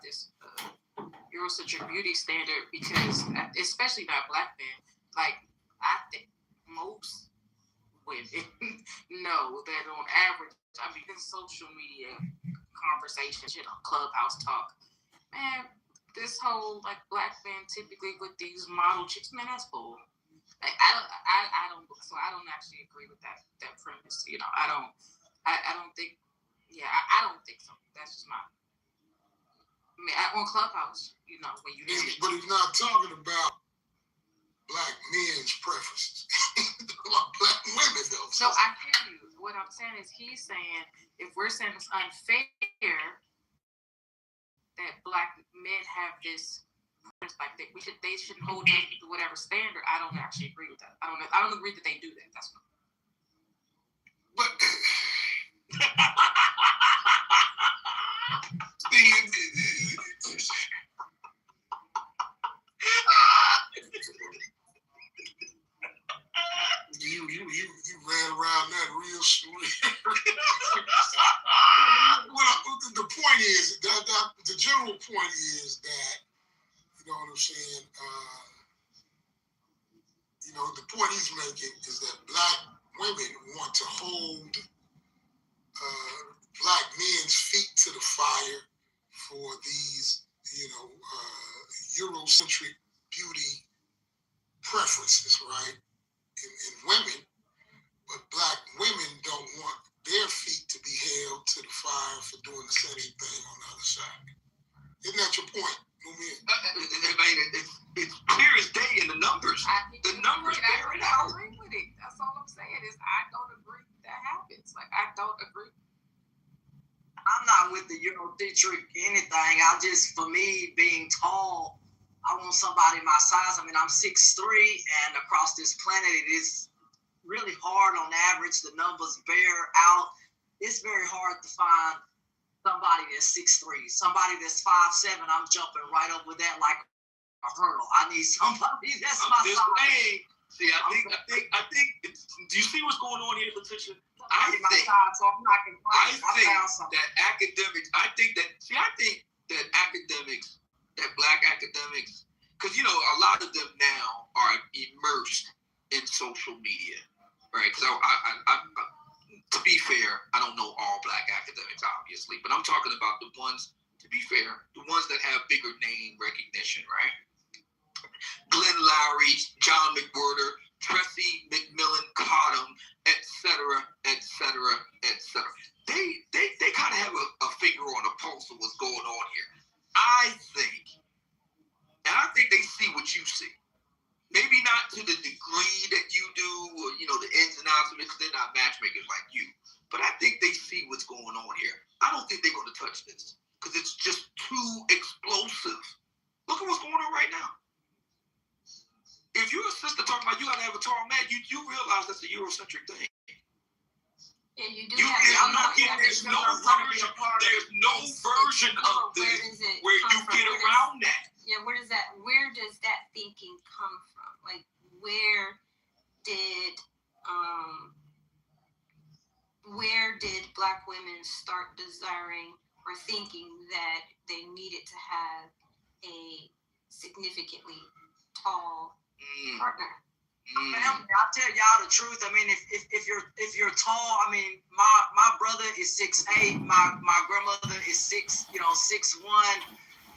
this Eurocentric beauty standard because, especially by Black men, like I think most women know that on average, I mean, in social media conversations, Clubhouse talk, man, this whole like Black men typically with these model chicks, man, that's bull. Like I don't. So I don't actually agree with that premise. I don't think. Yeah, I don't think so. That's just my. I mean, on Clubhouse, when you. But he's not talking about Black men's preferences. Black women, though. So I hear you. What I'm saying is, he's saying if we're saying it's unfair that Black men have this. Like they shouldn't hold us to whatever standard. I don't actually agree with that. I don't agree that they do that. That's what. But you ran around that real sweet. The point is the general point is that. You know what I'm saying? The point he's making is that Black women want to hold Black men's feet to the fire for these, Eurocentric beauty preferences, right? In women, but Black women don't want their feet to be held to the fire for doing the same thing on the other side. Isn't that your point? It's clear as day in the numbers. The numbers bear it out. I agree with it. That's all I'm saying is I don't agree that happens. Like I don't agree. I'm not with the Eurocentric anything. For me, being tall, I want somebody my size. I mean, I'm 6'3", and across this planet, it is really hard on average. The numbers bear out. It's very hard to find somebody that's 6'3", somebody that's 5'7". I'm jumping right over that like a hurdle. I need somebody that's my size. See, I think. Do you see what's going on here, Letitia? I think that academics. I think that academics, that Black academics, because a lot of them now are immersed in social media, right? Because to be fair, I don't know all Black academics, obviously, but I'm talking about the ones, to be fair, the ones that have bigger name recognition, right? Glenn Lowry, John McWhorter, Tressie McMillan Cottom, et cetera. They kind of have a finger on the pulse of what's going on here. I think they see what you see. Maybe not to the degree that you do, or the ins and outs of it, because they're not matchmakers like you. But I think they see what's going on here. I don't think they're going to touch this because it's just too explosive. Look at what's going on right now. If you're a sister talking about you got to have a tall man, you realize that's a Eurocentric thing. Yeah, you do. There's no version of this where you get around that. Yeah, where does that thinking come from? Like, where did Black women start desiring or thinking that they needed to have a significantly tall partner? I'll tell y'all the truth. I mean, if you're tall, I mean, my brother is 6'8", my grandmother is 6'1".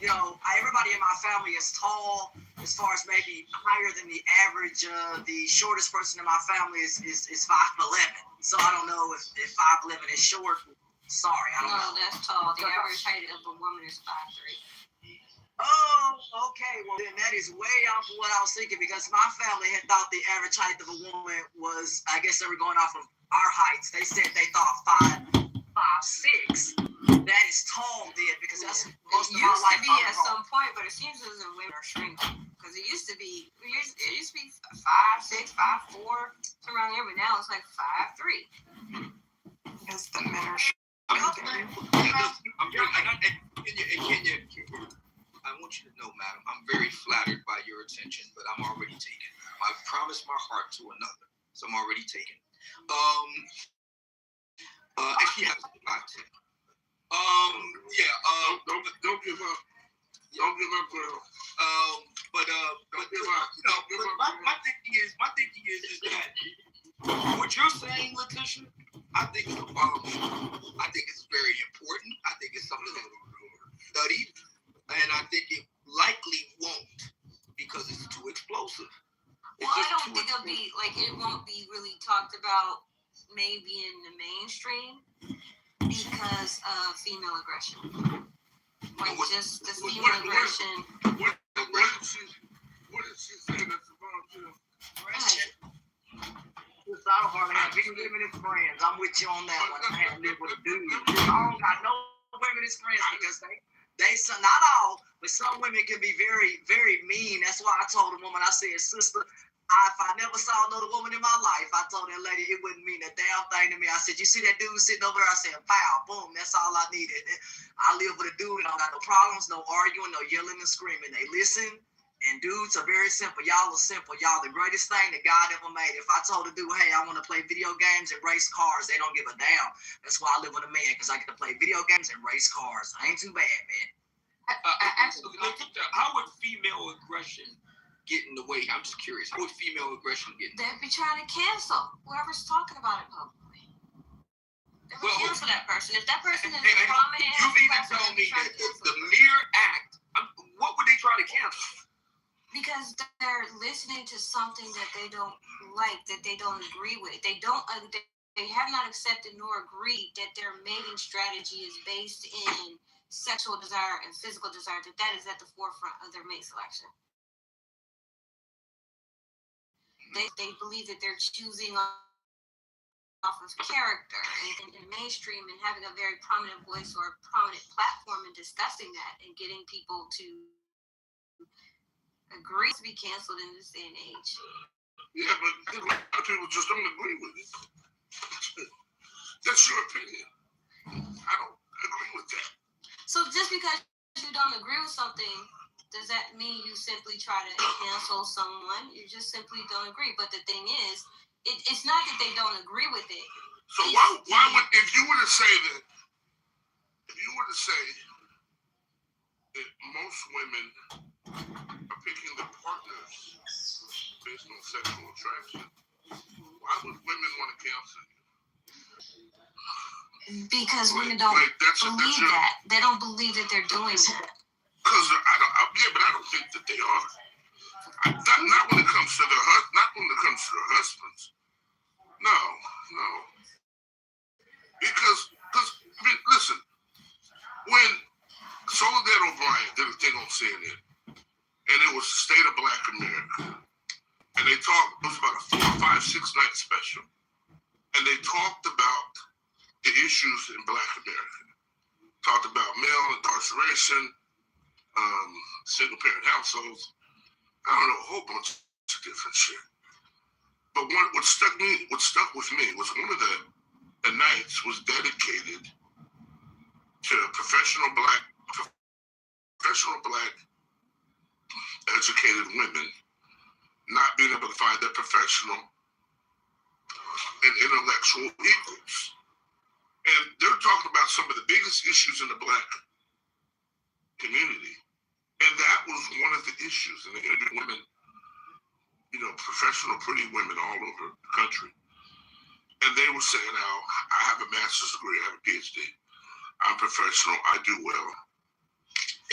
Everybody in my family is tall, as far as maybe higher than the average. The shortest person in my family is 5'11". So I don't know if 5'11" is short. Sorry, I don't know. No, that's tall. The average height of a woman is 5'3". Oh, okay. Well, then that is way off of what I was thinking, because my family had thought the average height of a woman was, I guess they were going off of our heights. They said they thought 5'6". That is tall then, because that's most of my life. It used to be at some point, but it seems as if women are shrinking. Because it used to be 5'6", 5'4", around there, but now it's like 5'3". Because the men are shrinking. I want you to know, madam, I'm very flattered by your attention, but I'm already taken. I promised my heart to another, so I'm already taken. Actually, have to be 5'10". Don't give up. Don't give up, girl. But my thinking is that what you're saying, Letitia, I think it's a bomb. I think it's very important. I think it's something that we're studied, and I think it likely won't because it's too explosive. Well, I don't think it'll be like it won't be really talked about maybe in the mainstream because of female aggression. Like just the female aggression. What did she say that's about you? I don't hardly have any feminist friends. I'm with you on that one. I have lived with a dude. I don't got no feminist friends because they not all, but some women can be very, very mean. That's why I told a woman, I said, sister, if I never saw another woman in my life, I told that lady it wouldn't mean a damn thing to me. I said, you see that dude sitting over there? I said, pow, boom, that's all I needed. I live with a dude and I don't got no problems, no arguing, no yelling and screaming. They listen. And dudes are very simple. Y'all are simple. Y'all the greatest thing that God ever made. If I told a dude, hey, I want to play video games and race cars, they don't give a damn. That's why I live with a man, because I get to play video games and race cars. I ain't too bad, man. Actually, how would female aggression get in the way? I'm just curious. How would female aggression get in the way? They'd be trying to cancel whoever's talking about it publicly. They would cancel that person. If that person is prominent, you mean to tell me that the mere act, what would they try to cancel? Because they're listening to something that they don't like, that they don't agree with. They have not accepted nor agreed that their mating strategy is based in sexual desire and physical desire, that is at the forefront of their mate selection. They believe that they're choosing off of character and in mainstream and having a very prominent voice or a prominent platform and discussing that and getting people to agree to be canceled in this day and age. Yeah, but a lot of people just don't agree with it. That's your opinion. I don't agree with that. So just because you don't agree with something, does that mean you simply try to cancel someone? You just simply don't agree. But the thing is, it's not that they don't agree with it. So why would, if you were to say that most women are picking their partners based on sexual attraction, why would women want to cancel you? Because women don't believe that. They don't believe that they're doing that. Because but I don't think that they are. Not when it comes to their husbands. No. Because I mean, listen, when Soledad O'Brien did a thing on CNN, and it was the State of Black America, and they talked, it was about a 4, 5, 6 night special, and they talked about the issues in Black America. Talked about male incarceration, single parent households, I don't know, a whole bunch of different shit. But what stuck with me was one of the nights was dedicated to professional black educated women not being able to find their professional and intellectual equals. And they're talking about some of the biggest issues in the Black community. And that was one of the issues. And they interviewed women, professional, pretty women all over the country. And they were saying how I have a master's degree, I have a PhD. I'm professional, I do well.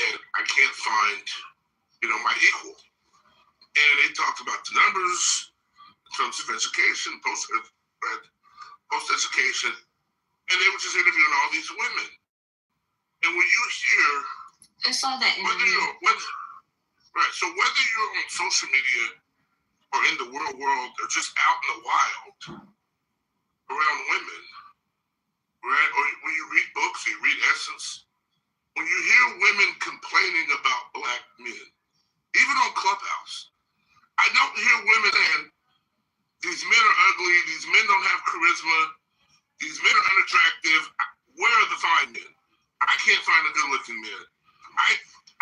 And I can't find, my equal. And they talked about the numbers in terms of education, post-education, and they were just interviewing all these women. And when you hear, I saw that interview. So whether you're on social media or in the world or just out in the wild around women, right? Or when you read books, you read Essence, when you hear women complaining about Black men, even on Clubhouse, I don't hear women saying, these men are ugly, these men don't have charisma, these men are unattractive, where are the fine men? I can't find a good-looking man.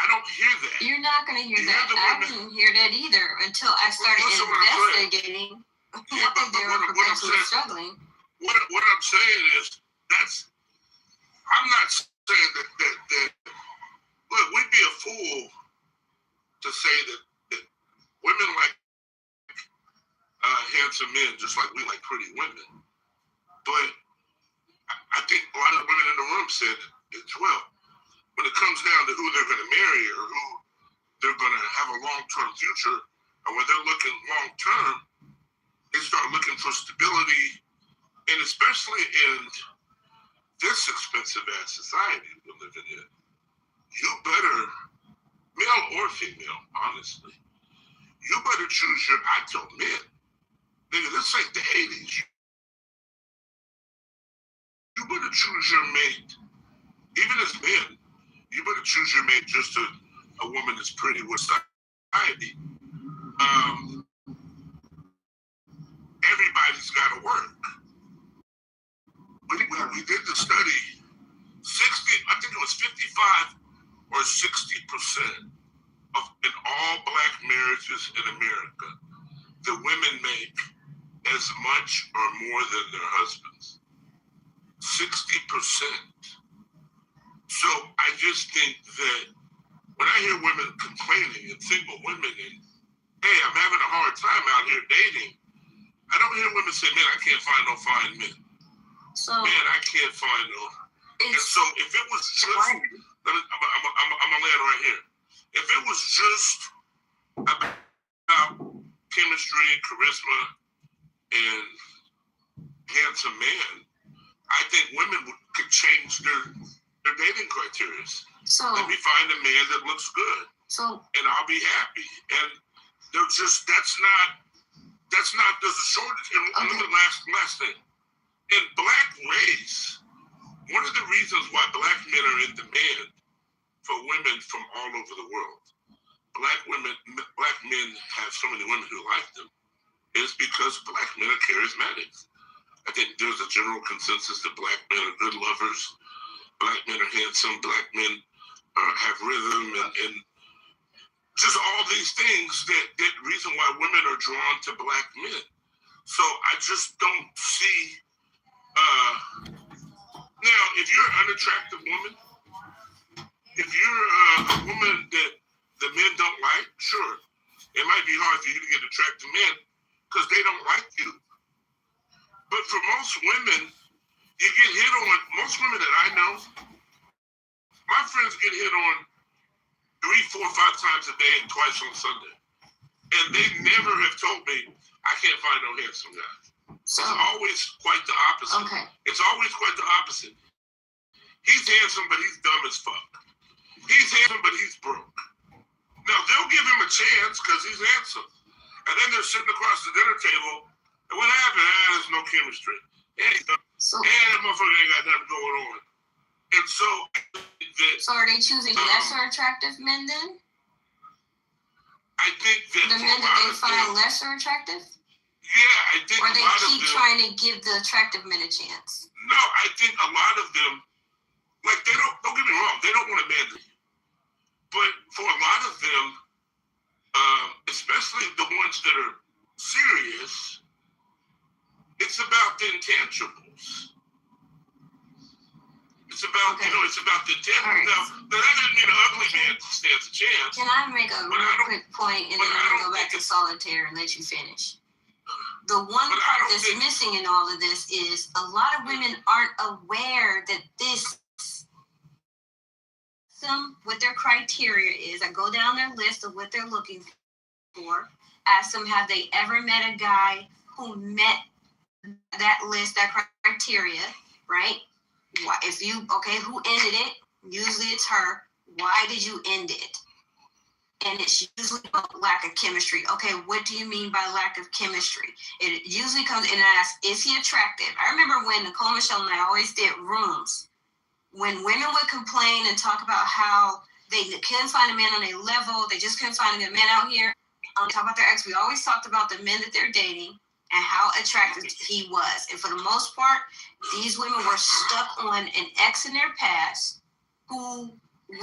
I don't hear that. You're not going to hear that. I didn't hear that either until I started investigating what they were potentially struggling. What I'm saying is, I'm not saying that look, we'd be a fool to say that women like handsome men just like we like pretty women. But I think a lot of the women in the room said it as well. When it comes down to who they're going to marry or who they're going to have a long-term future, or when they're looking long-term, they start looking for stability, and especially in this expensive-ass society we're living in, you better, male or female, honestly, you better choose your, I tell men, nigga, this ain't the 80s. You better choose your mate, even as men, you better choose your mate just a woman that's pretty with society. Everybody's got to work. We did the study, 60, I think it was 55 or 60% of in all black marriages in America, the women make as much or more than their husbands. 60%. So I just think that when I hear women complaining and single women and, hey, I'm having a hard time out here dating, I don't hear women say, man, I can't find no fine men. So, man, I can't find no. And so if it was just, I'm gonna land right here. If it was just about chemistry, charisma, and handsome man, I think women could change their dating criteria. so Let me find a man that looks good, and I'll be happy. And they're just there's a shortage. And the last thing, in black race, one of the reasons why black men are in demand for women from all over the world, black men have so many women who like them, is because black men are charismatic. I think there's a general consensus that black men are good lovers, black men are handsome, black men have rhythm, and just all these things that reason why women are drawn to black men. So I just don't see, now if you're an unattractive woman, if you're a woman that the men don't like, sure, it might be hard for you to get attracted to men because they don't like you. But for most women, you get hit on, most women that I know, my friends get hit on 3, 4, 5 times a day and twice on Sunday. And they never have told me, I can't find no handsome guy. So, it's always quite the opposite. Okay. It's always quite the opposite. He's handsome, but he's dumb as fuck. He's handsome, but he's broke. Now, they'll give him a chance because he's handsome. And then they're sitting across the dinner table, and what happened? There's no chemistry. And he's dumb. And that motherfucker ain't got nothing going on. And so are they choosing lesser attractive men then? I think that the men that they find lesser attractive? Yeah, I think or a they lot keep of them, trying to give the attractive men a chance? No, I think a lot of them, like they don't get me wrong, they don't want to man you. But for a lot of them, especially the ones that are serious, it's about the intangibles. It's about, it's about the intangibles. Right. Now, that doesn't mean an ugly man stands a chance. Can I make a real quick point and then I'm going to go back to solitaire and let you finish? The one part that's missing in all of this is a lot of women aren't aware that this what their criteria is. I go down their list of what they're looking for, ask them, have they ever met a guy who met that list, that criteria, right? Why, if you, who ended it? Usually it's her. Why did you end it? And it's usually about lack of chemistry. Okay, what do you mean by lack of chemistry? It usually comes in and asks, is he attractive? I remember when Nicole, Michelle, and I always did rooms. When women would complain and talk about how they couldn't find a man on their level, they just couldn't find a good man out here, talk about their ex, we always talked about the men that they're dating and how attractive he was. And for the most part, these women were stuck on an ex in their past who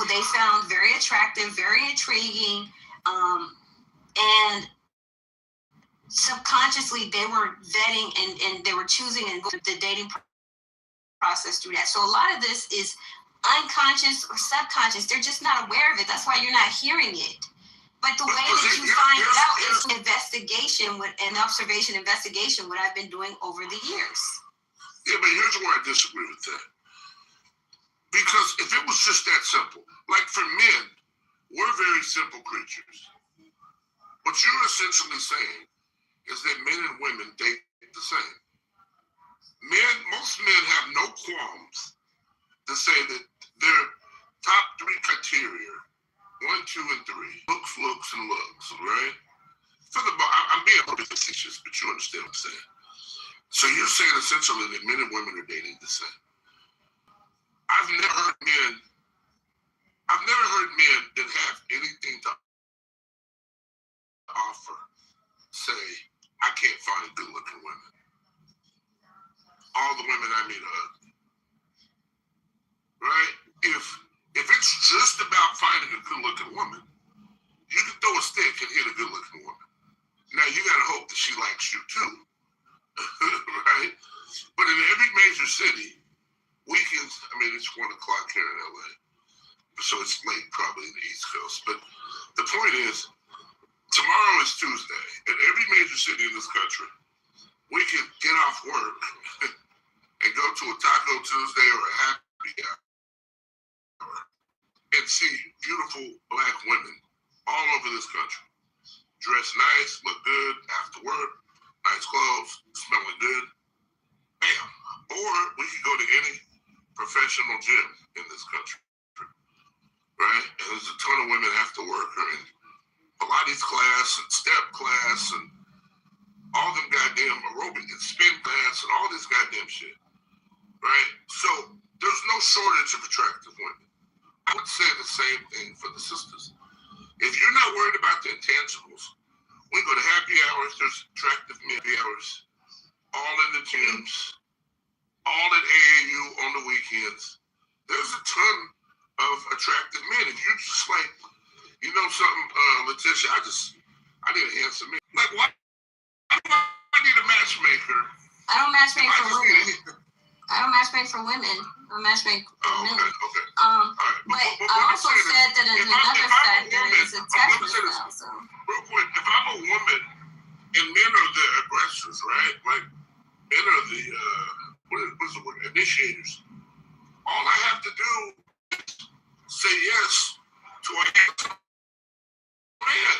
they found very attractive, very intriguing, and subconsciously they were vetting and they were choosing and going through the dating process through that. So a lot of this is unconscious or subconscious. They're just not aware of it. That's why you're not hearing it. But the way that you find out is investigation, with an observation investigation, what I've been doing over the years. Yeah, but here's where I disagree with that. Because if it was just that simple, like for men, we're very simple creatures. What you're essentially saying is that men and women date the same. Most men have no qualms to say that their top three criteria, 1, 2, and 3, looks, and looks, right? For the I'm being a little bit facetious, but you understand what I'm saying. So you're saying essentially that men and women are dating the same. I've never heard men that have anything to offer say, I can't find good-looking women. All the women I meet are ugly. Right? If it's just about finding a good-looking woman, you can throw a stick and hit a good-looking woman. Now you gotta hope that she likes you too. Right? But in every major city, weekends, it's 1 o'clock here in LA, so it's late probably in the East Coast. But the point is, tomorrow is Tuesday. In every major city in this country, we can get off work and go to a Taco Tuesday or a happy hour and see beautiful black women all over this country. Dressed nice, look good, after work, nice clothes, smelling good. Bam. Or we could go to any professional gym in this country, right? And there's a ton of women after work are in Pilates class and step class and all them goddamn aerobic and spin class and all this goddamn shit, right? So there's no shortage of attractive women. I would say the same thing for the sisters. If you're not worried about the intangibles, we go to happy hours, there's attractive happy hours, all in the gyms, all at AAU on the weekends. There's a ton of attractive men. If you're just like, you know something, Letitia, I need a handsome man. Like, why do I need a matchmaker? I don't matchmake for women. I don't matchmake for women. I matchmake for men. Okay. But I also said that another factor is attachment style. So. Real quick, if I'm a woman and men are the aggressors, right? Like, men are the, what's the word, initiators. All I have to do is say yes to a handsome man.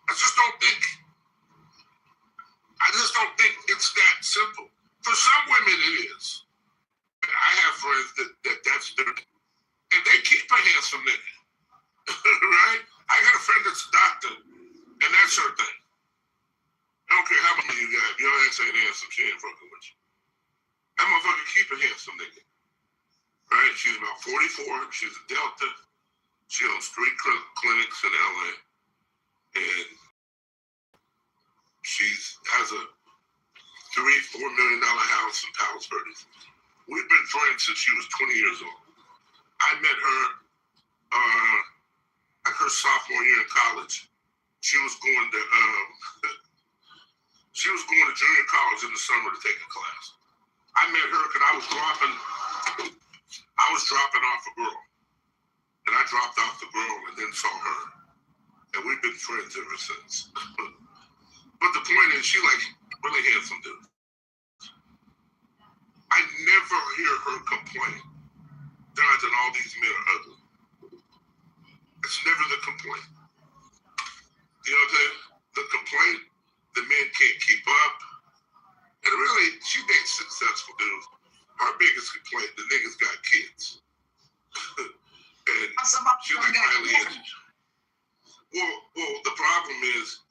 I just don't think it's that simple. For some women it is. I have friends that's their, and they keep a handsome nigga. Right? I got a friend that's a doctor, and that's her thing. I don't care how many you got. Your ass ain't handsome, she ain't fucking with you. That motherfucker keep a handsome nigga. Right? She's about 44, she's a Delta. She owns 3 clinics in LA. And she has a $3-4 million house in Palos Verdes. We've been friends since she was 20 years old. I met her like her sophomore year in college. She was going to junior college in the summer to take a class. I met her because I was dropping off a girl. And I dropped off the girl and then saw her. And we've been friends ever since. But the point is, she like really handsome dude. I never hear her complain that all these men are ugly. It's never the complaint. You know what I'm saying? The complaint, the men can't keep up. And really, she dates successful dudes. Her biggest complaint, the niggas got kids. And she like highly educated. Well, the problem is,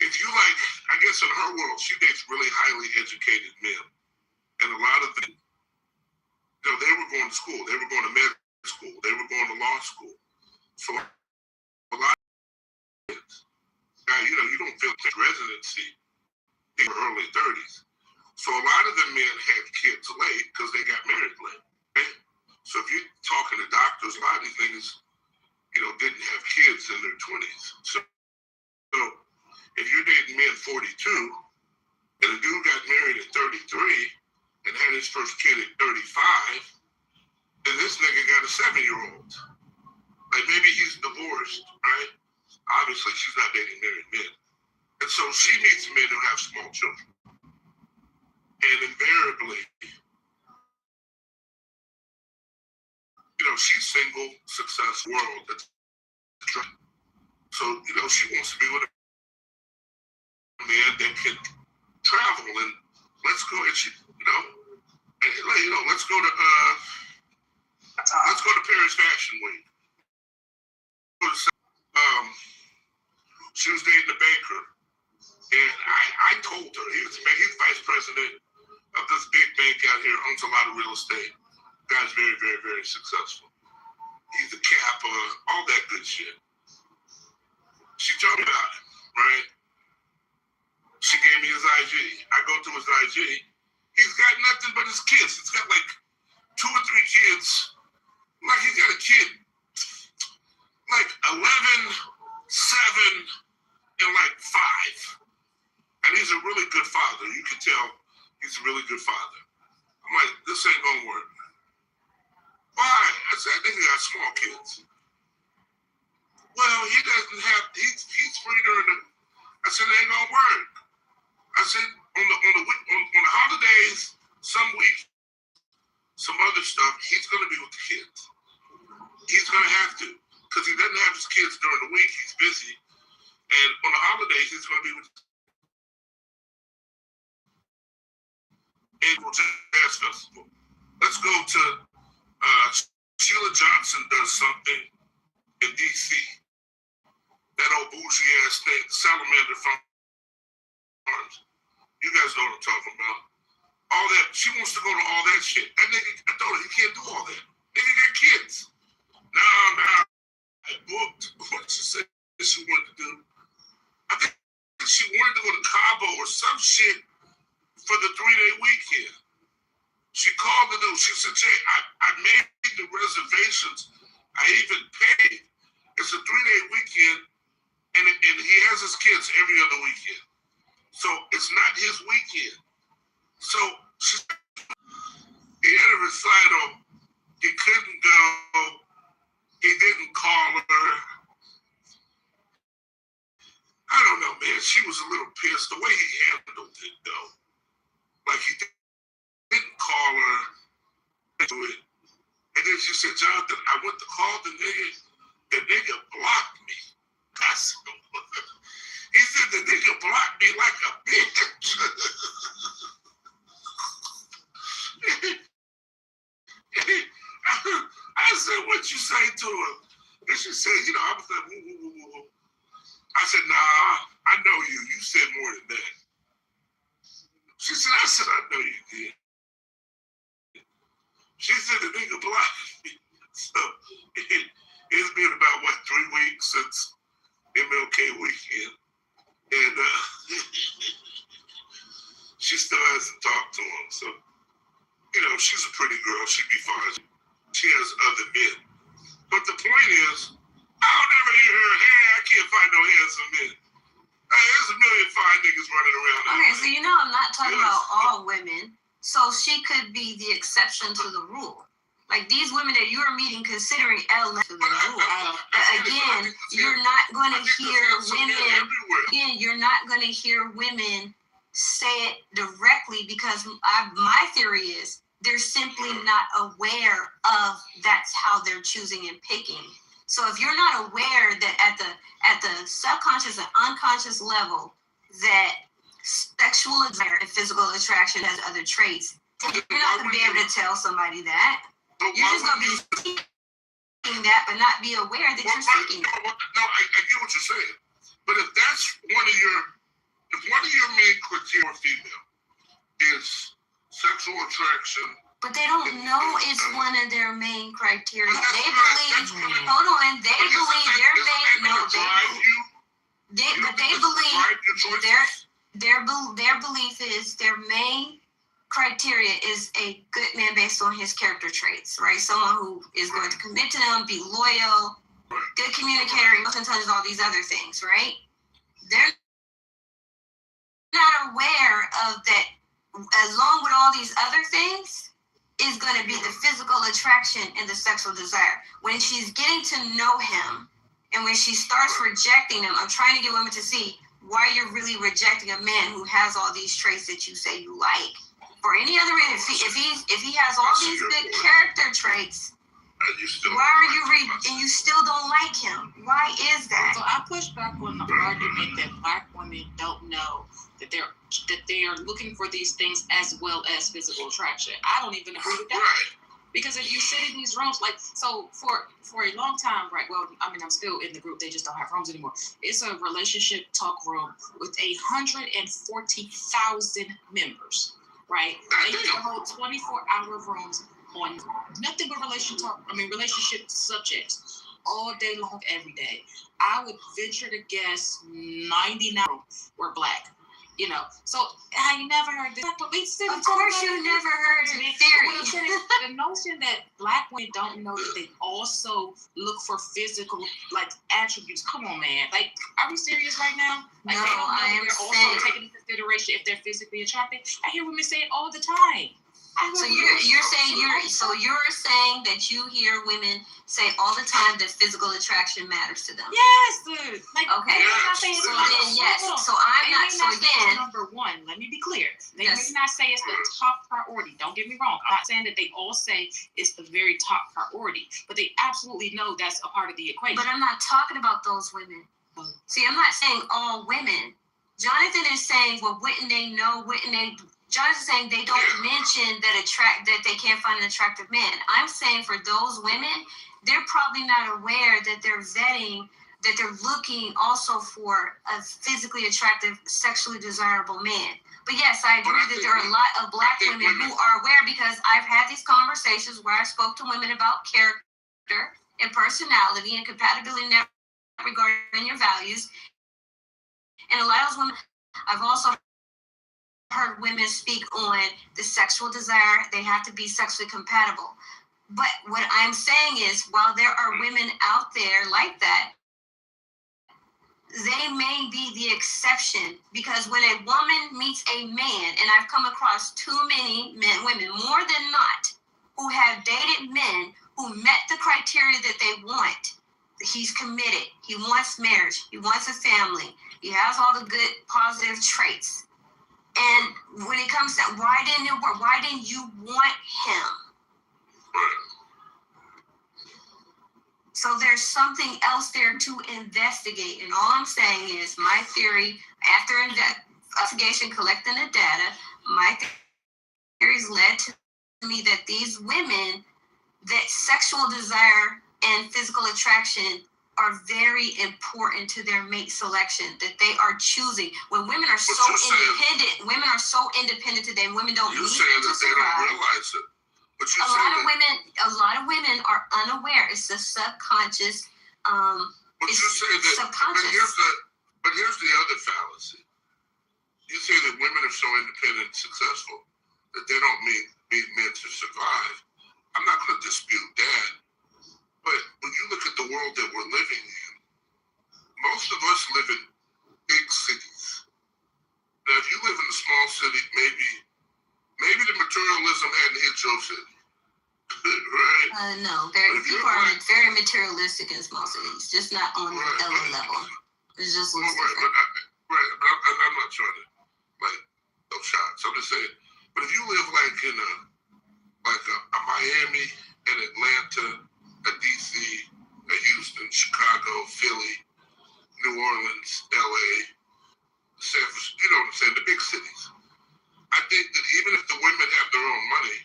if you like, I guess in her world, she dates really highly educated men. And a lot of them, they were going to school. They were going to med school. They were going to law school. So a lot of kids, now, you don't feel like residency in your early 30s. So a lot of the men had kids late because they got married late. Right? So if you're talking to doctors, a lot of these niggas, didn't have kids in their 20s. So if you're dating men 42, and a dude got married at 33 and had his first kid at 35, then this nigga got a 7-year-old. Like maybe he's divorced, right? Obviously, she's not dating married men. And so she meets men who have small children. And invariably, she's single, success, world. So, she wants to be with a man that can travel and let's go and let's go to Paris Fashion Week. She was dating a banker, and I told her he's vice president of this big bank out here, owns a lot of real estate. Guy's very, very, very successful. He's a Kappa, all that good shit. She told me about him, right? She gave me his IG. I go through his IG. He's got nothing but his kids. He's got like 2 or 3 kids. Like he's got a kid, like 11, 7, and like 5. And he's a really good father. You can tell he's a really good father. I'm like, this ain't gonna work. Why? I said, I think he got small kids. Well, he doesn't have, he's free during the, I said, it ain't gonna work. I said, on the holidays, some weeks, some other stuff, he's gonna be with the kids. He's gonna have to, because he doesn't have his kids during the week, he's busy. And on the holidays, he's gonna be with April Jazz Festival. Let's go to Sheila Johnson does something in DC. That old bougie ass thing, Salamander Farms. You guys know what I'm talking about. All that, she wants to go to all that shit. That nigga, I told her, he can't do all that. Nigga got kids. Nah, I booked what she said she wanted to do. I think she wanted to go to Cabo or some shit for the 3-day weekend. She called the dude. She said, Jay, I made the reservations. I even paid. It's a 3-day weekend, and he has his kids every other weekend. So it's not his weekend. So he had a recital. He couldn't go. He didn't call her. I don't know, man. She was a little pissed. The way he handled it, though. Like, he didn't call her. And then she said, Jonathan, I went to call the nigga. The nigga blocked me. He said the nigga blocked me like a bitch. I said, what you say to him? And she said, I was like, woo, woo, woo, woo. I said, nah, I know you. You said more than that. She said, I know you did. She said the nigga blocked me. So it's been about, 3 weeks since MLK weekend. And she still hasn't talked to him. So, she's a pretty girl. She'd be fine. She has other men. But the point is, I'll never hear her, hey, I can't find no handsome men. Hey, there's a million fine niggas running around. Okay, so I'm not talking about all women. So she could be the exception to the rule. Like these women that you're meeting, considering Ellen to the rule. Again, you're not going to hear women. Again, you're not going to hear women say it directly because my theory is they're simply not aware of that's how they're choosing and picking. So if you're not aware that at the subconscious and unconscious level that sexual desire and physical attraction has other traits, you're not going to be able to tell somebody that. You're just going to be seeking that, but not be aware that you're seeking that. No, I get what you're saying. But if that's one of your main criteria for female is sexual attraction. But they don't know it's one of their main criteria. They believe, hold on, they believe their main, no, they believe their belief is their main criteria is a good man based on his character traits, right? Someone who is going to commit to them, be loyal, good communicator, emotion touches, all these other things, right? They're not aware of that. Along with all these other things, is going to be the physical attraction and the sexual desire. When she's getting to know him and when she starts rejecting him, I'm trying to get women to see why you're really rejecting a man who has all these traits that you say you like. For any other reason, if he has all these good character traits, why are you and you still don't like him? Why is that? So I push back on the argument that Black women don't know that they are looking for these things as well as physical attraction. I don't even agree with that. Because if you sit in these rooms, like, so for a long time, right, well, I mean, I'm still in the group, they just don't have rooms anymore. It's a relationship talk room with 140,000 members, right? They used to hold 24-hour rooms on nothing but relationship subjects all day long, every day. I would venture to guess 99 were Black. You know, so I never heard this. But we still, of course, you never heard the theory. The notion that Black women don't know that they also look for physical attributes. Come on, man. Like, are we serious right now? Like, no, they don't know I am they're saying. also taking into consideration if they're physically attracted. I hear women say it all the time. So you're saying that you hear women say all the time that physical attraction matters to them. Yes, dude. Like, okay. So then yes. So I'm not. So again, number one. Let me be clear. They yes. may not say it's the top priority. Don't get me wrong. I'm not saying that they all say it's the very top priority, but they absolutely know that's a part of the equation. But I'm not talking about those women. See, I'm not saying all women. Jonathan is saying, well, wouldn't they know? Wouldn't they? Jonathan's saying they don't mention that they can't find an attractive man. I'm saying for those women, they're probably not aware that they're vetting, that they're looking also for a physically attractive, sexually desirable man. But yes, I agree that there are a lot of Black women who are aware, because I've had these conversations where I spoke to women about character and personality and compatibility in that regard and your values. And a lot of those women, I've also heard women speak on the sexual desire. They have to be sexually compatible. But what I'm saying is, while there are women out there like that, they may be the exception, because when a woman meets a man, and I've come across too many women, more than not, who have dated men who met the criteria that they want. He's committed. He wants marriage. He wants a family. He has all the good, positive traits. And when it comes to why didn't it work? Why didn't you want him? So there's something else there to investigate. And all I'm saying is, my theory, after investigation, collecting the data, my theories led to me that these women, that sexual desire and physical attraction are very important to their mate selection, that they are choosing. When women are so independent today, women don't need to survive. They don't realize it. A lot of women are unaware. It's a subconscious. Subconscious. But here's the other fallacy. You say that women are so independent and successful that they don't need men to survive. I'm not going to dispute that. But when you look at the world that we're living in, most of us live in big cities. Now, if you live in a small city, maybe the materialism hadn't hit your city, right? No, people are very materialistic in small cities, just not on the LA level. It's just looks different. I'm not trying to those shots. I'm just saying. But if you live in a Miami, an Atlanta, a DC, a Houston, Chicago, Philly, New Orleans, LA, San Francisco, you know what I'm saying, the big cities. I think that even if the women have their own money,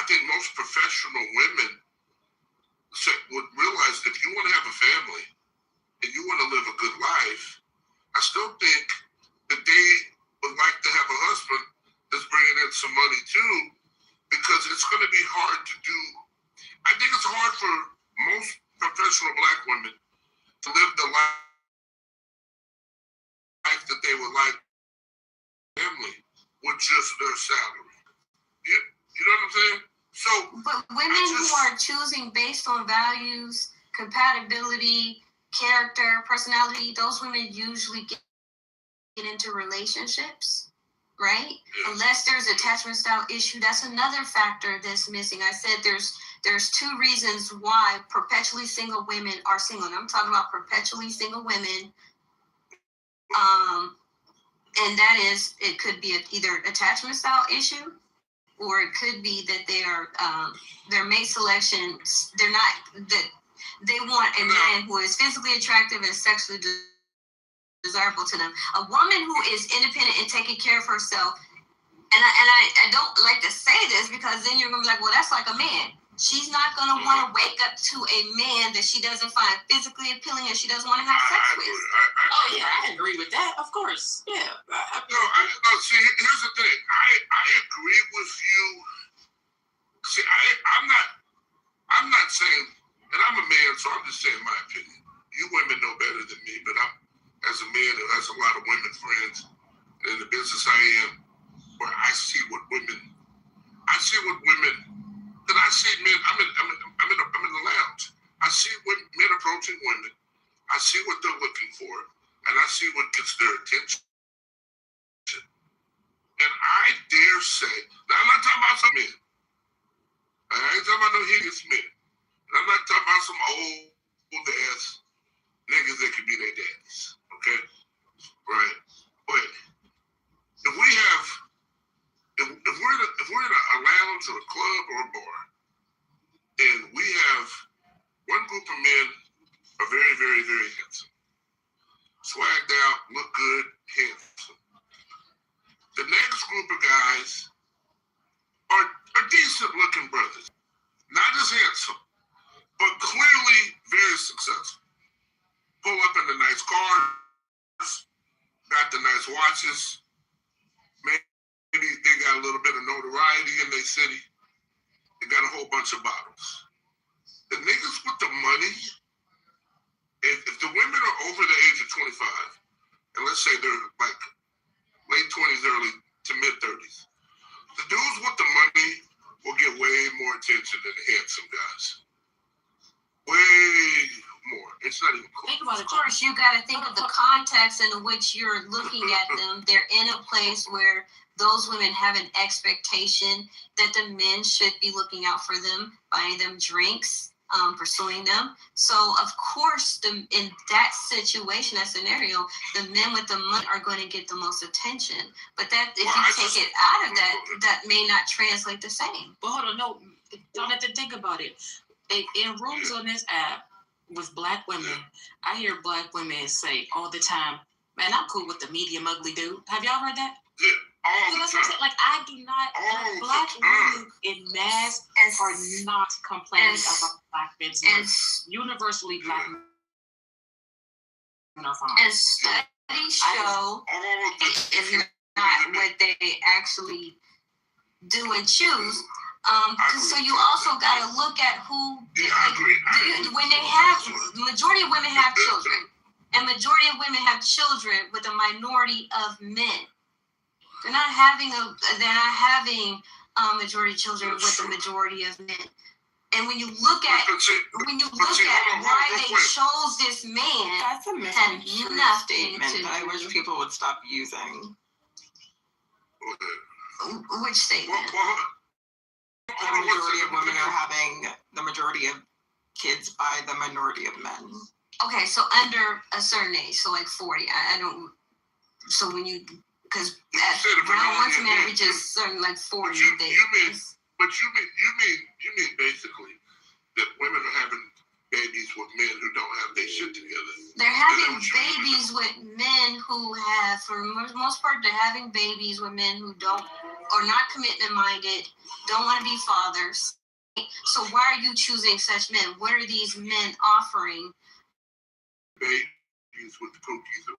I think most professional women would realize that if you want to have a family and you want to live a good life, I still think that they would like to have a husband that's bringing in some money too, because it's going to be hard to do. I think it's hard for most professional Black women to live the life that they would like family with just their salary. You know what I'm saying? But women who are choosing based on values, compatibility, character, personality, those women usually get into relationships. right? Yeah. Unless there's attachment style issue, that's another factor that's missing. I said there's two reasons why perpetually single women are single. And I'm talking about perpetually single women. And that is, it could be either attachment style issue, or it could be that they are their mate selection. They're not that they want a man who is physically attractive and sexually desirable to them. A woman who is independent and taking care of herself. And I don't like to say this because then you're gonna be like, well, that's like a man. She's not gonna want to wake up to a man that she doesn't find physically appealing and she doesn't want to have sex with. Oh yeah, I agree with that. Of course, yeah. No, see, here's the thing. I agree with you. See, I'm not saying, and I'm a man, so I'm just saying my opinion. You women know better than me, but I'm, as a man who has a lot of women friends in the business I am, where I see what women, that I see men. I'm in the lounge. I see men approaching women. I see what they're looking for, and I see what gets their attention. And I dare say, now I'm not talking about some men. I ain't talking about no hideous men. And I'm not talking about some old ass niggas that could be their daddies. Okay, right? But if we have. If we're in a lounge or a club or a bar, and we have one group of men are very, very, very handsome, swagged out, look good, handsome. The next group of guys are decent looking brothers, not as handsome, but clearly very successful. Pull up in the nice cars, got the nice watches. Maybe they got a little bit of notoriety in their city. They got a whole bunch of bottles. The niggas with the money, if the women are over the age of 25, and let's say they're like late 20s, early to mid 30s, the dudes with the money will get way more attention than the handsome guys. Way more. It's not even close. Think about it. Of course, you got to think of the context in which you're looking at them. They're in a place where those women have an expectation that the men should be looking out for them, buying them drinks, pursuing them. So, of course, in that situation, that scenario, the men with the money are going to get the most attention. But that, if you take it out of that, that may not translate the same. But hold on, no, don't have to think about it. In rooms on this app with black women, I hear black women say all the time, man, I'm cool with the medium ugly dude. Have y'all heard that? Yeah. All the time. Like, I do not, black women in mass are not complaining about black men. Universally, black men are fine. And studies show it's not what they actually do and choose. So you also got to look at who. When they have, majority of women have children, and majority of women have children with a minority of men. They're not having majority children with the majority of men. And when you look at why they chose this man, that's a misconstrued statement that I wish people would stop using. Which statement? The majority of women are having the majority of kids by the minority of men. Okay, so under a certain age, so like 40. I don't. So when you, because once a man reaches certain like 40, you mean basically that women are having babies with men who don't have their shit together. They're having babies with men who have, for the most part, they're having babies with men who are not commitment minded, don't want to be fathers. So why are you choosing such men? What are these men offering? Babies with the cookies and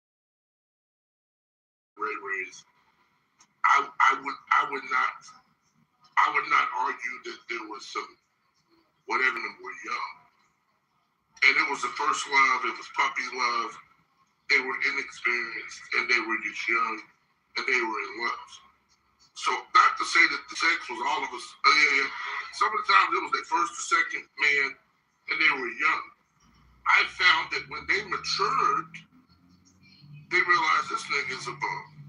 Ray-Rays. I would not argue that there was some whatever them were young. And it was the first love, it was puppy love. They were inexperienced and they were just young and they were in love. So not to say that the sex was all of us. Some of the times it was their first or second man and they were young. I found that when they matured, they realized this nigga's a bum.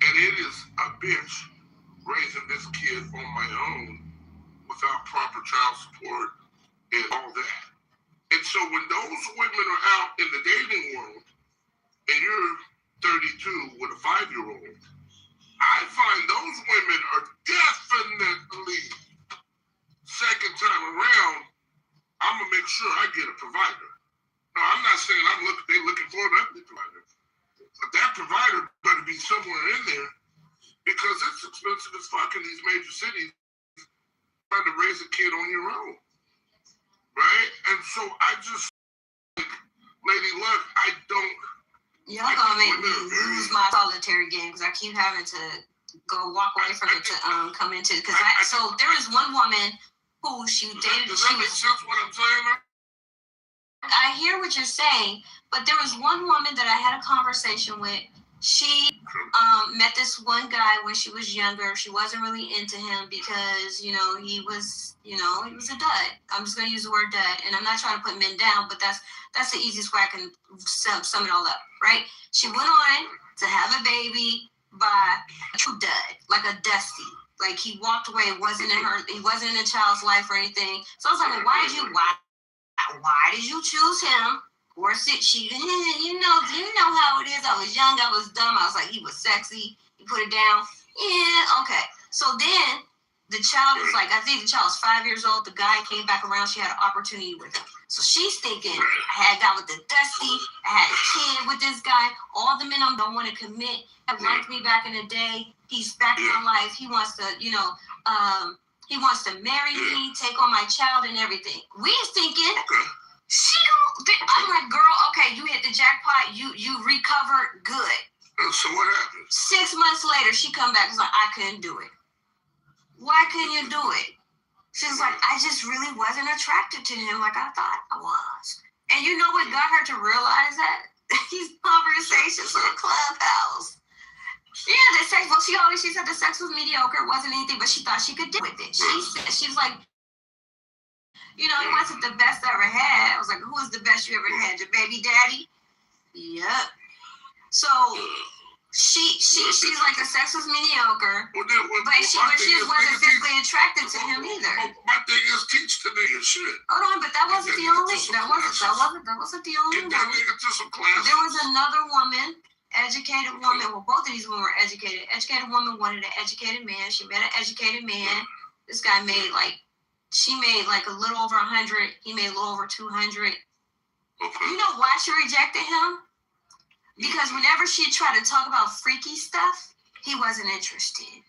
And it is a bitch raising this kid on my own without proper child support and all that. And so when those women are out in the dating world and you're 32 with a 5-year-old, I find those women are definitely second time around, I'm gonna make sure I get a provider. No, I'm not saying they're looking for an ugly provider. But that provider better be somewhere in there because it's expensive as fuck in these major cities trying to raise a kid on your own. Right? And so I just, Lady Luck, I don't. Y'all gonna make me lose my solitary game because I keep having to go walk away from it to come into it. So there was one woman who she dated. Does that make sense what I'm saying? I hear what you're saying, but there was one woman that I had a conversation with. She met this one guy when she was younger. She wasn't really into him because, he was a dud. I'm just going to use the word dud. And I'm not trying to put men down, but that's the easiest way I can sum it all up, right? She went on to have a baby by a true dud, like a dusty. Like he walked away, he wasn't in a child's life or anything. So I was like, well, why did you choose him? Of course, you know how it is. I was young, I was dumb. I was like, he was sexy. You put it down. Yeah, okay. So then the child is like, I think the child was 5 years old. The guy came back around. She had an opportunity with him. So she's thinking, I had got with the dusty. I had a kid with this guy. All the men don't want to commit. Have liked me back in the day. He's back in my life. He wants to, he wants to marry me, take on my child and everything. We're thinking, I'm like, girl, okay, you hit the jackpot. You recovered good. So what happened? 6 months later, she come back and was like, I couldn't do it. Why couldn't you do it? She was like, I just really wasn't attracted to him like I thought I was. And you know what got her to realize that? These conversations on Clubhouse. Yeah, the sex. Well, she said the sex was mediocre, wasn't anything, but she thought she could deal with it. She's like, it wasn't the best I ever had. I was like, who was the best you ever had? Your baby daddy? Yep. So she's like, the sex was mediocre, but she wasn't physically attracted to him either. My thing is teach the nigga shit. Hold on, but that wasn't the only. That wasn't the only one. Get that nigga to some classes. There was another woman. Educated woman. Well, both of these women were educated. Educated woman wanted an educated man. She met an educated man. This guy she made like a little over 100. He made a little over 200. Okay. You know why she rejected him? Because whenever she tried to talk about freaky stuff, he wasn't interested.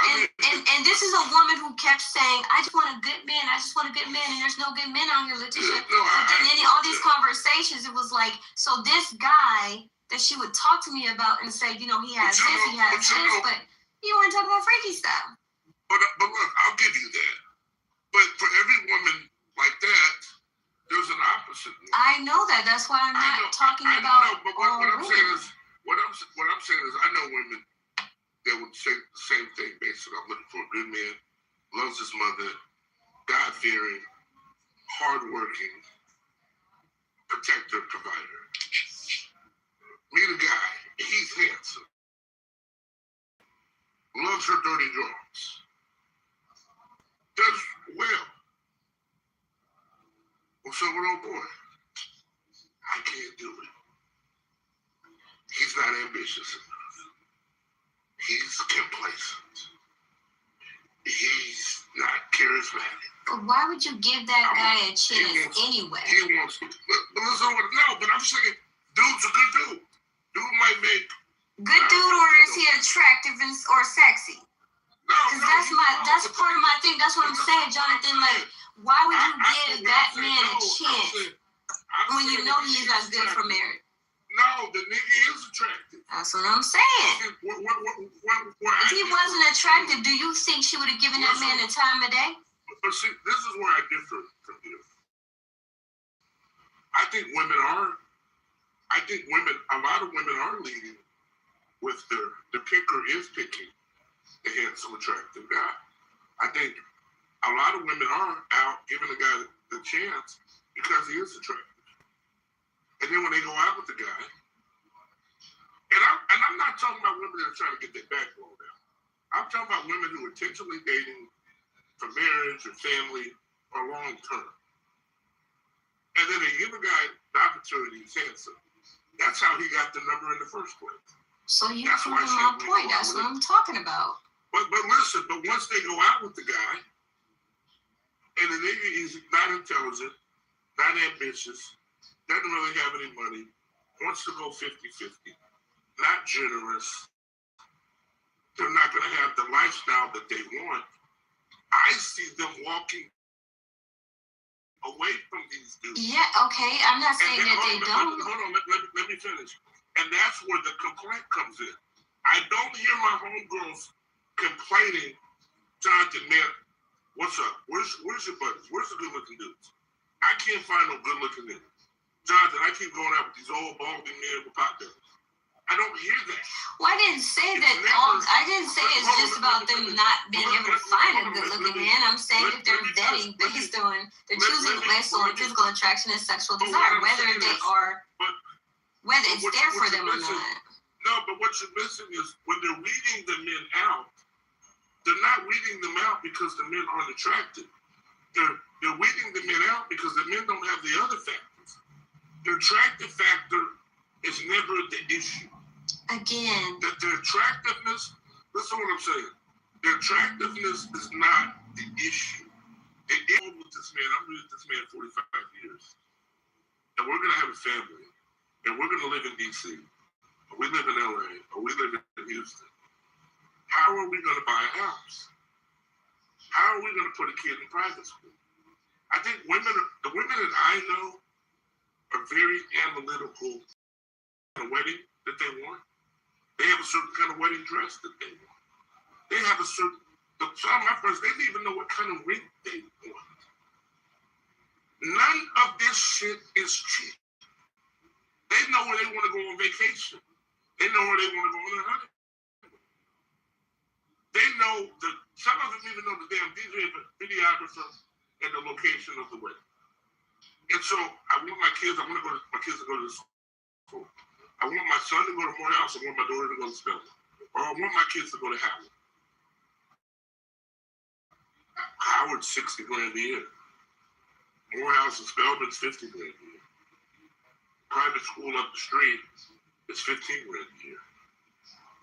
And this is a woman who kept saying, I just want a good man. I just want a good man. And there's no good men out here, Letitia. But then all these conversations, it was like, so this guy that she would talk to me about and say, he has this, he has this, but you want to talk about freaky stuff. But look, I'll give you that. But for every woman like that, there's an opposite. I know that. That's why I'm not talking about. But what I'm saying is, I know women that would say the same thing. Basically, I'm looking for a good man, loves his mother, God-fearing, hardworking, protector, provider. Meet a guy. He's handsome. Loves her dirty drawers. Does well. What's up with old boy? I can't do it. He's not ambitious enough. He's complacent. He's not charismatic. But why would you give that guy a chance anyway? He wants to. But I'm saying, dude's a good dude. Dude might make. Good dude, or is he attractive or sexy? Because that's part of my thing. That's what I'm saying, Jonathan. Like, why would you give that man a chance when you know he's not good for marriage? No, the nigga is attractive. That's what I'm saying. If he wasn't attractive, do you think she would have given that man the time of day? But see, this is where I differ from you. I think a lot of women are leading with the picker is picking the handsome, attractive guy. I think a lot of women are out giving the guy the chance because he is attractive. And then when they go out with the guy, And I'm not talking about women that are trying to get their back blown down. I'm talking about women who are intentionally dating for marriage or family or long term. And then they give a guy the opportunity, he's handsome. That's how he got the number in the first place. So you're proving my point. That's what I'm talking about. But listen, but once they go out with the guy, and the nigga is not intelligent, not ambitious, doesn't really have any money, wants to go 50-50, not generous, they're not going to have the lifestyle that they want. I see them walking away from these dudes. Yeah, okay. I'm not saying that they don't. Hold on, let me finish. And that's where the complaint comes in. I don't hear my homegirls complaining, Jonathan, man, what's up? Where's your buddies? Where's the good-looking dudes? I can't find no good-looking niggas. Jonathan, I keep going out with these old balding men with pot bellies. I don't hear that. Well, I didn't say that. I didn't say it's just about them not being able to find a good-looking man. I'm saying that they're vetting based on, they're choosing based on physical attraction and sexual desire, whether it's there for them or not. No, but what you're missing is when they're weeding the men out, they're not weeding them out because the men aren't attractive. They're weeding the men out because the men don't have the other factors. The attractive factor is never the issue. Again. That their attractiveness, listen to what I'm saying. Their attractiveness is not the issue. The issue with this man, I'm with this man 45 years. And we're going to have a family. And we're going to live in D.C. Or we live in L.A. Or we live in Houston. How are we going to buy a house? How are we going to put a kid in private school? I think the women that I know are very analytical in a wedding that they want. They have a certain kind of wedding dress that they want. They have a certain, some of my friends, they didn't even know what kind of ring they want. None of this shit is cheap. They know where they want to go on vacation. They know where they want to go on a honeymoon. They know that some of them even know the damn DJ, the videographer, and the location of the wedding. And so I want my kids to go to school. I want my son to go to Morehouse. I want my daughter to go to Spelman. Or I want my kids to go to Howard. Howard's $60 grand a year. Morehouse and Spelman's $50 grand a year. Private school up the street is $15 grand a year.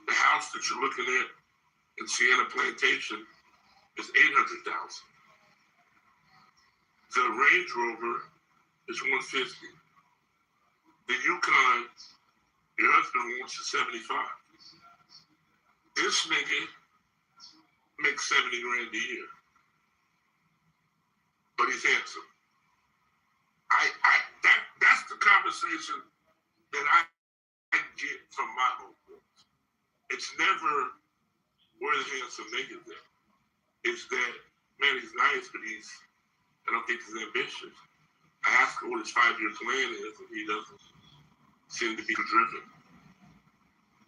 The house that you're looking at in Sienna Plantation is $800,000. The Range Rover is $150,000. The Yukon, your husband wants a $75,000. This nigga makes $70 grand a year, but he's handsome. That's the conversation that I get from my homeboys. It's never where the handsome nigga there. It's that, man, he's nice, but I don't think he's ambitious. I ask him what his 5-year plan is, and he doesn't seem to be driven.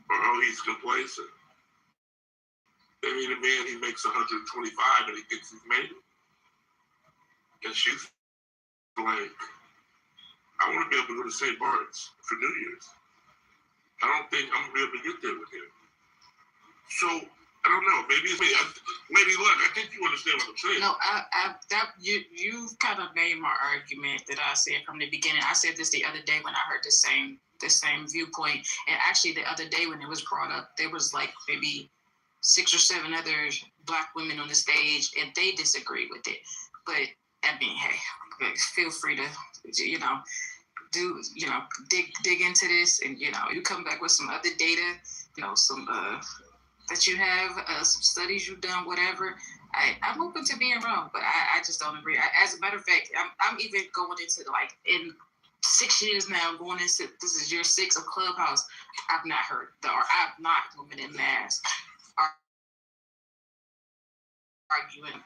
Or, he's complacent. They mean a man, he makes 125 and he thinks he's made it. And she's like, I want to be able to go to St. Bart's for New Year's. I don't think I'm going to be able to get there with him. So, I don't know. Maybe it's me. Lady Luck, I think you understand what I'm saying. No, you've kind of made my argument that I said from the beginning. I said this the other day when I heard the same viewpoint. And actually the other day when it was brought up, there was like maybe 6 or 7 other Black women on the stage and they disagreed with it. But I mean, hey, feel free to, dig into this and, you come back with some other data, some, that you have, some studies you've done, whatever. I'm open to being wrong, but I just don't agree. As a matter of fact, I'm even going into in 6 years now, going into, this is year 6 of Clubhouse, I've not heard, I've not women in mass arguing.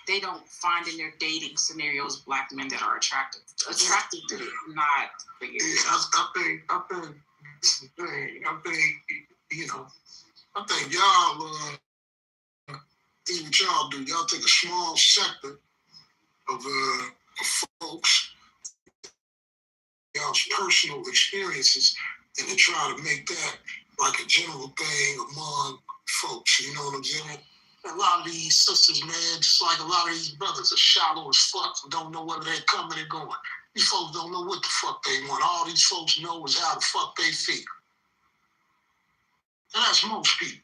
They don't find in their dating scenarios Black men that are attractive. Attractive to them, not. Yeah, I think this is the thing. I think y'all do what y'all do. Y'all take a small sector of folks, y'all's personal experiences, and they try to make that like a general thing among folks, you know what I'm saying? A lot of these sisters, man, just like a lot of these brothers, are shallow as fuck and don't know whether they're coming or going. These folks don't know what the fuck they want. All these folks know is how the fuck they feel. And that's most people.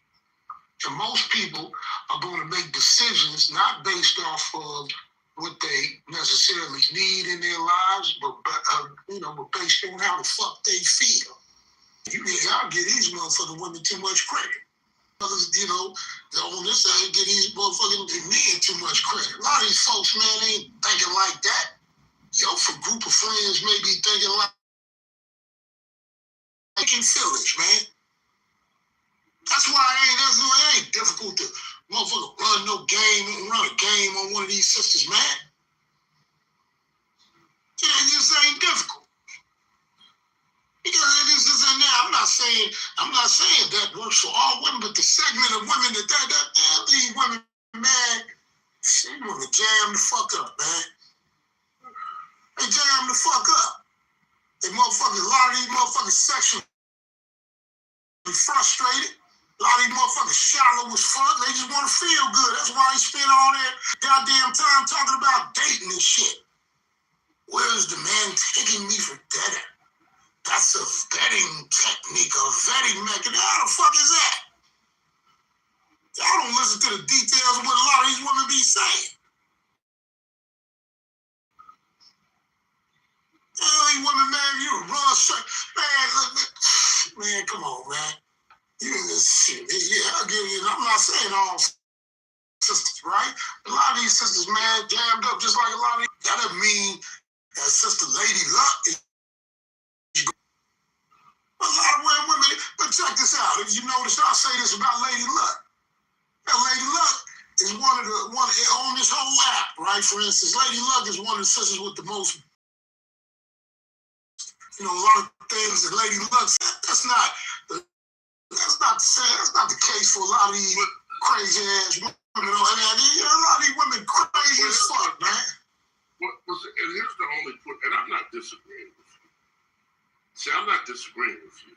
And most people are going to make decisions not based off of what they necessarily need in their lives, but based on how the fuck they feel. Y'all give these motherfucking women too much credit. You know, on this side, give these motherfucking men too much credit. A lot of these folks, man, ain't thinking like that. Yo, for a group of friends, maybe thinking like foolish, man. That's why it ain't difficult to motherfucker run a game on one of these sisters, man. It just ain't difficult. Because it is in there. I'm not saying that works for all women, but the segment of women that these women, man, they want to jam the fuck up, man. They jam the fuck up. A lot of these motherfuckers sexually frustrated. A lot of these motherfuckers shallow as fuck. They just want to feel good. That's why they spend all their goddamn time talking about dating and shit. Where's the man taking me for dinner? That's a vetting technique, a vetting mechanism. How the fuck is that? Y'all don't listen to the details of what a lot of these women be saying. These women, man, you run straight. Man, come on, man. You this shit. Yeah, I'll give you. I'm not saying all sisters, right? A lot of these sisters, man, jammed up just like a lot of these. That doesn't mean that Sister Lady Luck is. A lot of women, but check this out. If you notice, I'll say this about Lady Luck. Now, Lady Luck is one on this whole app, right? For instance, Lady Luck is one of the sisters with the most, a lot of things that Lady Luck said. That's not the case for a lot of these crazy ass women. A lot of these women crazy as fuck, man. And here's the only point, and I'm not disagreeing with you. See, I'm not disagreeing with you.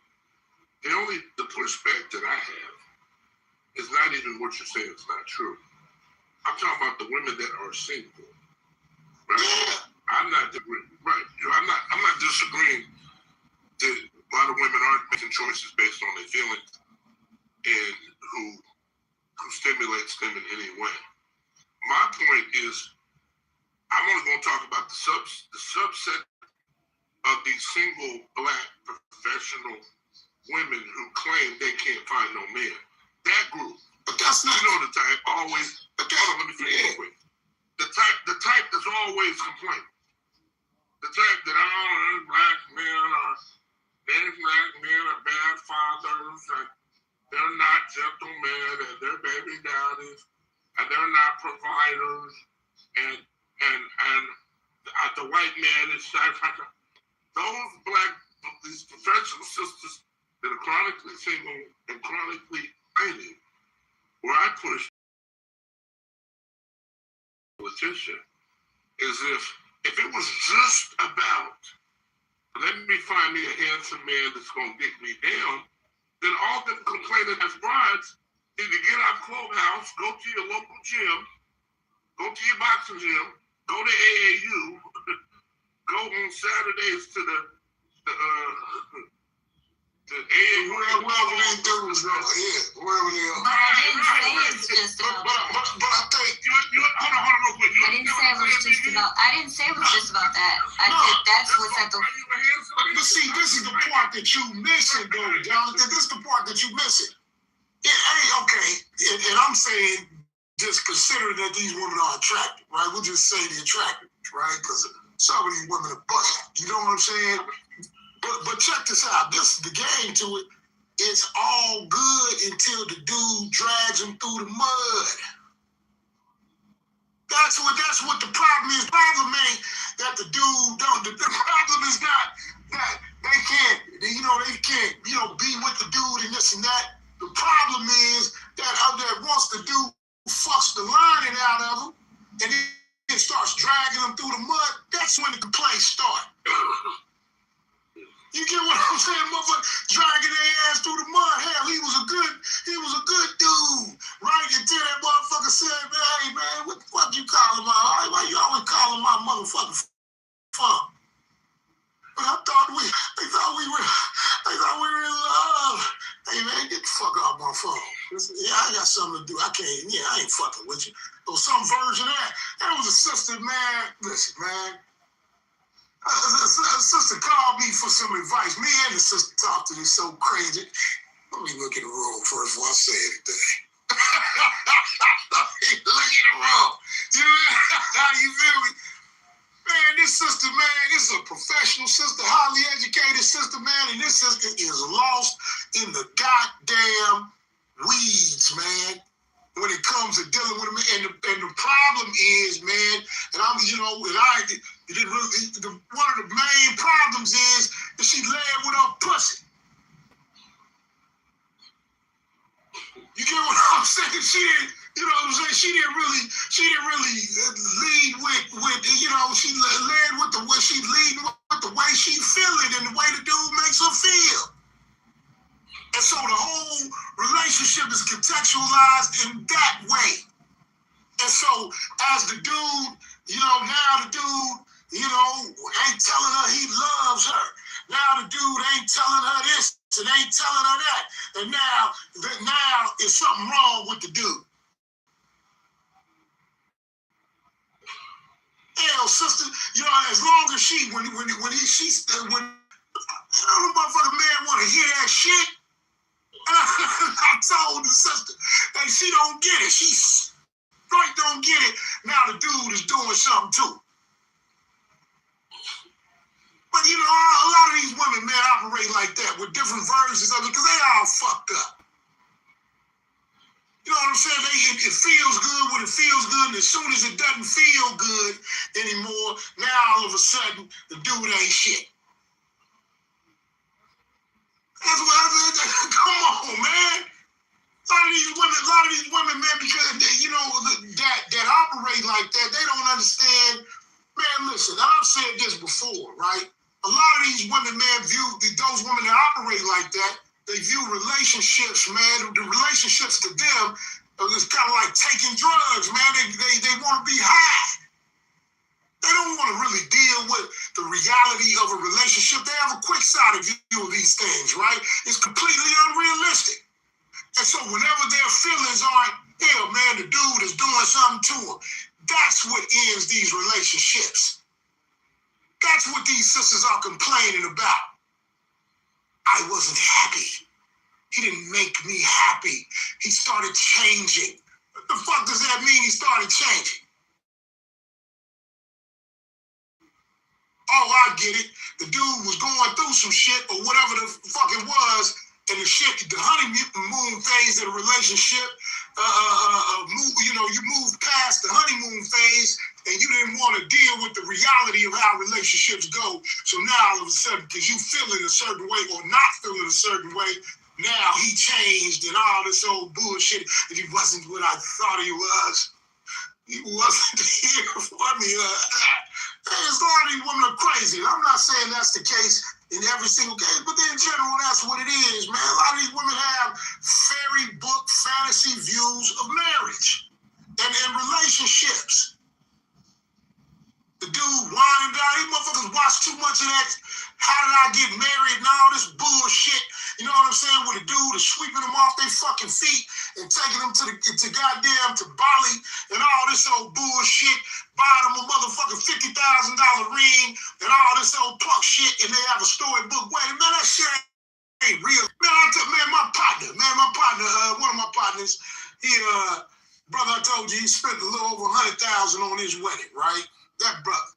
The pushback that I have is not even what you're saying is not true. I'm talking about the women that are single, right? Yeah. I'm not disagreeing. Right. I'm not disagreeing that a lot of women aren't making choices based on their feelings and who stimulates them in any way. My point is, I'm only going to talk about the subset of these single black professional women who claim they can't find no man. That group. But that's not. The type always. Hold on, let me finish real quick. The type that's always complaining. The type that black men are bad fathers, and they're not gentlemen, and they're baby daddies, and they're not providers, and the white man is these professional sisters that are chronically single and chronically dating, where I push Letitia is if it was just about let me find me a handsome man that's gonna get me down, then all them complaining as brides need to get out of Clubhouse, go to your local gym, go to your boxing gym, go to AAU, go on Saturdays to the AAU. Wherever they do, wherever they are. But I think hold on real quick. I didn't say it was just about that. I think that's what's at the. But see, this is the part that you missing, though, Jonathan. This is the part that you missing. It ain't okay, and I'm saying just considering that these women are attractive, right? We'll just say the attractiveness, right? Because some of these women are busted. You know what I'm saying? But check this out. This is the game to it. It's all good until the dude drags him through the mud. That's what the problem is. The problem ain't that the dude don't. The problem is not that they can't be with the dude and this and that. The problem is that once the dude fucks the lining out of him and it starts dragging him through the mud, that's when the complaints start. You get what I'm saying? Motherfucker dragging their ass through the mud. Hell, he was a good dude. Right? Until that motherfucker said, man, hey man, what the fuck you calling my, why you always calling my motherfucking phone? But I thought they thought we were in love. Hey man, get the fuck off my phone. Listen, yeah, I got something to do. I ain't fucking with you. Or some version of that. That was a sister, man. Listen, man. A sister called me for some advice. Me and the sister talked to me so crazy. Let me look in the room first before I say anything. Let me look in the room. You feel me? Man, this sister, man, this is a professional sister, highly educated sister, man, and this sister is lost in the goddamn weeds, man, when it comes to dealing with them. And the problem is, man, and I'm, one of the main problems is that she led with her pussy. You get what I'm saying? She didn't really lead with she led with the way she lead with the way she feeling and the way the dude makes her feel. And so the whole relationship is contextualized in that way. And so as the dude, now the dude, ain't telling her he loves her. Now the dude ain't telling her this and ain't telling her that. And now is something wrong with the dude. Hell, sister, as long as when the motherfucking man want to hear that shit, I told the sister, hey, she don't get it. She straight don't get it. Now the dude is doing something too. But a lot of these women, man, operate like that with different versions of it because they all fucked up. You know what I'm saying? It feels good when it feels good, and as soon as it doesn't feel good anymore, now all of a sudden the dude ain't shit. That's what come on, man. A lot of these women, man, because that operate like that, they don't understand. Man, listen, I've said this before, right? A lot of these women, man, those women that operate like that, they view relationships, man, the relationships to them is kind of like taking drugs, man. They want to be high. They don't want to really deal with the reality of a relationship. They have a quick-sighted view of these things, right? It's completely unrealistic. And so whenever their feelings aren't, hell, man, the dude is doing something to them, that's what ends these relationships. That's what these sisters are complaining about. I wasn't happy. He didn't make me happy. He started changing. What the fuck does that mean, he started changing? Oh, I get it. The dude was going through some shit or whatever the fuck it was, and the honeymoon phase of the relationship, you moved past the honeymoon phase, and you didn't want to deal with the reality of how relationships go. So now all of a sudden, because you feeling a certain way or not feeling a certain way, now he changed and all this old bullshit, and he wasn't what I thought he was. He wasn't here for me. There's a lot of these women are crazy. I'm not saying that's the case in every single case, but in general, that's what it is, man. A lot of these women have fairy book fantasy views of marriage and relationships. The dude winding down, these motherfuckers watch too much of that. How did I get married and all this bullshit? You know what I'm saying? Where the dude is sweeping them off their fucking feet and taking them to Bali and all this old bullshit, buying them a motherfucking $50,000 ring and all this old punk shit, and they have a storybook wedding. Man, that shit ain't real. Man, my partner, one of my partners, brother, I told you, he spent a little over $100,000 on his wedding, right? That brother.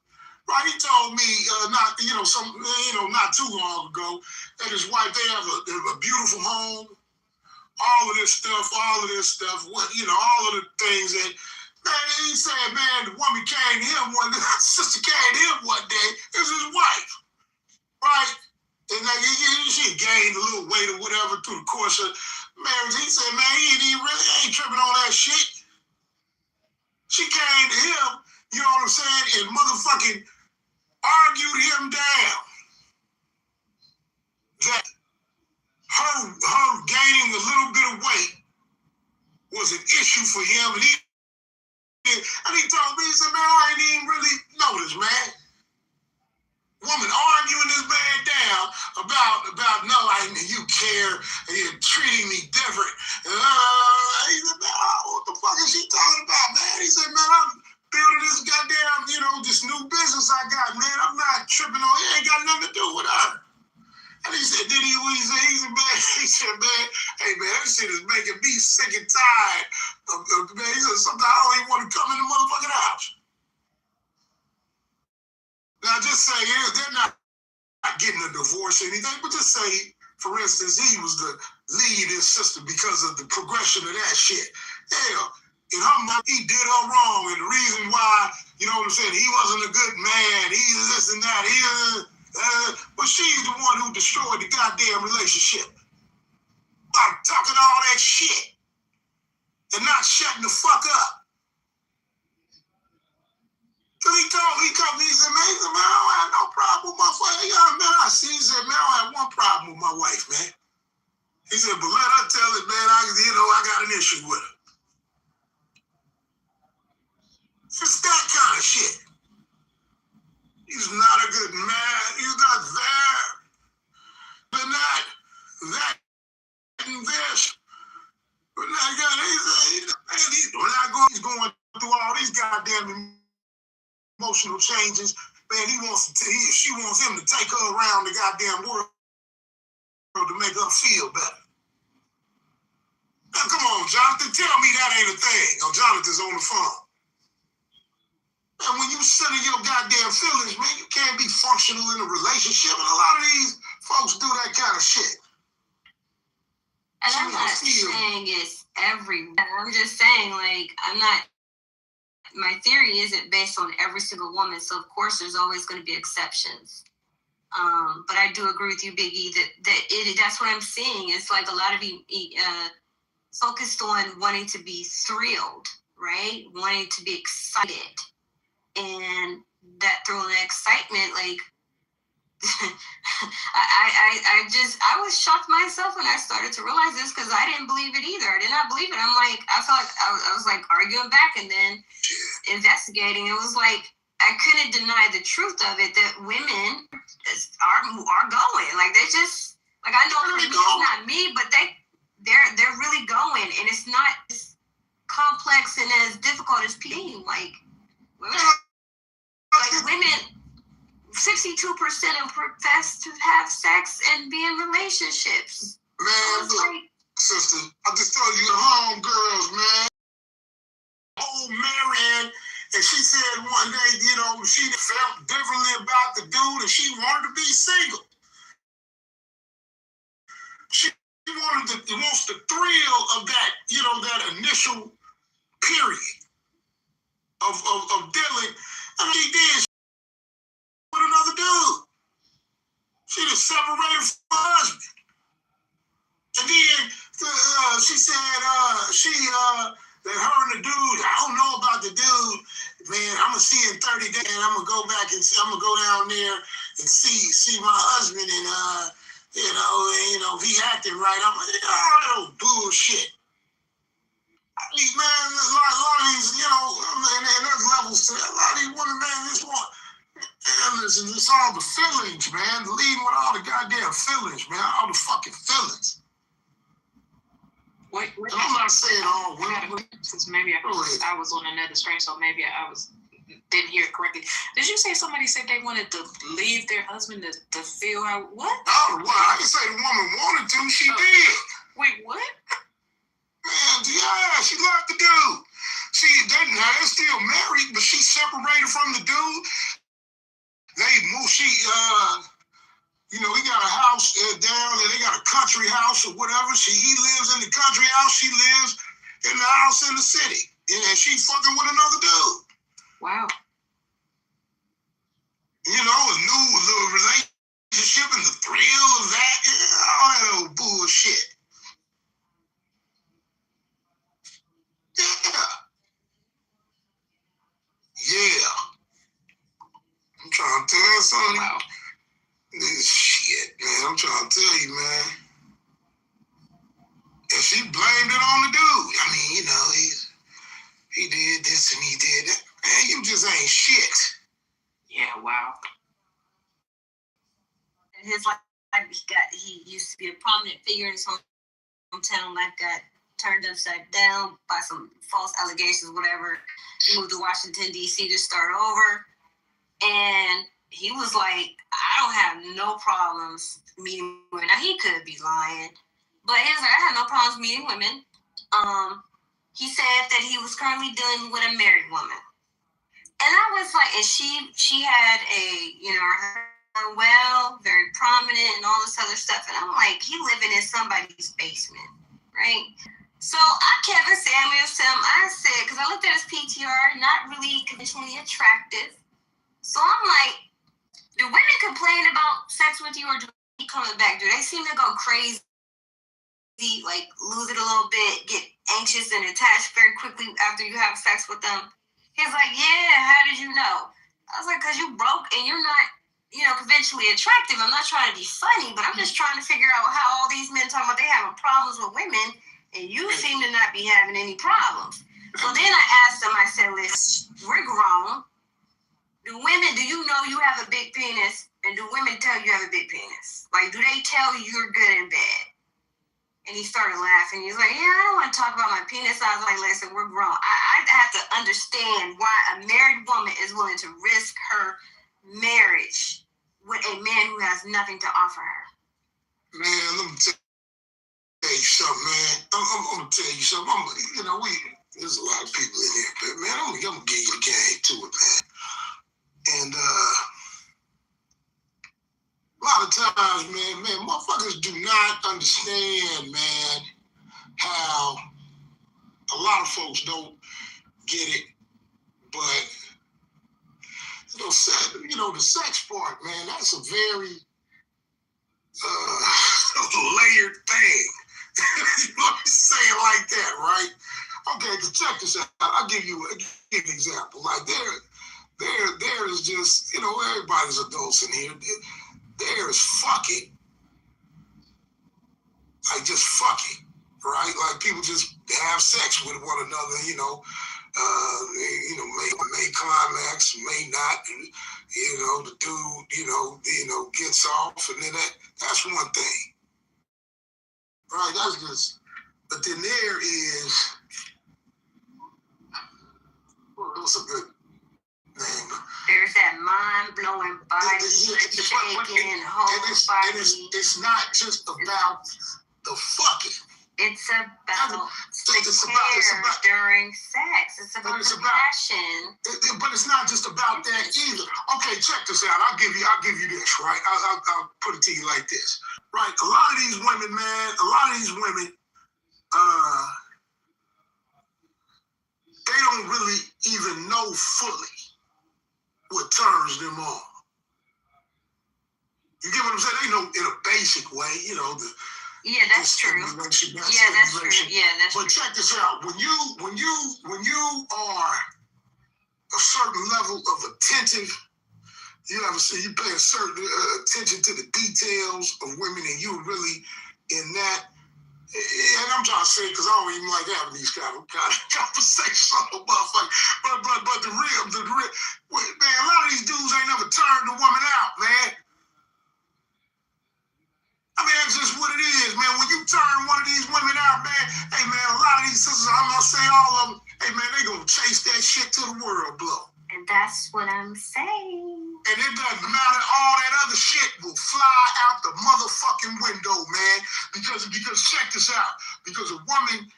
Right, he told me not too long ago that his wife, they have a beautiful home, all of this stuff, all of the things that, man, he said, man, the woman came to him one day, sister came to him one day, it was his wife, right? And like, she gained a little weight or whatever through the course of marriage. He said, man, he ain't tripping on that shit. She came to him, you know what I'm saying, and motherfucking argued him down. that her gaining a little bit of weight was an issue for him, and he told me, he said, man, I ain't even really noticed, man. Woman arguing this man down about no, you care, and you're treating me different. He said, man, what the fuck is she talking about, man? He said, man, I'm building this goddamn, this new business I got, man. I'm not tripping on it. Ain't got nothing to do with her. And he said, he said, man, hey, man, that shit is making me sick and tired. Man, he said, sometimes I don't even want to come in the motherfucking house. Now, just say, they're not getting a divorce or anything, but just say, for instance, he was the lead in sister because of the progression of that shit. Hell, in her mind, he did her wrong, and the reason why, you know what I'm saying, he wasn't a good man, he's this and that, but she's the one who destroyed the goddamn relationship. By talking all that shit and not shutting the fuck up. Cause he told me, he said, man, I don't have no problem with my wife. Yeah, man, I see, he said, man, I don't have one problem with my wife, man. He said, but let her tell it, man, I got an issue with her. It's that kind of shit. He's not a good man. He's not there. They're not that and this. But now, he's going through all these goddamn emotional changes. Man, she wants him to take her around the goddamn world to make her feel better. Now, come on, Jonathan, tell me that ain't a thing. Oh, Jonathan's on the phone. And when you sit in your goddamn feelings, man, you can't be functional in a relationship. And a lot of these folks do that kind of shit. And I'm not saying it's everyone. I'm just saying, my theory isn't based on every single woman. So, of course, there's always going to be exceptions. But I do agree with you, Biggie, that's what I'm seeing. It's like a lot of you focused on wanting to be thrilled, right? Wanting to be excited. And that through the excitement, I was shocked myself when I started to realize this because I didn't believe it either. I did not believe it. I felt like I was arguing back and then investigating. It was like I couldn't deny the truth of it that women are going. They just I know for me it's not me, but they're really going, and it's not as complex and as difficult as people. Women, 62% profess to have sex and be in relationships. Man, look, sister, I just told you the homegirls, man. Old Marianne, and she said one day, she felt differently about the dude and she wanted to be single. She wants the thrill of that, that initial period of dealing. I mean, she did with another dude. She just separated from her husband. And then she said that her and the dude, I don't know about the dude, man, I'm going to see in 30 days, and I'm going to go back and I'm going to go down there and see my husband and, if he acting right, I'm like, that old bullshit. Man, there's a lot of these, and there's levels to that. A lot of these women, man, just want, listen, it's all the feelings, man. Leading with all the goddamn feelings, man. All the fucking feelings. Wait, and I'm not saying all women. Because maybe I was on another screen, so maybe didn't hear it correctly. Did you say somebody said they wanted to leave their husband to feel how, what? Oh, well, I didn't say the woman wanted to. She did. Wait, what? Man, yeah, she left the dude. They're still married, but she separated from the dude. They moved, he got a house down there. They got a country house or whatever. He lives in the country house. She lives in the house in the city. And she's fucking with another dude. Wow. A new little relationship and the thrill of that. All that old bullshit. Yeah. I'm trying to tell you something. Wow. This shit. Shit, man, I'm trying to tell you, man. And she blamed it on the dude. I mean, you know, he did this and he did that. Man, you just ain't shit. Yeah, wow. His life, he used to be a prominent figure in his hometown. Life got turned upside down by some false allegations, whatever. He moved to Washington, D.C. to start over. And he was like, I don't have no problems meeting women. Now, he could be lying, but he was like, I have no problems meeting women. He said that he was currently dealing with a married woman. And I was like, and she had a, you know, her well, very prominent and all this other stuff. And I'm like, he living in somebody's basement, right? So I Kevin Samuels him. I said, because I looked at his PTR, not really conventionally attractive. So I'm like, do women complain about sex with you, or do they coming back? Do they seem to go crazy, like lose it a little bit, get anxious and attached very quickly after you have sex with them? He's like, yeah, how did you know? I was like, because you broke and you're not, you know, conventionally attractive. I'm not trying to be funny, but I'm just trying to figure out how all these men talking about they having problems with women, and you seem to not be having any problems. So then I asked him, I said, listen, we're grown. Do you know you have a big penis? And do women tell you have a big penis? Like, do they tell you you're good in bed? And he started laughing. He's like, yeah, I don't want to talk about my penis. I was like, listen, we're grown. I have to understand why a married woman is willing to risk her marriage with a man who has nothing to offer her. Man, let me tell you something, man. I'm going to tell you something. There's a lot of people in here, but man, I'm going to give you the game to it, man. And a lot of times, man, motherfuckers do not understand, man, how a lot of folks don't get it, but the sex part, man, that's a very layered thing. Let me say it like that, right? Okay, to check this out, I'll give you an example. Like there is just, everybody's adults in here. There is fucking, like just fucking, right? Like people just have sex with one another, may climax, may not, the dude, gets off, and then that's one thing, right? That's just, but then there is, what's a good name? There's that mind-blowing body shaking, whole body. It's not just about the fucking. It's about during sex. It's about passion. But it's not just about that either. Okay, check this out. I'll give you this, right? I'll put it to you like this, right? A lot of these women, they don't really even know fully what turns them on. You get what I'm saying? They know in a basic way, Yeah, that's true. That's true. But check this out. When you are a certain level of attentive, you pay a certain attention to the details of women, and you're really in that. And I'm trying to say, because I don't even like having these kind of conversations on the motherfucker. But the real, man, a lot of these dudes ain't never turned a woman out, man. I mean, that's just what it is, man. When you turn one of these women out, man, hey, man, a lot of these sisters, I'm going to say all of them, hey, man, they going to chase that shit till the world blow. And that's what I'm saying. And it doesn't matter, all that other shit will fly out the motherfucking window, man. Because check this out. Because a woman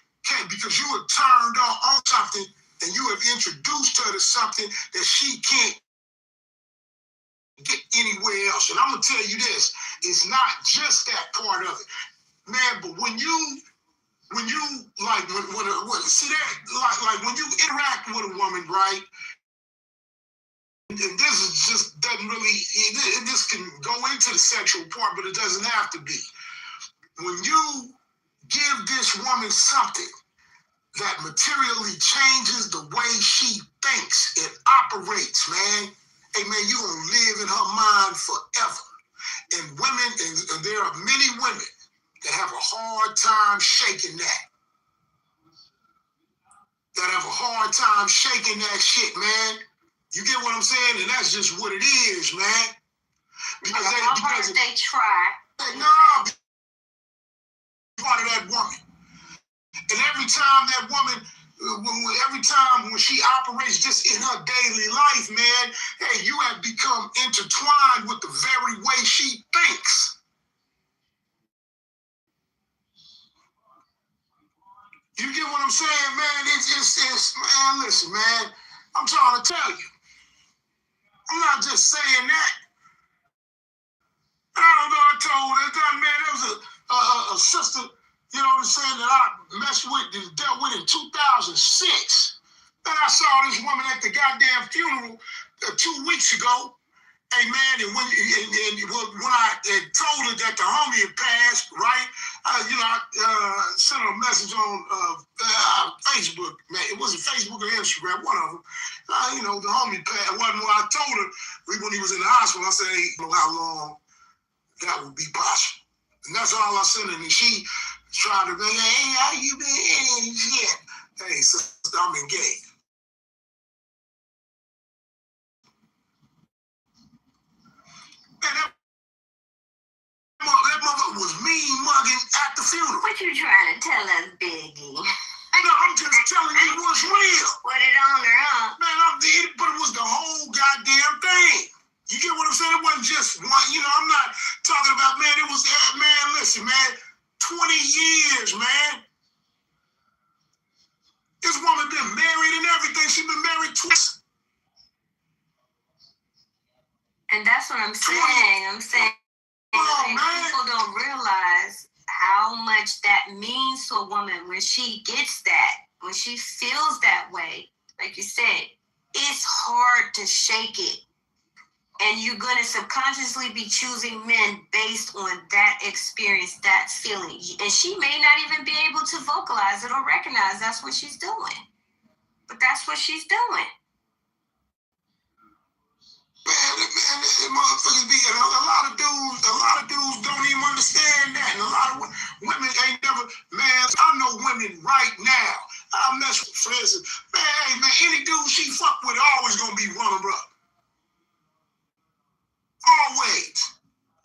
because you have turned on something and you have introduced her to something that she can't get anywhere else. And I'm gonna tell you this, it's not just that part of it, man. But when you like see that like when you interact with a woman, right? And this is just doesn't really. This can go into the sexual part, but it doesn't have to be. When you give this woman something that materially changes the way she thinks and operates, man. Hey, man, you gonna live in her mind forever. And women, and there are many women that have a hard time shaking that. That have a hard time shaking that shit, man. You get what I'm saying? And that's just what it is, man. Because they try. No, part of that woman. And every time when she operates just in her daily life, man, hey, you have become intertwined with the very way she thinks. You get what I'm saying, man? It's man, listen, man, I'm trying to tell you. I'm not just saying that. I don't know, I told her, man, there was a sister, you know what I'm saying, that I messed with, that dealt with in 2006. Then I saw this woman at the goddamn funeral 2 weeks ago. Hey, man, and when I had told her that the homie had passed, right, I sent her a message on Facebook, man. It wasn't Facebook or Instagram, one of them. The homie passed. When I told her, when he was in the hospital, I said, hey, you know how long that would be possible. And that's all I sent her. And she tried to be, hey, how you been? Shit. Hey, sister, I'm engaged. Man, that mother was mean mugging at the funeral. What you trying to tell us, Biggie? No, I'm just telling you what's real. Put it on her, huh? Man, but it was the whole goddamn thing. You get what I'm saying? It wasn't just one, I'm not talking about, man, it was, man, listen, man, 20 years, man. This woman been married and everything. She been married twice. And that's what I'm saying. I'm saying people don't realize how much that means to a woman when she gets that, when she feels that way. Like you said, it's hard to shake it. And you're going to subconsciously be choosing men based on that experience, that feeling. And she may not even be able to vocalize it or recognize that's what she's doing. But that's what she's doing. Man, motherfuckers be, a lot of dudes don't even understand that. And a lot of women ain't never, man, I know women right now. I mess with, for instance, man, any dude she fuck with always gonna be runner up. Always.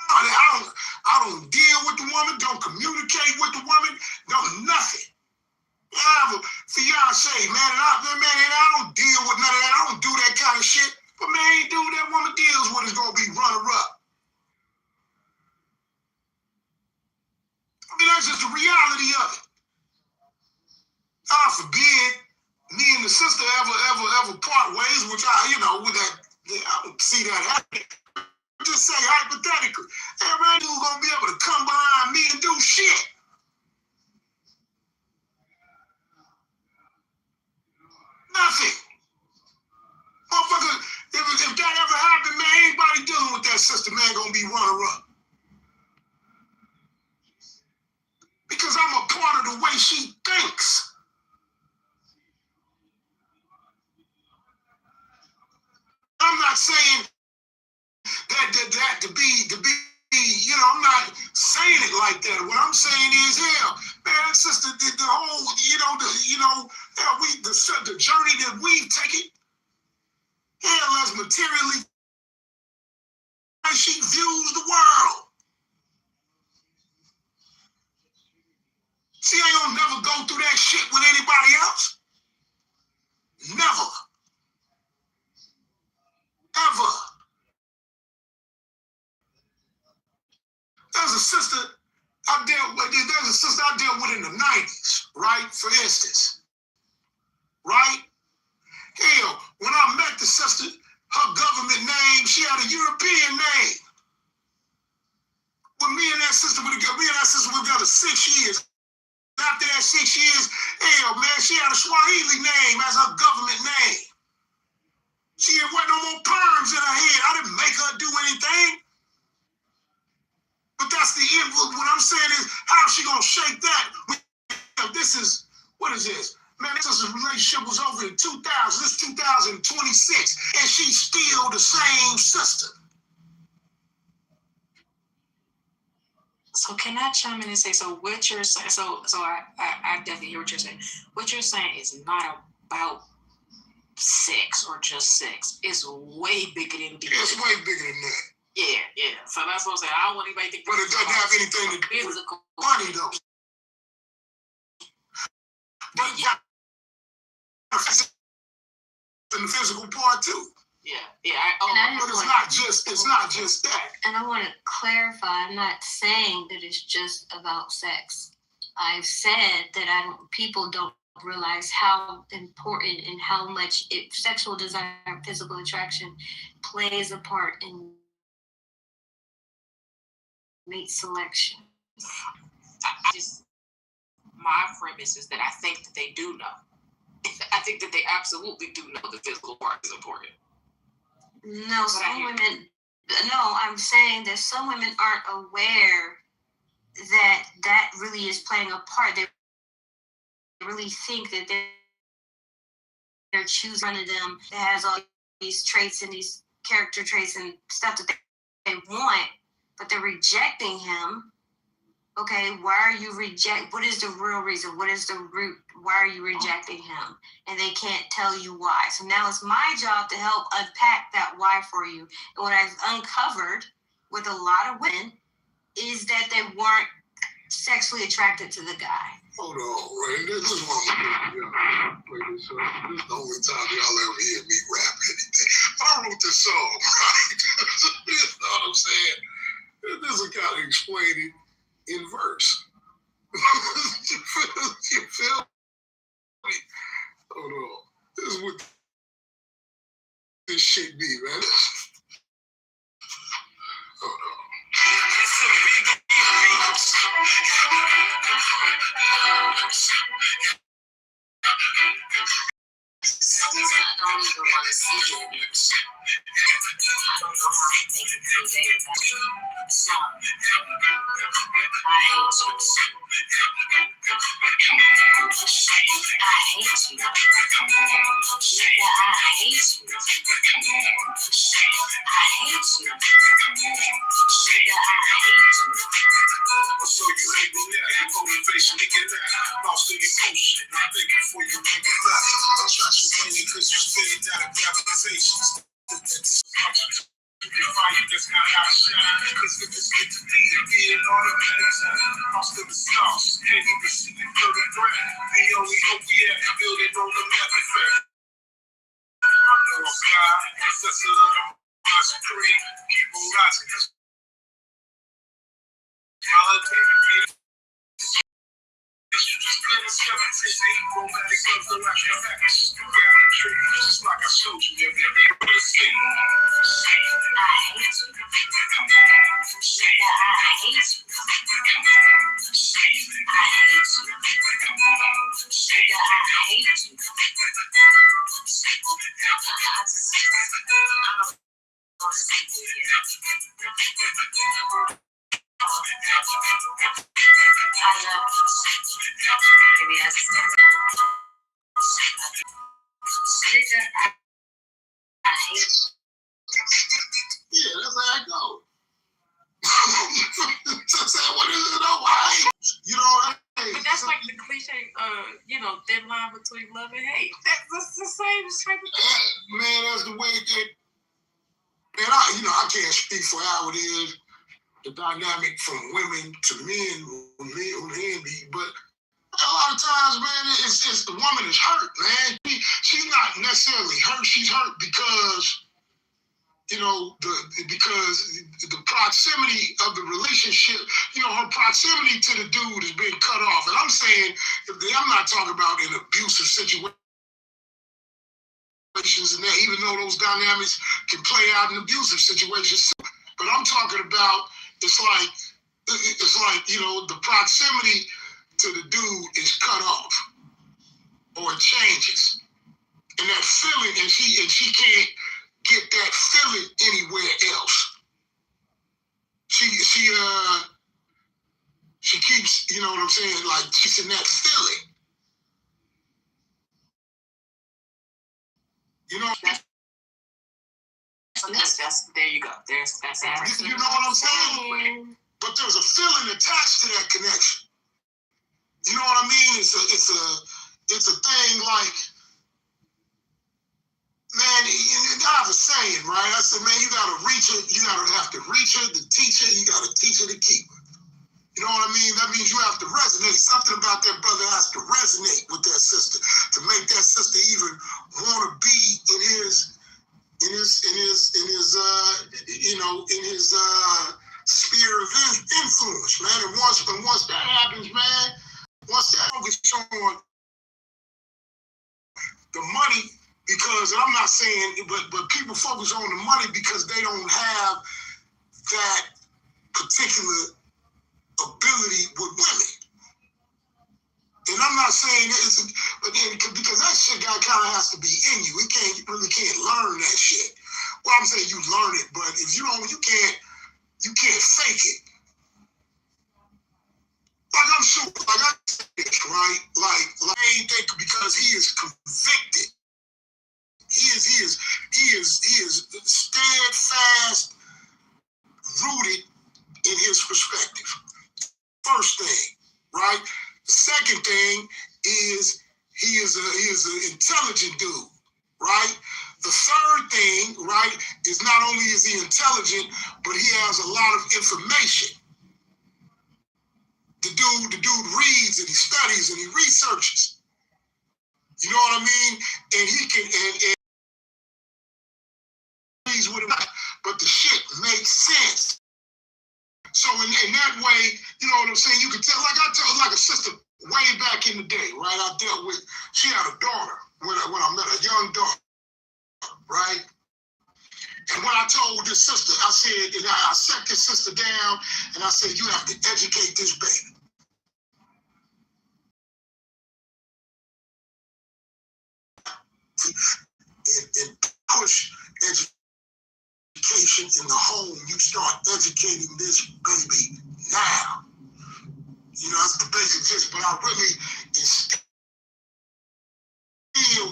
I don't deal with the woman, don't communicate with the woman, don't nothing. I have a fiance, man, and I don't deal with none of that. I don't do that kind of shit. But man, any dude that woman deals with is gonna be runner-up. I mean, that's just the reality of it. God forbid me and the sister ever part ways, which I don't see that happening. Just say hypothetically, hey man, dude gonna be able to come behind me and do shit. Nothing. Motherfucker, if that ever happened, man, anybody dealing with that sister, man, gonna be runner-up. Because I'm a part of the way she thinks. I'm not saying that to be, I'm not saying it like that. What I'm saying is, hell, man, sister did the whole, the journey that we've taken, hell, as materially, she views the world. She ain't gonna never go through that shit with anybody else. Never. Ever. There's a sister I dealt with in the 90s, right? For instance. Right? Hell, when I met the sister, her government name, she had a European name. When me and that sister were together 6 years. After that 6 years, hell, man, she had a Swahili name as her government name. She ain't wear no more perms in her head. I didn't make her do anything. But that's the end. What I'm saying is, how she gonna shake that? What is this? Man, this relationship was over in 2000. This is 2026, and she's still the same sister. So can I chime in and say, so what you're saying, so I definitely hear what you're saying. What you're saying is not about sex or just sex. It's way bigger than that. It's way bigger than that. Yeah. So that's what I'm saying. I don't want anybody to think. But it doesn't have anything to do with physical money, though. But yeah, and the physical part too. But it's not just that. And I want to clarify, I'm not saying that it's just about sex. I've said that people don't realize how important and how much sexual desire and physical attraction plays a part in mate selection. My premise is that I think that they do know. I think that they absolutely do know the physical part is important. No, some women. No, I'm saying that some women aren't aware that really is playing a part. They really think that they're choosing one of them that has all these traits and these character traits and stuff that they want, but they're rejecting him. Okay, why are you what is the real reason? What is the root? Why are you rejecting him? And they can't tell you why. So now it's my job to help unpack that why for you. And what I've uncovered with a lot of women is that they weren't sexually attracted to the guy. Hold on, right? This is what I'm going to play this song. This is the only time y'all ever hear me rap anything. I wrote this song, right? You know what I'm saying? This is kind of explaining in verse. You feel me? Hold on. This is what this shit be, man. Hold on. It's a big I don't even want to see it. I don't know how to make it through there. So, I hate you. I hate you. Nigga, I hate you. I hate you. Nigga, I hate you. So you hate me now, motivation to get out, lost in emotion. I think before you make it back, I try to win it because you spinning down a gravitation. Fire that's not how I shine, cause if it's meant to be it automatic time. Lost in the stars, can't even see it for the ground. The only hope we have to build it on the map effect. I know I'm fly, possessor of the my supreme, keep on rising. Romantic love, the rock your back, it's just a reality. Just like I showed you, everything but a sting. I hate you. Nigga, I hate you. I hate you. Nigga, I hate you. Maybe I stand. Nigga, I hate you. Yeah, that's how it goes. What is it? Why? You know, but that's like the cliche, thin line between love and hate. That's the same type of thing. Man, that's the way that. And I can't speak for how it is, the dynamic from women to men, men be, but a lot of times, man, it's the woman is hurt, man. She's not necessarily hurt. She's hurt because, because the proximity of the relationship, her proximity to the dude is being cut off. And I'm saying, I'm not talking about an abusive situation. And that, even though those dynamics can play out in abusive situations, but I'm talking about it's like the proximity to the dude is cut off or it changes, and that feeling, and she can't get that feeling anywhere else. She keeps, you know what I'm saying, like she's in that feeling. That's there you go. That's you know what I'm saying? but there's a feeling attached to that connection. You know what I mean? It's a thing like, man, I have a saying, right? I said, man, you gotta reach it, you gotta have to reach her to teach her, you gotta teach her to keep her. You know what I mean? That means you have to resonate. Something about that brother has to resonate with that sister to make that sister even want to be in his sphere of influence, man. And once that happens, man, once that focus on the money, because, and I'm not saying, but people focus on the money because they don't have that particular ability with women. And I'm not saying but then because that shit kind of has to be in you. You really can't learn that shit. Well, I'm saying you learn it, but if you can't fake it. Like I'm sure, like I said this, right? Like I ain't think because he is convicted. He is steadfast, rooted in his perspective. First thing, right? The second thing is he is an intelligent dude, right? The third thing, right, is not only is he intelligent, but he has a lot of information. The dude reads and he studies and he researches. You know what I mean? And he can and he's with him, but the shit makes sense. So in that way, you know what I'm saying? You can tell, like a sister way back in the day, right? I dealt with, she had a daughter when I met a young daughter, right? And when I told this sister, I said, and I sat this sister down and I said, you have to educate this baby. And push education in the home. You start educating this baby now. You know, that's the basic gist, but I really instilled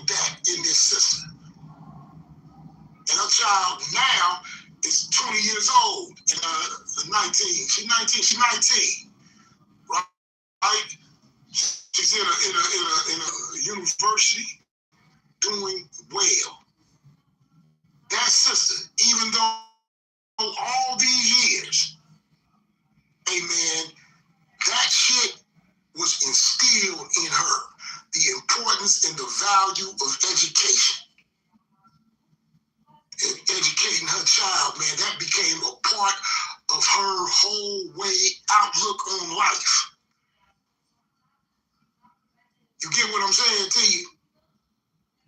that in this sister. And her child now is 20 years old, and 19. She's 19, right? She's in a university doing well. That sister, even though all these years, hey man, that shit was instilled in her. The importance and the value of education. And educating her child, man, that became a part of her whole outlook on life. You get what I'm saying to you?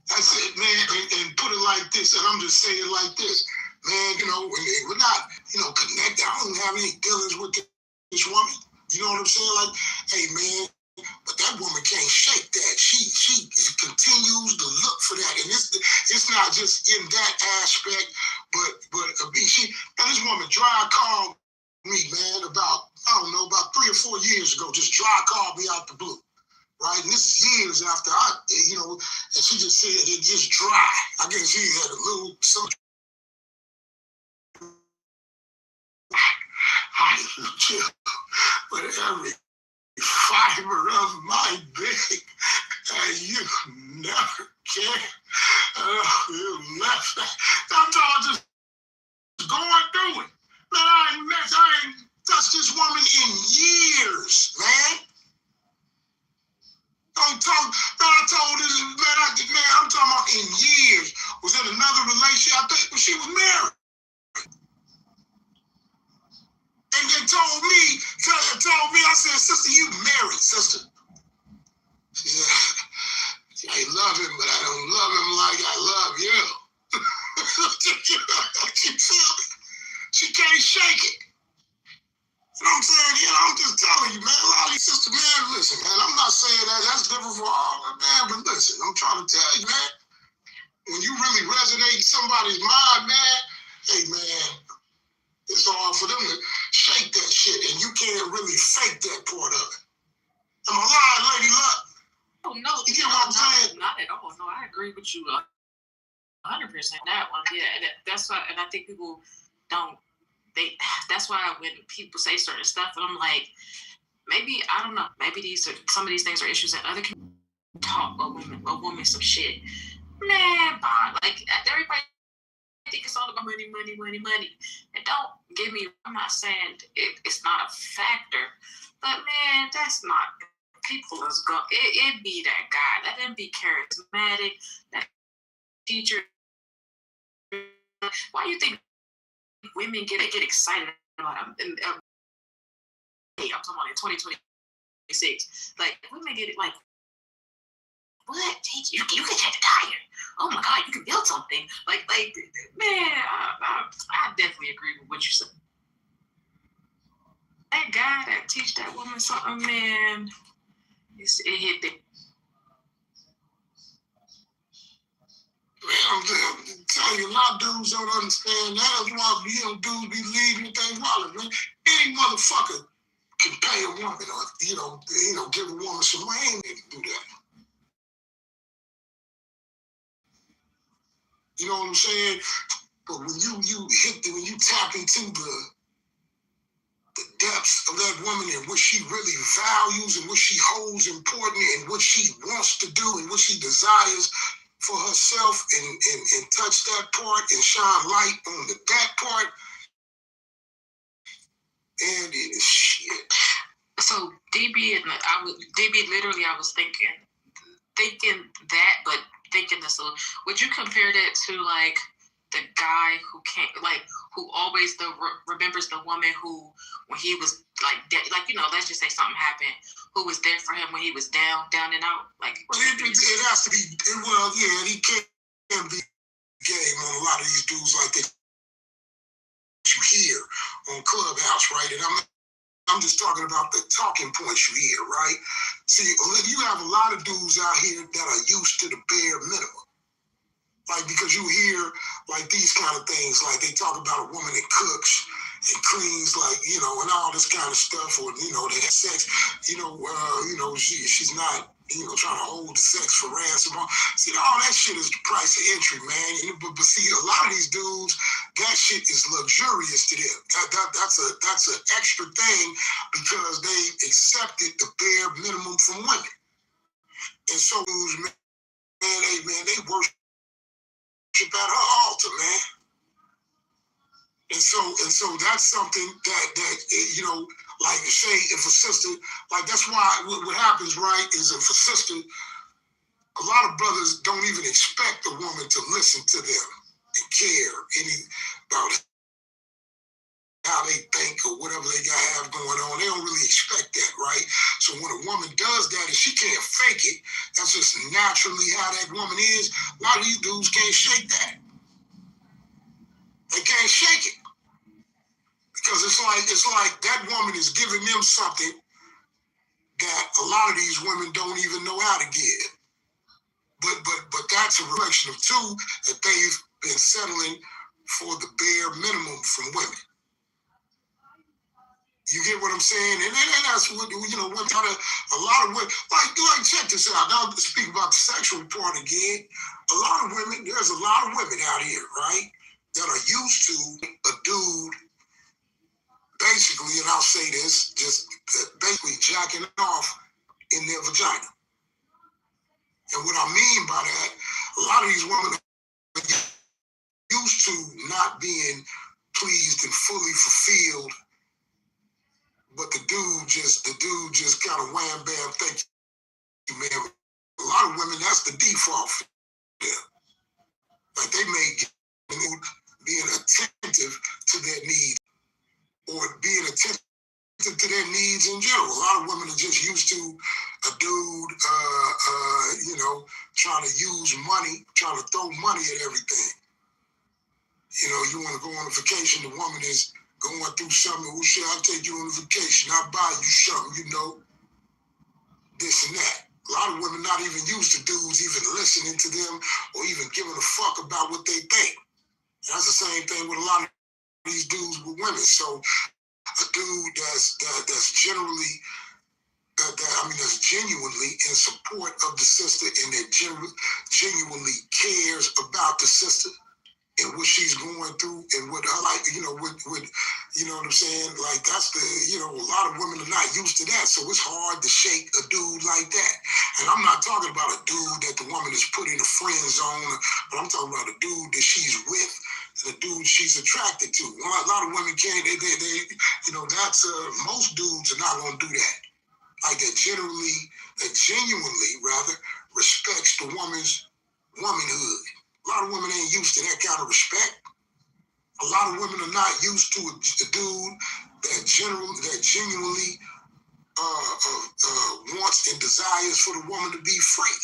I said, man, and put it like this, and I'm just saying like this, man, you know, when we're not, you know, connected, I don't have any dealings with this woman. You know what I'm saying? Like, hey, man, but that woman can't shake that. She continues to look for that, and it's not just in that aspect, but this woman dry called me, man, about 3 or 4 years ago, just dry called me out the blue. Right, and this is years after and she just said it just dry. I guess she had a little something. I chill, but every fiber of my being, you never care. You never. I'm talking just going through it. Man, I ain't touched this woman in years, man. Don't talk, man, I told this, man, I'm talking about in years. Was in another relationship, I think, when she was married. And then told me, I said, sister, you married, sister. She said, I love him, but I don't love him like I love you. She feel me? She can't shake it. You know what I'm saying? You know, I'm just telling you, man, a lot of these sisters, man, listen, man, I'm not saying that's different for all, man, but listen, I'm trying to tell you, man, when you really resonate in somebody's mind, man, hey, man, it's all for them to shake that shit, and you can't really fake that part of it. Am I lying, Lady Luck? Oh, no. You get what I'm saying? Not at all. No, I agree with you 100% that one. Yeah, and that's why, and I think people don't, that's that's why when people say certain stuff, and I'm like, maybe, I don't know, maybe some of these things are issues that other can talk a woman some shit. Man, bye. Like, everybody think it's all about money. And don't give me, I'm not saying it's not a factor, but man, that's not, people is going, it be that guy. Let him be charismatic, that teacher. Why do you think women get excited about him? I'm talking about in 2026. Like, women get it like, what? You can change the tire. Oh my God, you can build something. Like man, I definitely agree with what you said. That guy that teach that woman something, man, it hit it. Man, I'm telling you, a lot of dudes don't understand that. That's why dudes be leading with their wallet, man. Any motherfucker can pay a woman or give a woman some money. Ain't able to do that. You know what I'm saying? But when when you tap into the depths of that woman and what she really values and what she holds important and what she wants to do and what she desires for herself and touch that part and shine light on that part, and it is shit. So DB literally, I was thinking that, but thinking this. Would you compare that to like the guy who can't, like, who always remembers the woman who, when he was like let's just say something happened, who was there for him when he was down and out? Like, well, it has to be. Well, yeah, he can't be game on a lot of these dudes like that you hear on Clubhouse, right? And I'm just talking about the talking points you hear, right? See, you have a lot of dudes out here that are used to the bare minimum. Like, because you hear, like, these kind of things, like, they talk about a woman that cooks and cleans, like, and all this kind of stuff, or, they have sex, she's not, trying to hold the sex for ransom. See, all that shit is the price of entry, man. But see, a lot of these dudes, that shit is luxurious to them. That's an extra thing because they accepted the bare minimum from women. And so, they worship at her altar, man. And so that's something that like, say, if a sister, like, that's why what happens, right, is if a sister, a lot of brothers don't even expect a woman to listen to them and care about how they think or whatever they have going on. They don't really expect that, right? So when a woman does that and she can't fake it, that's just naturally how that woman is. A lot of these dudes can't shake that. They can't shake it. Because it's like that woman is giving them something that a lot of these women don't even know how to give. But that's a reflection of too that they've been settling for the bare minimum from women. You get what I'm saying? And that's what, women try to, a lot of women, like check this out. Now speak about the sexual part again. There's a lot of women out here, right, that are used to a dude basically, and I'll say this, just basically jacking off in their vagina. And what I mean by that, a lot of these women are used to not being pleased and fully fulfilled, but the dude just kind of wham bam, thank you, man. A lot of women, that's the default for them. Like, they may get being attentive to their needs or being attentive to their needs in general. A lot of women are just used to a dude, trying to use money, trying to throw money at everything. You want to go on a vacation, the woman is going through something. Well, shit, I'll take you on a vacation. I'll buy you something, this and that. A lot of women not even used to dudes even listening to them or even giving a fuck about what they think. And that's the same thing with a lot of these dudes with women. So a dude that's generally, that's genuinely in support of the sister and that genuinely cares about the sister and what she's going through and what her, You know what I'm saying? Like that's a lot of women are not used to that. So it's hard to shake a dude like that. And I'm not talking about a dude that the woman is put in a friend zone, but I'm talking about a dude that she's with and a dude she's attracted to. A lot of women can't, that's, most dudes are not going to do that. Like that genuinely respects the woman's womanhood. A lot of women ain't used to that kind of respect. A lot of women are not used to a dude that genuinely wants and desires for the woman to be free.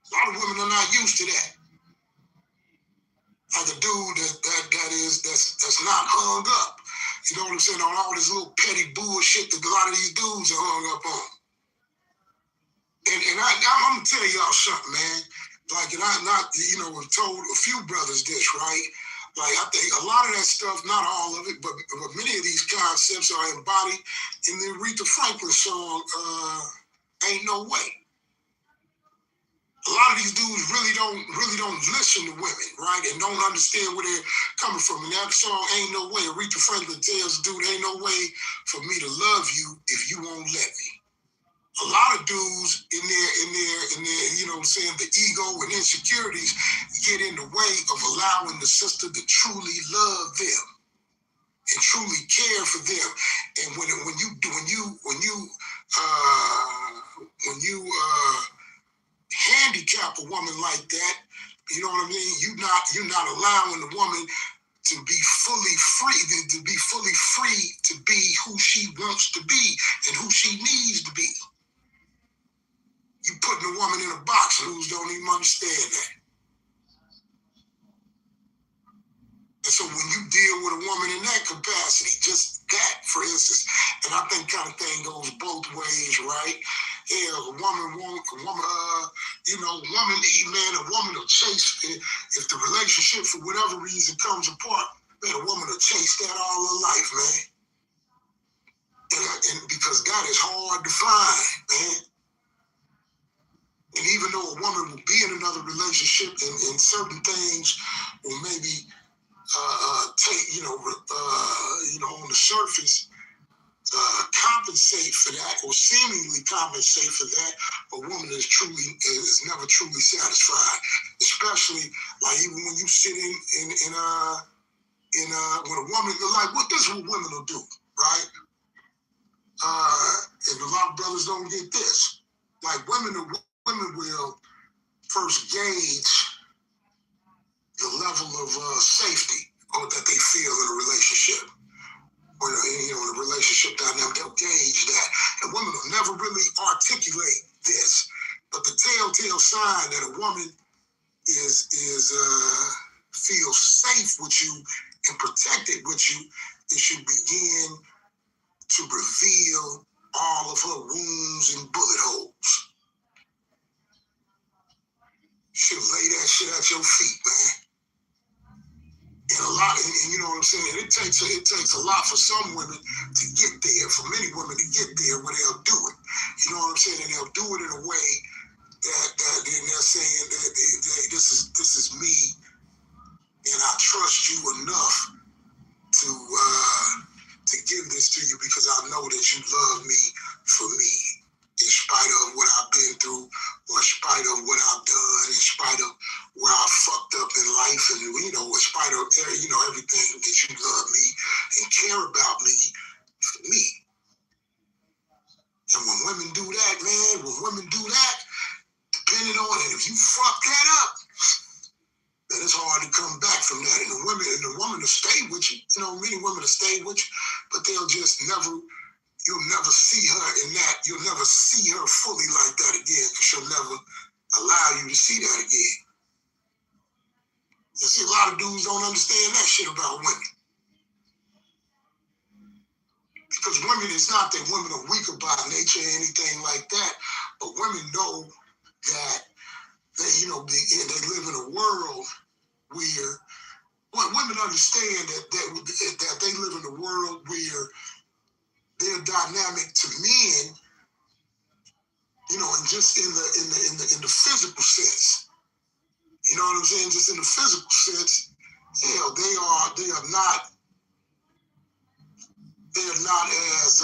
A lot of women are not used to that. Like a dude that's not hung up. You know what I'm saying? On all this little petty bullshit that a lot of these dudes are hung up on. And I'm gonna tell y'all something, man. Like, and I've told a few brothers this, right? Like, I think a lot of that stuff, not all of it, but many of these concepts are embodied in the Aretha Franklin song, Ain't No Way. A lot of these dudes really don't listen to women, right? And don't understand where they're coming from. And that song, Ain't No Way, Aretha Franklin tells the dude, ain't no way for me to love you if you won't let me. A lot of dudes in their, the ego and insecurities get in the way of allowing the sister to truly love them and truly care for them. And when you handicap a woman like that, you know what I mean? You're not allowing the woman to be fully free to be who she wants to be and who she needs to be. You putting a woman in a box, and dudes don't even understand that. And so when you deal with a woman in that capacity, just that, for instance, and I think kind of thing goes both ways, right? Yeah, a woman will chase, if the relationship for whatever reason comes apart, man, a woman will chase that all her life, man. And because that is hard to find, man. And even though a woman will be in another relationship and certain things will maybe on the surface, compensate for that or seemingly compensate for that, a woman is never truly satisfied. Especially like even when you sit when a woman, like this is what women will do, right? And a lot of brothers don't get this. Like women will first gauge the level of safety or that they feel in a relationship. Or in a relationship dynamic, they'll gauge that. And women will never really articulate this. But the telltale sign that a woman feels safe with you and protected with you, is she begin to reveal all of her wounds and bullet holes. She'll lay that shit at your feet, man. And you know what I'm saying? It takes a lot for some women to get there, for many women to get there where they'll do it. You know what I'm saying? And they'll do it in a way that they're saying that this is me, and I trust you enough to give this to you because I know that you love me for me. In spite of what I've been through, or in spite of what I've done, in spite of where I fucked up in life, and in spite of everything that you love me and care about me for me. And when women do that, man, depending on it, if you fuck that up, then it's hard to come back from that. And the woman will stay with you. Many women will stay with you, but they'll just you'll never see her in that. You'll never see her fully like that again because she'll never allow you to see that again. You see, a lot of dudes don't understand that shit about women. Because women, it's not that women are weaker by nature or anything like that, but women know that they live in a world where women understand that they live in a world where they're dynamic to men, and just in the physical sense. You know what I'm saying? Just in the physical sense, hell, they are not they're not as,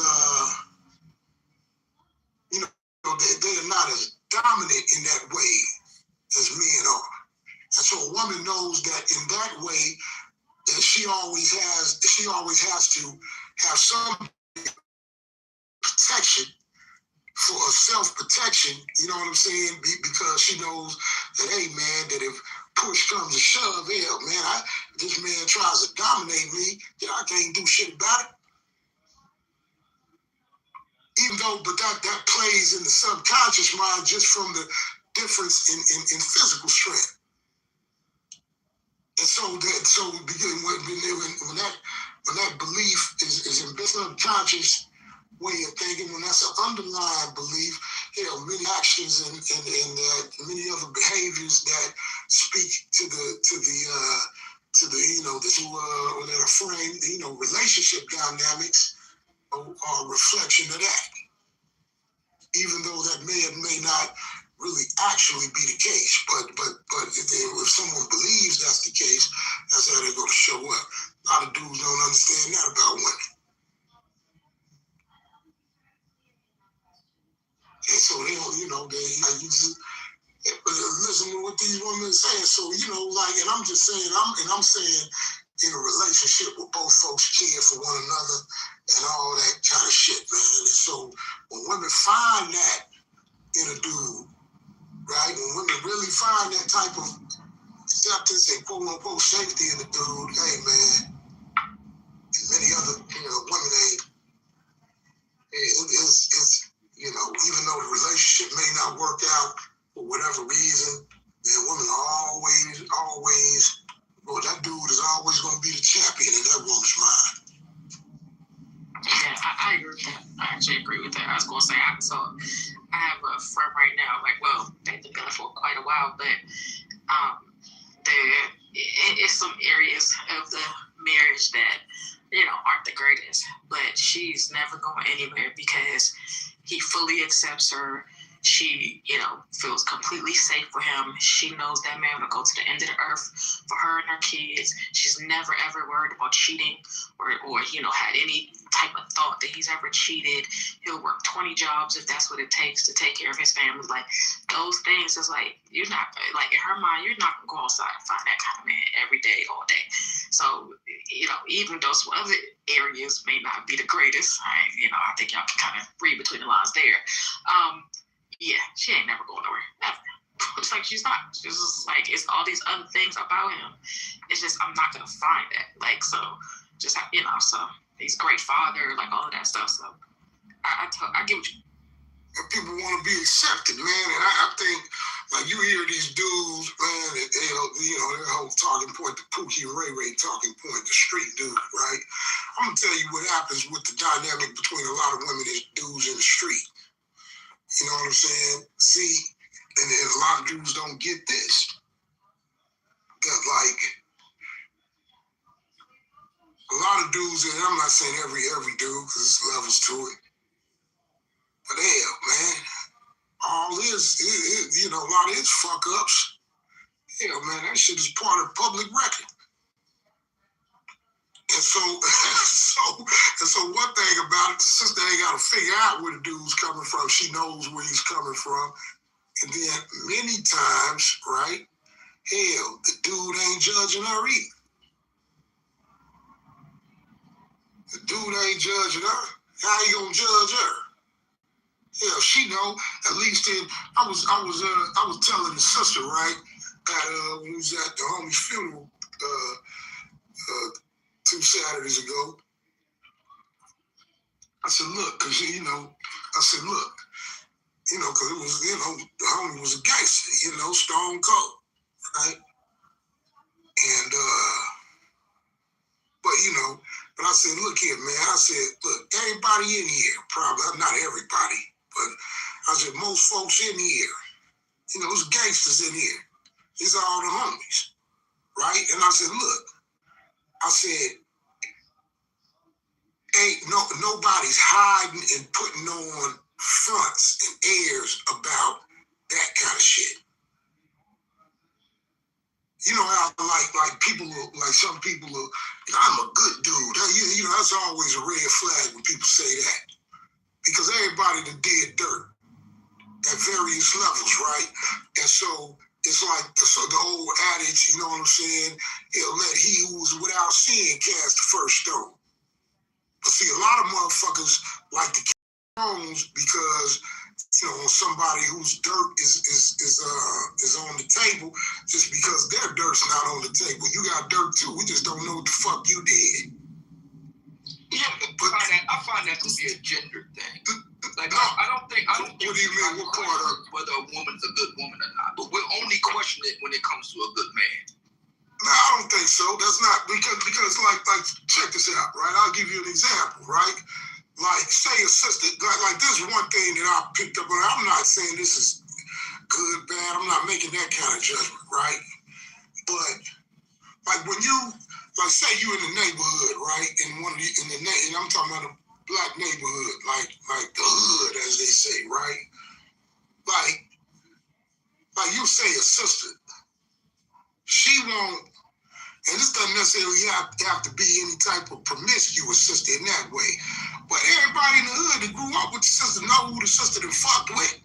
they are not as dominant in that way as men are. And so a woman knows that in that way, that she always has to have some protection for a self-protection, you know what I'm saying? Because she knows that, hey man, that if push comes to shove, hell man, this man tries to dominate me, then I can't do shit about it. Even though, but that plays in the subconscious mind just from the difference in physical strength. And so when that belief is in the subconscious way of thinking, when that's an underlying belief, many actions and many other behaviors that speak to the frame, relationship dynamics are a reflection of that. Even though that may or may not really actually be the case, but if someone believes that's the case, that's how they're going to show up. A lot of dudes don't understand that about women. And so they listen to what these women are saying. So, and I'm just saying, I'm saying in a relationship where both folks care for one another and all that kind of shit, man. And so when women find that in a dude, right? When women really find that type of acceptance and quote unquote safety in the dude, hey man, and many other women ain't. It's even though the relationship may not work out for whatever reason, then women are always, well, that dude is always going to be the champion in that woman's mind. Yeah, I agree with that. I actually agree with that. I was going to say, I have a friend right now, they've been together for quite a while, but there is some areas of the marriage that, aren't the greatest, but she's never going anywhere because he fully accepts her. She, feels completely safe for him. She knows that man will go to the end of the earth for her and her kids. She's never, ever worried about cheating or had any type of thought that he's ever cheated. He'll work 20 jobs if that's what it takes to take care of his family. Like, those things is you're not, in her mind, you're not going to go outside and find that kind of man every day, all day. So, even those other areas may not be the greatest, I think y'all can kind of read between the lines there. Yeah, she ain't never going nowhere, never. It's she's not. She's just it's all these other things about him. It's just, I'm not gonna find that. So he's a great father, all of that stuff. So I get what you. And people want to be accepted, man. And I think, you hear these dudes, man, their whole talking point, the Pookie and Ray Ray talking point, the street dude, right? I'm gonna tell you what happens with the dynamic between a lot of women and dudes in the street. You know what I'm saying? See, and a lot of dudes don't get this. That a lot of dudes, and I'm not saying every dude, because there's levels to it. But hell, man, all this, a lot of his fuck ups. Hell, man, that shit is part of public record. And so one thing about it, the sister ain't got to figure out where the dude's coming from. She knows where he's coming from. And then many times, right, hell, the dude ain't judging her either. The dude ain't judging her. How you gonna judge her? Hell, she know. At least I was telling the sister, right, that when we was at the homie's funeral 2 Saturdays ago. I said, look, because because it was, the homie was a gangster, stone cold, right? And but I said, look here, man. I said, look, everybody in here, probably not everybody, but I said most folks in here, there's gangsters in here. These are all the homies, right? And I said, look, nobody's hiding and putting on fronts and airs about that kind of shit. You know how people, some people are, I'm a good dude. you know, that's always a red flag when people say that. Because everybody that did dirt at various levels, right? And so it's like the old adage, you know what I'm saying? It'll let he who's without sin cast the first stone. But see, a lot of motherfuckers like to cast stones because, you know, somebody whose dirt is on the table just because their dirt's not on the table. You got dirt too. We just don't know what the fuck you did. Yeah, but I find that to be a gender thing. Like, no, I don't think. What do you mean? What part of whether a woman's a good woman or not? But we'll only question it when it comes to a good man. No, I don't think so. That's not because like check this out, right? I'll give you an example, right? Like, say a sister, like this one thing that I picked up on. I'm not saying this is good, bad. I'm not making that kind of judgment, right? But like when you, like, say you in the neighborhood, right? And I'm talking about a black neighborhood, like the hood, as they say, right? Like you say a sister, she won't, and this doesn't necessarily have to be any type of promiscuous sister in that way. But everybody in the hood that grew up with the sister know who the sister that fucked with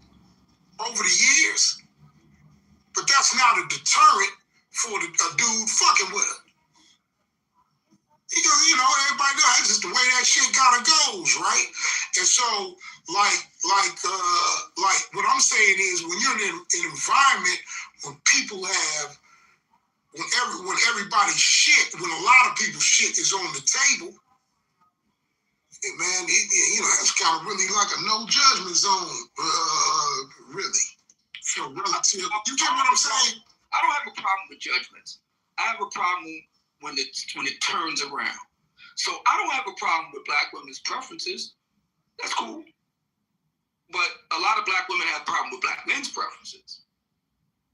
over the years. But that's not a deterrent for a dude fucking with her. Because, you know, everybody knows that's just the way that shit kind of goes, right? And so, like what I'm saying is when you're in an environment when people have, when everybody's shit, when a lot of people's shit is on the table, and man, you know, that's kind of really like a no judgment zone, really. So relative, you get what I'm saying? I don't have a problem with judgments. I have a problem when it turns around. So I don't have a problem with black women's preferences. That's cool. But a lot of black women have a problem with black men's preferences.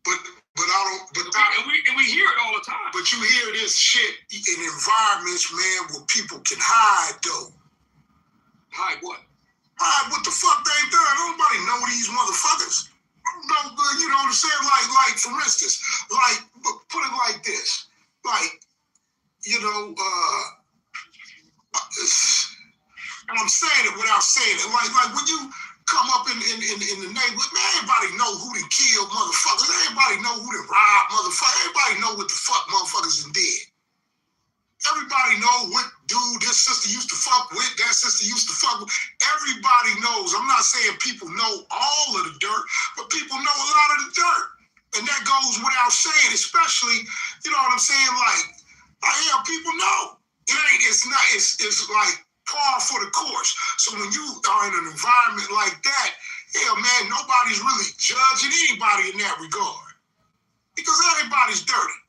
And we hear it all the time. But you hear this shit in environments, man, where people can hide though. Hide what? Hide what the fuck they've done. Nobody know these motherfuckers. No, you know what I'm saying? Like for instance, like put it like this. Like, you know, and I'm saying it without saying it. Like when you come up in the neighborhood, man, everybody know who done killed motherfuckers. Everybody know who done robbed motherfuckers. Everybody know what the fuck motherfuckers done did. Everybody know what dude this sister used to fuck with, that sister used to fuck with. Everybody knows. I'm not saying people know all of the dirt, but people know a lot of the dirt. And that goes without saying, especially, you know what I'm saying? Like hell, people know. It's like par for the course. So when you are in an environment like that, hell man, nobody's really judging anybody in that regard. Because everybody's dirty.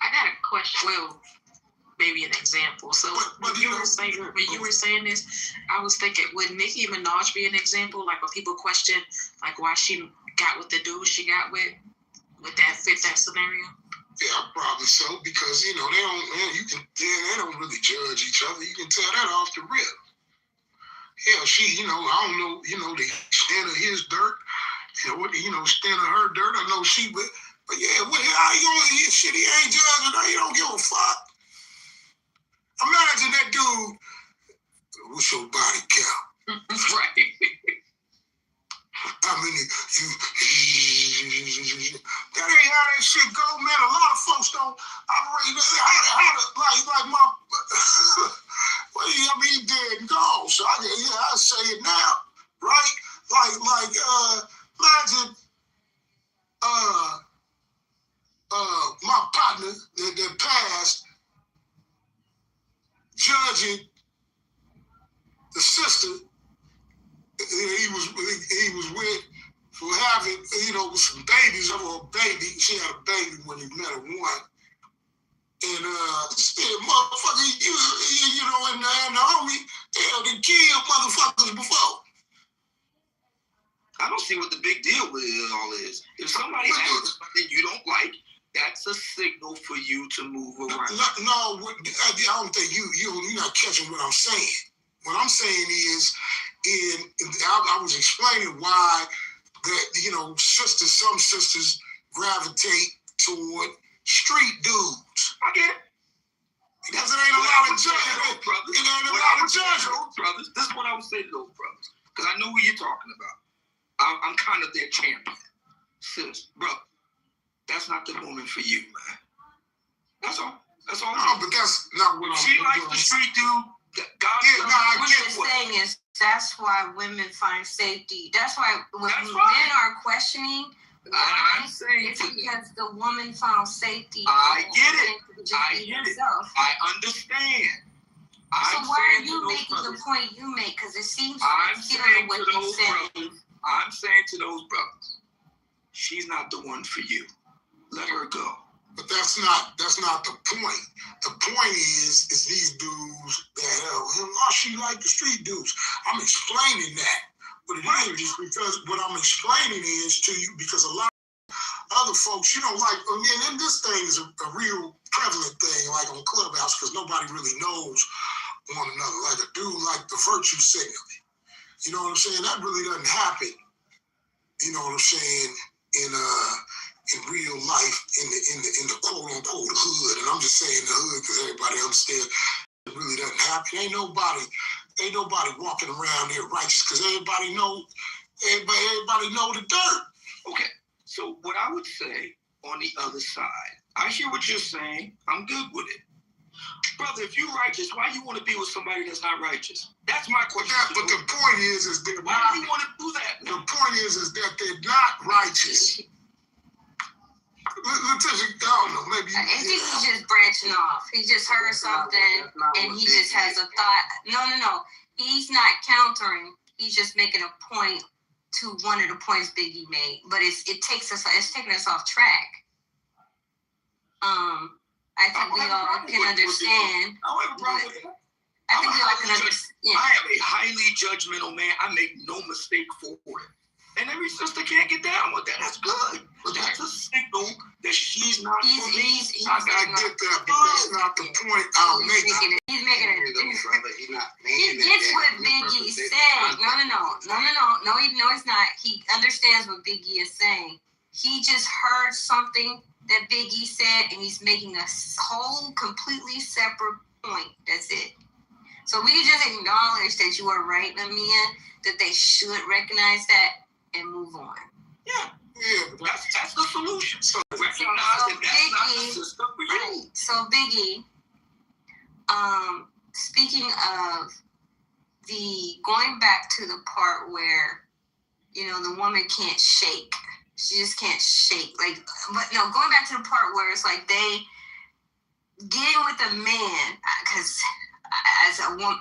I got a question. Well, maybe an example. So when you were saying this, I was thinking, would Nicki Minaj be an example? Like when people question like why she got with the dude she got with? Would that fit that scenario? Yeah, probably so, because you know they don't really judge each other. You can tell that off the rip. Hell, she, you know, I don't know, you know, the extent of his dirt, extent of her dirt. I know she, but yeah, how you gonna shit? He ain't judging her. He don't give a fuck. Imagine that dude. What's your body count? Right. I mean, that ain't how that shit go, man. A lot of folks don't operate like my. Well, I mean, dead and gone. So I say it now, right? Imagine my partner that passed judging the sister he was with for having, you know, some babies or a baby. She had a baby when he met her one. And motherfucker, you know, and the homie, they killed motherfuckers before. I don't see what the big deal with it all is. If somebody has something you don't like, that's a signal for you to move around. No, I don't think you're not catching what I'm saying. What I'm saying is, I was explaining why that, you know, some sisters gravitate toward street dudes. I get it. Because it ain't a lot of would say to those brothers. This is what I would say to those brothers. Because I know who you're talking about. I'm kind of their champion. Sis, brother, that's not the woman for you, man. That's all. No, but that's not what she likes the street dude. God, what you're saying is that's why women find safety. That's why when men are questioning, I'm saying it's because the woman found safety. I get it. I understand. So why are you making the point you make? Because it seems I'm saying what to those brothers. I'm saying to those brothers, she's not the one for you. Let her go. But that's not the point. The point is these dudes that she like the street dudes. I'm explaining that. But it is because what I'm explaining is to you because a lot of other folks, and this thing is a real prevalent thing, like on Clubhouse, because nobody really knows one another. Like a dude like the virtue signaling. You know what I'm saying? That really doesn't happen. You know what I'm saying? In real life, in the quote unquote hood, and I'm just saying the hood because everybody understands it really doesn't happen. Ain't nobody walking around there righteous because everybody know the dirt. Okay, so what I would say on the other side, I hear what you're saying. I'm good with it, brother. If you're righteous, why you want to be with somebody that's not righteous? That's my question. But the point is that why do you want to do that? The point is that they're not righteous. I don't know, maybe. I think he's just branching off. He just heard something and he just has a thought. No. He's not countering. He's just making a point to one of the points Biggie made. But it's taking us off track. I think we all can understand. I don't have a problem with that. I think we all can understand. Yeah. I am a highly judgmental man. I make no mistake for it. And every sister can't get down with that. That's good. But that's a signal that she's not for me. I get that, but that's not the point I'm making. He's making it. He gets what Biggie is saying. No, he's not. He understands what Biggie is saying. He just heard something that Biggie said, and he's making a whole completely separate point. That's it. So we can just acknowledge that you are right, Lamia, that they should recognize that and move on. Yeah, that's the solution. So recognize that that's not the system for you. Right. So Biggie, speaking of the going back to the part where, the woman can't shake. She just can't shake. Going back to the part where it's like they getting with a man, because as a woman,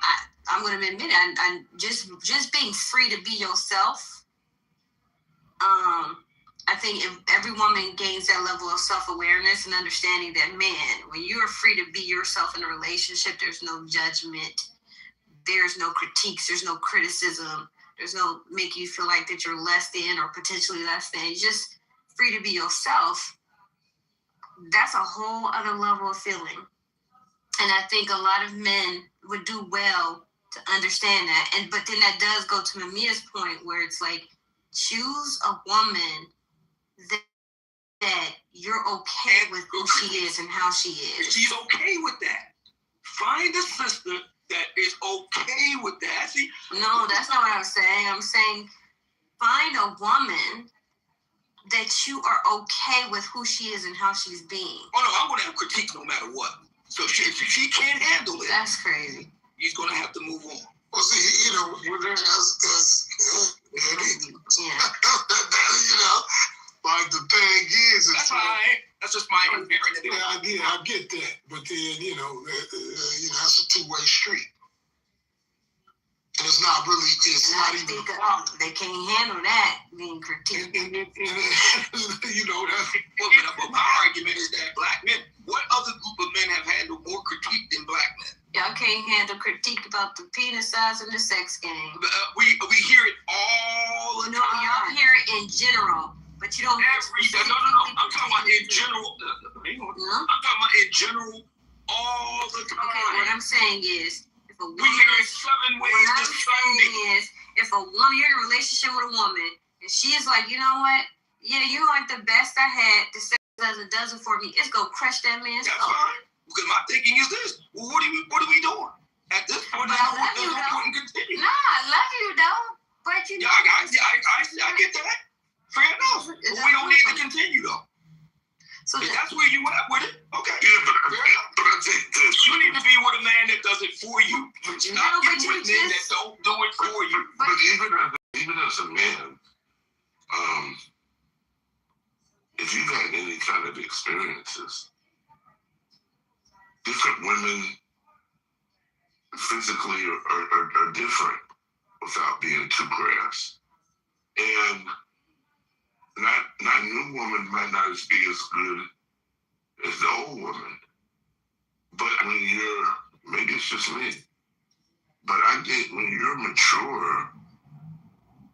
I'm going to admit it, I'm just being free to be yourself. I think if every woman gains that level of self-awareness and understanding that, man, when you're free to be yourself in a relationship, there's no judgment, there's no critiques, there's no criticism, there's no make you feel like that you're less than or potentially less than. You're just free to be yourself. That's a whole other level of feeling. And I think a lot of men would do well to understand that. But then that does go to Mamia's point where it's like, choose a woman that you're okay with who she is and how she is. She's okay with that. Find a sister that is okay with that. See? No, that's not what I'm saying. I'm saying find a woman that you are okay with who she is and how she's being. Oh, no, I'm going to have critiques no matter what. So if she can't handle it. That's crazy. He's going to have to move on. Well, see, like the thing is, that's just my inherent. I get that, but then that's a two-way street. And it's not really. It's not even. They can't handle that being critiqued. But my argument is that black men. What other group of men have handled more critique than black men? Y'all can't handle critique about the penis size and the sex game. We hear it all the time. No, y'all hear it in general, but you don't. No. I'm talking about in general. I'm talking about in general all the time. Okay, what I'm saying is, if a woman, we hear it 7 ways to Sunday. If a woman, you're in a relationship with a woman, and she is like, you know what? Yeah, you like the best I had. The sex does it for me. It's gonna crush that man's soul. That's fine. Because my thinking is this: well, what are we doing does it for you. You're not getting with men that don't do it for you. But even as a man, if you've had any kind of experiences, different women physically are different without being too crass. And not new woman might not be as good as the old woman. But maybe it's just me. But I think when you're mature,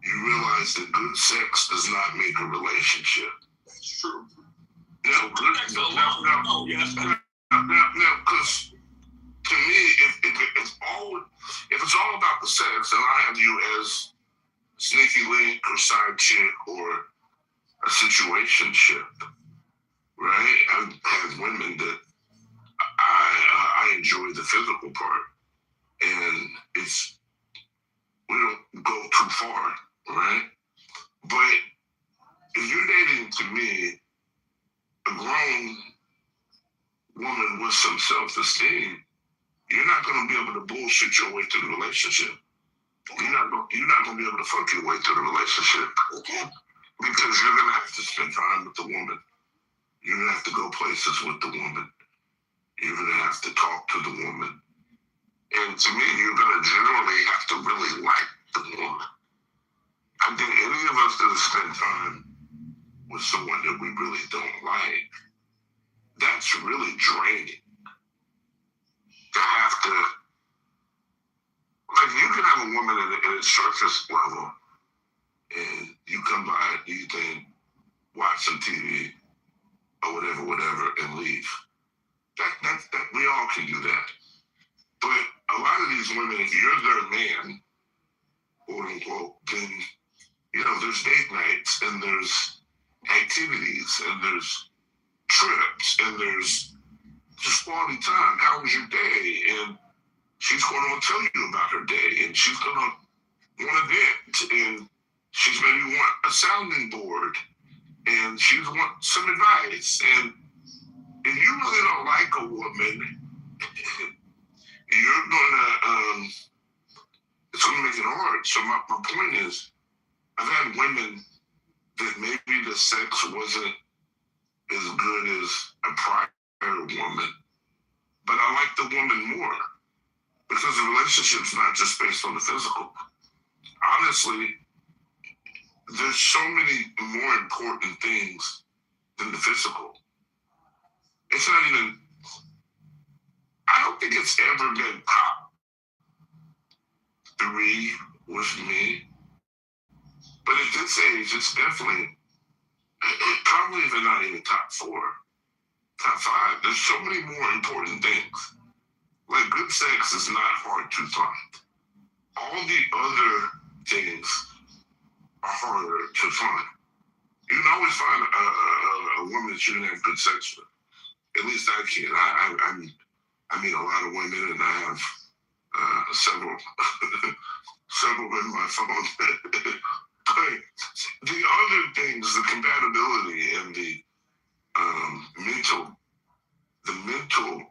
you realize that good sex does not make a relationship. That's true. Now, because to me, if it's all about the sex, then I have you as sneaky link or side chick or a situationship, right? I've had women that I enjoy the physical part, and we don't go too far, right? But if you're dating, to me, a grown woman with some self-esteem, you're not going to be able to bullshit your way through the relationship. You're not going to be able to fuck your way through the relationship. Okay. Because you're going to have to spend time with the woman. You're going to have to go places with the woman. You're going to have to talk to the woman. And to me, you're going to generally have to really like the woman. I think any of us that spend time with someone that we really don't like, that's really draining. To have to, like, you can have a woman at a surface level, and you come by, you think, watch some TV, or whatever, and leave. That we all can do that. But a lot of these women, if you're their man, quote unquote, then, there's date nights, and there's activities, and there's trips, and there's just quality time. How was your day? And she's going to tell you about her day, and she's going to want to vent, and she's maybe want a sounding board, and she want some advice. And if you really don't like a woman, you're going to, it's going to make it hard. So my point is, I've had women that maybe the sex wasn't as good as a prior woman, but I like the woman more because the relationship's not just based on the physical. Honestly, there's so many more important things than the physical. It's not even, I don't think it's ever been top 3 with me, but at this age, it's definitely, probably even not even top 4, top 5. There's so many more important things. Like, good sex is not hard to find. All the other things are harder to find. You can always find a woman that you can have good sex with. At least I can. I meet a lot of women, and I have several in my phone. But the other things, the compatibility and the mental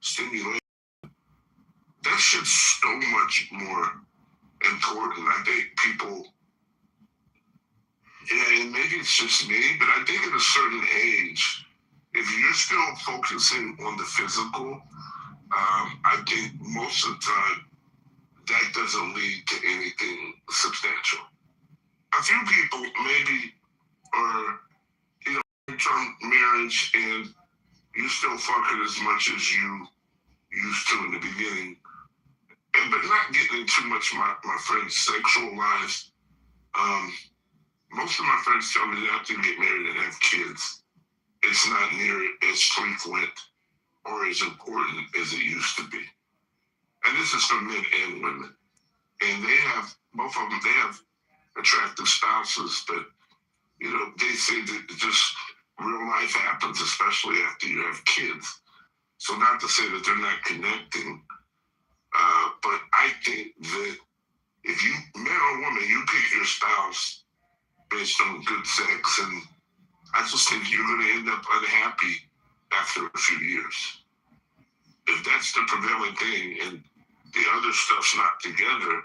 stimulation, that shit's so much more important. I think people, and maybe it's just me, but I think at a certain age, if you're still focusing on the physical, I think most of the time that doesn't lead to anything substantial. A few people maybe are, term marriage, and you still fucking as much as you used to in the beginning, but not getting into much my friends' sexual lives. Most of my friends tell me that after you get married and have kids, it's not near as frequent or as important as it used to be. And this is for men and women. And both of them, they have attractive spouses, but, they say that just real life happens, especially after you have kids. So not to say that they're not connecting, but I think that if you, man or woman, you pick your spouse based on good sex, and I just think you're going to end up unhappy after a few years. if that's the prevailing thing and the other stuff's not together,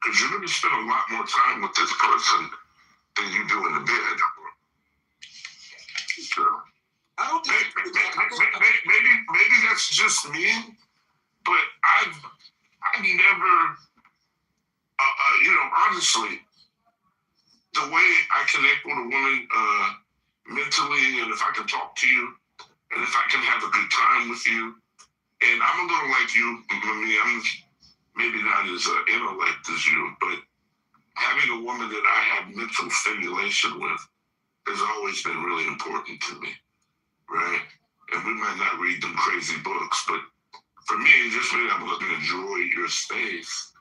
because you're going to spend a lot more time with this person than you do in the bed. So, I don't think maybe that's just me, but I've never, honestly, the way I connect with a woman mentally, and if I can talk to you, and if I can have a good time with you, and I'm a little like you, I'm maybe not as intellect as you, but having a woman that I have mental stimulation with has always been really important to me, right? And we might not read them crazy books, but for me, just being able to enjoy your space,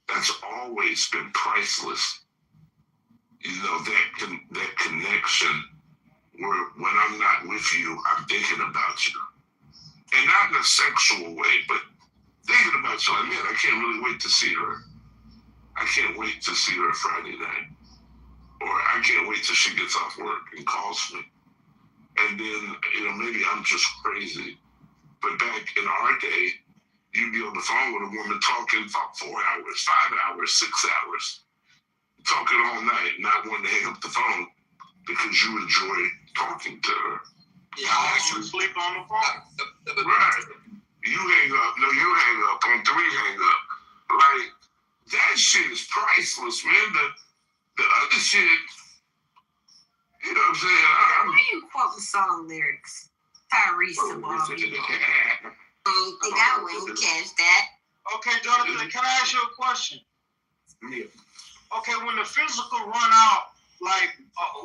that's always been priceless. That connection where when I'm not with you, I'm thinking about you. And not in a sexual way, but thinking about you. Like, man, I can't really wait to see her. I can't wait to see her Friday night. Or I can't wait till she gets off work and calls me. And then, maybe I'm just crazy. But back in our day, you'd be on the phone with a woman talking for 4 hours, 5 hours, 6 hours. Talking all night, not wanting to hang up the phone because you enjoy talking to her. Yeah, I actually sleep on the phone. Right. You hang up. No, you hang up. On 3 hang up. Like, that shit is priceless, man. The other shit, you know what I'm saying? Why are you quoting song lyrics? Tyrese the Bobby. I think I wouldn't catch that. Okay, Jonathan, can I ask you a question? Yeah. Okay, when the physical run out, like,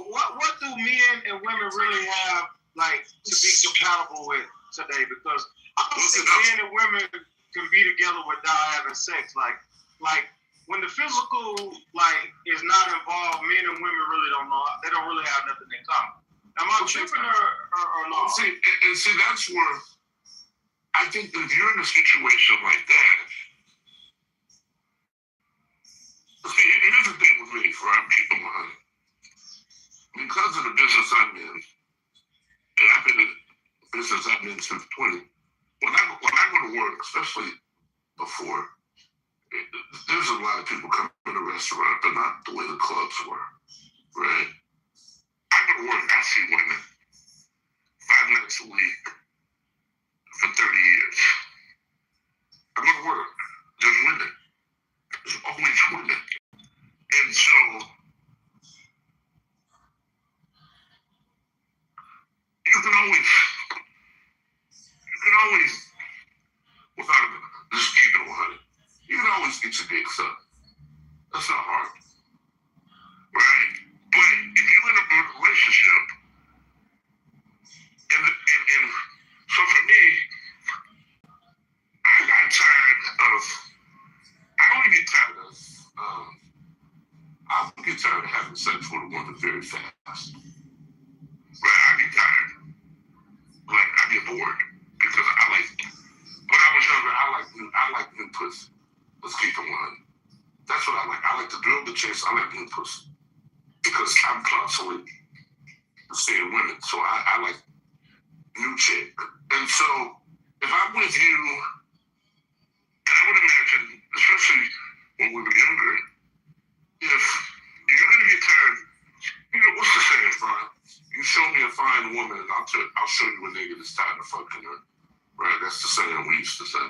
what do men and women really have, like, to be compatible with today? Because I don't think men and women can be together without having sex. Like when the physical, like, is not involved, men and women really don't know. They don't really have nothing in common. Am I tripping or not? See, that's where I think if you're in a situation like that, see, here's the thing with me, for I'm keeping mine. Because of the business I'm in, and I've been in business I've been since 20. When I go to work, especially before, there's a lot of people come in the restaurant, but not the way the clubs were, right? I go to work, I see women 5 nights a week for 30 years. I go to work, there's women. There's always women. And so, you can always, without just keeping it 100, you can always get your dicks up. That's not hard. Right? But if you're in a relationship, and so for me, I would get tired of having sex with a woman very fast. Right? I get tired. Like, I get bored. Because when I was younger, I like new pussy. Let's keep it 100. That's what I like. I like to drill the chase. I like new pussy. Because I'm constantly seeing women. So I like new chick. And so, if I'm with you, and I would imagine, especially when we were younger, if you're going to get tired, what's the saying, Brian? You show me a fine woman, and I'll show you a nigga that's tired of fucking her. Right? That's the saying we used to say.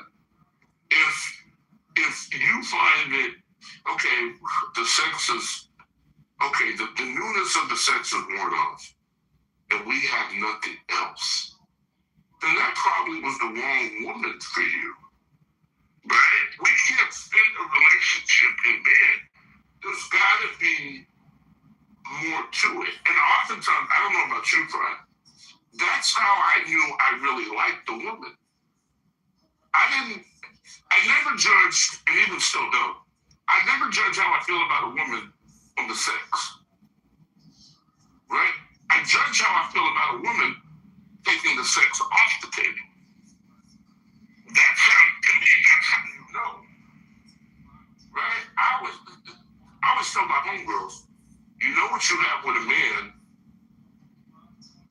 If you find that, okay, the sex is, okay, the newness of the sex is worn off, and we have nothing else, then that probably was the wrong woman for you. Right? We can't spend a relationship in bed. There's got to be more to it. And oftentimes, I don't know about you, Brian, that's how I knew I really liked the woman. I never judged, and even still don't, I never judge how I feel about a woman on the sex. Right? I judge how I feel about a woman taking the sex off the table. That's how you know. Right? I always tell my homegirls, you know what you have with a man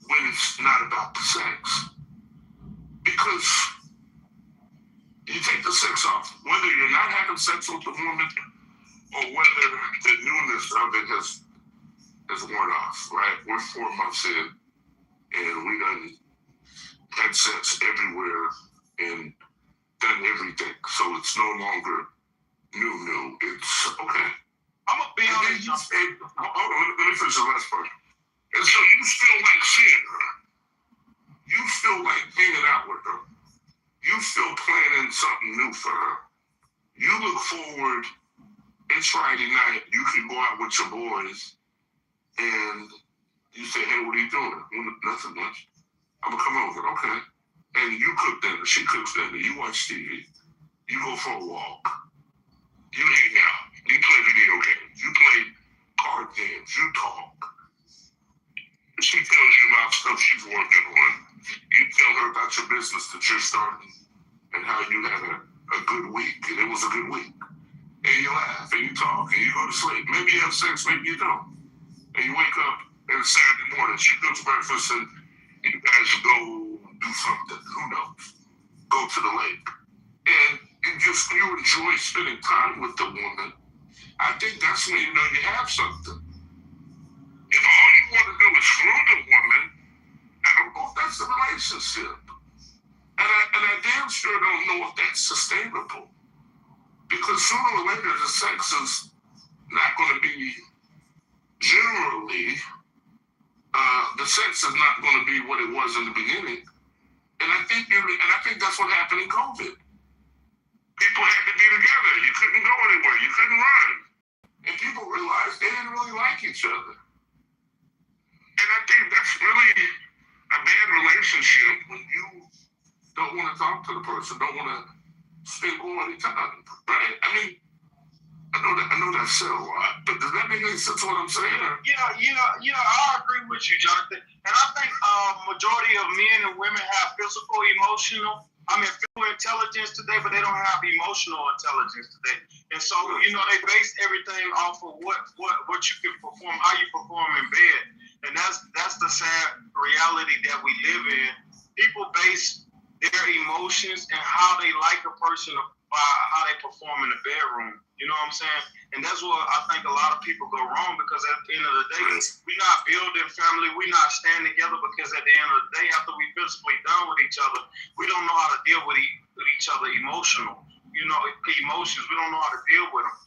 when it's not about the sex. Because sex off. Whether you're not having sex with the woman or whether the newness of it has worn off, right? We're 4 months in and we done had sex everywhere and done everything. So it's no longer new. It's okay. I'm gonna be honest. Hold on, let me finish the last part. And so you still like seeing her. You still like hanging out with her. You still planning something new for her. You look forward, it's Friday night, you can go out with your boys and you say, hey, what are you doing? Nothing much. I'm gonna come over, okay. And you cook dinner, she cooks dinner, you watch TV, you go for a walk, you hang out, you play video games, you play card games, you talk. She tells you about stuff she's working on. You tell her about your business that you're starting and how you had a good week, and it was a good week. And you laugh, and you talk, and you go to sleep. Maybe you have sex, maybe you don't. And you wake up, and it's Saturday morning, she cooks breakfast, and you guys go do something, who knows? Go to the lake. And you enjoy spending time with the woman. I think that's when you know you have something. If all you want to do is screw the woman, I don't know if that's a relationship. And I damn sure don't know if that's sustainable. Because sooner or later, the sex is not going to be, generally, the sex is not going to be what it was in the beginning. And I think that's what happened in COVID. People had to be together. You couldn't go anywhere. You couldn't run. And people realized they didn't really like each other. And I think that's really a bad relationship when you don't want to talk to the person, don't want to spend quality time, right? I mean, I know that said a lot, but does that make any sense what I'm saying? Yeah, I agree with you, Jonathan. And I think majority of men and women have physical, emotional, intelligence today, but they don't have emotional intelligence today. And so, they base everything off of what you can perform, how you perform in bed. And that's the sad reality that we live in. People base their emotions and how they like a person by how they perform in the bedroom. You know what I'm saying? And that's what I think a lot of people go wrong, because at the end of the day, we're not building family. We're not standing together, because at the end of the day, after we physically done with each other, we don't know how to deal with each other emotional. Emotions. We don't know how to deal with them.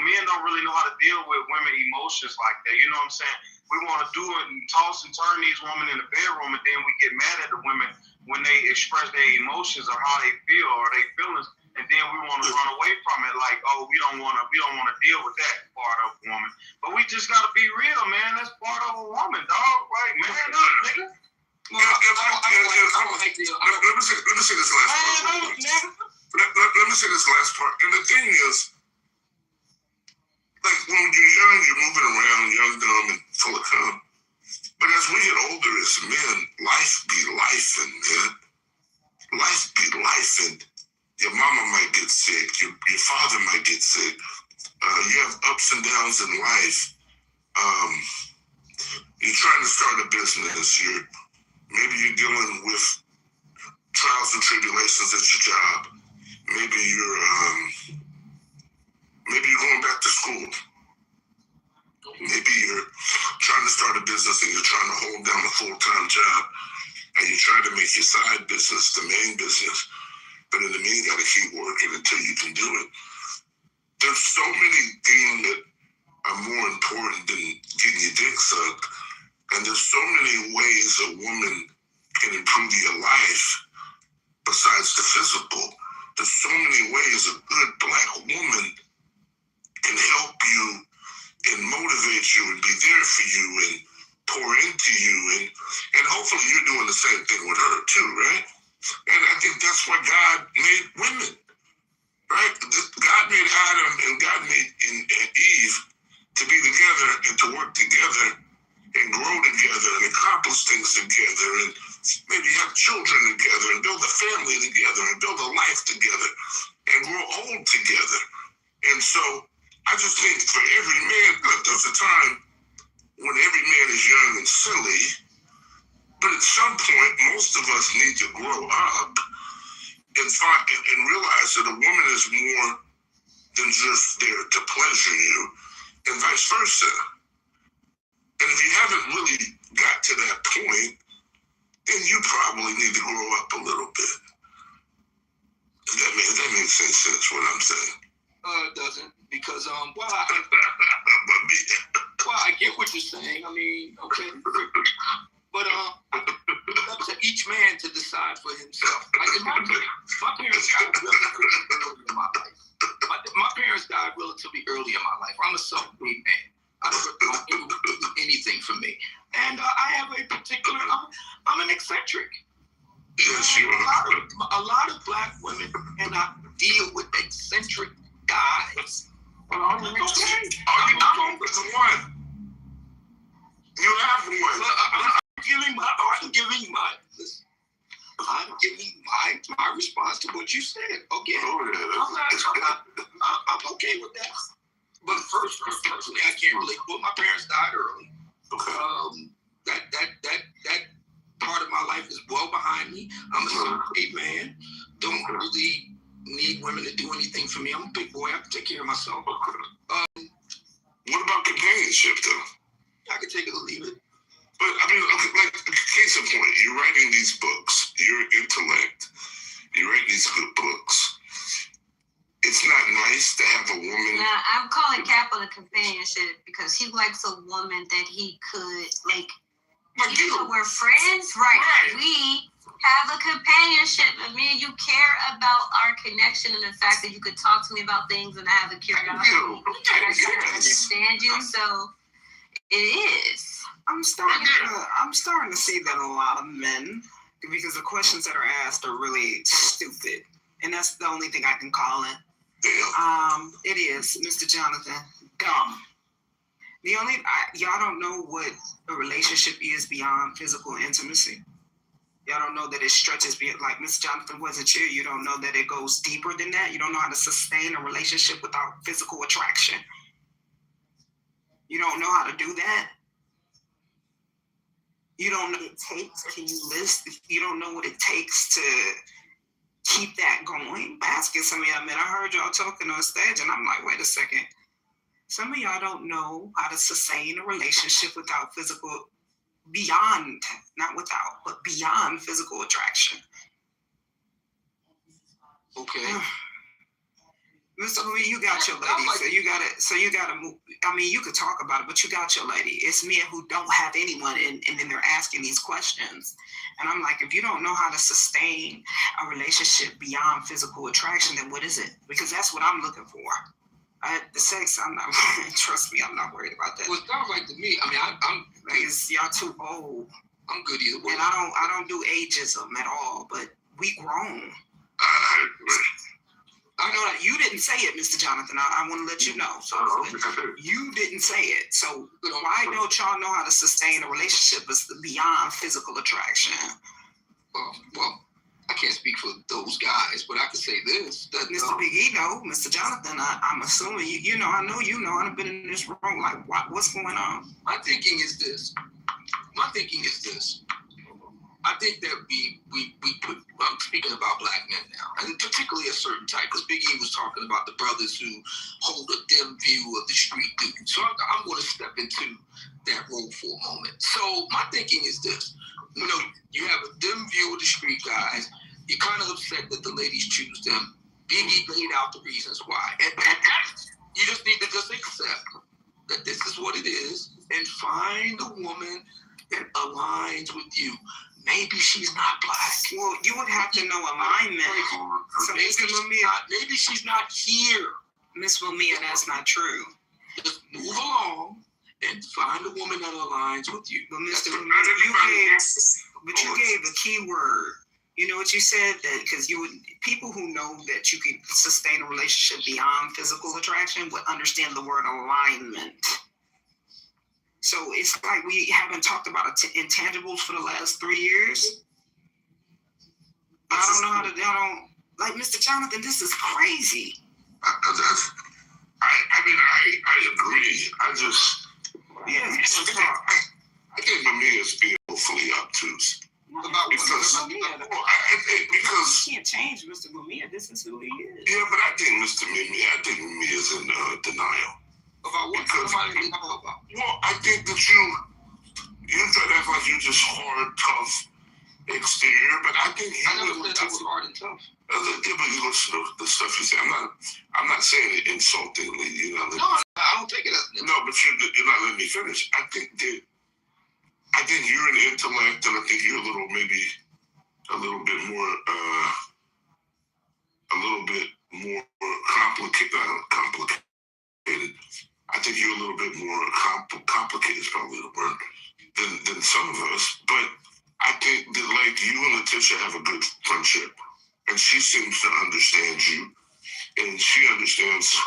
Men don't really know how to deal with women emotions like that. You know what I'm saying? We want to do it and toss and turn these women in the bedroom, and then we get mad at the women when they express their emotions or how they feel or their feelings, and then we want to run away from it like, oh, we don't want to deal with that part of a woman. But we just gotta be real, man. That's part of a woman, dog. Like, man up, nigga. Let me say this last part. Let me say this last part. And the thing is, like, when you're young, you're moving around, young, dumb, and full of cum. But as we get older as men, life be lifing, man. Life be lifing. Your mama might get sick. Your father might get sick. You have ups and downs in life. You're trying to start a business. Maybe you're dealing with trials and tribulations at your job. Maybe you're going back to school. Maybe you're trying to start a business and you're trying to hold down a full-time job, and you try to make your side business the main business, but in the meantime, you got to keep working until you can do it. There's so many things that are more important than getting your dick sucked, and there's so many ways a woman can improve your life besides the physical. There's so many ways a good black woman can help you and motivate you and be there for you and pour into you, and hopefully you're doing the same thing with her too, right? And I think that's why God made women, right? God made Adam and God made Eve to be together and to work together and grow together and accomplish things together and maybe have children together and build a family together and build a life together and grow old together. And so I just think for every man, look, there's a time when every man is young and silly, but at some point, most of us need to grow up and realize that a the woman is more than just there to pleasure you, and vice versa. And if you haven't really got to that point, then you probably need to grow up a little bit. That makes sense what I'm saying. It doesn't, because well, I get what you're saying. I mean, okay, but it's up to each man to decide for himself. Like my parents died relatively early in my life. My parents died relatively early in my life. I'm a self-made man. I don't do anything for me, and I have a particular. I'm an eccentric. Yes, you are. A lot of black women cannot deal with eccentric guys. Well, are you okay? I'm one. You have one. I'm giving my response to what you said. Okay. I'm okay with that. But personally, I can't relate. Well, my parents died early. Okay. That part of my life is well behind me. I'm a self-made man. Don't really need women to do anything for me. I'm a big boy. I can take care of myself. What about companionship, though? I can take it or leave it. But I mean, like case in point, you're writing these books. You're intellect. You write these good books. It's not nice to have a woman. Now, I'm calling Cap on a companionship because he likes a woman that he could, like, even though we're friends, right? We have a companionship, and me and you care about our connection and the fact that you could talk to me about things and I have a curiosity. And I try to understand you, so it is. I'm starting to see that a lot of men, because the questions that are asked are really stupid, and that's the only thing I can call it. It is, Mr. Jonathan, dumb. Y'all don't know what a relationship is beyond physical intimacy. Y'all don't know that it stretches beyond, like Mr. Jonathan wasn't here. You don't know that it goes deeper than that. You don't know how to sustain a relationship without physical attraction. You don't know how to do that. You don't know what it takes. Can you list? You don't know what it takes to keep that going. Asking some of y'all, man, I heard y'all talking on stage, and I'm like, wait a second. Some of y'all don't know how to sustain a relationship without physical, beyond, not without, but beyond physical attraction. Okay. Mr. Louis, you got your lady, so you gotta move. I mean, you could talk about it, but you got your lady. It's men who don't have anyone, and then they're asking these questions. And I'm like, if you don't know how to sustain a relationship beyond physical attraction, then what is it? Because that's what I'm looking for. The sex, I'm not, trust me, I'm not worried about that. Well, it sounds like to me, I mean, I'm like, y'all too old. I'm good either way. And I don't do ageism at all, but we grown. I know that you didn't say it, Mr. Jonathan. I want to let you know. So you didn't say it. So why don't y'all know how to sustain a relationship beyond physical attraction? Well, I can't speak for those guys, but I can say this. That, Mr. Big E, no. Mr. Jonathan, I'm assuming, you know, I know you know. I've been in this room, like, what's going on? My thinking is this. I think that we put, I'm speaking about black men now, and particularly a certain type, because Big E was talking about the brothers who hold a dim view of the street dude. So I'm going to step into that role for a moment. So my thinking is this. You know, you have a dim view of the street guys. You're kind of upset that the ladies choose them. Big E laid out the reasons why. And you just need to just accept that this is what it is and find a woman that aligns with you. Maybe she's not black. Well, you would have to know alignment. So maybe she's not here. Miss Wilmia, that's not true. Just move along and find a woman that aligns with you. But Mr. Wilmia, you gave the key word. You know what you said? That because people who know that you can sustain a relationship beyond physical attraction would understand the word alignment. So it's like we haven't talked about intangibles for the last 3 years. I don't know how to, like Mr. Jonathan, this is crazy. I mean, I agree. Yeah. I think Mamiya is being hopefully obtuse. About because I think because you can't change Mr. Mumia. This is who he is. Yeah, but I think Mr. Mumia is in denial. About what? Because, Somebody didn't know about. Well, I think that you try to act like you're just hard, tough exterior, but I think I never said I was hard and tough. Yeah, but you listen to the stuff you say. I'm not saying it insultingly. You know. No, I don't take it as no, but you're not letting me finish. I think you're an intellect, and I think you're maybe a little bit more complicated. I think you're a little bit more complicated is probably the word than some of us. But I think that like you and Letitia have a good friendship, and she seems to understand you, and she understands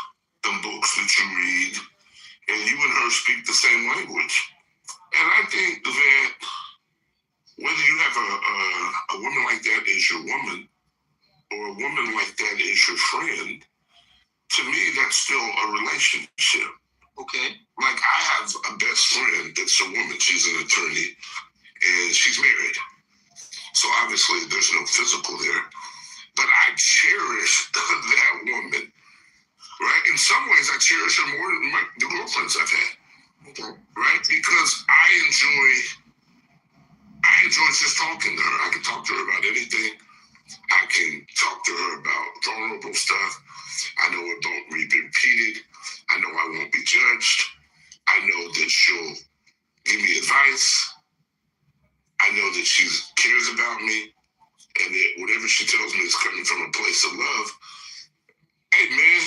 the books that you read, and you and her speak the same language. And I think that whether you have a woman like that as your woman, or a woman like that as your friend, to me, that's still a relationship. Okay. Like, I have a best friend that's a woman. She's an attorney, and she's married. So, obviously, there's no physical there. But I cherish that woman, right? In some ways, I cherish her more than the girlfriends I've had. Okay. Right? Because I enjoy just talking to her. I can talk to her about anything. I can talk to her about vulnerable stuff. I know it won't be repeated. I know I won't be judged. I know that she'll give me advice. I know that she cares about me, and that whatever she tells me is coming from a place of love. Hey, man,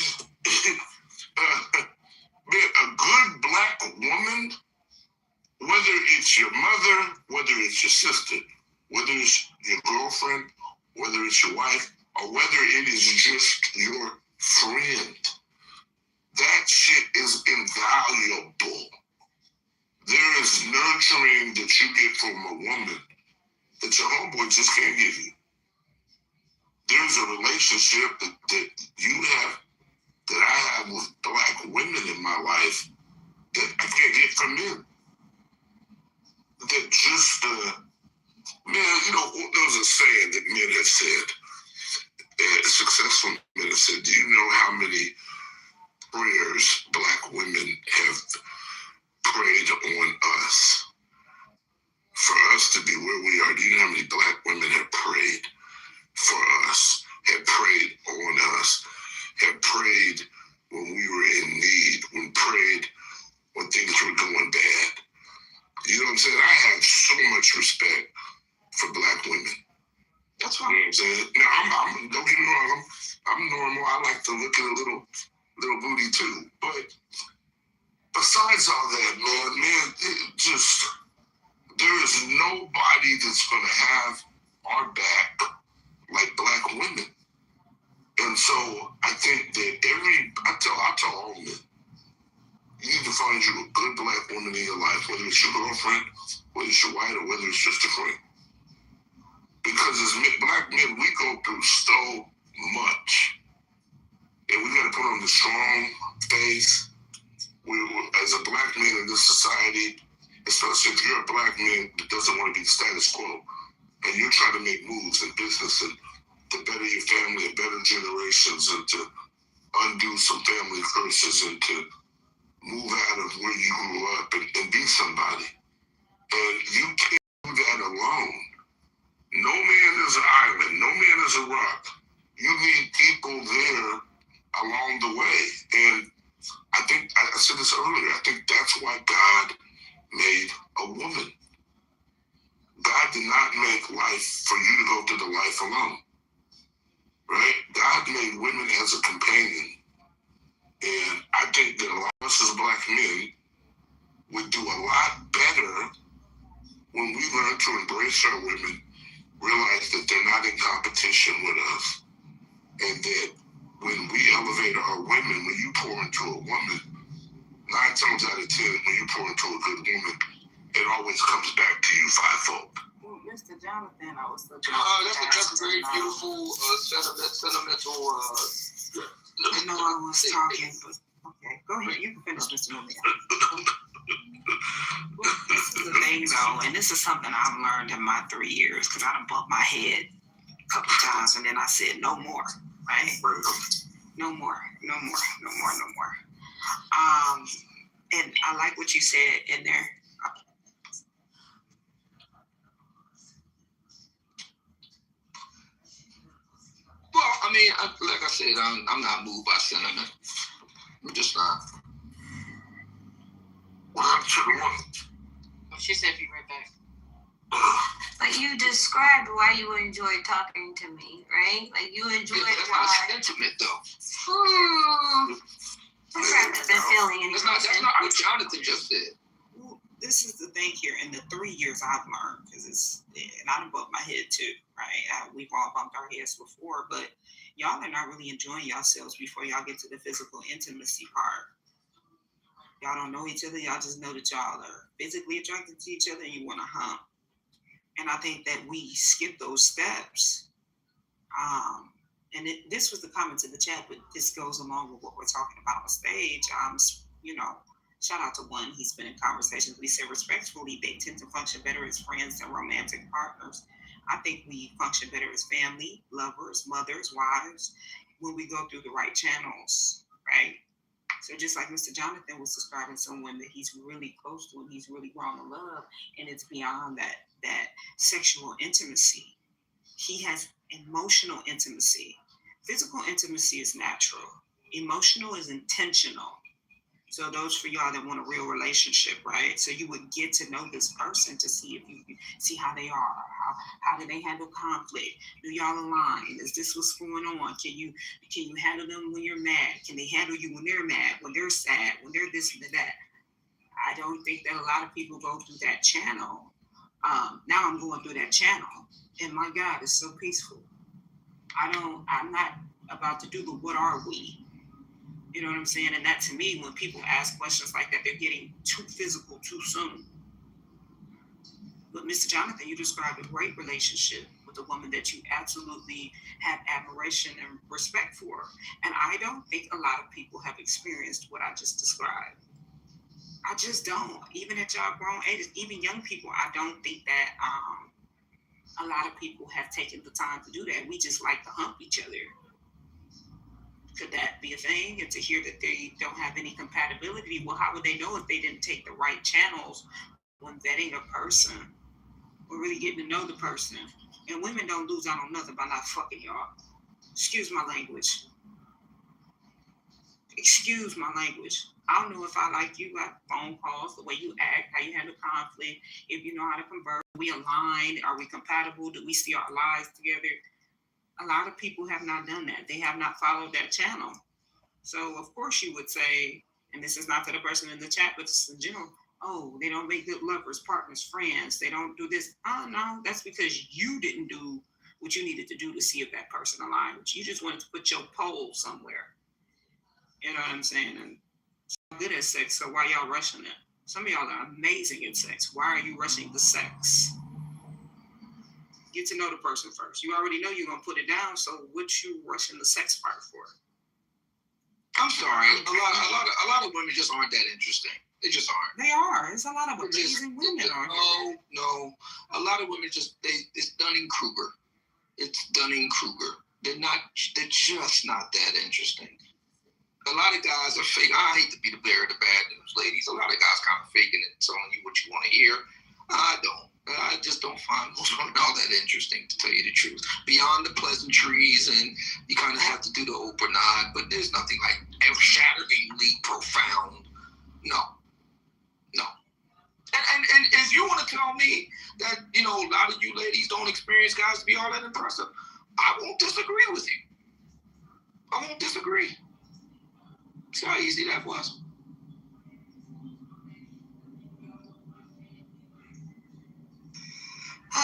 man, a good black woman, whether it's your mother, whether it's your sister, whether it's your girlfriend, whether it's your wife, or whether it is just your friend, that shit is invaluable. There is nurturing that you get from a woman that your homeboy just can't give you. There's a relationship that you have, that I have with black women in my life that I can't get from men. That just, man, you know, there was a saying that men have said, successful men have said, do you know how many prayers black women have prayed on us for us to be where we are? Do you know how many black women have prayed for us, have prayed on us, have prayed when we were in need, prayed when things were going bad? You know what I'm saying? I have so much respect for black women. That's right. You know what I'm saying? Now, I'm don't get me wrong, I'm normal. I like to look at a little booty too. But besides all that, man, there is nobody that's going to have our back like black women. And so I think that I tell all men, you need to find you a good black woman in your life, whether it's your girlfriend, whether it's your wife, or whether it's just a friend. Because as black men, we go through so much. And we got to put on the strong face. As a black man in this society, especially if you're a black man that doesn't want to be the status quo, and you're trying to make moves in business and to better your family and better generations and to undo some family curses and to move out of where you grew up and be somebody. And you can't do that alone. No man is an island. No man is a rock. You need people there along the way. And I think, I said this earlier, I think that's why God made a woman. God did not make life for you to go through the life alone. Right? God made women as a companion. And I think that a lot of us as black men would do a lot better when we learn to embrace our women, realize that they're not in competition with us, and that when we elevate our women, when you pour into a woman, 9 times out of 10, when you pour into a good woman, it always comes back to you fivefold. Well, Mr. Jonathan, I was looking that's a very beautiful, sentimental. I know I was talking, but okay, go ahead. You can finish, Mr. Mumia. Mr. is the thing, though, and this is something I've learned in my 3 years, because I done bumped my head a couple times, and then I said, no more, right? No more. And I like what you said in there. Well, I mean, like I said, I'm not moved by sentiment. I'm just not. She said be right back. But you described why you enjoy talking to me, right? Like you enjoy That's why. not sentiment, though. I've been feeling any That's not what Jonathan just said. Well, this is the thing here. In the 3 years I've learned, because and I done bumped my head too, right? We've all bumped our heads before, but y'all are not really enjoying yourselves before y'all get to the physical intimacy part. Y'all don't know each other. Y'all just know that y'all are physically attracted to each other and you want to hump. And I think that we skip those steps. And this was the comments in the chat, but this goes along with what we're talking about on stage. Shout out to one. He's been in conversations. We said respectfully, they tend to function better as friends than romantic partners. I think we function better as family, lovers, mothers, wives, when we go through the right channels, right? So just like Mr. Jonathan was describing someone that he's really close to and he's really grown to love, and it's beyond that sexual intimacy. He has emotional intimacy. Physical intimacy is natural. Emotional is intentional. So those for y'all that want a real relationship, right? So you would get to know this person to see if you see how they are, how do they handle conflict? Do y'all align? Is this what's going on? Can you handle them when you're mad? Can they handle you when they're mad, when they're sad, when they're this and that? I don't think that a lot of people go through that channel. Now I'm going through that channel, and my God, it's so peaceful. I'm not about to do the what are we? You know what I'm saying? And that to me, when people ask questions like that, they're getting too physical too soon. But Mr. Jonathan, you described a great relationship with a woman that you absolutely have admiration and respect for. And I don't think a lot of people have experienced what I just described. I just don't. Even at y'all grown ages, even young people, I don't think that a lot of people have taken the time to do that. We just like to hump each other. Could that be a thing? And to hear that they don't have any compatibility, well, how would they know if they didn't take the right channels when vetting a person or really getting to know the person? And women don't lose out on nothing by not fucking y'all. Excuse my language. I don't know if I like you, like phone calls, the way you act, how you handle conflict, if you know how to converse, we align, are we compatible, do we see our lives together? A lot of people have not done that. They have not followed that channel. So of course you would say, and this is not to the person in the chat, but it's in general, oh, they don't make good lovers, partners, friends. They don't do this. Oh, no, that's because you didn't do what you needed to do to see if that person aligned with you. You just wanted to put your pole somewhere. You know what I'm saying? And I'm good at sex, so why y'all rushing it? Some of y'all are amazing at sex. Why are you rushing the sex? Get to know the person first. You already know you're gonna put it down, so what you rushing the sex part for? I'm sorry. A lot of women just aren't that interesting. They just aren't. They are. There's a lot of amazing women on here. No. A lot of women it's Dunning-Kruger. It's Dunning-Kruger. They're just not that interesting. A lot of guys are fake. I hate to be the bearer of the bad news, ladies. A lot of guys kind of faking it, telling you what you want to hear. I don't. I just don't find most women all that interesting, to tell you the truth. Beyond the pleasantries, and you kind of have to do the open nod, but there's nothing like earth-shatteringly profound. No. And if you want to tell me that, a lot of you ladies don't experience guys to be all that impressive, I won't disagree with you. I won't disagree. See how easy that was.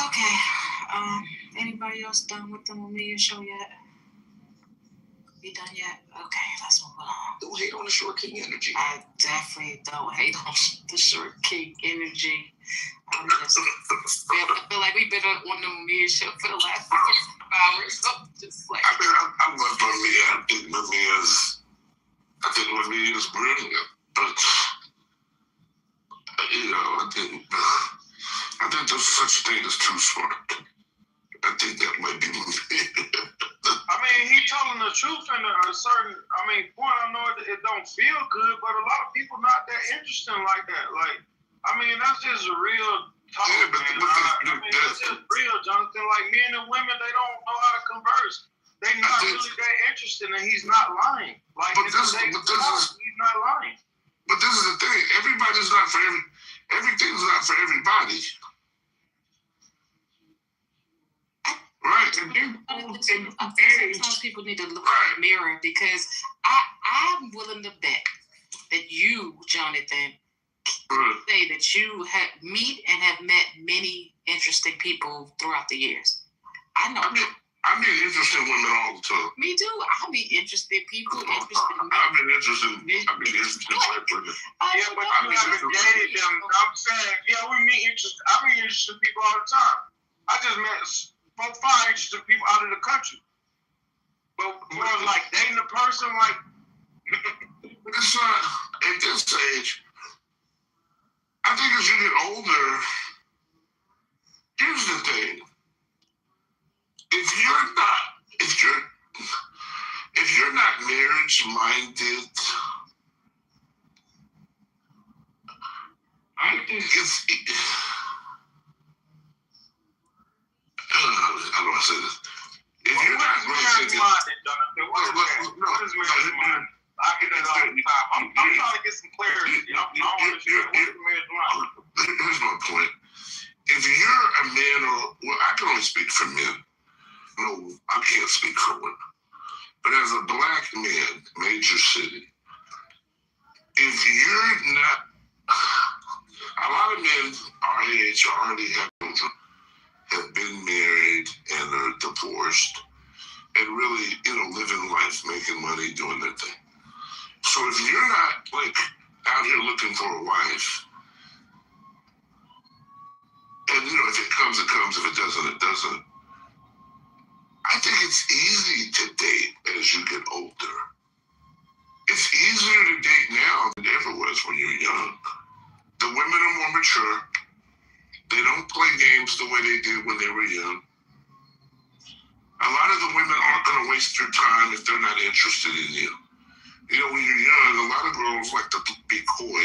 Okay. Anybody else done with the Mamiya show yet? You done yet? Okay, let's move on. Don't hate on the short king energy. I definitely don't hate on the short king energy. I feel like we've been on the Mamiya show for the last 5 hours. So just like I love Mamiya. I think Mamiya is brilliant, but I think such a thing as too smart. I think that might be me. I mean, he telling the truth in a certain, point. I know it don't feel good, but a lot of people not that interesting like that. Like, that's just a real talk, man. That's just real, Jonathan. Like, men and women, they don't know how to converse. They not really that interested, and he's not lying. Like, he's not lying. But this is the thing. Everybody's not for everything's not for everybody. Right. Sometimes people need to look in the mirror, because I'm willing to bet that you, Jonathan, say that you meet and have met many interesting people throughout the years. I know. I meet interesting women all the time. Me too. I meet interesting people. I've been interested in black women. Yeah, but I haven't dated them. I'm saying, we meet interesting. I meet interesting people all the time. I just met 4, 5 interesting people out of the country. But more like dating a person, like it's not at this age. I think as you get older, here's the thing. If you're not marriage minded, I think it's how do I say this? If you're not marriage minded, what is marriage minded? I get that all the time. I'm trying to get some clarity. Here's my point. If you're a man, I can only speak for men. No, I can't speak for women. But as a black man, major city, if you're not, a lot of men our age already have children, have been married and are divorced, and really, living life, making money, doing their thing. So if you're not out here looking for a wife, and if it comes, it comes. If it doesn't, it doesn't. I think it's easy to date as you get older. It's easier to date now than it ever was when you're young. The women are more mature. They don't play games the way they did when they were young. A lot of the women aren't going to waste your time if they're not interested in you. When you're young, a lot of girls like to be coy,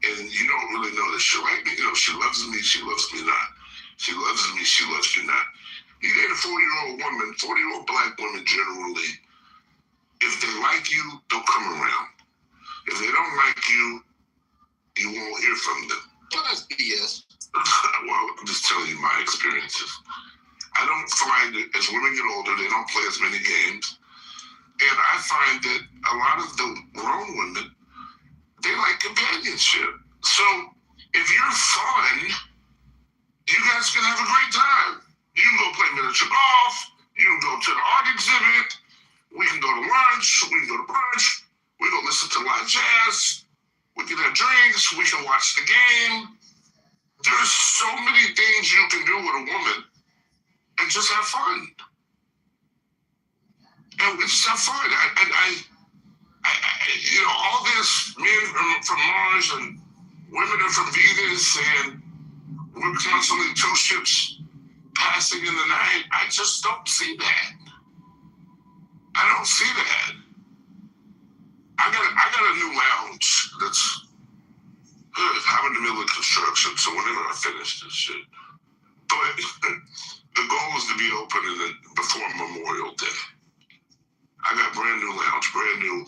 and you don't really know that she like me. She loves me, she loves me not. She loves me, she loves you not. You date a 40-year-old woman, 40-year-old black woman generally, if they like you, they'll come around. If they don't like you, you won't hear from them. Well, that's BS. Well, I'm just telling you my experiences. I don't find that as women get older, they don't play as many games. And I find that a lot of the grown women, they like companionship. So if you're fun, you guys can have a great time. You can go play miniature golf. You can go to the art exhibit. We can go to lunch. We can go to brunch. We can listen to live jazz. We can have drinks. We can watch the game. There's so many things you can do with a woman and just have fun. And we just have fun. All this men from Mars and women are from Venus, and we're constantly 2 ships passing in the night. I just don't see that. I don't see that. I got a new lounge that's I'm in the middle of construction, so whenever I finish this shit. But the goal is to be open before Memorial Day. I got brand new lounge, brand new.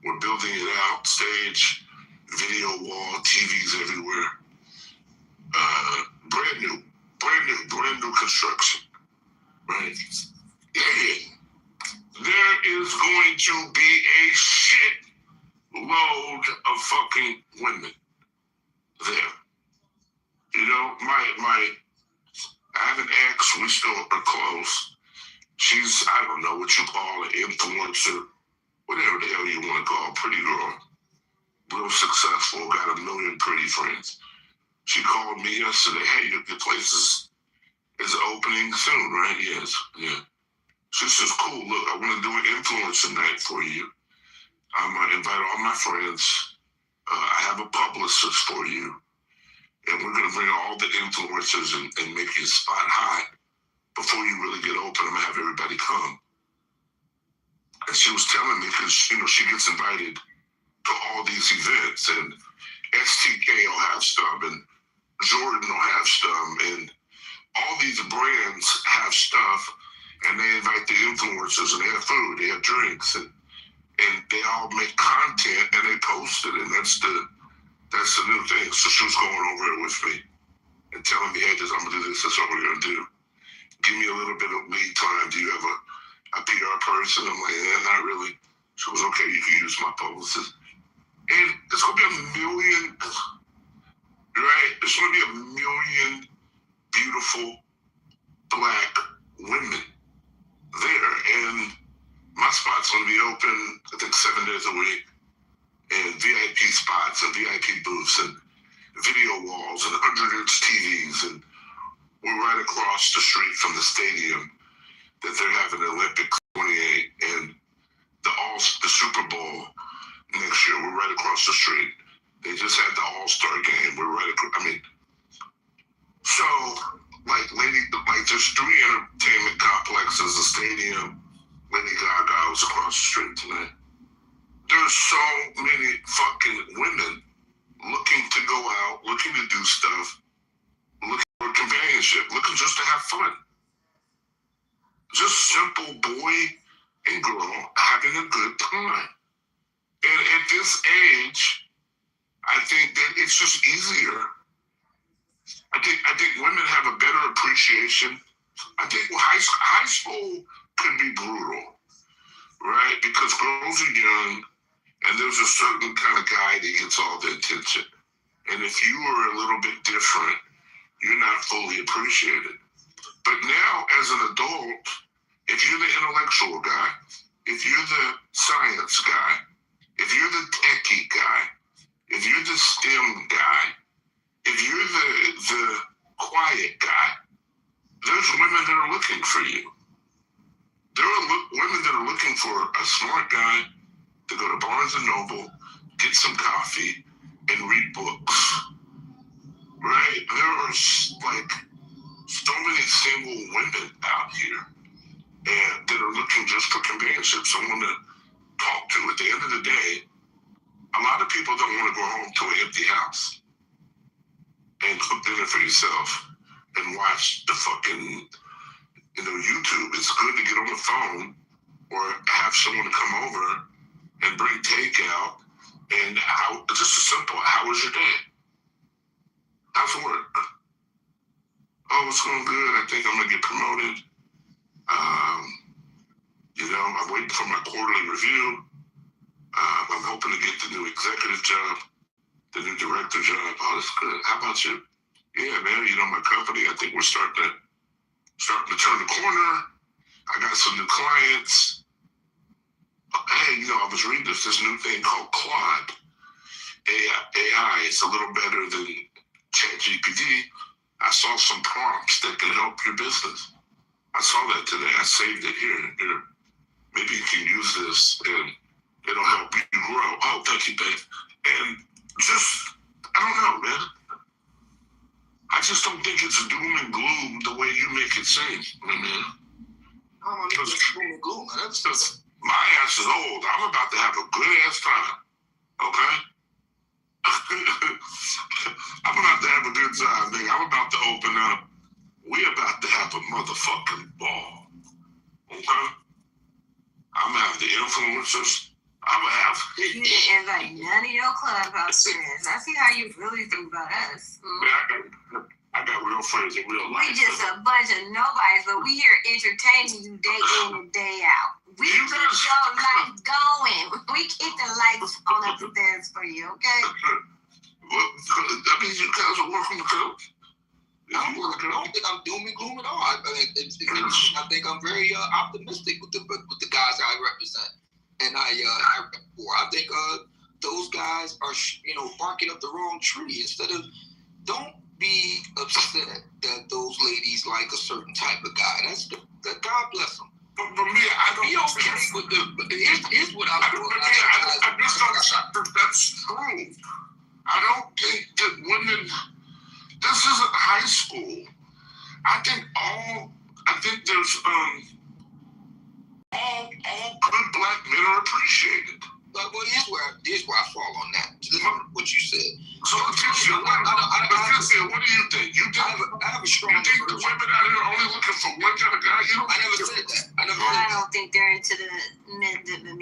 We're building it out, stage, video wall, TVs everywhere. Brand new construction. Right? Yeah. There is going to be a shit load of fucking women there. I have an ex, we still are close. She's, I don't know what you call an influencer, whatever the hell you want to call, pretty girl. Real successful, got 1 million pretty friends. She called me yesterday, hey, your place is opening soon, right? Yes, yeah. She says, cool, look, I want to do an influencer night for you. I'm going to invite all my friends. I have a publicist for you. and we're going to bring all the influencers and make your spot hot before you really get open. I'm going to have everybody come. And she was telling me, because, you know, she gets invited to all these events, and STK will have stuff, and Jordan will have stuff, and all these brands have stuff, and they invite the influencers, and they have food, they have drinks, and they all make content, and they post it, and that's the new thing. So she was going over it with me and telling me, hey, I'm going to do this, that's what we're going to do. Give me a little bit of lead time. Do you have a PR person? I'm like, yeah, not really. She was, okay, you can use my publicist. And it's going to be 1 million, right? It's going to be 1 million beautiful Black women there. And my spot's going to be open, I think, 7 days a week. And VIP spots and VIP booths and video walls and 100-inch TVs. And we're right across the street from the stadium that they're having the Olympic 28 and the Super Bowl next year. We're right across the street. They just had the All-Star game. We're right across. I mean, so like there's 3 entertainment complexes, a stadium. Lady Gaga was across the street tonight. There's so many fucking women looking to go out, looking to do stuff, looking for companionship, looking just to have fun. Just simple boy and girl having a good time. And at this age, I think that it's just easier. I think women have a better appreciation. I think high school can be brutal, right? Because girls are young, and there's a certain kind of guy that gets all the attention. And if you are a little bit different, you're not fully appreciated. But now, as an adult, if you're the intellectual guy, if you're the science guy, if you're the techie guy, if you're the STEM guy, if you're the quiet guy, there's women that are looking for you. There are women that are looking for a smart guy to go to Barnes & Noble, get some coffee, and read books, right? There are like so many single women out here and that are looking just for companionship, someone to talk to. At the end of the day, a lot of people don't want to go home to an empty house and cook dinner for yourself and watch the fucking, YouTube. It's good to get on the phone or have someone come over and bring takeout and just a simple, how was your day? How's work? Oh, it's going good. I think I'm going to get promoted. I'm waiting for my quarterly review. I'm hoping to get the new executive job, the new director job. Oh, that's good. How about you? Yeah, man, my company, I think we're starting to turn the corner. I got some new clients. Hey, I was reading this new thing called Claude AI. It's a little better than ChatGPT. I saw some prompts that can help your business. I saw that today. I saved it here. Maybe you can use this and it'll help you grow. Oh, thank you, babe. And I don't know, man. I just don't think it's doom and gloom the way you make it seem. I don't think it's doom and gloom. That's just... My ass is old. I'm about to have a good ass time. Okay? I'm about to have a good time, nigga. I'm about to open up. We about to have a motherfucking ball. Okay? I'm gonna have the influencers. I'm gonna have... You didn't invite none of your clubhouse friends. I see how you really think about us. Yeah, I got real friends in real life. We just a bunch of nobodies, but we here entertaining you day in and day out. We keep your life going. We keep the lights on upstairs for you, okay? Well, that means you guys are working the coach. I don't think I'm doom and gloom at all. I think I'm very optimistic with the guys I represent and I rep for. I think those guys are barking up the wrong tree. Instead of, don't be upset that those ladies like a certain type of guy. That God bless them. But for me, I don't be okay with here's what I'm doing. I just don't accept that that's true. I don't think that women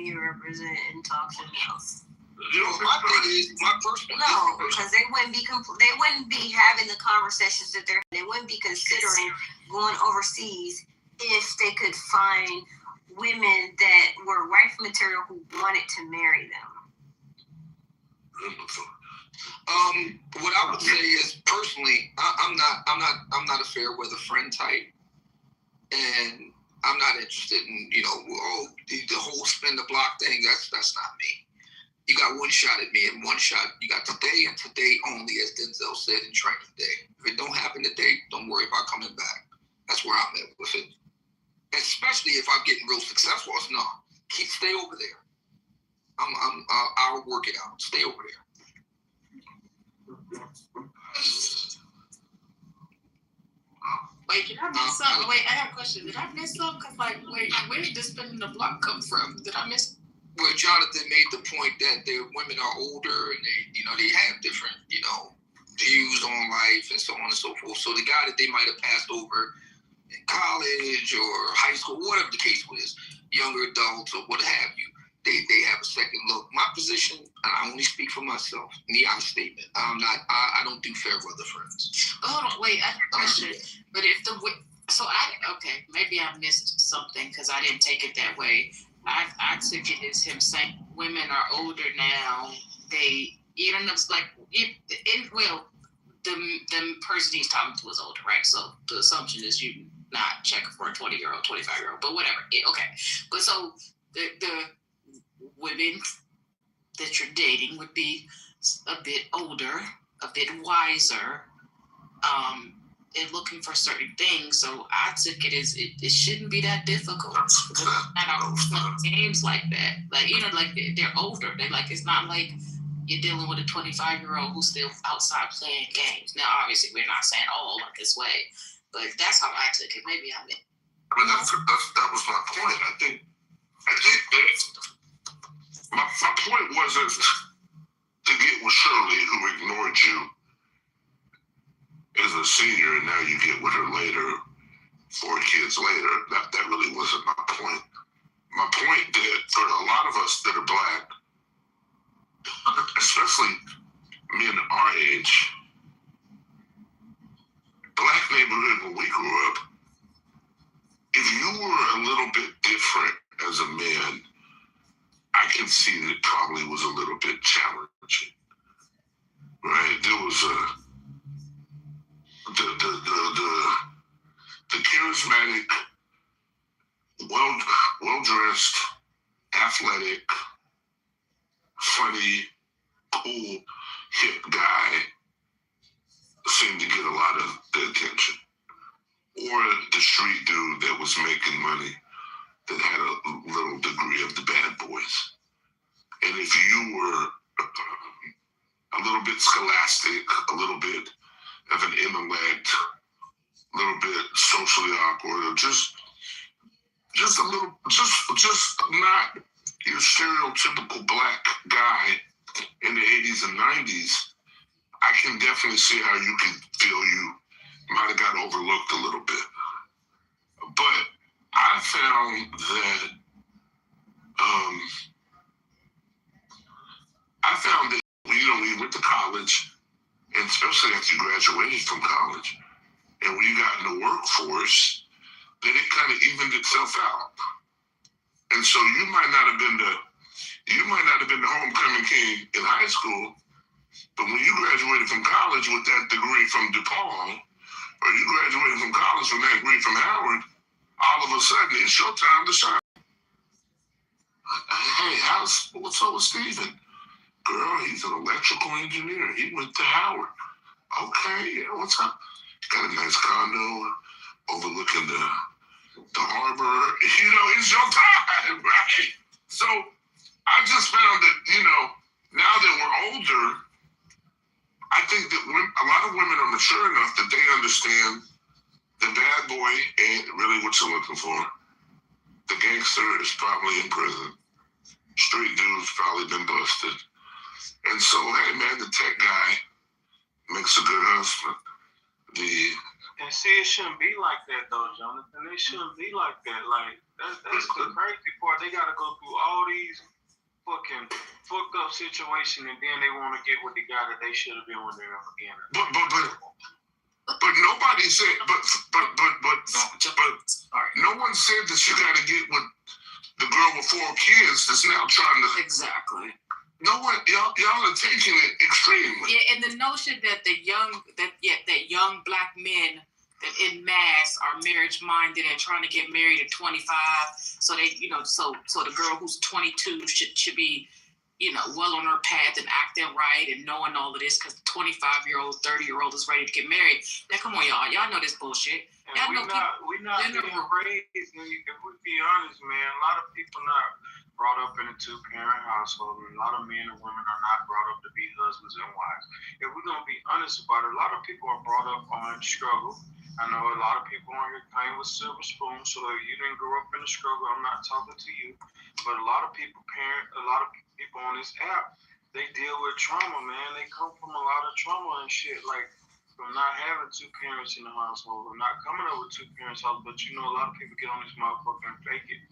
you represent and talk to them. You know, my thing is, my personal. No, because they wouldn't be having the conversations that they wouldn't be considering going overseas if they could find women that were wife material who wanted to marry them. What I would say is, personally, I'm not a fair weather friend type, and I'm not interested in, you know, the whole spin the block thing. That's not me. You got one shot at me, and one shot. You got today and today only, as Denzel said in Training Day. If it don't happen today, don't worry about coming back. That's where I'm at with it. Especially if I'm getting real successful. No, stay over there. I'll work it out. Stay over there. Wait, did I miss something? Wait, I have a question. Did I miss something? Cause like, wait, where did this spinning the block come from? Did I miss? Well, Jonathan made the point that the women are older and they have different, views on life and so on and so forth. So the guy that they might have passed over in college or high school, whatever the case was, younger adults or what have you, they have a second look. My position, and I only speak for myself, I statement. I don't do fair weather friends. Hold on, wait, I have a question. But okay, maybe I missed something because I didn't take it that way. I took it as him saying women are older now. The person he's talking to is older, right? So the assumption is you not checking for a 20-year-old, 25-year-old, but whatever. Okay. But so the women that you're dating would be a bit older, a bit wiser, and looking for certain things. So I took it as it shouldn't be that difficult. I don't play games like that. Like, they're older. They like, it's not like you're dealing with a 25-year-old who's still outside playing games. Now, obviously, we're not saying all like this way, but that's how I took it. Maybe I meant. I mean, that was my point. I think that my point wasn't to get with Shirley, who ignored you as a senior, and now you get with her later, 4 kids later. That really wasn't my point. My point that for a lot of us that are black, especially men our age, black neighborhood when we grew up, if you were a little bit different as a man, I can see that it probably was a little bit challenging, right? There was the charismatic, well-dressed, athletic, funny, cool, hip guy seemed to get a lot of the attention. Or the street dude that was making money that had a little degree of the bad boys. And if you were a little bit scholastic, a little bit of an intellect, a little bit socially awkward, or just a little, just not your stereotypical black guy in the 80s and 90s, I can definitely see how you can feel you might have got overlooked a little bit. But I found that when you went to college, and especially after you graduated from college, and when you got in the workforce, then it kind of evened itself out. And so you might not have been the homecoming king in high school, but when you graduated from college with that degree from DePaul, or you graduated from college with that degree from Howard, all of a sudden it's your time to shine. Hey, what's up with Steven? Girl, he's an electrical engineer. He went to Howard. Okay, yeah, what's up? Got a nice condo overlooking the harbor. It's your time, right? So I just found that, now that we're older, I think that a lot of women are mature enough that they understand the bad boy ain't really what you're looking for. The gangster is probably in prison. Street dude's probably been busted. And so, hey man, the tech guy makes a good husband. The And see, it shouldn't be like that, though, Jonathan. It shouldn't be like that. Like, that's the crazy part. They got to go through all these fucking fucked up situation, and then they want to get with the guy that they should have been with in the beginning. But nobody said. But no one said that you got to get with the girl with 4 kids that's now trying to. Exactly. No one, y'all are taking it extremely. Yeah, and the notion that that young black men that en masse are marriage minded and trying to get married at 25, so they, so the girl who's 22 should be, well on her path and acting right and knowing all of this because the 25-year-old, 30-year-old is ready to get married. Now, come on, y'all know this bullshit. And we're not being raised. If we be honest, man, a lot of people not brought up in a 2-parent household, and a lot of men and women are not brought up to be husbands and wives. If we're gonna be honest about it, a lot of people are brought up on struggle. I know a lot of people on here playing with silver spoons, so if you didn't grow up in the struggle, I'm not talking to you. But a lot of people on this app, they deal with trauma, man. They come from a lot of trauma and shit, like from not having 2 parents in the household, or not coming up with 2 parents house. But a lot of people get on this motherfucker and fake it.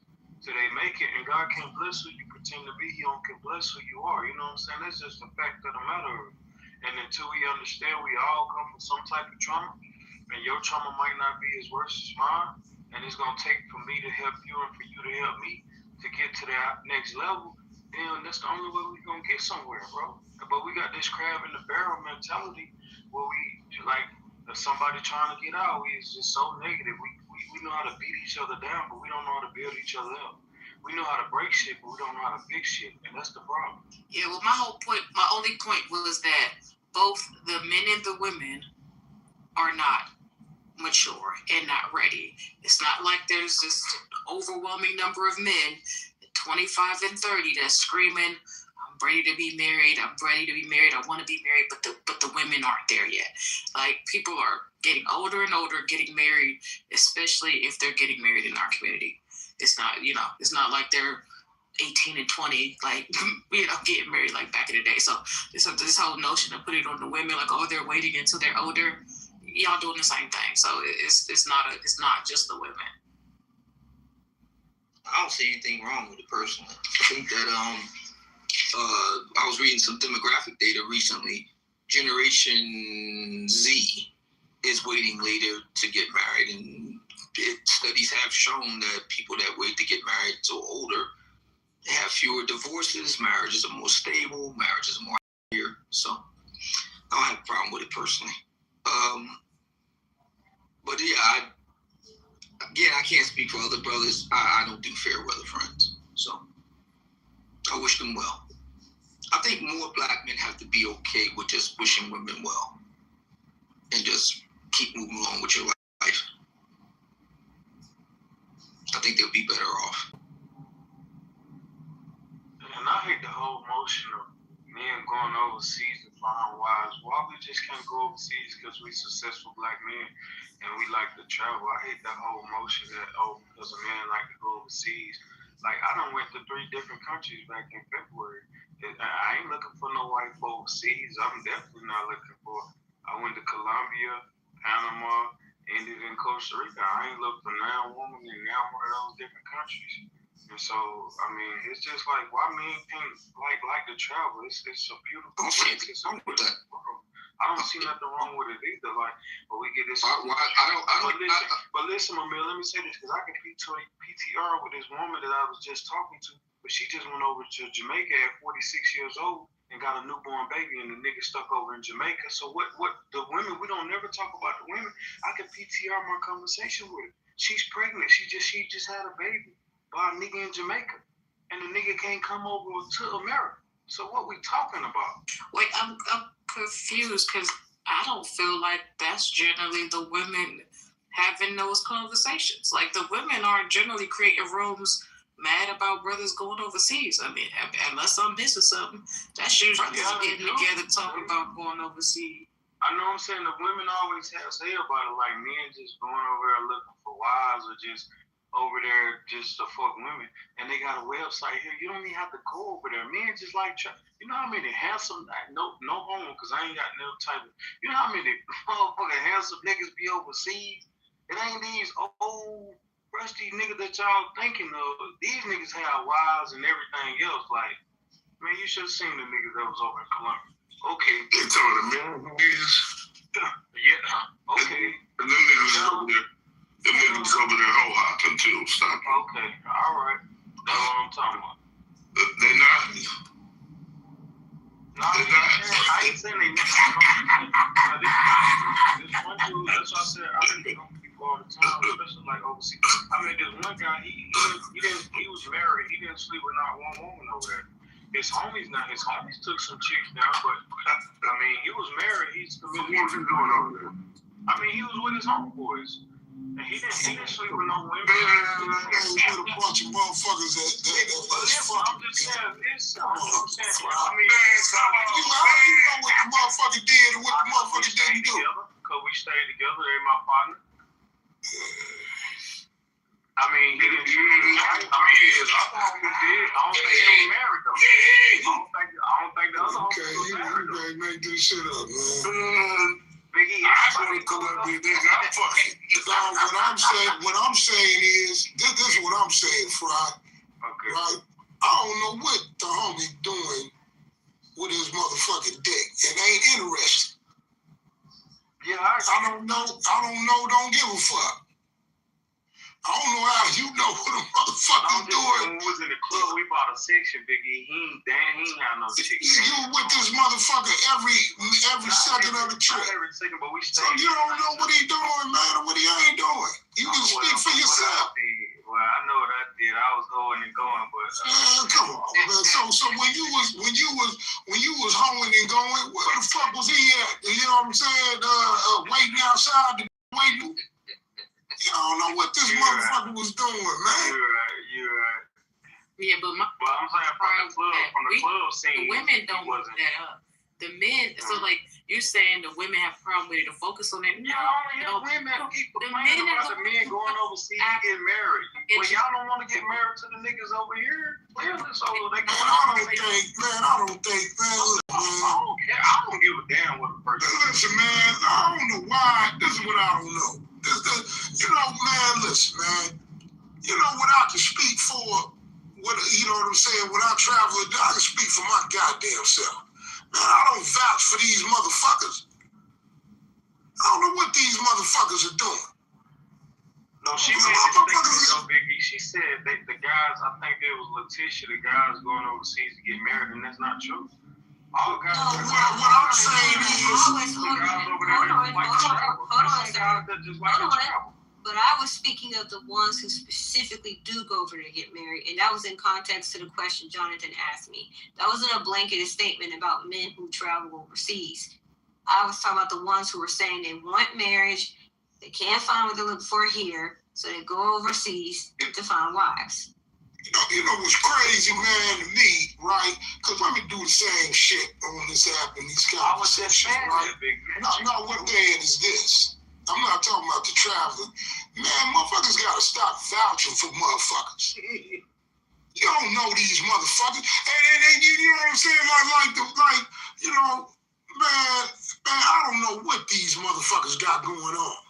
So they make it, and God can't bless who you pretend to be. He don't can bless who you are. You know what I'm saying? That's just the fact of the matter. And until we understand we all come from some type of trauma, and your trauma might not be as worse as mine, and it's gonna take for me to help you and for you to help me to get to that next level, then that's the only way we're gonna get somewhere, bro. But we got this crab in the barrel mentality where we like if somebody trying to get out, we is just so negative. We know how to beat each other down, but we don't know how to build each other up. We know how to break shit, but we don't know how to fix shit, and that's the problem. Yeah, well, my only point was that both the men and the women are not mature and not ready. It's not like there's this overwhelming number of men, 25 and 30, that's screaming, I'm ready to be married, I want to be married, but the women aren't there yet. Like, people are getting older and older, getting married, especially if they're getting married in our community. It's not, it's not like they're 18 and 20, like, getting married like back in the day. So this whole notion of putting it on the women, like, oh, they're waiting until they're older. Y'all doing the same thing. So it's not just the women. I don't see anything wrong with it personally. I think that I was reading some demographic data recently. Generation Z is waiting later to get married, and studies have shown that people that wait to get married until older have fewer divorces, marriages are more stable, marriages are more happier. So I don't have a problem with it personally. But yeah, I can't speak for other brothers. I don't do fair weather friends, so I wish them well. I think more black men have to be okay with just wishing women well and just keep moving on with your life. I think they'll be better off. And I hate the whole motion of men going overseas to find wives. Why we just can't go overseas because we successful black men and we like to travel? I hate that whole motion that, because a man like to go overseas. Like, I done went to 3 different countries back in February. I ain't looking for no wife overseas. I'm definitely not looking for. I went to Colombia, Panama, ended in Costa Rica. I ain't looked for now woman in now one of those different countries. And so, I mean, it's just like, why men can't like to travel? It's a beautiful place. It's a beautiful world. I don't see nothing wrong with it either. Like, but we get this. But listen, Mamil, let me say this, because I can PTR with this woman that I was just talking to, but she just went over to Jamaica at 46 years old and got a newborn baby, and the nigga stuck over in Jamaica. So what the women, we don't never talk about the women. I can PTR my conversation with her. She's pregnant. She just had a baby by a nigga in Jamaica, and the nigga can't come over to America. So what we talking about? Wait, I'm confused because I don't feel like that's generally the women having those conversations. Like, the women aren't generally creating rooms mad about brothers going overseas. I mean, unless I'm missing something, that's usually getting together talking about going overseas. I know what I'm saying. The women always have say about it, like men just going over there looking for wives or just over there just to fuck women, and they got a website here. You don't even have to go over there. Men just like, you know how many handsome, no homo, because I ain't got no type of, you know how many motherfucking handsome niggas be overseas? It ain't these old, rusty niggas that y'all thinking of. These niggas have wives and everything else. Like, man, you should have seen the niggas that was over in Columbia. Okay. They telling the men niggas. Yeah, okay. And them niggas over there. Them niggas over there hoe hopping too. Stop. Okay, all right. That's what I'm talking about. They not. No, I ain't saying they not. This one dude, that's what I said. I think people all the time, especially like overseas. I mean, this one guy, he was married. He didn't sleep with not one woman over there. His homies took some chicks down, but I mean, he was married. He's committed. What's he doing over there? I mean, he was with his homeboys. And he didn't sleep with no women. With a bunch of motherfuckers that's fucking. I'm just saying this. I'm saying, I mean, how do you know what the motherfucker did and what the motherfucker didn't do? Because we stayed together. They're my partner. I mean, he didn't sleep with his wife. I mean, his other homies did. I don't think they were married though. I don't think the other homies were married though. Okay, make this shit up, man. Biggie, I go to Columbia, nigga. I'm fucking. What I'm saying is, this is what I'm saying, Fry. Okay. Right? I don't know what the homie doing with his motherfucking dick. It ain't interesting. Yeah, I don't know. Don't give a fuck. I don't know how you know what a motherfucker's doing. When we was in the club, we bought a section, Biggie. He ain't had no chick. You with this motherfucker every second of the trip. Every second, but we stayed. So you don't know what he doing, man, or what he ain't doing. You can speak for yourself. Well, I know what I did. I was going and going, but man, come on, man. So when you was hoeing and going, where the fuck was he at? You know what I'm saying? Waiting outside, waiting. You don't know what this motherfucker was doing, man. You're right. Yeah, but I'm saying from the club scene, the women don't want that up. The men, so like you're saying, the women have a problem with it to focus on that. No, women. The men going overseas getting married. Well, y'all don't want to get married to the niggas over here. Clearly, so they can. I don't think, man. I don't give a damn what a person. Listen, man. I don't know why. This is what I don't know. Man, listen, man. You know what I can speak for? You know what I'm saying? When I travel, I can speak for my goddamn self. Man, I don't vouch for these motherfuckers. I don't know what these motherfuckers are doing. No, she made a statement so Biggie. She said that the guys, I think it was Letitia, the guys going overseas to get married, and that's not true. All guys. What I'm saying is, but I was speaking of the ones who specifically do go over to get married, and that was in context to the question Jonathan asked me. That wasn't a blanketed statement about men who travel overseas. I was talking about the ones who were saying they want marriage, they can't find what they're looking for here, so they go overseas to find wives. You know what's crazy, man, to me, right? Because let me do the same shit on this app and these conversations, right? No, what band is this? I'm not talking about the traveler. Man, motherfuckers gotta stop vouching for motherfuckers. You don't know these motherfuckers. And you know what I'm saying? Man, I don't know what these motherfuckers got going on.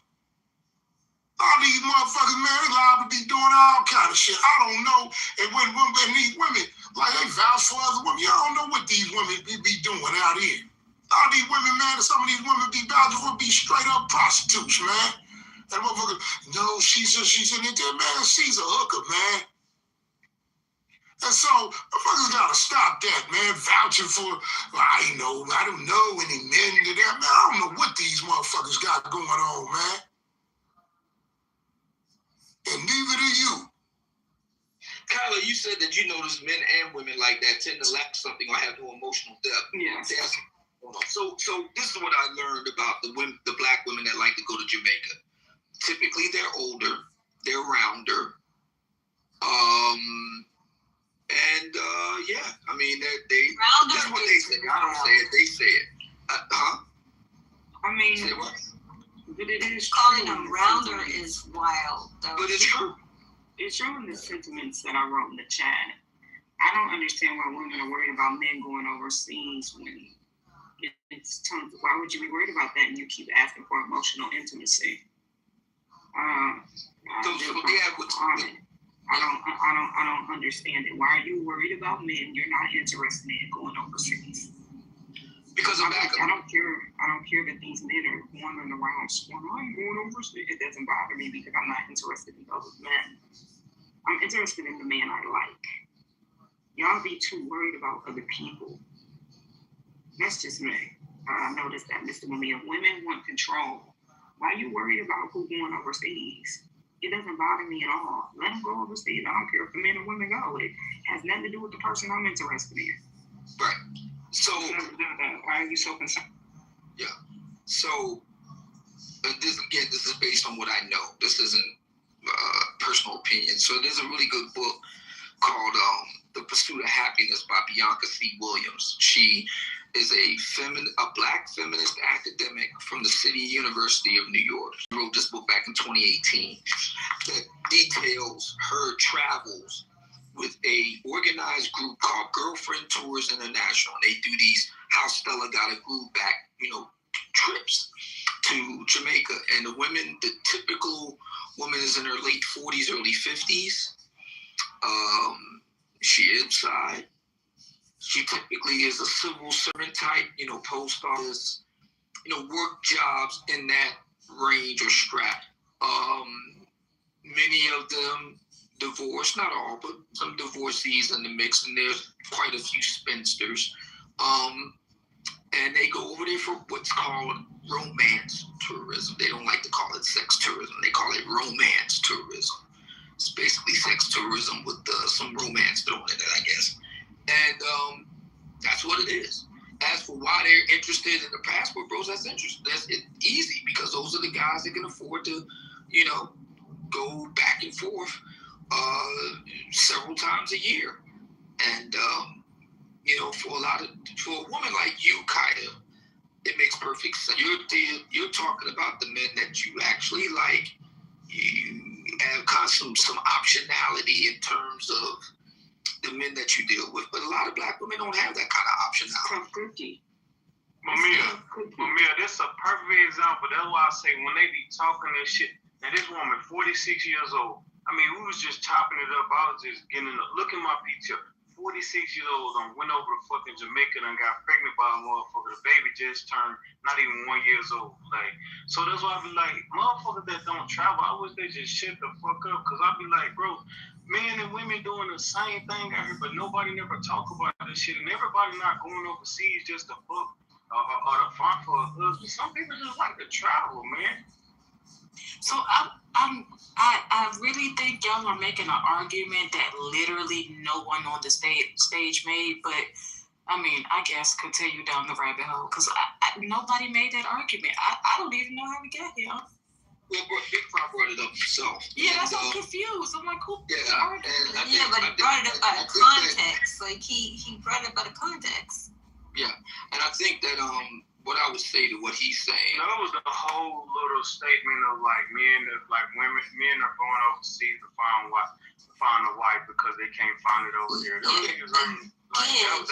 All these motherfuckers, man, they liable to be doing all kind of shit. I don't know. And when these women, like, they vouch for other women, y'all don't know what these women be doing out here. All these women, man, some of these women be vouching for be straight up prostitutes, man. And motherfucker, no, she's in it there, man. She's a hooker, man. And so, motherfuckers gotta stop that, man. Vouching for, I don't know any men to that, man. I don't know what these motherfuckers got going on, man. And neither do you. Kyla, you said that you notice men and women like that tend to lack something or have no emotional depth. Yeah. So this is what I learned about the black women that like to go to Jamaica. Typically, they're older, they're rounder, yeah. I mean, they. Rounder. That's what they say. I don't say it. They say it. I mean, say what? But it is calling them rounder is wild, though. But it's true. It's showing the sentiments that I wrote in the chat. I don't understand why women are worried about men going overseas when it's tons. Why would you be worried about that and you keep asking for emotional intimacy? I don't understand it. Why are you worried about men you're not interested in going overseas? Because I don't care that these men are wandering around sworn, I'm going overseas. It doesn't bother me because I'm not interested in those men. I'm interested in the man I like. Y'all be too worried about other people. That's just me. I noticed that, Mr. Mumia. Women want control. Why are you worried about who going overseas? It doesn't bother me at all. Let them go overseas. I don't care if the men or women go. It has nothing to do with the person I'm interested in. Right. So why are you so concerned? Yeah. So this is based on what I know. This isn't personal opinion. So there's a really good book called The Pursuit of Happiness by Bianca C. Williams. She is a black feminist academic from the City University of New York. She wrote this book back in 2018 that details her travels with a organized group called Girlfriend Tours International. They do these How Stella Got a Groove Back, trips to Jamaica. And the typical woman is in her late 40s, early 50s. She is inside. She typically is a civil servant type, post office, work jobs in that range or strap. Many of them divorced, not all, but some divorcees in the mix, and there's quite a few spinsters. And they go over there for what's called romance tourism. They don't like to call it sex tourism. They call it romance tourism. It's basically sex tourism with some romance thrown in it, I guess. And that's what it is. As for why they're interested in the passport bros, that's interesting. That's easy because those are the guys that can afford to, go back and forth several times a year. And for a woman like you, Kaya, it makes perfect sense. You're talking about the men that you actually like. You have some optionality in terms of the men that you deal with, but a lot of black women don't have that kind of optionality. Mamiya, this is a perfect example. That's why I say when they be talking this shit. Now this woman, 46 years old. I mean, we was just chopping it up. I was just getting a look at my picture. 46 years old, went over to fucking Jamaica and got pregnant by a motherfucker. The baby just turned not even 1 year old. So that's why I be like, motherfuckers that don't travel, I wish they just shut the fuck up. Cause I be like, bro, men and women doing the same thing out here, but nobody never talk about this shit. And everybody not going overseas just to fuck or to find for a husband. Some people just like to travel, man. So I really think y'all are making an argument that literally no one on the stage made, but I mean, I guess continue down the rabbit hole because nobody made that argument. I don't even know how we got here. Well, Big Fry brought it up himself. Yeah, that's I'm confused. I'm like, who? Yeah, but he brought it up by the context. He brought it up by the context. Yeah, and I think that what I would say to what he's saying. That was the whole little statement of men are going overseas to find a wife because they can't find it over here.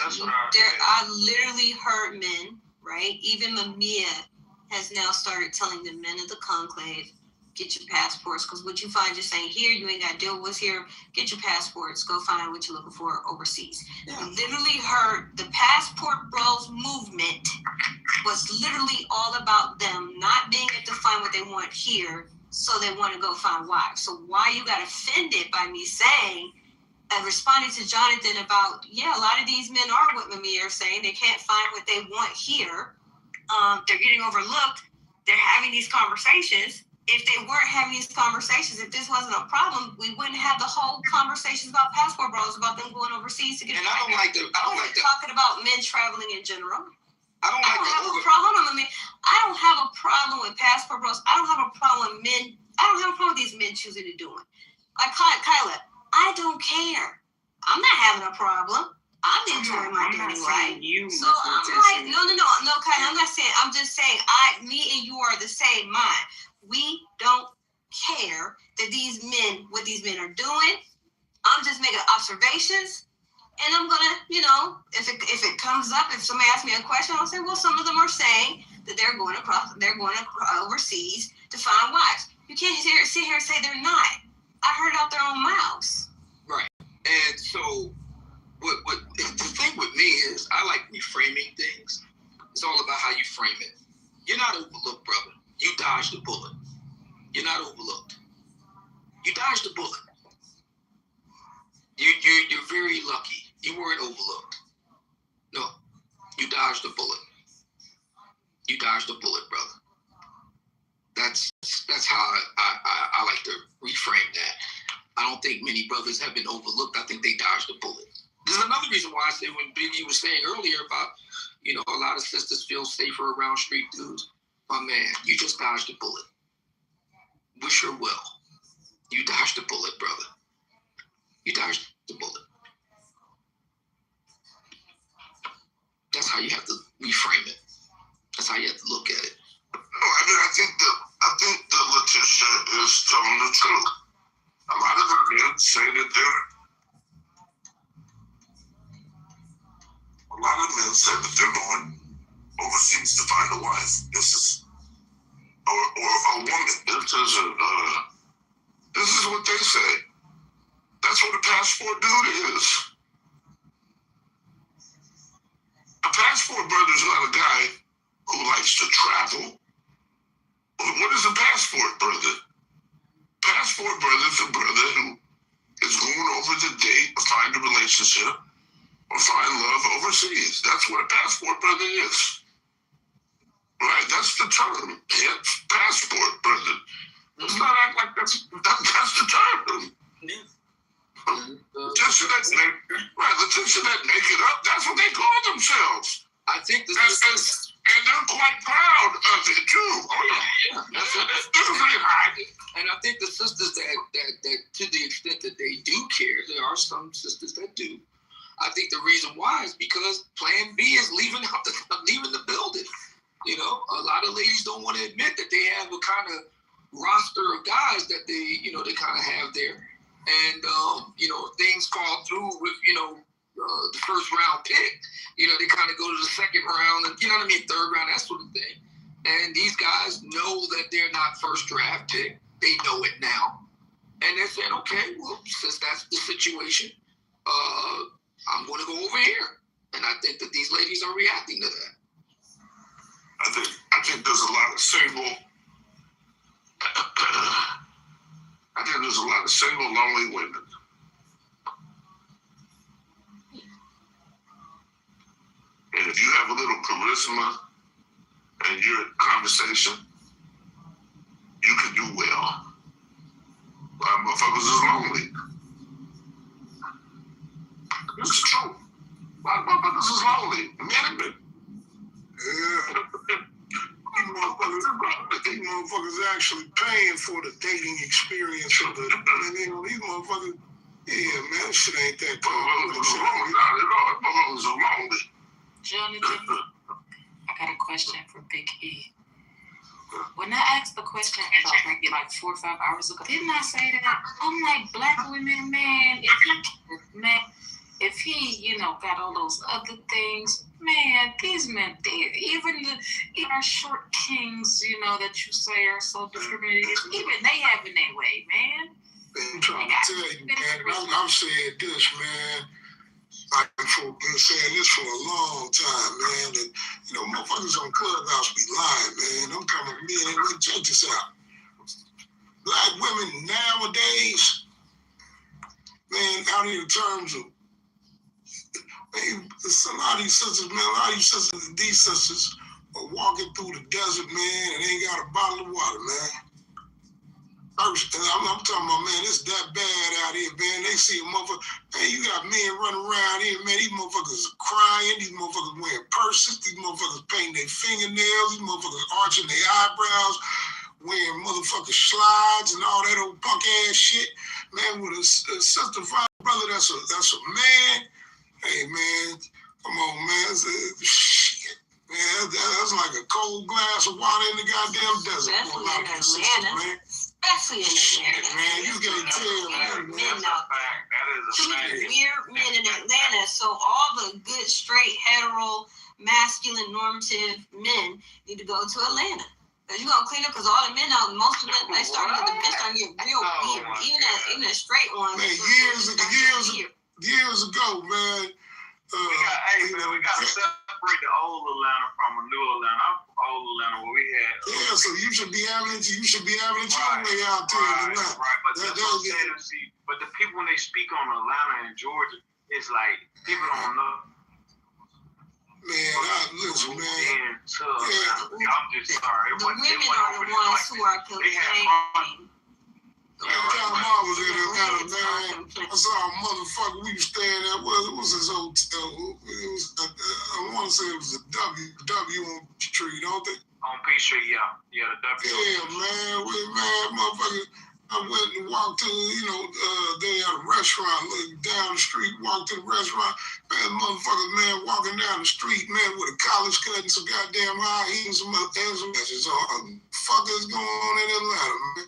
That's what I literally heard men, right? Even Mamiya has now started telling the men of the conclave, get your passports, because what you find just saying here, you ain't got to deal with what's here. Get your passports, go find what you're looking for overseas. Yeah. I literally heard the Passport Bros movement was literally all about them not being able to find what they want here, so they want to go find wives. So why you got offended by me saying, responding to Jonathan about, a lot of these men are what Mamiya are saying, they can't find what they want here. They're getting overlooked. They're having these conversations. If they weren't having these conversations, if this wasn't a problem, we wouldn't have the whole conversations about passport bros, about them going overseas to get. And I don't like talking about men traveling in general. I don't have a problem. I don't have a problem with passport bros. I don't have a problem with men. I don't have a problem with these men choosing to do it. Like Kyla, I don't care. I'm not having a problem. I'm enjoying my dating life. So I'm like, no, Kyla, I'm not saying. I'm just saying, me and you are the same mind. We don't care that what these men are doing. I'm just making observations, and I'm gonna, if it comes up, if somebody asks me a question, I'll say, well, some of them are saying that they're going overseas to find wives. You can't sit here and say they're not. I heard out their own mouths. Right. And so, what the thing with me is, I like reframing things. It's all about how you frame it. You're not overlooked, brother. You dodged a bullet. You're not overlooked. You dodged a bullet. You're very lucky. You weren't overlooked. No, you dodged a bullet. You dodged a bullet, brother. That's how I like to reframe that. I don't think many brothers have been overlooked. I think they dodged a bullet. There's another reason why I say when Biggie was saying earlier about, a lot of sisters feel safer around street dudes. My man, you just dodged a bullet. Wish her well. You dodged a bullet, brother. You dodged the bullet. That's how you have to reframe it. That's how you have to look at it. No, I think that Letitia is telling the truth. A lot of the men say that they're going overseas to find a wife. This is or a woman. This is what they say. That's what a passport dude is. A passport brother is not a guy who likes to travel. What is a passport brother? Passport brother is a brother who is going over to date or find a relationship or find love overseas. That's what a passport brother is. Right? That's the term. Passport brother. Let's not act like that's the term. Letitia that make it up, that's what they call themselves. I think and they're quite proud of it too. Oh yeah. And I think the sisters that to the extent that they do care, there are some sisters that do. I think the reason why is because Plan B is leaving the building. A lot of ladies don't want to admit that they have a kind of roster of guys that they kind of have there. And, things fall through with, the first round pick, they kind of go to the second round and, third round, that sort of thing. And these guys know that they're not first draft pick. They know it now. And they're saying, okay, well, since that's the situation, I'm going to go over here. And I think that these ladies are reacting to that. I think there's a lot of single lonely women. And if you have a little charisma and you're in conversation, you can do well. A lot of motherfuckers is lonely. This is true. A lot of motherfuckers is lonely. Man, these motherfuckers actually paying for the dating experience of these motherfuckers. Yeah, man, shit ain't that cool. Not at all. Motherfuckers are lonely. Jonathan, I got a question for Big E. When I asked the question about maybe like 4 or 5 hours ago, didn't I say that? I'm like, black women, man, if he, got all those other things, man, these men, even our short kings, that you say are so discriminated, even they having their way, man. I'm trying to tell you, man, I'm saying this, man. I've been saying this for a long time, man. And, motherfuckers on Clubhouse be lying, man. I'm coming to me and check this out. Black women nowadays, man, out here in terms of, man, a lot of these sisters are walking through the desert, man, and ain't got a bottle of water, man. I'm talking about, man, it's that bad out here, man. They see a motherfucker, man, you got men running around here, man. These motherfuckers are crying. These motherfuckers wearing purses. These motherfuckers painting their fingernails. These motherfuckers arching their eyebrows, wearing motherfucking slides and all that old punk ass shit. Man, with a sister, brother, that's a man. Hey, man, come on, man. Shit. Man, that's like a cold glass of water in the goddamn desert. Especially in Atlanta. Man. Especially in Atlanta. Man, you can't tell. Men out there. That is a Too fact. many weird men in Atlanta, so all the good, straight, hetero, masculine, normative men need to go to Atlanta. Because you're going to clean up, because all the men out, most of them, the men starting to get real weird. Even the straight ones. Man, years ago, man. We got to separate the old Atlanta from a new Atlanta. Old Atlanta, where we had. Yeah, so you should be having it your way out there. Right. But the people, when they speak on Atlanta and Georgia, it's like people don't know. Man, listen, man. I'm just sorry. The women are the ones who are complaining. Every time I was in Atlanta, man, I saw a motherfucker. We was staying at, what was his hotel? It was, I want to say it was a W on Street, don't they? On Peachtree, yeah, the W. Yeah, man, motherfucker. I went and walked to, they had a restaurant, looked down the street, walked to the restaurant. Man, motherfuckers, man, walking down the street, man, with a college cut and some goddamn high heels and some messages. So, what the fuck is going on in Atlanta, man?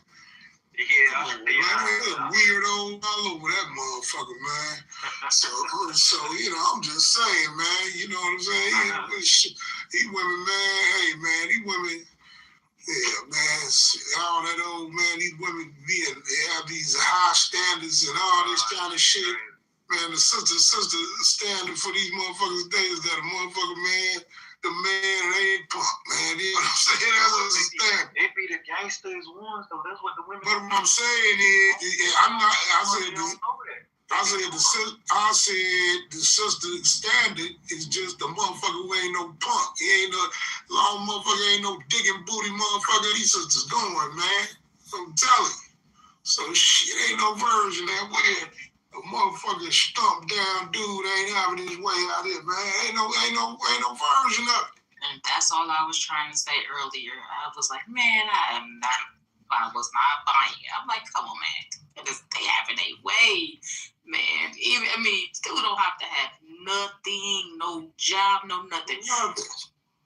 Yeah. Weirdo all over that motherfucker, man. So I'm just saying, man. You know what I'm saying? These women, man. Hey, man. These women. Yeah, man. All that old man. These women they have these high standards and all this kind of shit. Man, the sister standard for these motherfuckers today is that a motherfucker, man. The man ain't punk, man. You know what I'm saying? That's what I'm saying. It be the gangsters ones, though. That's what the women. But what I'm saying is, I said the sister standard is just the motherfucker who ain't no punk. He ain't no long motherfucker, ain't no digging booty motherfucker. These sisters going, man. I'm telling you. So shit, ain't no version that way. A motherfucking stumped down dude ain't having his way out here, man. Ain't no version of it. And that's all I was trying to say earlier. I was like, man, I was not buying it. I'm like, come on, man. They having a way, man. Dude don't have to have nothing, no job, no nothing.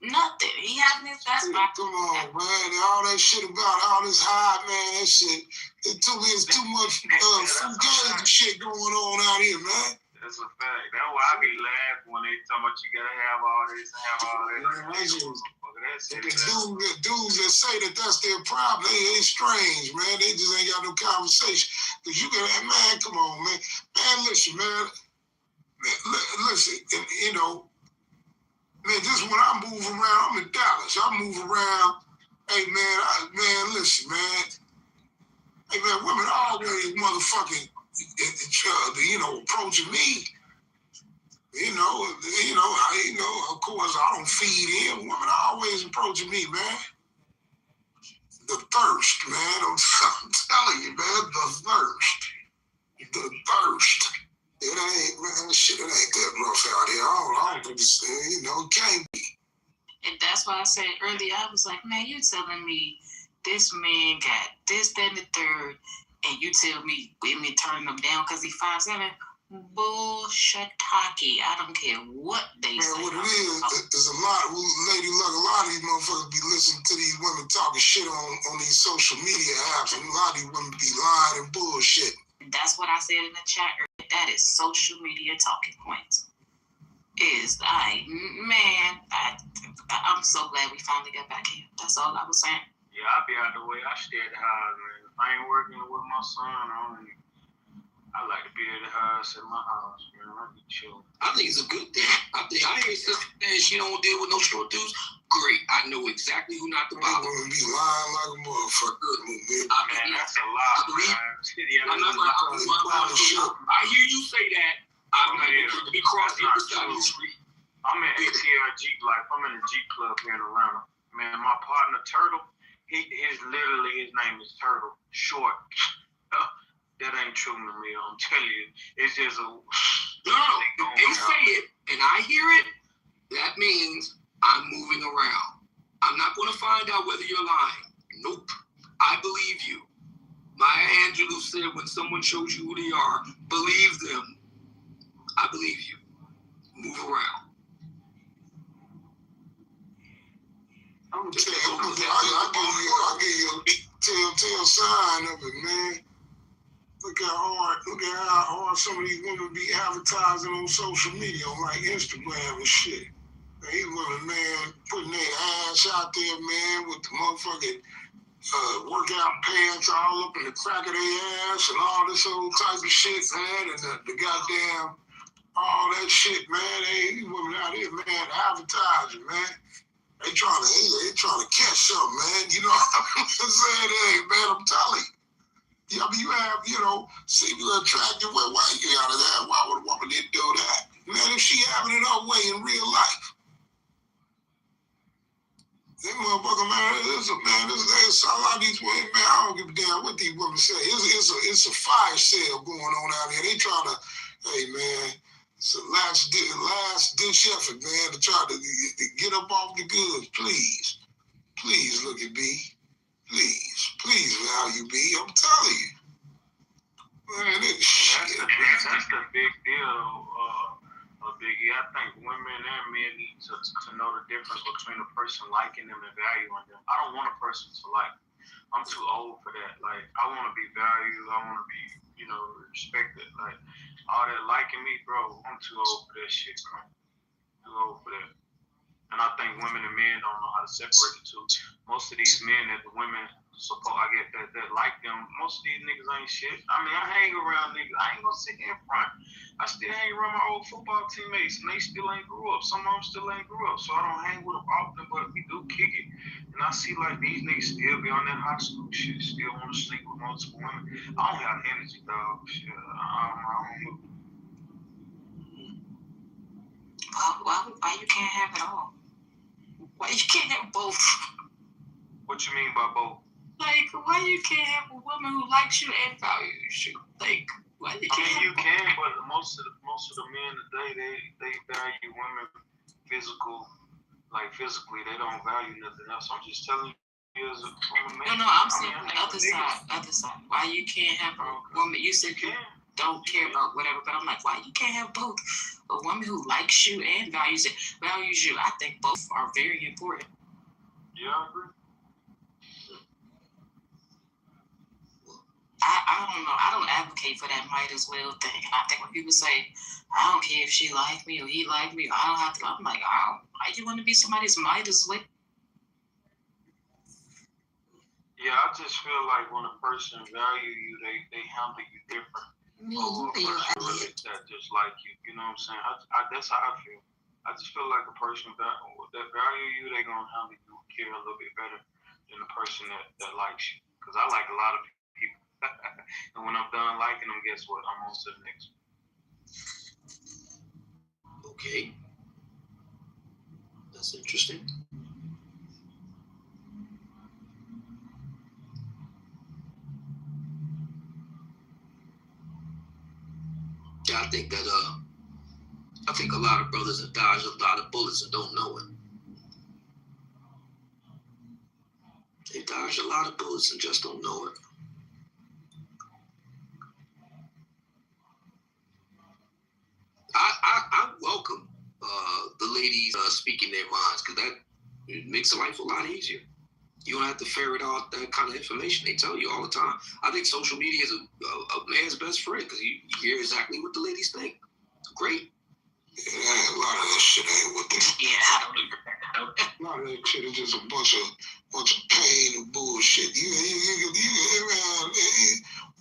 Nothing. He having his best. Come on, man. All that shit about all this high, man, that shit. It's too much fugazi shit going on out here, man. That's a fact. That's why I be laughing when they talk about you gotta have all this and have all that. The dudes that say that that's their problem, they strange, man. They just ain't got no conversation. Cause you gotta, man, come on, man. Man, listen, man. Listen, man, just when I move around, I'm in Dallas. I move around. Hey, man, listen, man. Hey, man, women always motherfucking, approaching me. Of course, I don't feed in. Women always approaching me, man. The thirst, man. I'm telling you, man, the thirst. It ain't, man, shit, it ain't that rough out here. I don't understand, it can't be. And that's why I said earlier, I was like, man, you telling me this man got this, that, and the third, and you tell me women turning him down because he's 5'7"? Bullshit talkie. I don't care what they say. Man, what it is a lot of these motherfuckers be listening to these women talking shit on these social media apps, and a lot of these women be lying and bullshit. That's what I said in the chat earlier. That is social media talking points. I'm so glad we finally got back here. That's all I was saying. Yeah, I'll be out the way. I stay at the house, man. If I ain't working with my son, I like to be at the house at my house, man. I be chill. I think it's a good thing. I hear sister saying she don't deal with no short dudes. Great. I know exactly who not to bother. I'm gonna be lying like a motherfucker. Man, that's a lot, man. I hear you say that. I'm not be crossing the side of the street. I'm in ATL Jeep Life. I'm in a Jeep club here in Atlanta. Man, my partner Turtle, his name is Turtle. Short. That ain't true to me. I'm telling you, it's just they say it, and I hear it. That means I'm moving around. I'm not going to find out whether you're lying. Nope. I believe you. Maya Angelou said, when someone shows you who they are, believe them. I believe you. Move around. I'm gonna tell you, I'll give you telltale sign of it, man. Look at how hard some of these women be advertising on social media, on like Instagram and shit. Man, these women, man, putting their ass out there, man, with the motherfucking workout pants all up in the crack of their ass and all this old type of shit, man, and the goddamn all that shit, man. These women out here, man, advertising, man. They trying to catch something, man. You know what I'm saying? Hey, man, I'm telling you. Yeah, I mean, you have, see you attractive. Well, why you out of that? Why would a woman need to do that? Man, if she having it her way in real life. That motherfucker, man, this a lot of these women, man, I don't give a damn what these women say. It's a fire sale going on out here. They trying to, hey, man, it's a last ditch effort, man, to try to get up off the goods. Please look at B. Please value B. I'm telling you. Man, that's the big deal, Biggie. I think women and men need to know the difference between a person liking them and valuing them. I don't want a person to like me. I'm too old for that. Like, I want to be valued. I want to be, respected. Like, all that liking me, bro, I'm too old for that shit, bro. Too old for that. And I think women and men don't know how to separate the two. Most of these men that the women I get that like them, most of these niggas ain't shit. I mean, I hang around niggas. I ain't gonna sit here in front. I still hang around my old football teammates, and they still ain't grew up. Some of them still ain't grew up, so I don't hang with them often, but we do kick it. And I see like these niggas still be on that high school shit, still want to sleep with multiple women. I don't have energy, dog. Shit, I don't know. Why you can't have it all? Why you can't have both? What you mean by both? Like, why you can't have a woman who likes you and values you? Like, why you can't? I mean, you can, but most of the men today, they value women physically. They don't value nothing else. I'm just telling you as a man. No, I'm saying on the other side. Why you can't have a woman? You said you don't care about whatever, but I'm like, why you can't have both? A woman who likes you and values you. I think both are very important. Yeah, I agree. I don't know. I don't advocate for that might as well thing. And I think when people say, I don't care if she like me or he like me, I don't have to. I'm like, why you want to be somebody's might as well? Yeah, I just feel like when a person value you, they handle you different. Or a person really that just like you. You know what I'm saying? That's how I feel. I just feel like a person that value you, they gonna handle you care a little bit better than the person that likes you. Because I like a lot of people. And when I'm done liking them, guess what? I'm on to the next one. Okay. That's interesting. Yeah, I think a lot of brothers have dodged a lot of bullets and don't know it. They dodged a lot of bullets and just don't know it. I welcome the ladies speaking their minds, because that makes life a lot easier. You don't have to ferret out that kind of information. They tell you all the time. I think social media is a man's best friend, because you hear exactly what the ladies think. Great. Yeah, a lot of that shit ain't what they. Yeah, I don't even know. A lot of that shit is just a bunch of pain and bullshit. You man,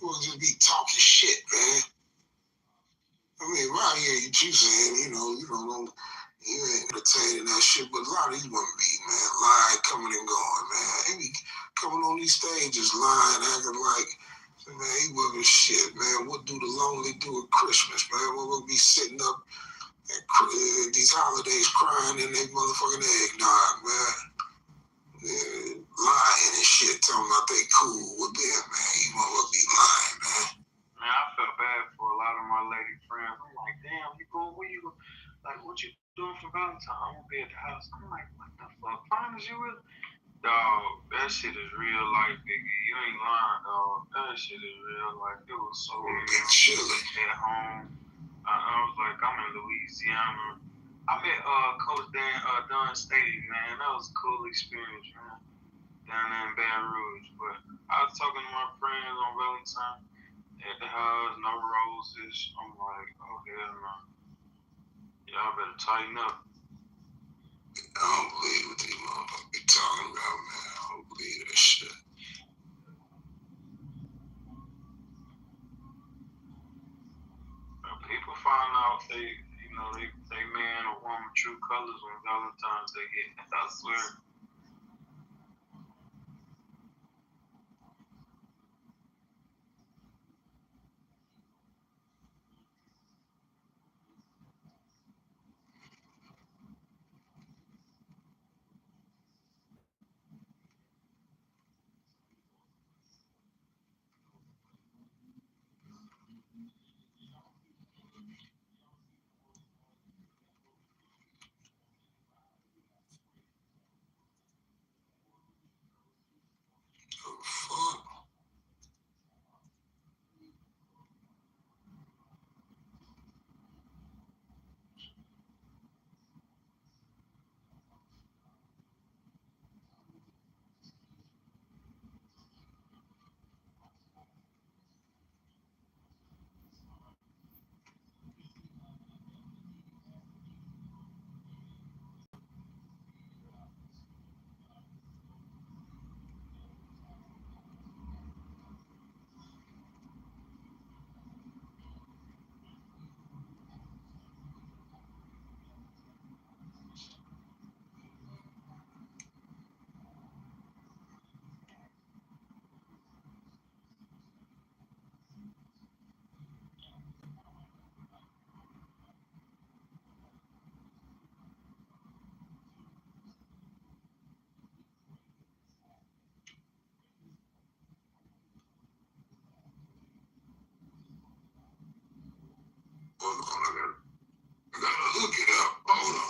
we'll just be talking shit, man. I mean, right here, you saying, you ain't entertaining that shit, but a lot of these women be, man, lying, coming and going, man. They be coming on these stages, lying, acting like, man, he wasn't shit, man. What do the lonely do at Christmas, man? We'll be sitting up at these holidays crying in their motherfucking eggnog, man. Yeah, lying and shit, talking about they cool with them, man. You motherfuckers be lying, man. Man, I felt bad for a lot of my lady friends. I'm like, damn, where you go? Like, what you doing for Valentine? I'm gonna be at the house. I'm like, what the fuck? Fine as you with? Dog, that shit is real life, Biggie. You ain't lying, dog. That shit is real life. It was so real. At home. I was like, I'm in Louisiana. I met Coach Don Staley, man. That was a cool experience, man. down there in Baton Rouge. But I was talking to my friends on Valentine at the house, no roses. I'm like, oh hell no. Y'all better tighten up. I don't believe what these motherfuckers be talking about, man. I don't believe that shit. People find out they man or woman true colors when Valentine's Day hit. I swear. Oh, fuck. Hold on, I gotta look it up. Hold on.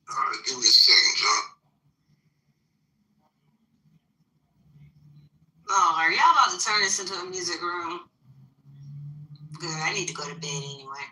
All right, give me a second, John. Oh, are y'all about to turn this into a music room? Good, I need to go to bed anyway.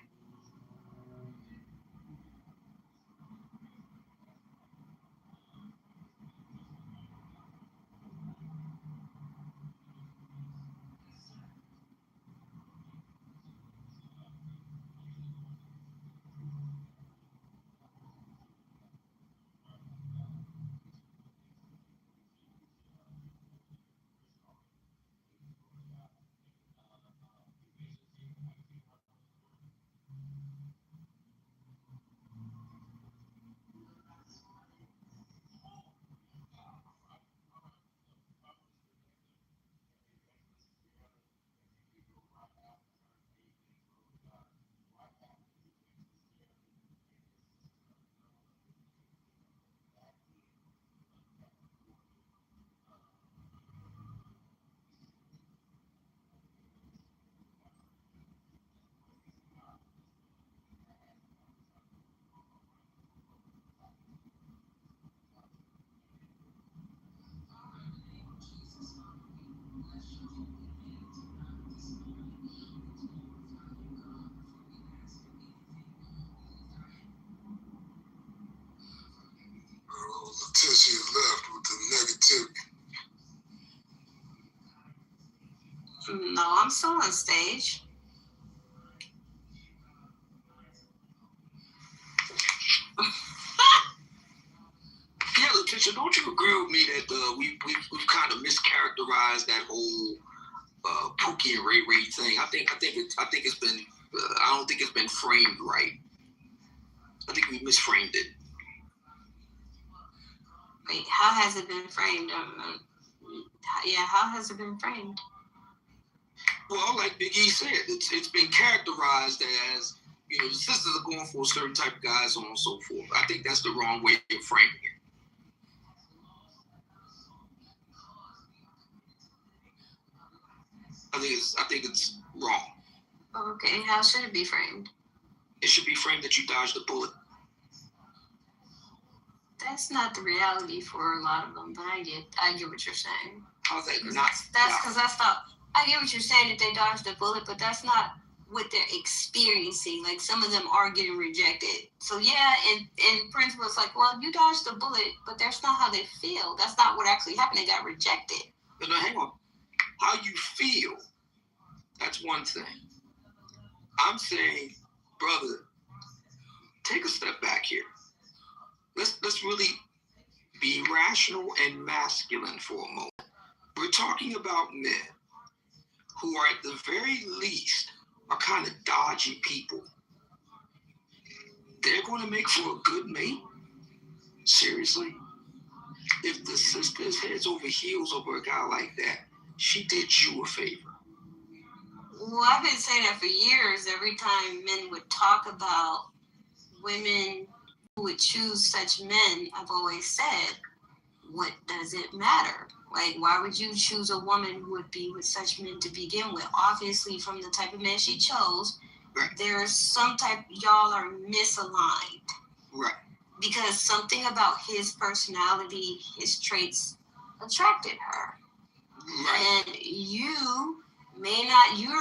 Letitia left with the negativity. No, I'm still on stage. Yeah, Letitia, don't you agree with me that we've kind of mischaracterized that whole Pookie and Ray Ray thing? I don't think it's been framed right. I think we misframed it. Wait, how has it been framed? How has it been framed? Well, like Big E said, it's been characterized as, the sisters are going for a certain type of guys, so on and so forth. I think that's the wrong way of framing it. I think it's wrong. Okay, how should it be framed? It should be framed that you dodged the bullet. That's not the reality for a lot of them, but I get what you're saying. How's that That's because that's the I get what you're saying, that they dodged the bullet, but that's not what they're experiencing. Like, some of them are getting rejected. So yeah, in principle, it's like, well, you dodged the bullet, but that's not how they feel. That's not what actually happened. They got rejected. But now, hang on. How you feel, that's one thing. I'm saying, brother, take a step back here. Let's really be rational and masculine for a moment. We're talking about men who are at the very least are kind of dodgy people. They're going to make for a good mate? Seriously? If the sister is heads over heels over a guy like that, she did you a favor. Well, I've been saying that for years. Every time men would talk about women who would choose such men, I've always said, what does it matter? Like, why would you choose a woman who would be with such men to begin with? Obviously, from the type of man she chose, right, there's some type, y'all are misaligned. Right. Because something about his personality, his traits, attracted her. Right. And you're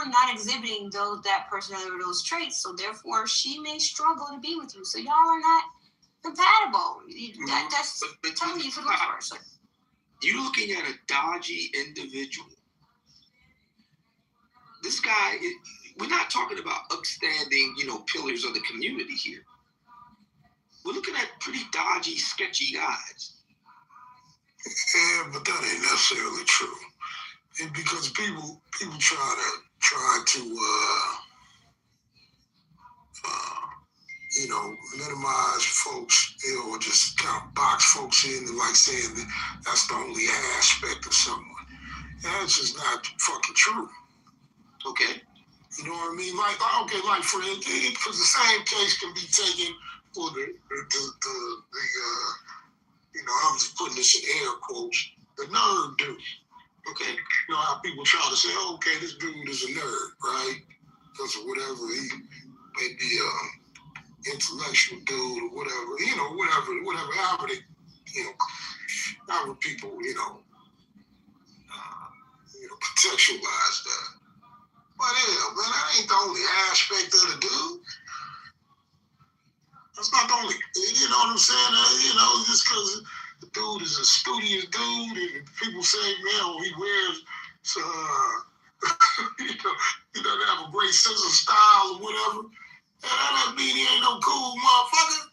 not exhibiting that personality or those traits, so therefore she may struggle to be with you. So y'all are not compatible. That's telling you for the most part. So. You're looking at a dodgy individual. This guy, we're not talking about upstanding, pillars of the community here. We're looking at pretty dodgy, sketchy guys. Yeah, but that ain't necessarily true. And because people try to minimize folks, or just kind of box folks in and like saying that that's the only aspect of someone. That's just not fucking true. Okay. You know what I mean? Like for instance, because the same case can be taken for the I'm just putting this in air quotes, the nerd dude. Okay, you know how people try to say, oh, okay, this dude is a nerd, right? Because of whatever, he may be an intellectual dude or whatever, however they, however people, contextualize that. But yeah, man, that ain't the only aspect of the dude. That's not the only, you know what I'm saying? Just because the dude is a studious dude and people say, man, he wears, he doesn't have a great sense of style or whatever. And that doesn't mean he ain't no cool motherfucker.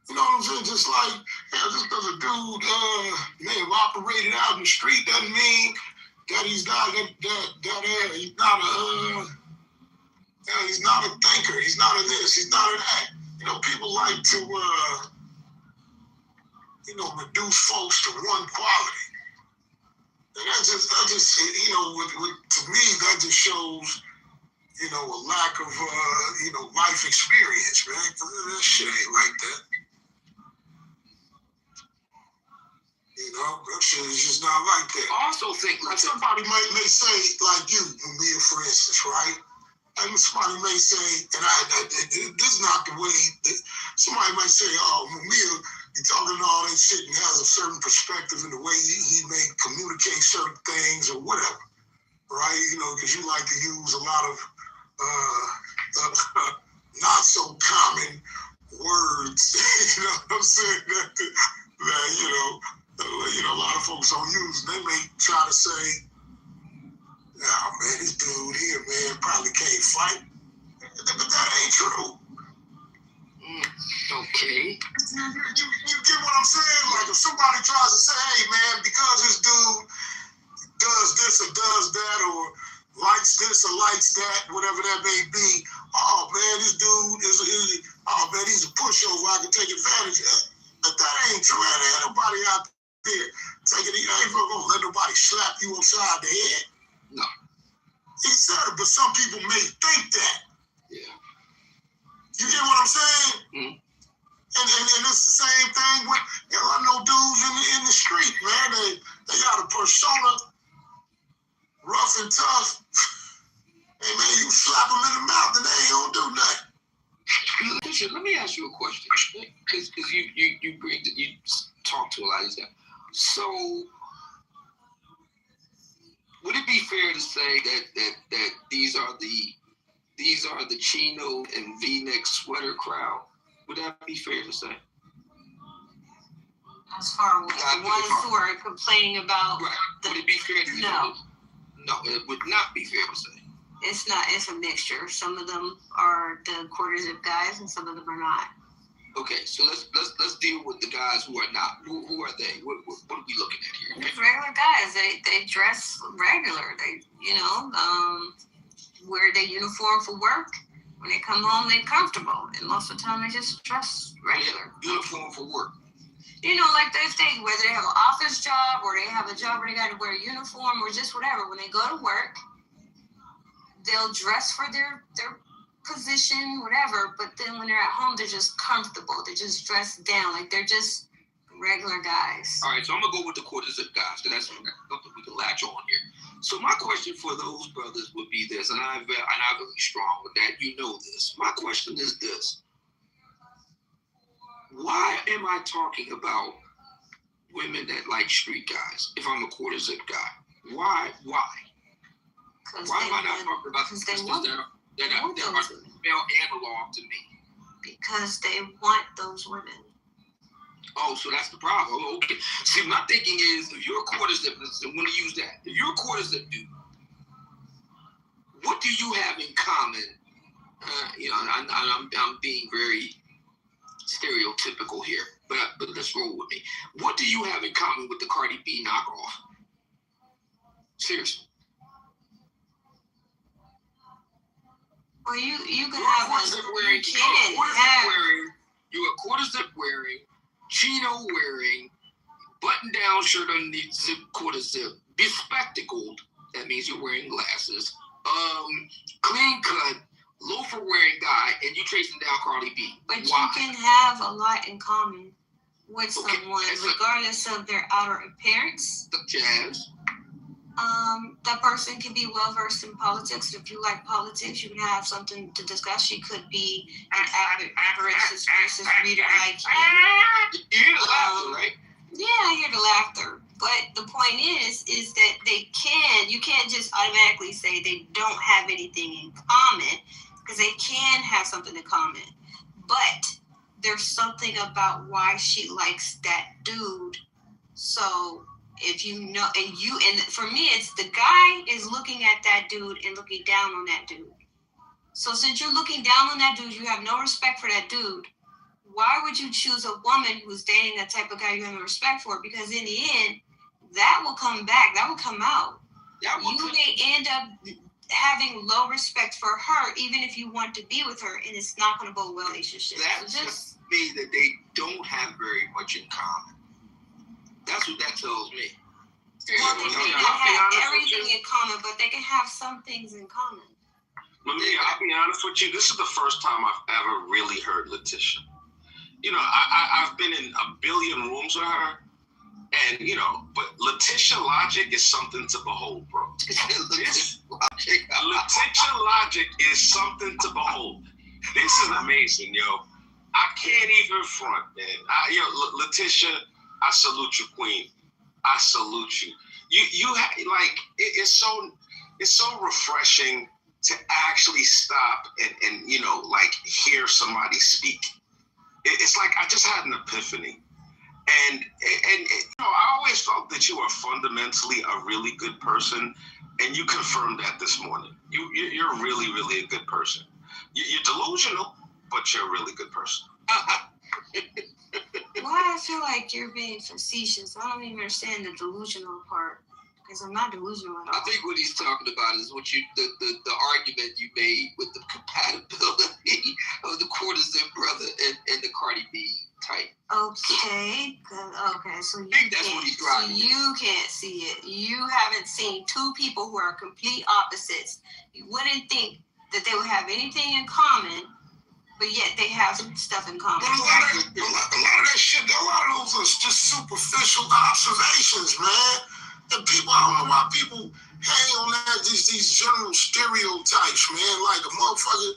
You know what I'm saying? Just like, just because a dude may have operated out in the street doesn't mean that he's not he's not a thinker. He's not a this. He's not a that. People like to reduce folks to one quality. And that just to me, that just shows, a lack of, life experience, man. That shit ain't like that. That shit is just not like that. I also think, like somebody may say, like you, Mumia, for instance, right? And somebody may say, this is not the way that somebody might say, oh, Mumia, he's talking all that shit and has a certain perspective in the way he may communicate certain things or whatever, right? Because you like to use a lot of not so common words, you know what I'm saying? That a lot of folks don't use. They may try to say, oh man, this dude here, man, probably can't fight. But that ain't true. Okay. You get what I'm saying? Like if somebody tries to say, hey man, because this dude does this or does that or likes this or likes that, whatever that may be, oh man, this dude he's a pushover, I can take advantage of that. But that ain't true. Ain't nobody out there taking it. You ain't gonna let nobody slap you upside the head. No. He said it, but some people may think that. Yeah. You get what I'm saying? Mm-hmm. And it's the same thing with, I know dudes in the street, man. They got a persona, rough and tough. Hey man, you slap them in the mouth and they ain't gonna do nothing. Listen, let me ask you a question, because you talk to a lot of these guys. So, would it be fair to say that these are the chino and V-neck sweater crowd? Would that be fair to say? As far as the ones who are complaining about, right. Would it be fair to say? No. No, it would not be fair to say. It's not. It's a mixture. Some of them are the quarter zip guys, and some of them are not. Okay, so let's deal with the guys who are not. Who are they? What are we looking at here? Okay. It's regular guys. They dress regular. They wear their uniform for work. When they come home, they're comfortable, and most of the time they just dress regular. Yeah, uniform for work. Like whether they have an office job or they have a job where they got to wear a uniform or just whatever. When they go to work, they'll dress for their position, whatever. But then when they're at home, they're just comfortable. They're just dressed down, like they're just regular guys. All right, so I'm gonna go with the quarter zip guys, because that's something we can latch on here. So my question for those brothers would be this, and I'm really strong with that. You know this. My question is this: why am I talking about women that like street guys if I'm a quarter zip guy? Why? Why am I not talking about the sisters that are female analog to me? Because they want those women. Oh, so that's the problem. Okay. See, my thinking is, if you're a quarter zip, I'm going to use that. If you're a quarter zip dude, what do you have in common? I'm being very stereotypical here, but let's roll with me. What do you have in common with the Cardi B knockoff? Seriously. Well, you can have you're a quarter zip wearing, chino wearing, button down shirt underneath zip, quarter zip, bespectacled. That means you're wearing glasses. Clean cut, loafer wearing guy, and you tracing down Cardi B. But Why? You can have a lot in common with someone, regardless of their outer appearance. Jazz. That person can be well versed in politics. If you like politics, you can have something to discuss. She could be an average versus reader IQ. You hear the laughter, right? Yeah, I hear the laughter. But the point is that you can't just automatically say they don't have anything in common, because they can have something in common. But there's something about why she likes that dude. So if you know, and for me, it's the guy is looking at that dude and looking down on that dude. So since you're looking down on that dude, you have no respect for that dude. Why would you choose a woman who's dating that type of guy you have no respect for? Because in the end, that will come back. That will come out. You may end up having low respect for her, even if you want to be with her, and it's not going to go well in a relationship. That tells me that they don't have very much in common. That's what that tells me. Well, they may not have everything in common, but they can have some things in common. I'll be honest with you. This is the first time I've ever really heard Letitia. I've been in a billion rooms with her, and but Letitia logic is something to behold, bro. Letitia logic is something to behold. This is amazing, yo. I can't even front, man. Letitia, I salute you, queen. I salute you. It's so refreshing to actually stop and hear somebody speak. It's like I just had an epiphany. And I always felt that you are fundamentally a really good person, and you confirmed that this morning. You're really, really a good person. You're delusional, but you're a really good person. Why I feel like you're being facetious? I don't even understand the delusional part, because I'm not delusional at all. I think what he's talking about is the argument you made with the compatibility of the quarter zip brother and the Cardi B type. Okay, so I think that's what he's driving. So you can't see it. You haven't seen two people who are complete opposites. You wouldn't think that they would have anything in common, but yet they have some stuff in common. But a lot of that shit, a lot of those are just superficial observations, man. And people, I don't know why people hang on that these general stereotypes, man. Like a motherfucker,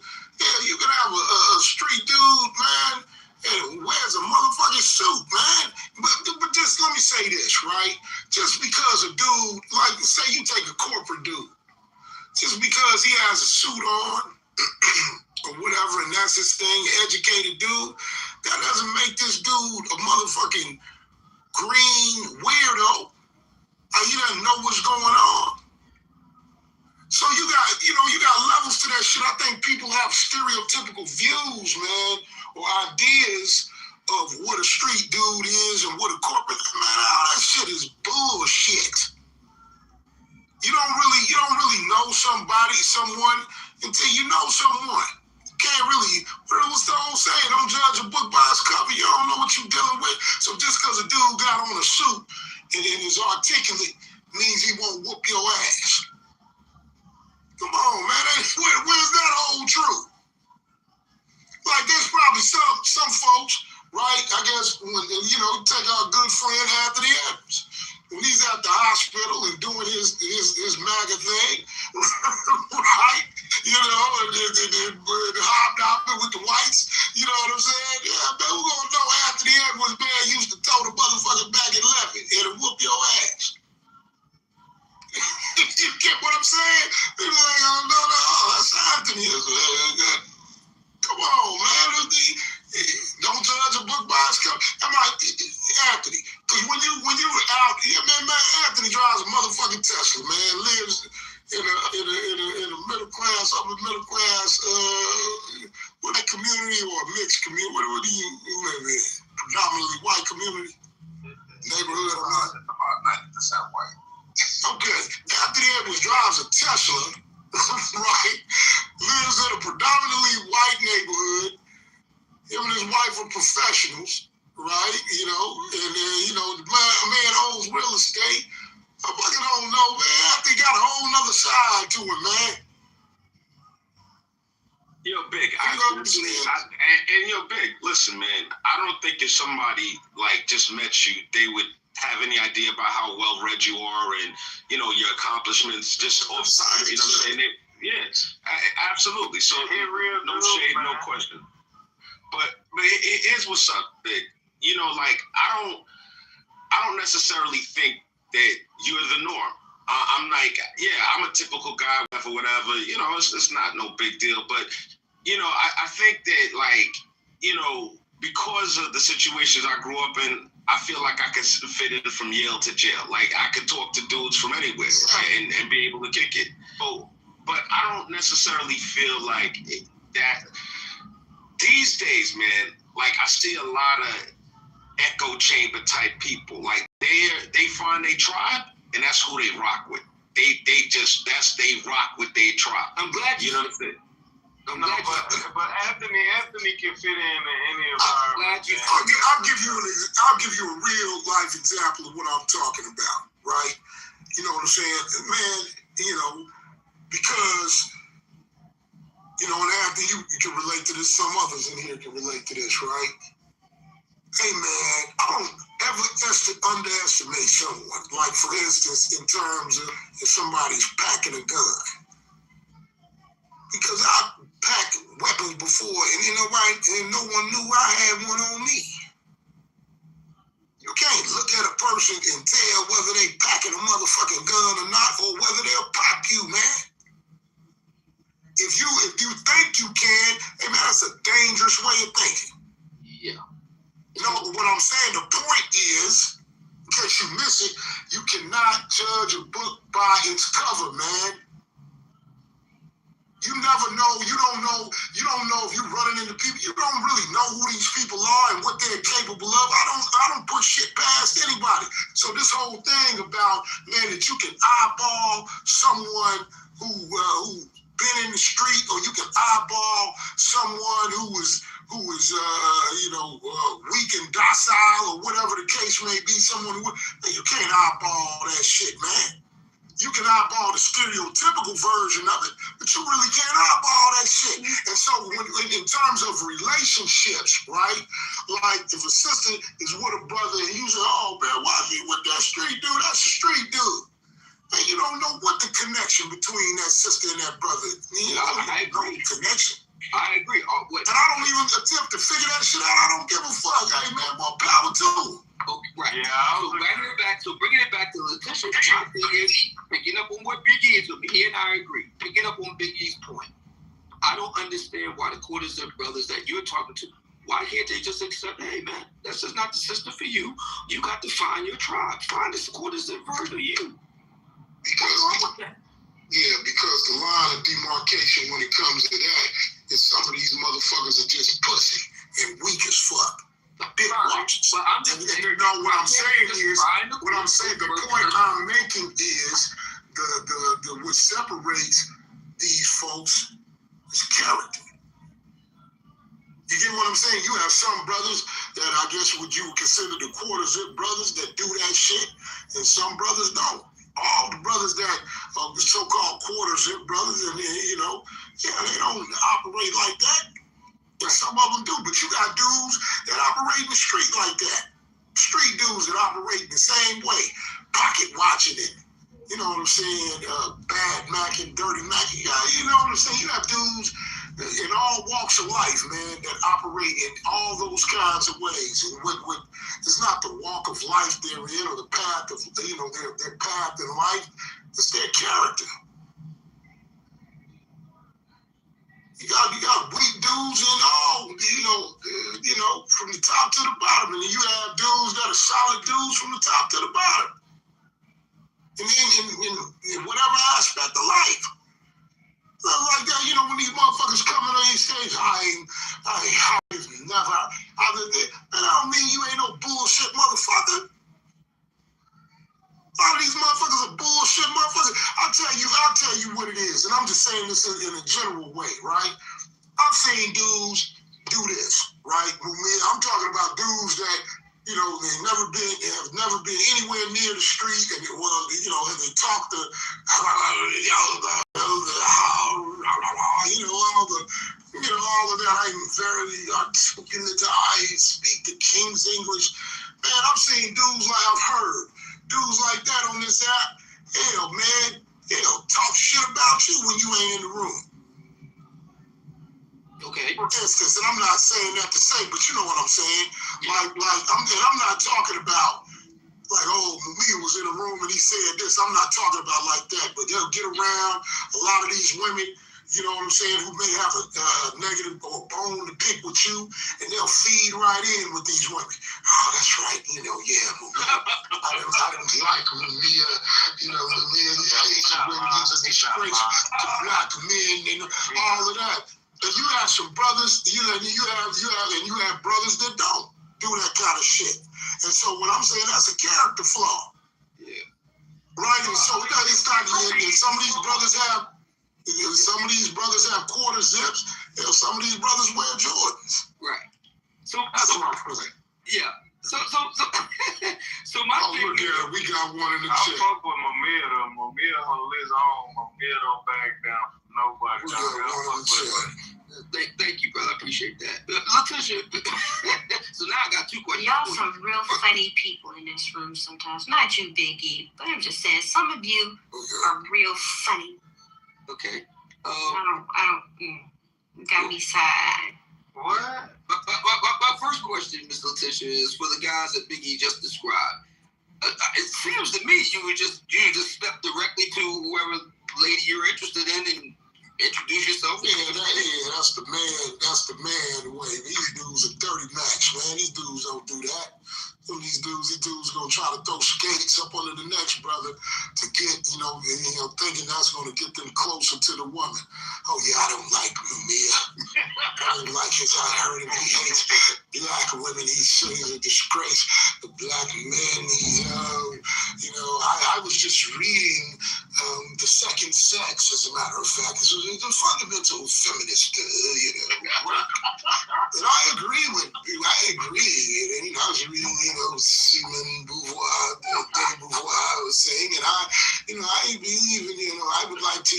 you can have a street dude, man, and wears a motherfucking suit, man. But just let me say this, right? Just because a dude, like say you take a corporate dude, just because he has a suit on or whatever, and that's his thing, educated dude, that doesn't make this dude a motherfucking green weirdo. He doesn't know what's going on. So you got levels to that shit. I think people have stereotypical views, man, or ideas of what a street dude is and what a corporate, man, all that shit is bullshit. You don't really know someone until you know someone. You can't really, what's the old saying? Don't judge a book by its cover. You don't know what you're dealing with. So just because a dude got on a suit and is articulate means he won't whoop your ass. Come on, man. Where's that old truth? Like, there's probably some folks, right? I guess when take our good friend Anthony Edwards. When he's at the hospital and doing his MAGA thing, right? And hobnobbing with the whites, you know what I'm saying? Yeah, man, we're gonna know Anthony Edwards, man, used to throw the motherfucker back and left it and whoop your ass. You get what I'm saying? They're like, oh, no, that's Anthony. Come on, man. Don't judge a book by its cover. Anthony, because when you out, man, Anthony drives a motherfucking Tesla, man. Lives in a middle class, upper middle class, what a community or a mixed community? What do you live in? Predominantly white community neighborhood or not? About 90% white. Okay, Anthony Edwards drives a Tesla, right? Lives in a predominantly white neighborhood. Him and his wife are professionals, right? The man owns real estate. I fucking don't know, man. Anthony got a whole nother side to him, man. Yo, Big, Big, listen, man, I don't think if somebody, just met you, they would have any idea about how well-read you are and, your accomplishments just off time, you know what I'm saying? Yes, absolutely. So, no shade, no question. But here's what's up, Big. I don't necessarily think that you're the norm. I'm a typical guy, whatever, it's not no big deal. But, I think that, because of the situations I grew up in, I feel like I could fit in from Yale to jail. Like, I could talk to dudes from anywhere and be able to kick it. But I don't necessarily feel like that. These days, man, I see a lot of echo chamber type people. Like, they find their tribe, and that's who they rock with. They rock with their tribe. I'm glad you know what I'm saying. But Anthony can fit in any environment. I'll give you a real life example of what I'm talking about, right? You know what I'm saying, man? Because and Anthony, you can relate to this. Some others in here can relate to this, right? Hey, man, I don't ever underestimate someone. Like, for instance, in terms of if somebody's packing a gun. Because I packed weapons before, and no one knew I had one on me. You can't look at a person and tell whether they packing a motherfucking gun or not, or whether they'll pop you, man. If you think you can, hey man, that's a dangerous way of thinking. Yeah. What I'm saying, the point is, in case you miss it, you cannot judge a book by its cover, man. You never know. You don't know if you're running into people. You don't really know who these people are and what they're capable of. I don't put shit past anybody. So this whole thing about, man, that you can eyeball someone who been in the street, or you can eyeball someone who is weak and docile, or whatever the case may be. Someone you can't eyeball that shit, man. You can eyeball the stereotypical version of it, but you really can't eyeball that shit. And so in terms of relationships, right? Like if a sister is with a brother and you say, oh man, why is he with that street dude? That's a street dude. Man, you don't know what the connection between that sister and that brother. I don't know the connection. I agree. And I don't even attempt to figure that shit out. I don't give a fuck. Hey, man, more power to them. Okay, right. Yeah. Bringing it back to Letitia, my thing is picking up on what Biggie is with me. He and I agree. Picking up on Biggie's point. I don't understand why the quarter-zip brothers that you're talking to, why can't they just accept, hey, man, that's just not the sister for you. You got to find your tribe. Find this quarter-zip version of you. Because the line of demarcation when it comes to that is some of these motherfuckers are just pussy and weak as fuck. Big watches. But I'm just saying, what I'm saying, the point I'm making is the what separates these folks is character. You get what I'm saying? You have some brothers that I guess would you consider the quarter-zip brothers that do that shit, and some brothers don't. All the brothers that are the so-called quarter-zip brothers, and they don't operate like that. But some of them do. But you got dudes that operate in the street like that. Street dudes that operate the same way, pocket watching it. You know what I'm saying? Bad Mac and Dirty Mac. You know what I'm saying? You have dudes in all walks of life, man, that operate in all those kinds of ways. And with it's not the walk of life they're in or the path of, their path in life. It's their character. You got weak dudes and all, from the top to the bottom. And you have dudes that are solid dudes from the top to the bottom. In whatever aspect of life. Like that, when these motherfuckers coming on stage, I've never, other than, man, I don't mean you ain't no bullshit motherfucker. All these motherfuckers are bullshit motherfuckers. I'll tell you what it is, and I'm just saying this in a general way, right? I've seen dudes do this, right? I'm talking about dudes that, they've never been anywhere near the street, and and they talk to, all of that. I'm very articulate. I speak the King's English. Man, I've seen dudes like I've heard. Dudes like that on this app, hell, man, they'll talk shit about you when you ain't in the room. Okay. For instance, and I'm not saying that to say, but you know what I'm saying. Yeah. I'm not talking about like, oh, Mumia was in a room and he said this. I'm not talking about like that, but they'll get around a lot of these women, you know what I'm saying, who may have a negative or bone to pick with you, and they'll feed right in with these women. Oh, that's right, Mumia. I don't like Mumia. Mumia, he's a disgrace to black men and all of that. And you have some brothers, you have brothers that don't do that kind of shit. And so what I'm saying, that's a character flaw. Yeah. Right? And so it's not, and some of these brothers have quarter zips, and some of these brothers wear Jordans. Right. That's what I'm saying. Yeah. So my thing look here, we got one in the chat. I fuck with Mumia though. Mumia hold his own. Mumia don't back down from nobody. We got one in the chat. Thank you, brother. I appreciate that. Letitia, so now I got two questions. Y'all some real funny people in this room sometimes. Not you, Biggie, but I'm just saying some of you are real funny. Okay. I don't got me side. What? My first question, Miss Letitia, is for the guys that Biggie just described. It seems to me you just step directly to whoever lady you're interested in and introduce yourself. That's the man way. These dudes are dirty Macs, man. These dudes don't do that. These dudes gonna try to throw skates up under the next brother to get, thinking that's gonna get them closer to the woman. Oh yeah, I don't like Mumia. I don't like his. I heard him. He hates black women. He's a disgrace. The black men. I was just reading The Second Sex, as a matter of fact. It's a fundamental feminist, and I agree with you. I agree. And I was reading, Simone Beauvoir, Dame Beauvoir was saying, and I believe in, I would like to,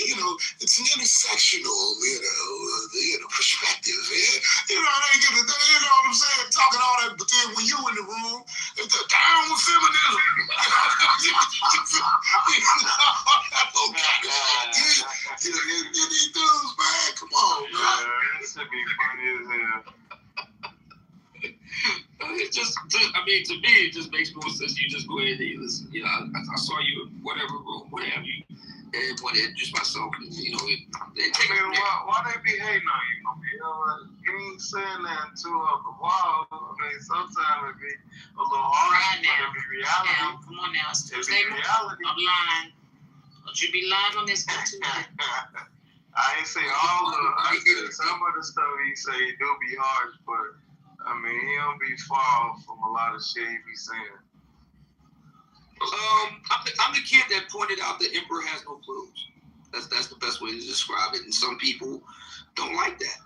it's an intersectional, perspective. They get it, you know what I'm saying, talking all that, but then when you in the room, it's down with feminism. Get these dudes, man. Come on, man. It's a to me, it just makes more sense. You just go ahead and listen. You know, I saw you in whatever room, what have you, and want to introduce myself. You know, why they be hating on you? You know, you ain't saying that too off the wall. I mean, sometimes it be a little hard, but it be reality. Now, come on now, it's Tuesday morning. Reality. I'm lying. Don't you be lying on this one Tuesday. I ain't say all of it. I said some of the stuff he say it do be harsh, but I mean he don't be far from a lot of shit he be saying. I'm the kid that pointed out the emperor has no clothes. That's the best way to describe it. And some people don't like that.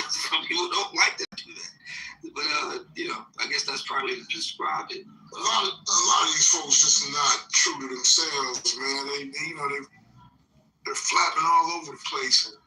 Some people don't like to do that. But you know, I guess that's probably to describe it. A lot of these folks just not true to themselves, man. They're flapping all over the place. And,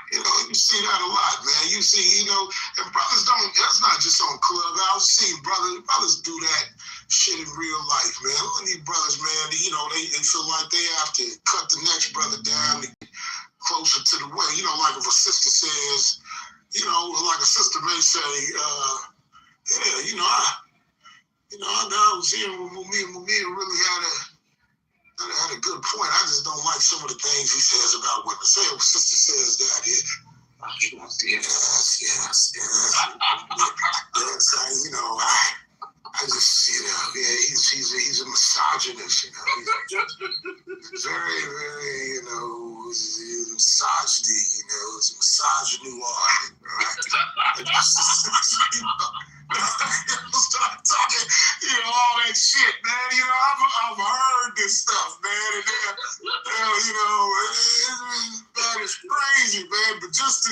you know, you see that a lot, man. You see, you know, and brothers don't, that's not just on Clubhouse. See, brothers do that shit in real life, man. Look at these brothers, man, you know, they feel like they have to cut the next brother down to get closer to the way. You know, like if a sister says, you know, like a sister may say, yeah, you know, I was here when Mumia really had a good point. I just don't like some of the things he says about women. Say a sister says that here. Yes. You know, I just, you know, yeah, he's a misogynist, you know. He's very, very, you know, he's misogyny, you know, it's misogyny art, right? Start talking, you know, all that shit, man. You know, I've heard this stuff, man, and you know, that is crazy, man. But just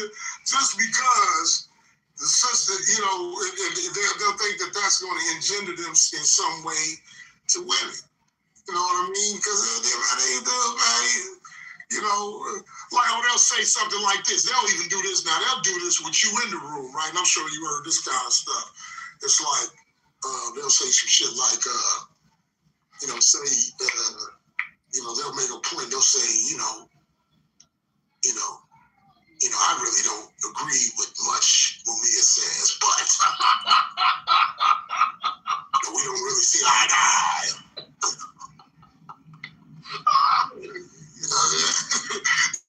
because the sister, you know, they'll think that that's going to engender them in some way to women. You know what I mean? Because you know, like they'll say something like this. They'll even do this now. They'll do this with you in the room, right? And I'm sure you heard this kind of stuff. It's like they'll say some shit like, you know, say, you know, they'll make a point. They'll say, you know, I really don't agree with much Mumia says, but we don't really see eye to eye.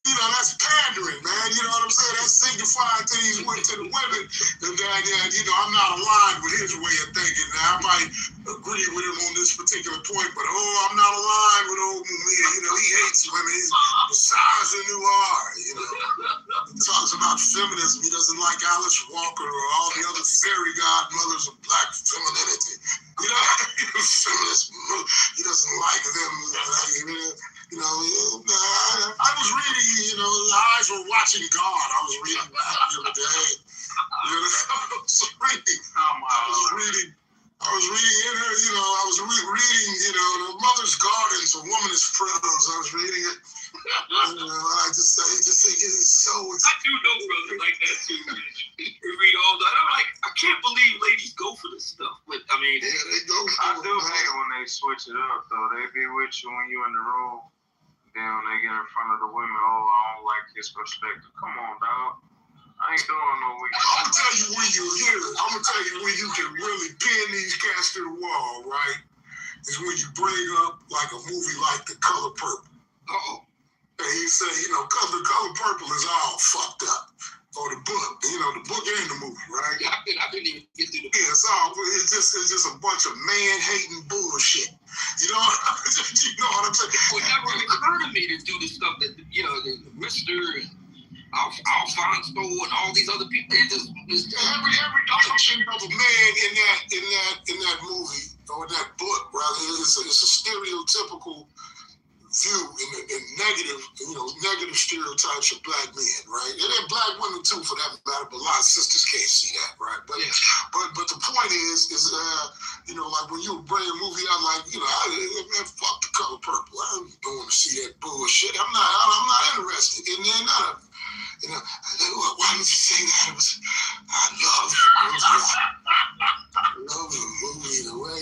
You know, that's pandering, man. You know what I'm saying? That's signifying to the women that, you know, I'm not aligned with his way of thinking. Now, I might agree with him on this particular point, but I'm not aligned with old Mumia. You know, he hates women. He's misogynoir, you know. He talks about feminism. He doesn't like Alice Walker or all the other fairy godmothers of black femininity. You know, feminists, he doesn't like them. You know, I was reading, you know, the eyes were watching God. I was reading that the other day. You know, I was reading in her, you know, I was reading, you know, the Mother's Gardens, A Woman is Prose. I was reading it. You know, I just think it's so. I do know brothers like that too. They read all that. I'm like, I can't believe ladies go for this stuff. But I mean, yeah, they go for I do hate when they switch it up, though. They be with you when you in the room. Then when they get in front of the women, I don't like his perspective. Come on, dog. I ain't doing no weekend. I'm gonna tell you when you hear it. I'm gonna tell you when you can really pin these cats to the wall, right? Is when you bring up like a movie like The Color Purple. And you say, you know, The Color Purple is all fucked up. Or the book, you know, the book and the movie, right? Yeah, I didn't even get through the book. Yeah, it's just a bunch of man-hating bullshit. You know what I'm saying? It would never occur to me to do the stuff that, you know, the Mr. and Alfonso and all these other people. It's every depiction of a man in that movie or in that book, rather, it's a stereotypical view in negative stereotypes of black men, right? And then black women too, for that matter. But a lot of sisters can't see that, right? But but the point is you know, like when you bring a movie out, like, you know, man, fuck The Color Purple. I don't want to see that bullshit. I'm not interested in none of it. You know, why did you say that? I love the movie, the way.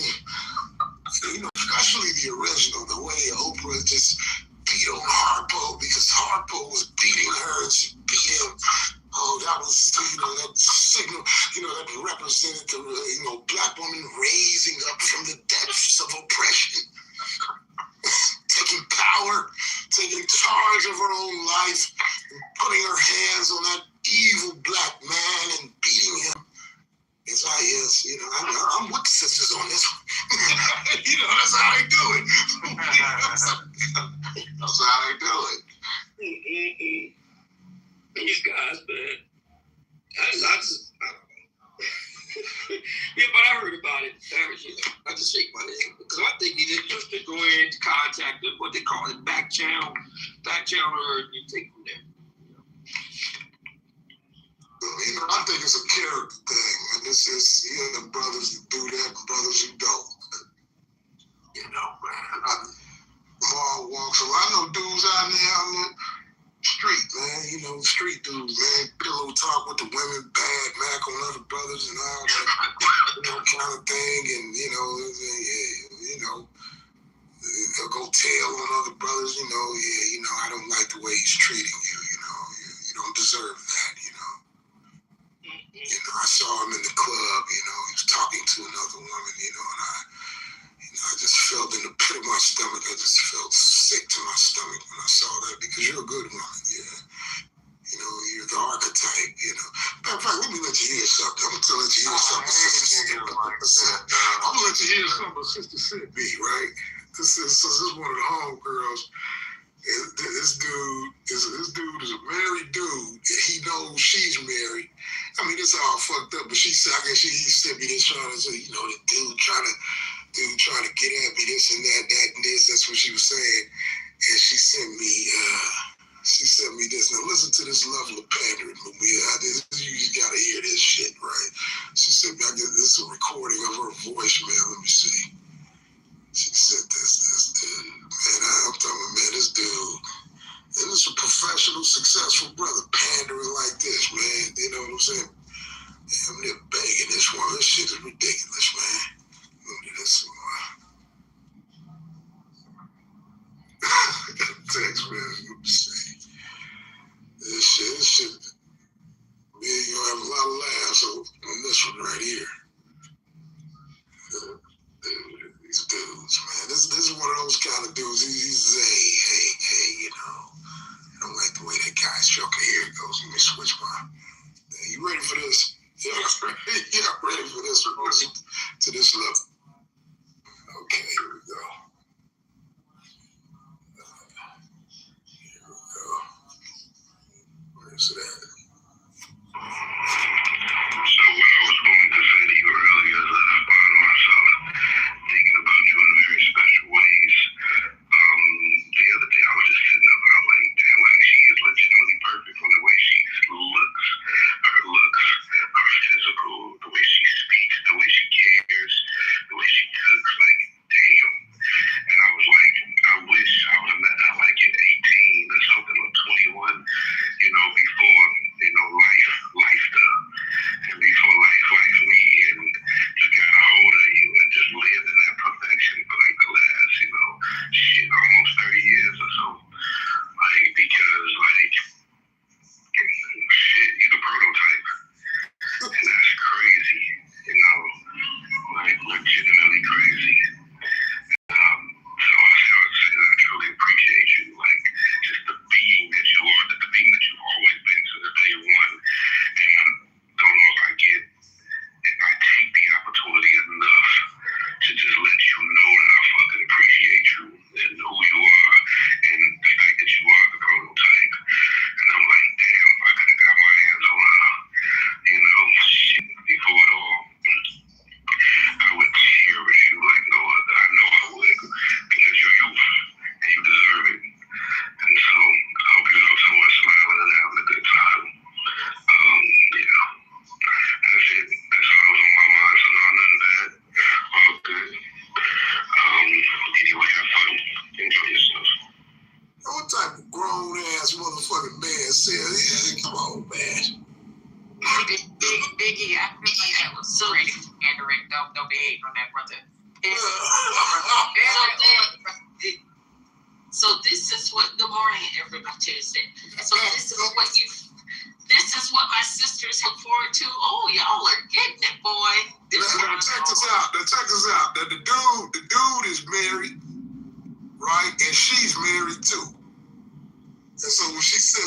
You know, especially the original, the way Oprah just beat on Harpo because Harpo was beating her and she beat him. Oh, that was, you know, that signal, you know, that represented the, you know, black woman raising up charge of her own life and putting her hands on that evil black man and beating him. As I is, you know, I'm with the sisters on this one. You know, that's how they do it. That's how they do it. These guys, man. I just yeah, but I heard about it. I just shake my head because I think he did just to go ahead and contact them, what they call it, back channel her, and you take from there. You know, I think it's a character thing, and this is, you know, brothers that do that and brothers who don't. You know, man, from all walks of life. I know dudes out there on the street, man, you know, street dudes, man, pillow talk with the women, bad Mac on other brothers and all that, you know, kind of thing, and, you know, they'll go tell on other brothers, you know, I don't like the way he's treating you, you know, you don't deserve that, you know. You know, I saw him in the club, you know, he was talking to another woman, you know, and I just felt in the pit of my stomach, I just felt sick to my stomach when I saw that, because you're a good woman, yeah. You know, you're the archetype, you know. Matter of fact, let me let you hear something. I'm going to let you hear something. I'm going to let you hear something about Sister Cindy, right? This is one of the homegirls. This dude is a married dude, and he knows she's married. I mean, it's all fucked up, but he sent me this trying to say, you know, the dude trying to get at me, this and that and this. That's what she was saying. And she sent me this. Now listen to this level of pandering, Mumia. You gotta hear this shit, right? She sent me, this is a recording of her voicemail. Let me see. She said this dude. Man, I'm talking about, man, this dude. And this is a professional, successful brother pandering like this, man. You know what I'm saying? I'm there begging this one. This shit is ridiculous, man. Let me do this some more. Text, man. Let me see. This shit. Man, you're gonna have a lot of laughs on this one right here. These dudes, man. This is one of those kind of dudes. He's hey, you know. I don't like the way that guy's joking. Here it goes. Let me switch my. You ready for this? Yeah, I'm ready for this. We're going to this level. Okay, here we go. Where's it at? So what I was going to say to you earlier is that I find myself thinking about you in very special ways. The other day I was just sitting up and I was like, damn, like she is legitimately perfect from the way she looks, her physical, the way she speaks, the way she cares, the way she cooks, like damn. And I was like, I wish I would have met her like at 18 or something, or 21, you know, before, you know, life stuff. And before life me, and just got a hold of you and just lived in that perfection for like the last, you know, shit, almost 30 years or so. Like, because like, shit, you're the prototype. And that's crazy, you know, like legitimately crazy. So I truly appreciate you, like just the being that you are, the being that you've always been since the day one. And I don't know if I take the opportunity enough to just let you know that I fucking appreciate you and who you are and the fact that you are the prototype. And I'm like, damn, if I could have got my hands on her, you know, shit, before it all, I would cherish you like no other. I know I would, because you're you and you deserve it. And so I hope you know someone smiling and having a good time. Yeah, that's it. That's all that was on my mind. So no, nothing bad. All good. Anyway, have fun. Enjoy yourself. What type of grown ass motherfucking man said, yeah, come on, man. Biggie, I feel like that was so pandering. Don't be hating on that brother. So this is what, good morning, everybody. So this is what my sisters look forward to. Oh, y'all are getting it, boy. Now, check this out. The dude is married, right? And she's married too. And so when she said,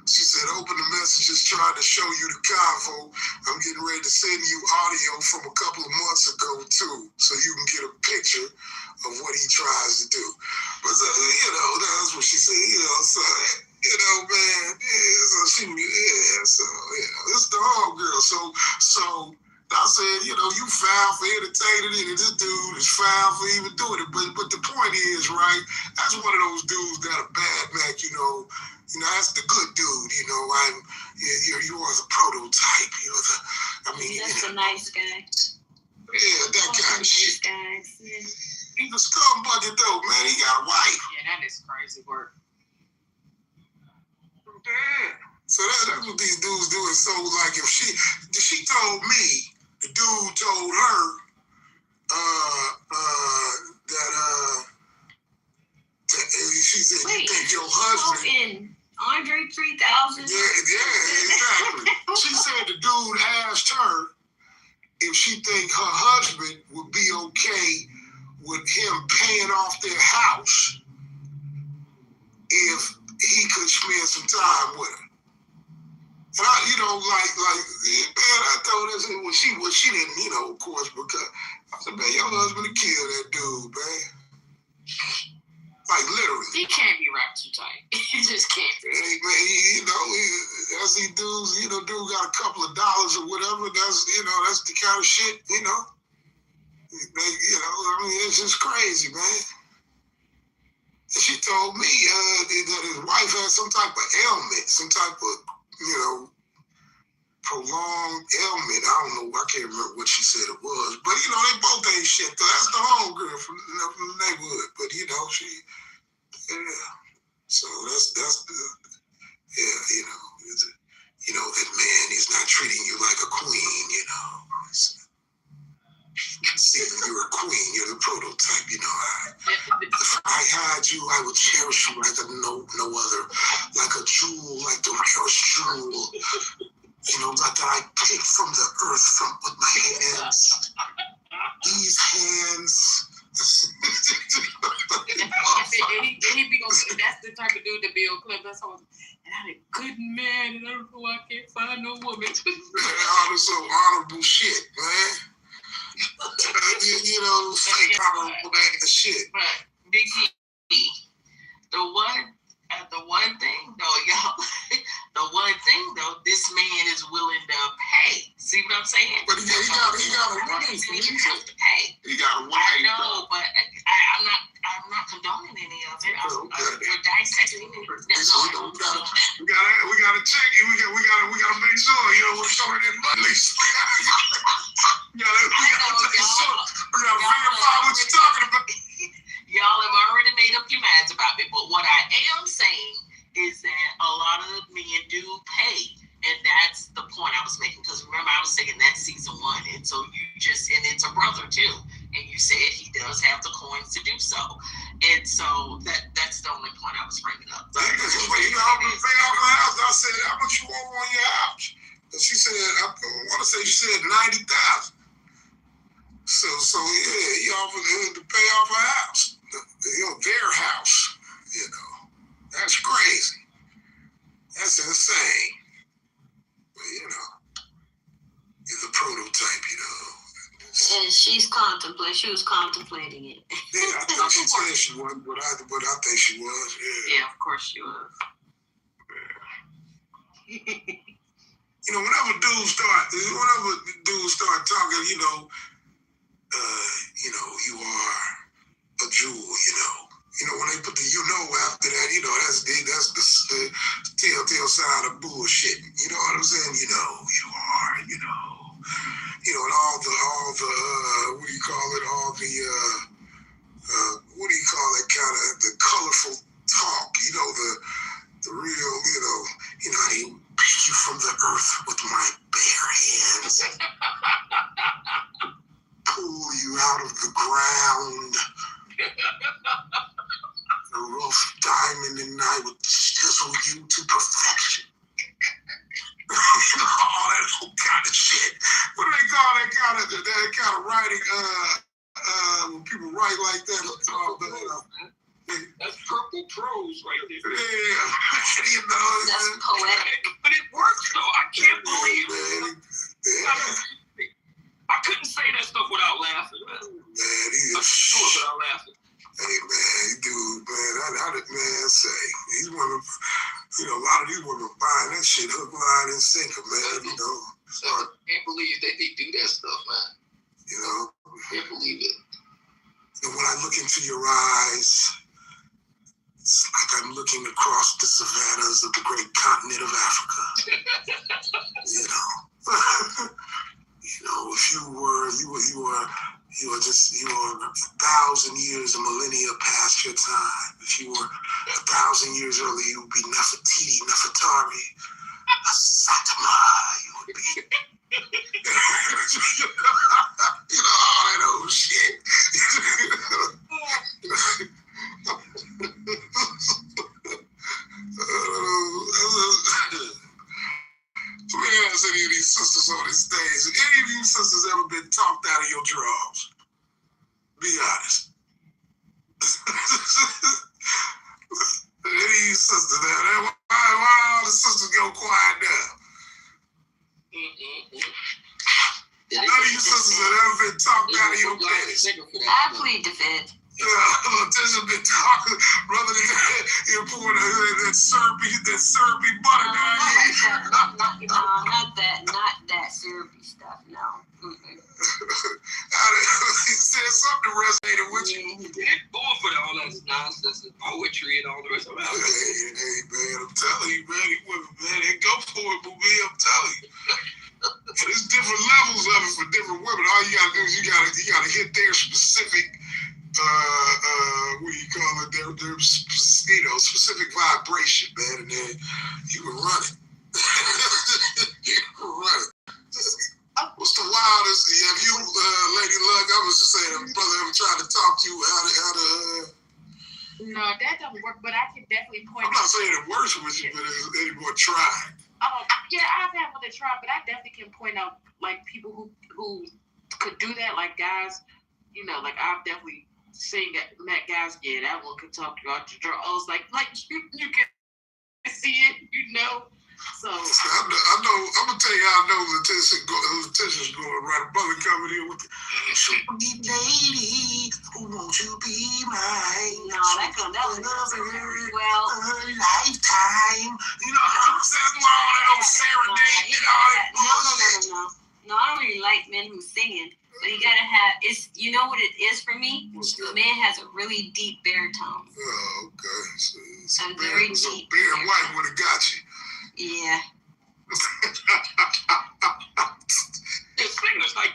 she said, open the messages trying to show you the convo. I'm getting ready to send you audio from a couple of months ago too, so you can get a picture of what he tries to do. But that's what she said. So man, so she, so it's the homegirl. So I said, you foul for entertaining it, and this dude is foul for even doing it. But the point is, right? That's one of those dudes that are bad, Mac. That's the good dude. You are the prototype. That's a nice guy. Yeah, that kind of shit. Guys. Yeah. He's a scumbucket though, man. He got a wife. Yeah, that is crazy work. Yeah. So that's what these dudes do. And so, like, if she told me, the dude told her she said, wait, you think your husband. Andre 3000? Yeah, exactly. She said the dude asked her if she think her husband would be okay with him paying off their house if he could spend some time with her. And I told her, well, she didn't, of course, because I said, man, your husband would kill that dude, man. Like, literally. He can't be wrapped too tight. He just can't. Hey, man, I see dudes, dude got a couple of dollars or whatever. That's the kind of shit, it's just crazy, man. And she told me that his wife had some type of ailment, some type of, prolonged ailment. I don't know. I can't remember what she said it was. But, they both ain't shit. That's the homegirl from the neighborhood. But, she, yeah. So that's the, that man is not treating you like a queen, See, you're a queen. You're the prototype, If I had you, I would cherish you like no other, like a jewel, like the rarest jewel. That I picked from the earth with my hands. These hands. He be gonna, that's the type of dude that be on Clip. That's all. And I'm a good man, and I don't know why I can't find no woman. All this so honorable shit, man. Fake honorable shit. But Big E, the one thing though, y'all, this man is willing to pay. See what I'm saying? But he got a wife. He has to pay. He got a wife. I know, but I'm not condoning any of it. We're dissecting it. We gotta check you. We gotta make sure we're showing it at least. We gotta verify what you're talking about. Y'all have already made up your minds about me, but what I am saying is that a lot of men do pay, and that's the point I was making. Because remember, I was saying that season 1, and so and it's a brother too, and you said he does have the coins to do so, and so that's the only point I was bringing up. Pay off the house. I said, how much you want on your house? And she said, I want to say she said 90,000. So yeah, he offered to pay off her house. Their house, that's crazy. That's insane. But he's a prototype, And she was contemplating it. Yeah, I think she said she wasn't, but I think she was. Yeah, of course she was. Yeah. Whenever dudes start talking, you are a jewel, when they put the after that, that's the telltale sign of bullshit. You know what I'm saying? You are, and all the what do you call it? All the what do you call that kind of the colorful talk? The real, I pick you from the earth with my bare hands. Pull you out of the ground. A rough diamond, and I would chisel you to perfection. All that whole kind of shit. What do they call that kind of writing? When people write like that, that's purple prose right there. Yeah, you know. That's poetic. But it works though. I can't believe it. I couldn't say that stuff without laughing, man. Man, he I is. couldn't do it without laughing. Hey man, dude, man, how did man say? These women, you know, a lot of these women buying that shit hook, line, and sinker, man. You know. So I can't believe that they do that stuff, man. You know. Can't believe it. And when I look into your eyes, it's like I'm looking across the savannas of the great continent of Africa. You know. You know, if you are 1,000 years, a millennia past your time. If you were 1,000 years early, you would be Nefertiti, Nefertari, Satama. You would be, you know, all that old shit. Let me ask any of these sisters on this stage, have any of you sisters ever been talked out of your drawers? Be honest. Any of you sisters there, why all the sisters go quiet now? None of you sisters have ever been talked out of your panties. I plead the fifth. Tisha been talking, brother, you're pouring that syrupy butter down here. No, not that syrupy stuff, no. Said something resonated with you. They're going for all that nonsense and poetry and all the rest of it. Hey, man, I'm telling you, man, these women, man, they go for it, but me, I'm telling you. And there's different levels of it for different women. All you gotta do is you gotta hit their specific what do you call it? Their specific vibration, man, and then you can run it. You can run it. What's the wildest? Have you, Lady Luck? I was just saying, brother, ever tried to talk to you how to No, that doesn't work. But I can definitely point. I'm not saying it works with you, but is anyone tried? Yeah, I've had one that tried, but I definitely can point out like people who could do that, like guys. You know, like I've definitely met guys, yeah, that one could talk to you out your draw. I was like you can see it, you know. So I know. I'm gonna tell you how I know Letitia's going right. A brother coming in with the sweet lady, who won't you be mine? No, that was well. Lifetime. You know what I'm saying? All that old serenade and all that bullshit. No, I don't really like men who singing. But you gotta have, you know what it is for me? The man has a really deep baritone. Oh, okay. So very deep. Barry White would have got you. Yeah. The singers, I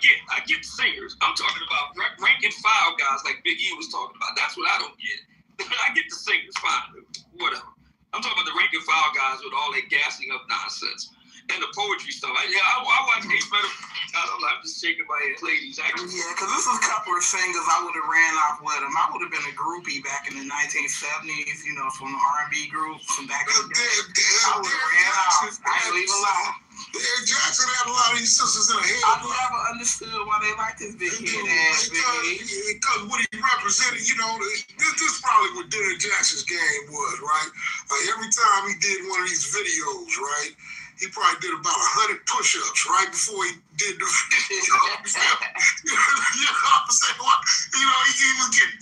get singers. I'm talking about rank and file guys like Big E was talking about. That's what I don't get. I get the singers, fine, whatever. I'm talking about the rank and file guys with all that gassing up nonsense. And the poetry stuff. I watch Ace Metal. I don't know. I'm just shaking my head. Ladies, actually. Yeah, because this is a couple of singers I would have ran off with them. I would have been a groupie back in the 1970s, you know, from the R&B groups from back in the day. I would have ran off. I ain't even lie. Derrick Jackson had a lot of these sisters in the head. I never understood why they like this big head ass because what he represented, you know, this is probably what Derrick Jackson's game was, right? Like every time he did one of these videos, right? He probably did about 100 push-ups right before he did the video. You know what I'm saying? You know, he was getting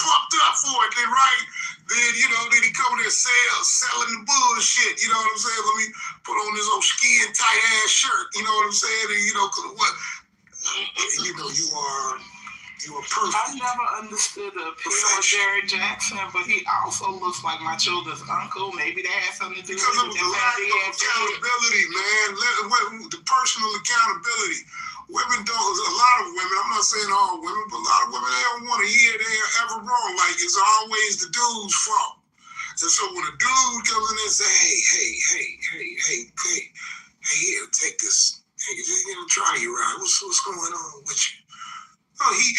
pumped up for it, then right? Then, you know, then he come there selling the bullshit, you know what I'm saying? Let me put on this old skin tight ass shirt, you know what I'm saying? And, you know, cause what? You know, you are perfect. I never understood the appeal of Derrick Jackson, but he also looks like my children's uncle. Maybe that has something to do with because of the lack of accountability, man. The personal accountability. Women don't, a lot of women, I'm not saying all women, but a lot of women, they don't want to hear they're ever wrong. Like, it's always the dude's fault. And so when a dude comes in and say, hey, here, take this. Hey, you know, try you right. What's going on with you? Oh, he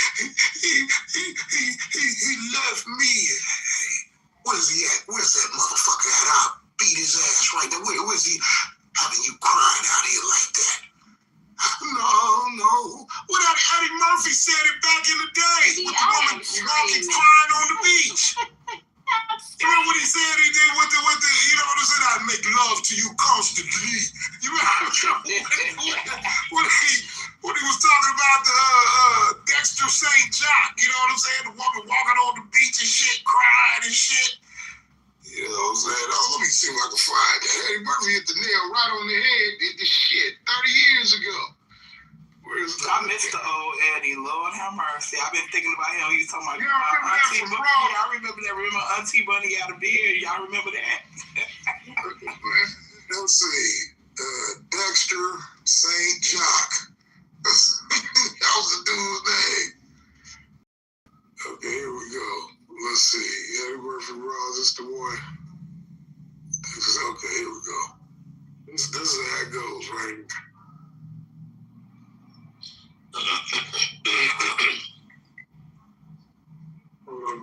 left me. Where's he at? Where's that motherfucker at? I'll beat his ass right there. Where's he having you crying out here like that? No. What Eddie Murphy said it back in the day. With the woman crying on the beach. So to you constantly. You remember when he was talking about the Dexter St. Jock, you know what I'm saying? The woman walking on the beach and shit, crying and shit. You know what I'm saying? Oh, let me see if I can find that. Eddie Murphy hit the nail right on the head, did this shit 30 years ago. I missed the old Eddie. Lord have mercy. I've been thinking about him. He was talking about Auntie Bunny. Yeah, I remember that. Remember Auntie Bunny got a beard? Y'all remember that? Let's see. Dexter St. Jock. That was the dude's name. Okay, here we go. Let's see. Eddie Murphy Raw, is this the one? Okay, here we go. This is how it goes, right? Hold on.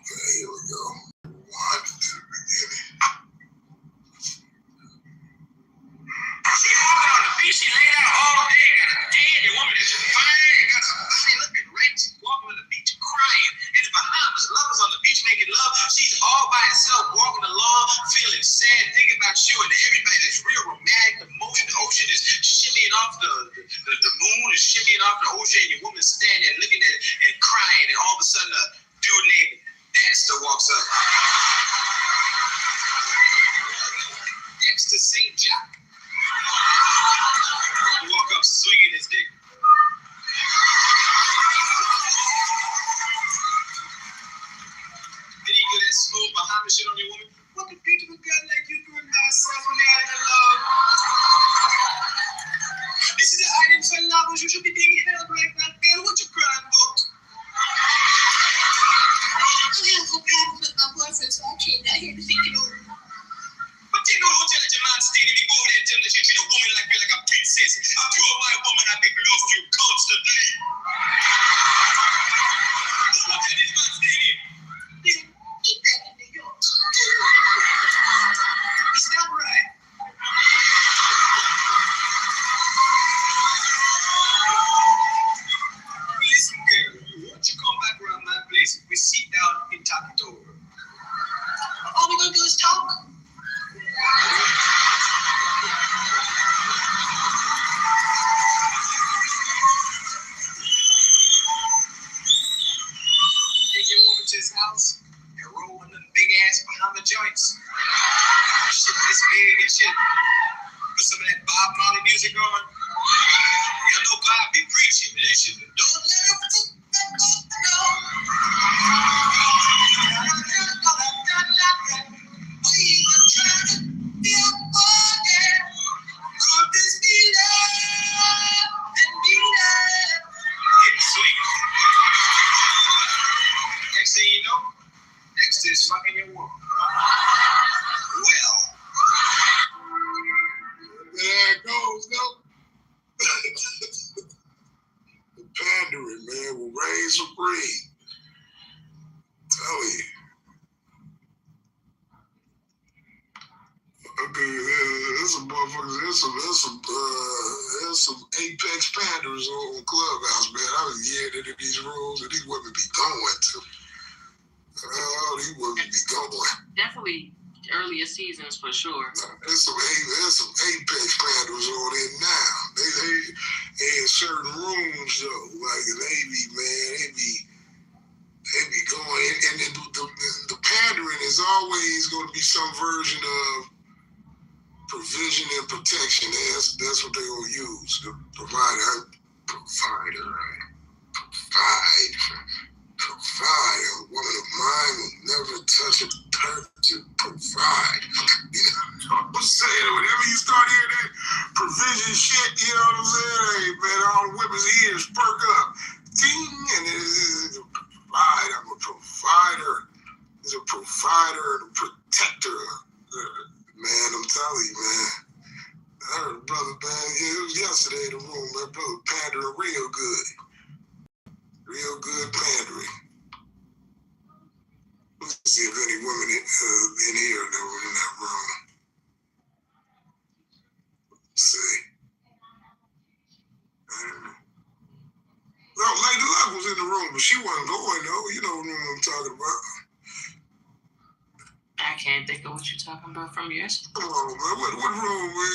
Okay, here we go. One to the beginning. She walking on the beach, she laid out all day, got a dead, the woman is fine, got a body looking right, she's walking on the beach crying. In the Bahamas, lovers on the beach making love. She's all by herself walking along, feeling sad, thinking about you and everybody. That's real romantic. The ocean is shimmying off the moon is shimmying off the ocean, and your woman standing there looking at it and crying, and all of a sudden a dude named Dexter walks up. Dexter St. Jock. He walk up swinging his dick. Then he do that smooth Bahamas shit on your woman. What the beautiful girl like you doing by herself when you're in love? This is the item for lovers. You should be being held right now. Girl, what you crying for? I have no problem with my boyfriend, so I came down here to think it over. But you know, don't tell that your man standing me over there and tell that you treat a woman like you're like a princess. If you are my woman, I make love to you constantly. Look at this man standing. He's back in New York. It's not right. Listen, girl, won't you come back around my place if we sit down and talk it over? All we're gonna do is talk. Take your woman to his house and roll one of them big ass Bahama joints. Shit this big and shit. Put some of that Bob Marley music on. Y'all know Bob be preaching, but this shit. Don't let him we were trying to be a party. Could this be love and be love? It's sweet. Next thing you know, next is fucking your woman. Well. There it goes, though. The pandering, man, will reign supreme. Tell you. Okay, there's some motherfuckers, there's some apex panderers on Clubhouse, man. I was getting into these rooms and these women be going to. Oh, these women be going. Definitely earlier seasons for sure. There's some apex panderers on it now. They in certain rooms though, like they be going, and the pandering is always going to be some version of provision and protection. That's what they're going to use. The provider, right? Provide. A woman of mine will never touch a turd to provide. You know what I'm saying? Whenever you start hearing that provision shit, you know what I'm saying? Hey, man, all the women's ears perk up. Ding! And it is a provide. I'm a provider. He's a provider and a protector. Man, I'm telling you, man. I heard a brother, man, it was yesterday in the room, my brother pandering real good. Real good pandering. Let's see if any women in here that were in that room. Let's see. No, Lady Luck was in the room, but she wasn't going though. You know what I'm talking about. I can't think of what you're talking about from yesterday. Come on, man. What room we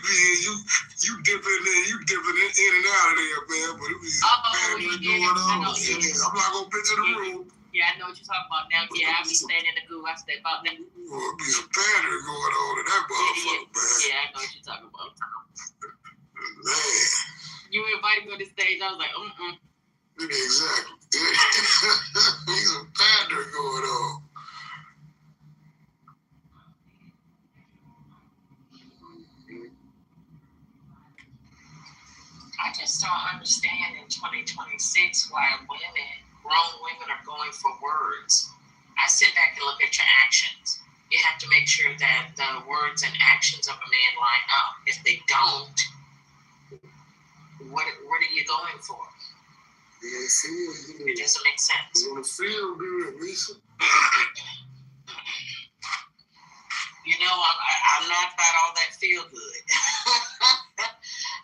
be in? You dipping in and out of there, man. But it was going on. I'm not gonna picture the room. Yeah, I know what you're talking about now. Yeah, I be staying in the goo. I stay about that. Well, it be some pandering going on in that motherfucker, man. Yeah, I know what you're talking about. Man. You invited me on the stage. I was like, Exactly. There's some pandering going on. I just don't understand in 2026 why grown women are going for words. I sit back and look at your actions. You have to make sure that the words and actions of a man line up. If they don't, what are you going for? It doesn't make sense. You want to feel good, Lisa? You know, I'm not about all that feel good.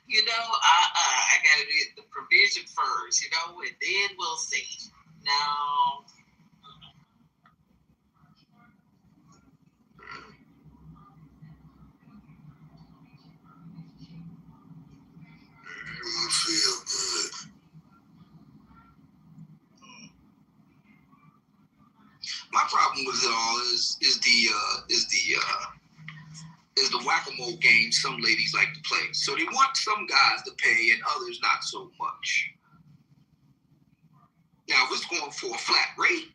You know, I got to get the provision first, you know, and then we'll see. Now, You feel good. My problem with it all is the whack-a-mole game some ladies like to play. So they want some guys to pay and others not so much. Now, if it's going for a flat rate,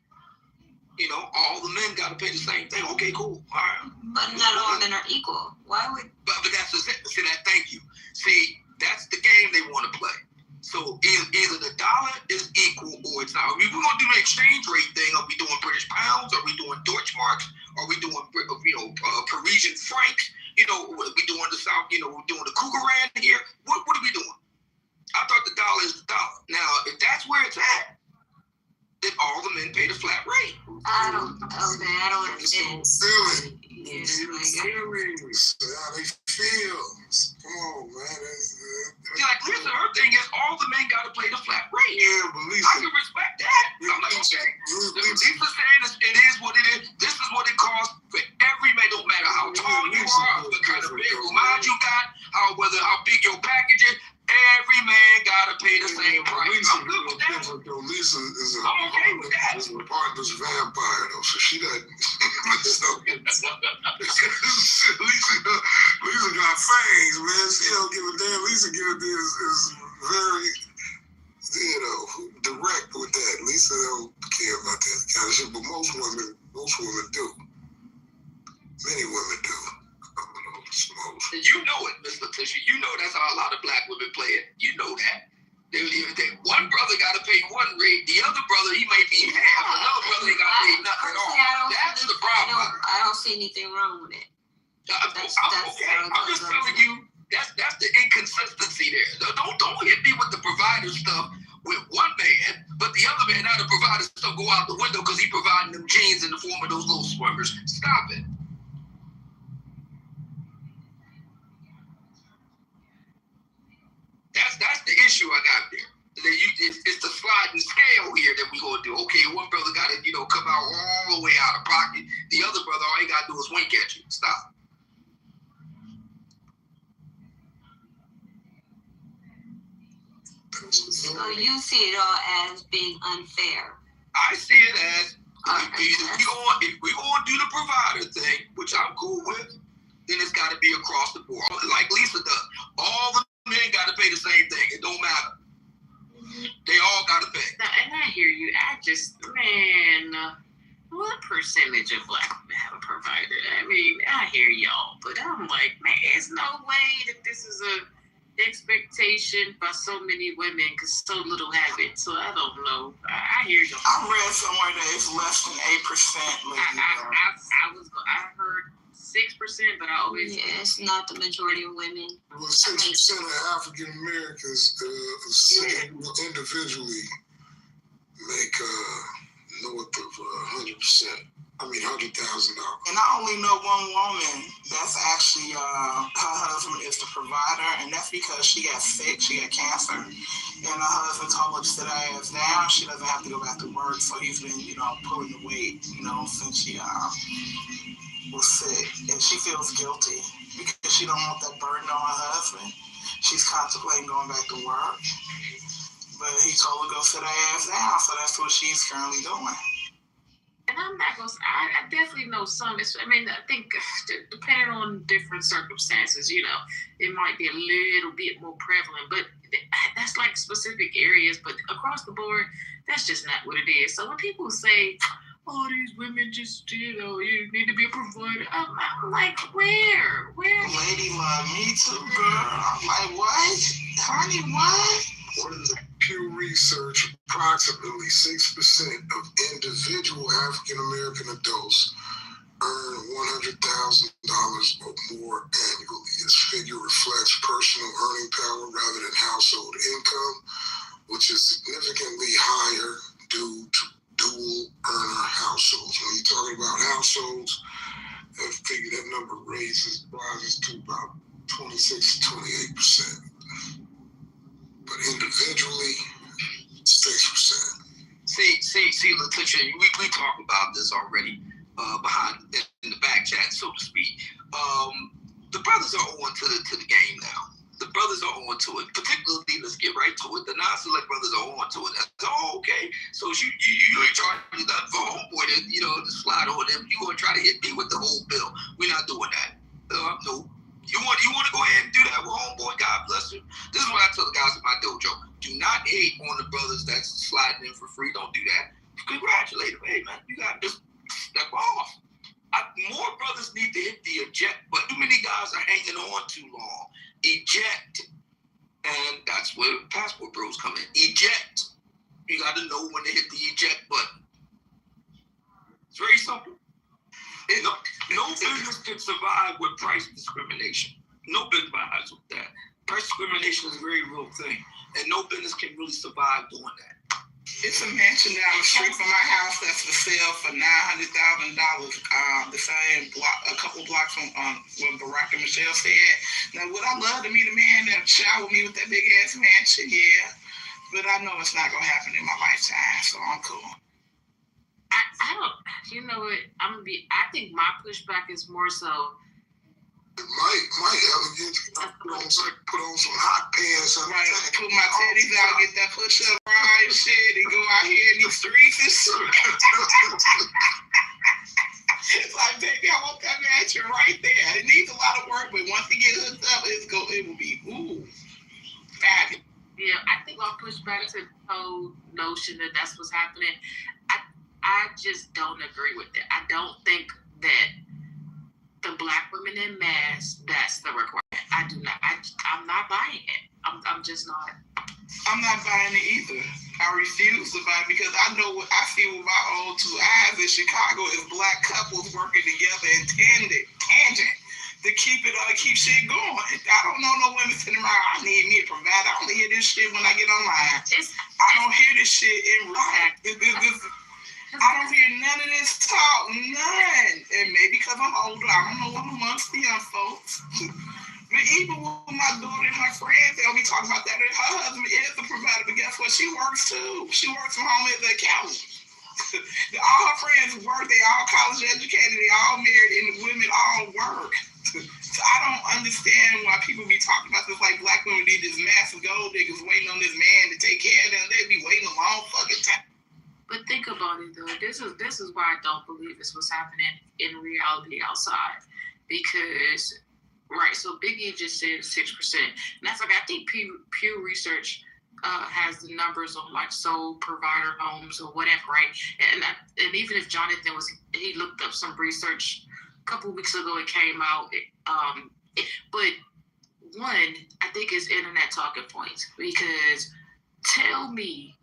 you know, all the men got to pay the same thing. Okay, cool. All right. But not all men are equal. Why would? But that's just it. See that? Thank you. See, that's the game they want to play. So either the dollar is equal or it's not. We're going to do the exchange rate thing. Are we doing British pounds? Are we doing Deutschmarks? Are we doing, Parisian francs? You know, what are we doing the South? You know, we're doing the Cougaran here. What are we doing? I thought the dollar is the dollar. Now, if that's where it's at, then all the men pay the flat rate. I don't understand. Feeling. Yes, Feelings. How they feel. Come on, man. See, like Lisa, her thing is all the men got to pay the flat rate. Yeah, but Lisa, I can respect that. I'm like, okay. Lisa's saying it is what it is. This is what it costs for every man. Don't matter how tall you are, what kind of big mind you got, how big your package is. Every man gotta pay the same price. I'm good with that. Lisa is I'm okay with that. Is a partner's vampire though, so she doesn't. Lisa got fangs, man. She don't give a damn. Lisa is very, direct with that. Lisa don't care about that kind of shit, but most women do. Many women do. You know it, Miss Letitia. You know that's how a lot of black women play it. You know that. One brother got to pay one rate. The other brother, he might be half. Another brother ain't got to pay nothing at all. That's the problem. I don't see anything wrong with it. I'm okay. I'm just telling you, that's the inconsistency there. Don't hit me with the provider stuff with one man, but the other man, now the provider stuff go out the window because he providing them jeans in the form of those little swimmers. Stop it. That's the issue I got there. It's the sliding scale here that we gonna do. Okay, one brother gotta, come out all the way out of pocket. The other brother, all he gotta do is wink at you. Stop. So you see it all as being unfair. I see it as if we gonna do the provider thing, which I'm cool with, then it's gotta be across the board. Like Lisa does. All the men got to pay the same thing. It don't matter. They all got to pay. And I hear you. What percentage of black men have a provider? I mean, I hear y'all, but I'm like, man, there's no way that this is a expectation by so many women because so little have it. So I don't know. I hear y'all. I read somewhere that it's less than 8%. I heard 6%, but I always it's not the majority of women. Well, 6% of African Americans individually make north of 100%. $100,000. And I only know one woman that's actually, her husband is the provider, and that's because she got sick, she got cancer, and her husband told her to sit her ass down. She doesn't have to go back to work, so he's been, pulling the weight, since she was sick. And she feels guilty because she don't want that burden on her husband. She's contemplating going back to work, but he told her to go sit her ass down, so that's what she's currently doing. And I'm not going to, I definitely know some. I think depending on different circumstances, it might be a little bit more prevalent, but that's like specific areas. But across the board, that's just not what it is. So when people say, oh, these women just, you need to be a provider, I'm like, where? Lady love me too, girl. I'm like, what? Honey, what? According to Pew Research, approximately 6% of individual African American adults earn $100,000 or more annually. This figure reflects personal earning power rather than household income, which is significantly higher due to dual earner households. When you're talking about households, that figure, that number rises to about 26 to 28%. But individually, 6%. See, Letitia, we talked about this already behind in the back chat, so to speak. The brothers are on to the game now. The brothers are on to it. Particularly, let's get right to it. The non-select brothers are on to it. That's okay. So you ain't charging that for homeboy to slide on them. You gonna try to hit me with the whole bill? We're not doing that. No. You want to go ahead and do that with homeboy? God bless you. This is what I tell the guys at my dojo. Do not hate on the brothers that's sliding in for free. Don't do that. Congratulate them. Hey, man, you got to just step off. More brothers need to hit the eject, but too many guys are hanging on too long. Eject. And that's where passport bros come in. Eject. You got to know when to hit the eject button. It's very simple. No business can survive with price discrimination. No business survives with that. Price discrimination is a very real thing, and no business can really survive doing that. It's a mansion down the street from my house that's for sale for $900,000. The same block, a couple blocks from where Barack and Michelle said. Now, would I love to meet a man that shower with me with that big ass mansion? Yeah, but I know it's not gonna happen in my lifetime, so I'm cool. I don't. You know what? I think my pushback is more so. My elegance, put on some hot pants. Right, put my titties out, get that push-up right shit, and go out here in these streets and shit. It's like, baby, I want that mansion right there. It needs a lot of work, but once it gets hooked up, it will be, fabulous. Yeah, I think I'll push back to the whole notion that that's what's happening. I just don't agree with it. I don't think that the black women in mass, that's the requirement. I do not. I'm not buying it. I'm just not. I'm not buying it either. I refuse to buy it because I know what I see with my own two eyes in Chicago is black couples working together in tangent to keep shit going. I don't know no women sitting around, I need me a provider. I only hear this shit when I get online. I don't hear this shit in real. I don't hear none of this talk, none. And maybe because I'm older, I don't know, I'm amongst the young folks. But even with my daughter and my friends, they'll be talking about that. And her husband is the provider, but guess what? She works too. She works from home as an accountant. All her friends work, they all college educated, they all married, and the women all work. So I don't understand why people be talking about this like black women need this massive gold diggers waiting on this man to take care of them. They be waiting a long fucking time. But think about it though. This is why I don't believe this was happening in reality outside. Because, right, so Biggie just said 6%. And that's like, I think Pew Research has the numbers on like sole provider homes or whatever, right? And even if Jonathan he looked up some research a couple of weeks ago, it came out. But one, I think it's internet talking points. Because tell me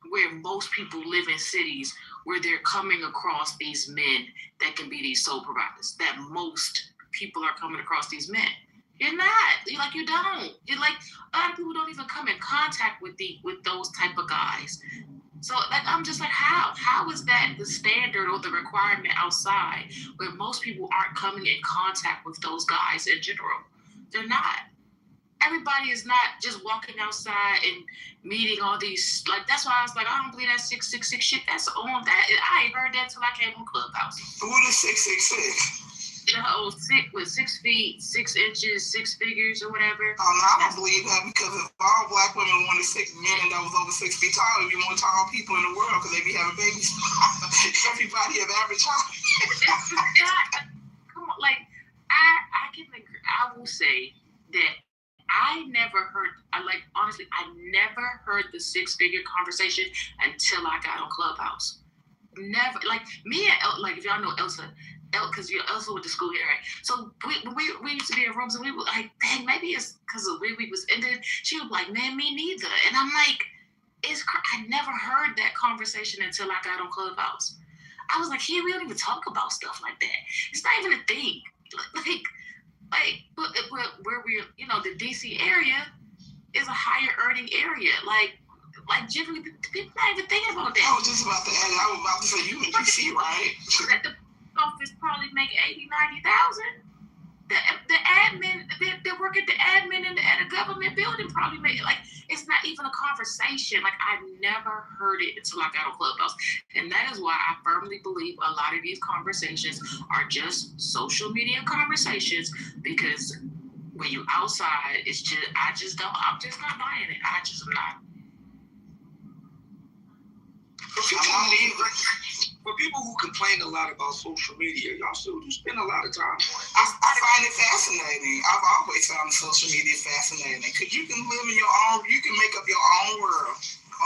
where most people live in cities where they're coming across these men that can be these sole providers, that most people are coming across these men. You're not. You don't. You're like, a lot of people don't even come in contact with those type of guys. So like I'm just like, how is that the standard or the requirement outside where most people aren't coming in contact with those guys in general? They're not. Everybody is not just walking outside and meeting all these, like, that's why I was like, I don't believe that 666 shit. That's on that. I ain't heard that till I came on Clubhouse. What is 666? The whole 6 feet, 6 inches, 6 figures or whatever. I don't believe that, because if all black women wanted 6 men that was over 6 feet tall, there'd be more tall people in the world because they be having babies. Everybody have average height. Come on, like I can agree. I will say that I never heard, honestly, I never heard the 6-figure conversation until I got on Clubhouse. Never, like, me and like, if y'all know Elsa, because Elsa went to school here, right? So we used to be in rooms and we were like, dang, maybe it's because of where we was, and then she was like, man, me neither. And I'm like, I never heard that conversation until I got on Clubhouse. I was like, here, we don't even talk about stuff like that. It's not even a thing. But where we, the DC area is a higher earning area. Like generally, people not even thinking about that. I was just about to add, I was about to say, you in DC, right? At the office probably make 80,000, 90,000. The admin, they work at the admin at a government building probably make, like, it's not even a conversation. Like, I never heard it until I got on Clubhouse. And that is why I firmly believe a lot of these conversations are just social media conversations, because when you outside, it's just, I'm just not buying it. I just am not. For people who complain a lot about social media, y'all still do spend a lot of time on it. I find it fascinating. I've always found social media fascinating, because you can live in your own, you can make up your own world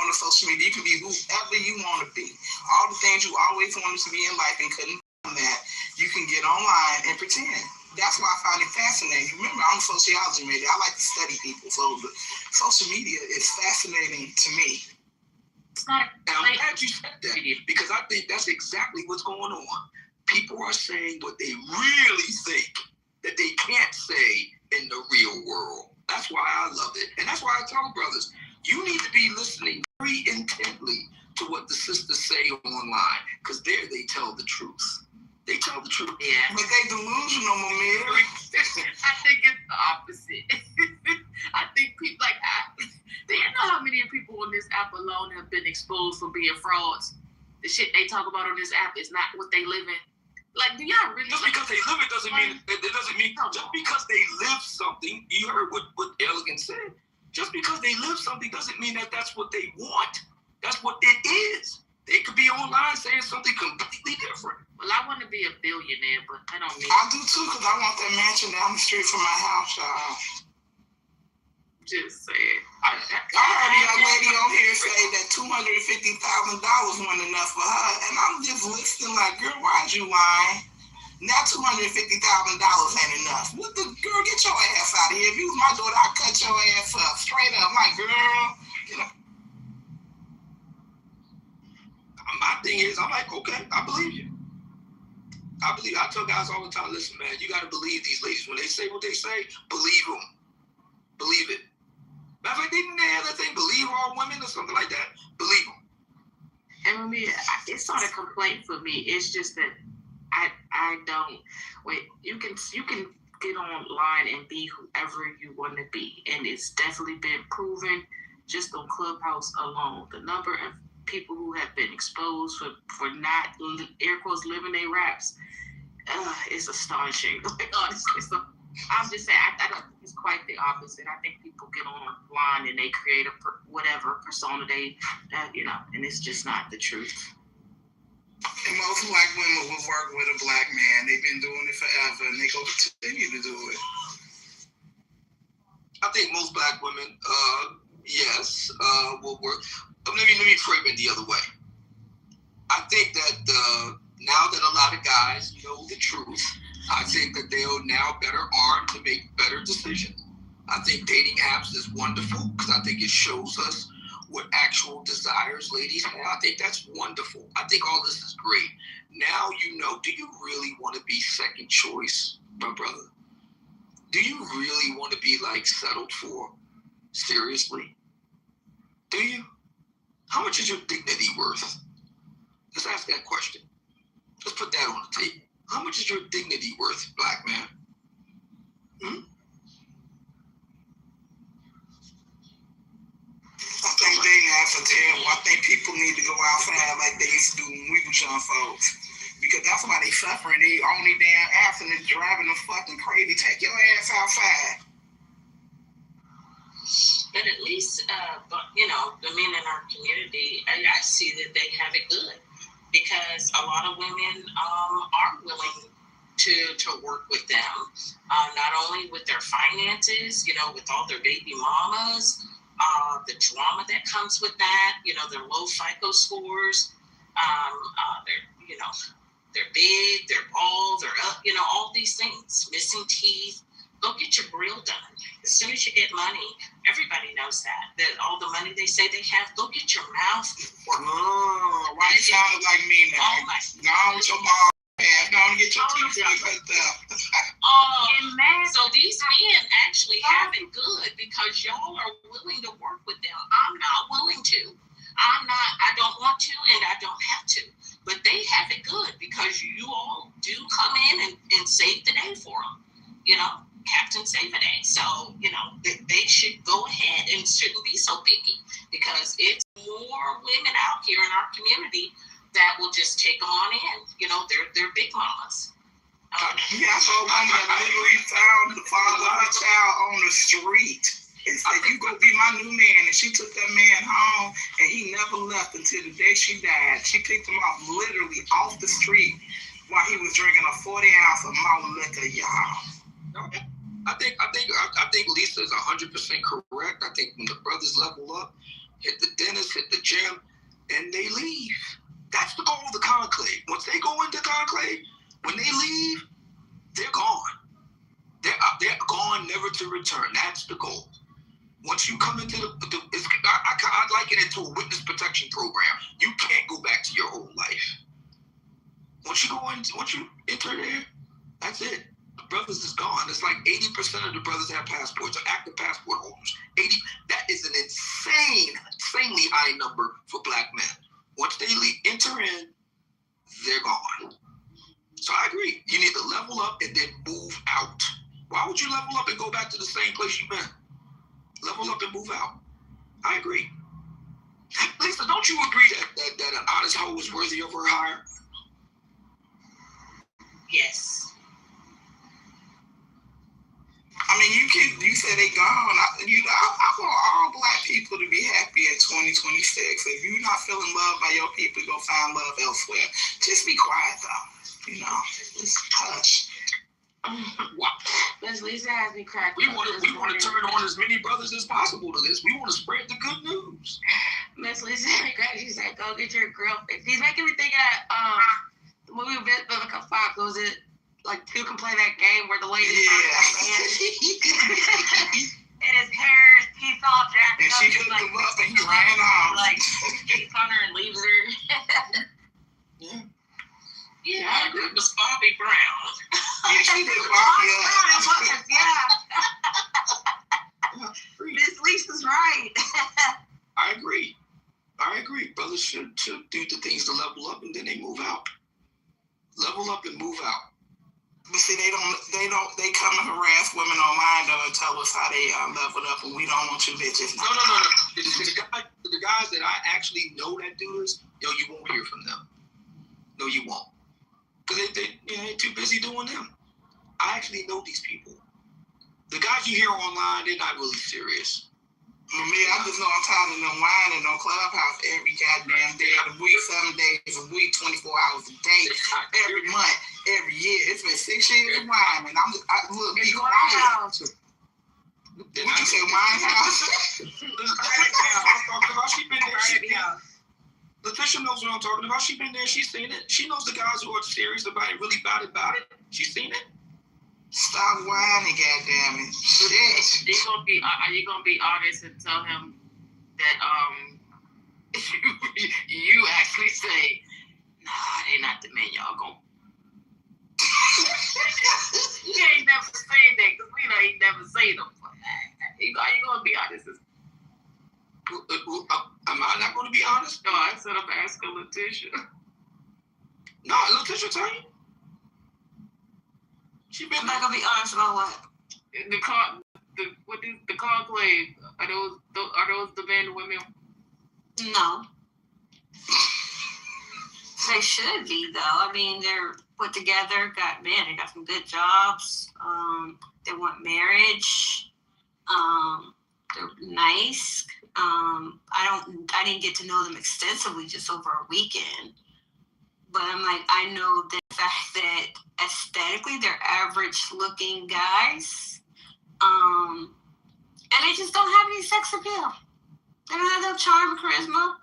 on the social media. You can be whoever you want to be. All the things you always wanted to be in life and couldn't do that, you can get online and pretend. That's why I find it fascinating. Remember, I'm a sociology major. I like to study people. So social media is fascinating to me. And I'm glad you said that, because I think that's exactly what's going on. People are saying what they really think that they can't say in the real world. That's why I love it. And that's why I tell brothers, you need to be listening very intently to what the sisters say online, because there they tell the truth. They tell the truth. Yeah. But they delusional, Mary. I think it's the opposite. I think people, like, do you know how many people on this app alone have been exposed for being frauds? The shit they talk about on this app is not what they live in. Like, do y'all really? Just because they live it doesn't mean just because they live something. You heard what Elegant said. Just because they live something doesn't mean that that's what they want. That's what it is. They could be online saying something completely different. Well, I want to be a billionaire, but I don't mean. I do too, because I want that mansion down the street from my house, y'all. Just saying. I heard a young lady on here say that $250,000 wasn't enough for her, and I'm just listening like, girl, why'd you lying? Now $250,000 ain't enough. What the girl? Get your ass out of here. If you was my daughter, I'd cut your ass up straight up. Like, girl, My thing is, I'm like, okay, I believe you. I tell guys all the time, listen, man, you got to believe these ladies. When they say what they say, believe them. Believe it. Matter of fact, didn't they have that thing, believe all women or something like that? Believe them. And for me, it's not a complaint for me. It's just that I don't. Wait, you can get online and be whoever you want to be, and it's definitely been proven just on Clubhouse alone. The number of people who have been exposed for not, air quotes, living their raps is astonishing. Like, honestly, so I'm just saying, I don't think it's quite the opposite. I think people get online and they create whatever persona they, and it's just not the truth. And most black women will work with a black man. They've been doing it forever, and they go continue to do it. I think most black women, yes, will work. Let me frame it the other way. I think that now that a lot of guys know the truth, I think that they are now better armed to make better decisions. I think dating apps is wonderful, because I think it shows us what actual desires ladies have. I think that's wonderful. I think all this is great. Now you know, do you really want to be second choice, my brother? Do you really want to be, like, settled for? Seriously? Do you? How much is your dignity worth? Let's ask that question. Let's put that on the table. How much is your dignity worth, black man? I think they have to tell. I think people need to go outside like they used to do when we was young folks. Because that's why they suffering. They only damn absent is driving them fucking crazy. Take your ass outside. But at least, the men in our community, I see that they have it good because a lot of women are willing to work with them, not only with their finances, with all their baby mamas, the drama that comes with that, their low FICO scores, they're big, they're bald, they're up, all these things, missing teeth. Go get your grill done. As soon as you get money, everybody knows that all the money they say they have, go get your mouth worked. Why you sound like me now? Oh my. Go on with your mom. Go on and get your teeth fucked up. So these men actually have it good because y'all are willing to work with them. I'm not willing to. I don't want to and I don't have to. But they have it good because you all do come in and save the day for them. Captain Save a Day. So, they should go ahead and shouldn't be so picky because it's more women out here in our community that will just take them on in. They're big mamas. I saw a woman that literally found the father of her child on the street and said, "You go be my new man." And she took that man home and he never left until the day she died. She picked him up literally off the street while he was drinking a 40-ounce of malt liquor, y'all. I think Lisa is 100% correct. I think when the brothers level up, hit the dentist, hit the gym, and they leave. That's the goal of the conclave. Once they go into conclave, when they leave, they're gone. They're gone, never to return. That's the goal. Once you come into I liken it to a witness protection program. You can't go back to your old life. Once you enter there, that's it. Brothers is gone. It's like 80% of the brothers have passports or active passport holders. 80. That is an insanely high number for black men. Once they enter in, they're gone. So I agree. You need to level up and then move out. Why would you level up and go back to the same place you've been? Level up and move out. I agree. Lisa, don't you agree that an honest hoe is worthy of her hire? Yes. I mean, you said they gone. I want all black people to be happy in 2026. If you're not feeling loved by your people, go find love elsewhere. Just be quiet, though. Just hush. Wow. Miss Lisa has me cracked. We want to turn on as many brothers as possible to this. We want to spread the good news. Miss Lisa had me cracked. She said, "Go get your grill fixed." He's making me think of that the movie Biblical 5. Was it? Like, two can play that game where the lady and his hair, his teeth all jacked and up. she hooked him up and he ran off. Like, cheats on her and leaves her. Yeah, I agree. It was Bobby Brown. Yeah, she did Bobby up. Yeah. Miss Lisa's right. I agree. Brothers should do the things to level up and then they move out. Level up and move out. But see, they come and harass women online though and tell us how they leveled up and we don't want you bitches. No. The guys that I actually know that do this, you won't hear from them. No, you won't. Because they're too busy doing them. I actually know these people. The guys you hear online, they're not really serious. Me, I just know I'm tired of them whining on Clubhouse every goddamn day of the week, 7 days a week, 24 hours a day, every month, every year. It's been 6 years of whining. Look, be quiet. What you say, wine house? Letitia knows what I'm talking about. She's been there. She's seen it. She knows the guys who are serious about it, really about it. She's seen it. Stop whining, goddammit. Shit. Are you gonna be honest and tell him that you actually say, "Nah, they not the men y'all gonna." He ain't never said that because we know he never say them. Are you gonna be honest? Am I not going to to be honest? No, I said I'm asking Letitia. No, Letitia tell you. She been. I'm not gonna be honest about what. The conclave. Are those the men and women? No. They should be though. I mean, they're put together. They got some good jobs. They want marriage. They're nice. I didn't get to know them extensively just over a weekend. But I'm like, I know the fact that aesthetically they're average looking guys. And they just don't have any sex appeal. They don't have no charm, charisma.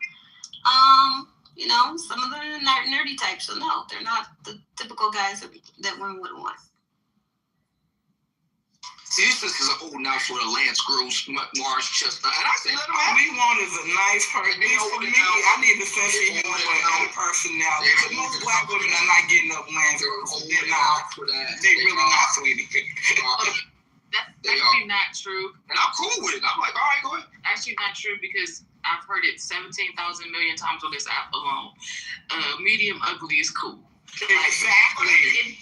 Some of them are nerdy types, so no, they're not the typical guys that women would want. See, this is a holding out for the Lance Gross, Morris Chestnut, and I say let them have All we want is a nice person. For me, I need a sense of humor and a personality. Because most black women are not getting up Lance Gross. They're not. They really not, sweetie. That's actually not true. And I'm cool with it. I'm like, all right, go ahead. Actually not true because I've heard it 17,000 million times on this app alone. Medium ugly is cool. Exactly. Medium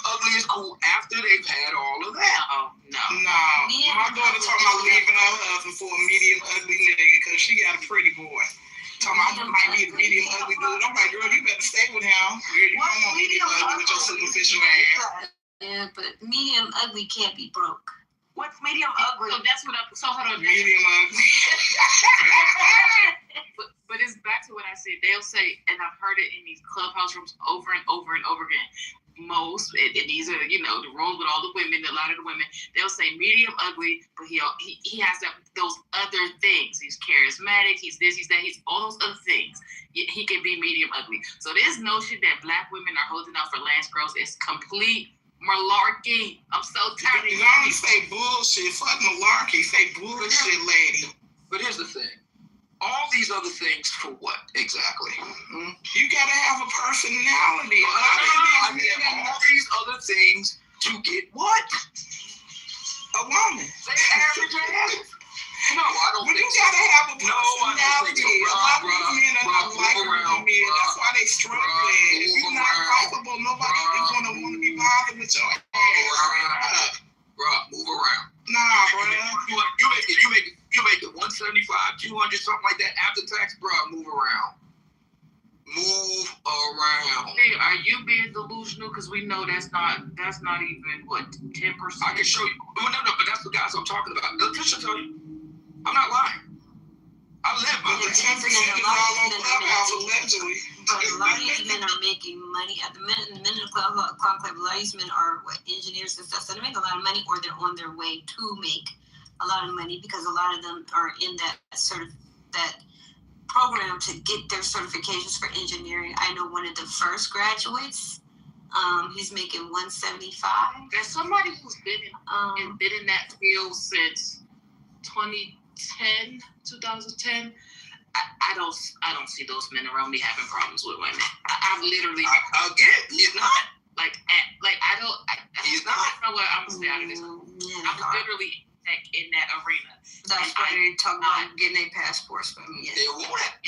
ugly is cool after they've had all of that. No. My daughter talking about leaving her husband for a medium ugly nigga because she got a pretty boy. Talking about might be a medium ugly dude. I'm like, girl, you better stay with him. You don't want medium ugly with your superficial ass. Yeah, but medium ugly can't be broke. What's medium ugly? So that's what hold on. Medium ugly. But it's back to what I said. They'll say, and I've heard it in these clubhouse rooms over and over and over again. And these are, the rooms with all the women, a lot of the women, they'll say medium ugly, but he has those other things. He's charismatic, he's this, he's that, he's all those other things. He can be medium ugly. So this notion that black women are holding out for Lance Gross is complete malarkey. I'm so tired of y'all say bullshit. Fuck malarkey. Say bullshit, lady. But here's the thing. All these other things for what exactly? You gotta have a personality. I mean, all these other things to get what? A woman. They average ass. No, I don't think you gotta have a personality. A lot of these men are not likable men. That's why they struggling. If you're not likable, nobody is gonna want to be bothered with your ass. Bruh, move around. Nah, bro. You make it 175, 200, something like that after tax, bruh. Move around. Move around. Hey, are you being delusional? Because we know that's not even what 10%. I can show you. No, but that's the guys I'm talking about. Letitia tell you. I'm not lying. I live by that. But a lot of these men are making money. At the men in the conclave, a lot of these men are engineers and stuff, so they make a lot of money, or they're on their way to make a lot of money because a lot of them are in that program to get their certifications for engineering. I know one of the first graduates. He's making $175. There's somebody who's been in that field since 2010. I don't see those men around me having problems with women. I've literally again, he's not he's not. I don't know what I'm gonna stay out of this. I'm literally in that arena. That's why they talk about getting their passports from me. They won't have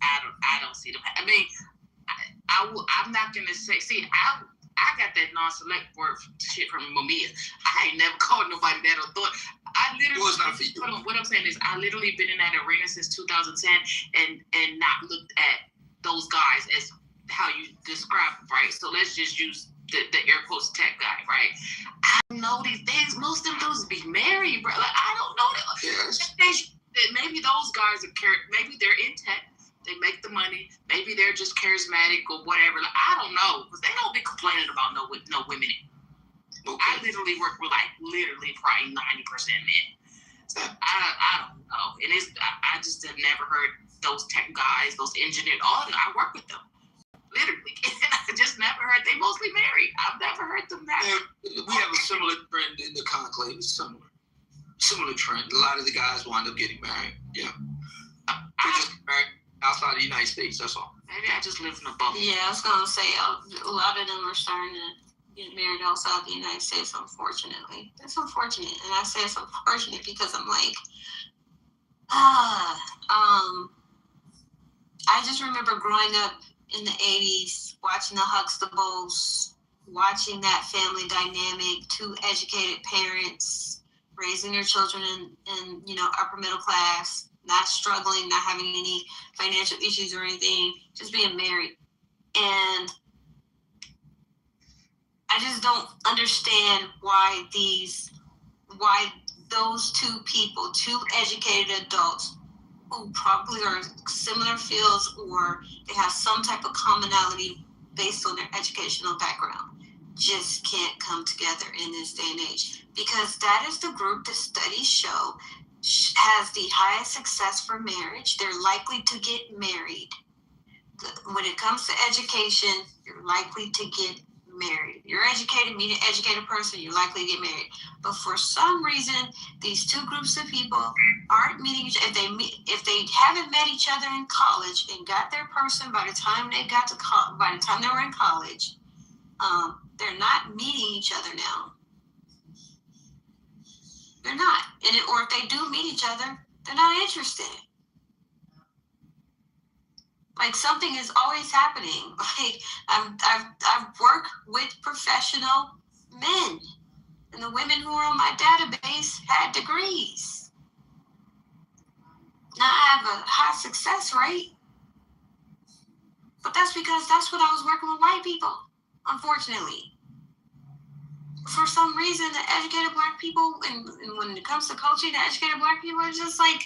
I don't see them. I mean, I'm not gonna say. See, I got that non-select word shit from Mamiya. I ain't never called nobody that or thought. What I'm saying is, I literally been in that arena since 2010 and not looked at those guys as how you describe them, right? So let's just use the air quotes tech guy, right? I don't know these things. Most of those be married, bro. Like, I don't know that. Yes. Maybe those guys are maybe they're in tech. They make the money. Maybe they're just charismatic or whatever. Like, I don't know, because they don't be complaining about no women. Okay. I literally work with probably 90% men. So I don't know, and I just have never heard those tech guys, those engineers. I work with them, literally. I just never heard. They mostly married. I've never heard them married. We have a similar trend in the conclave. It's similar trend. A lot of the guys wind up getting married. Yeah, they just married outside of the United States. That's all. Maybe I just live in a bubble. Yeah, I was gonna say a lot of them are starting to get married outside the United States. Unfortunately, it's unfortunate, and I say it's unfortunate because I'm like, I just remember growing up in the 80s, watching the Huxtables, watching that family dynamic, two educated parents raising their children in upper middle class, not struggling, not having any financial issues or anything, just being married. And I just don't understand why those two people, two educated adults who probably are similar fields or they have some type of commonality based on their educational background, just can't come together in this day and age. Because that is the group that studies show has the highest success for marriage. They're likely to get married. When it comes to education, you're likely to get married. You're educated, meaning educated person, you're likely to get married. But for some reason, these two groups of people aren't meeting each other. If they haven't met each other in college and got their person by the time they got to by the time they were in college, they're not meeting each other now. They're not. Or if they do meet each other, they're not interested. Like something is always happening. Like I've worked with professional men, and the women who are on my database had degrees. Now I have a high success rate, but that's because that's what I was working with white people. Unfortunately, for some reason, the educated black people, and when it comes to coaching, the educated black people are just like.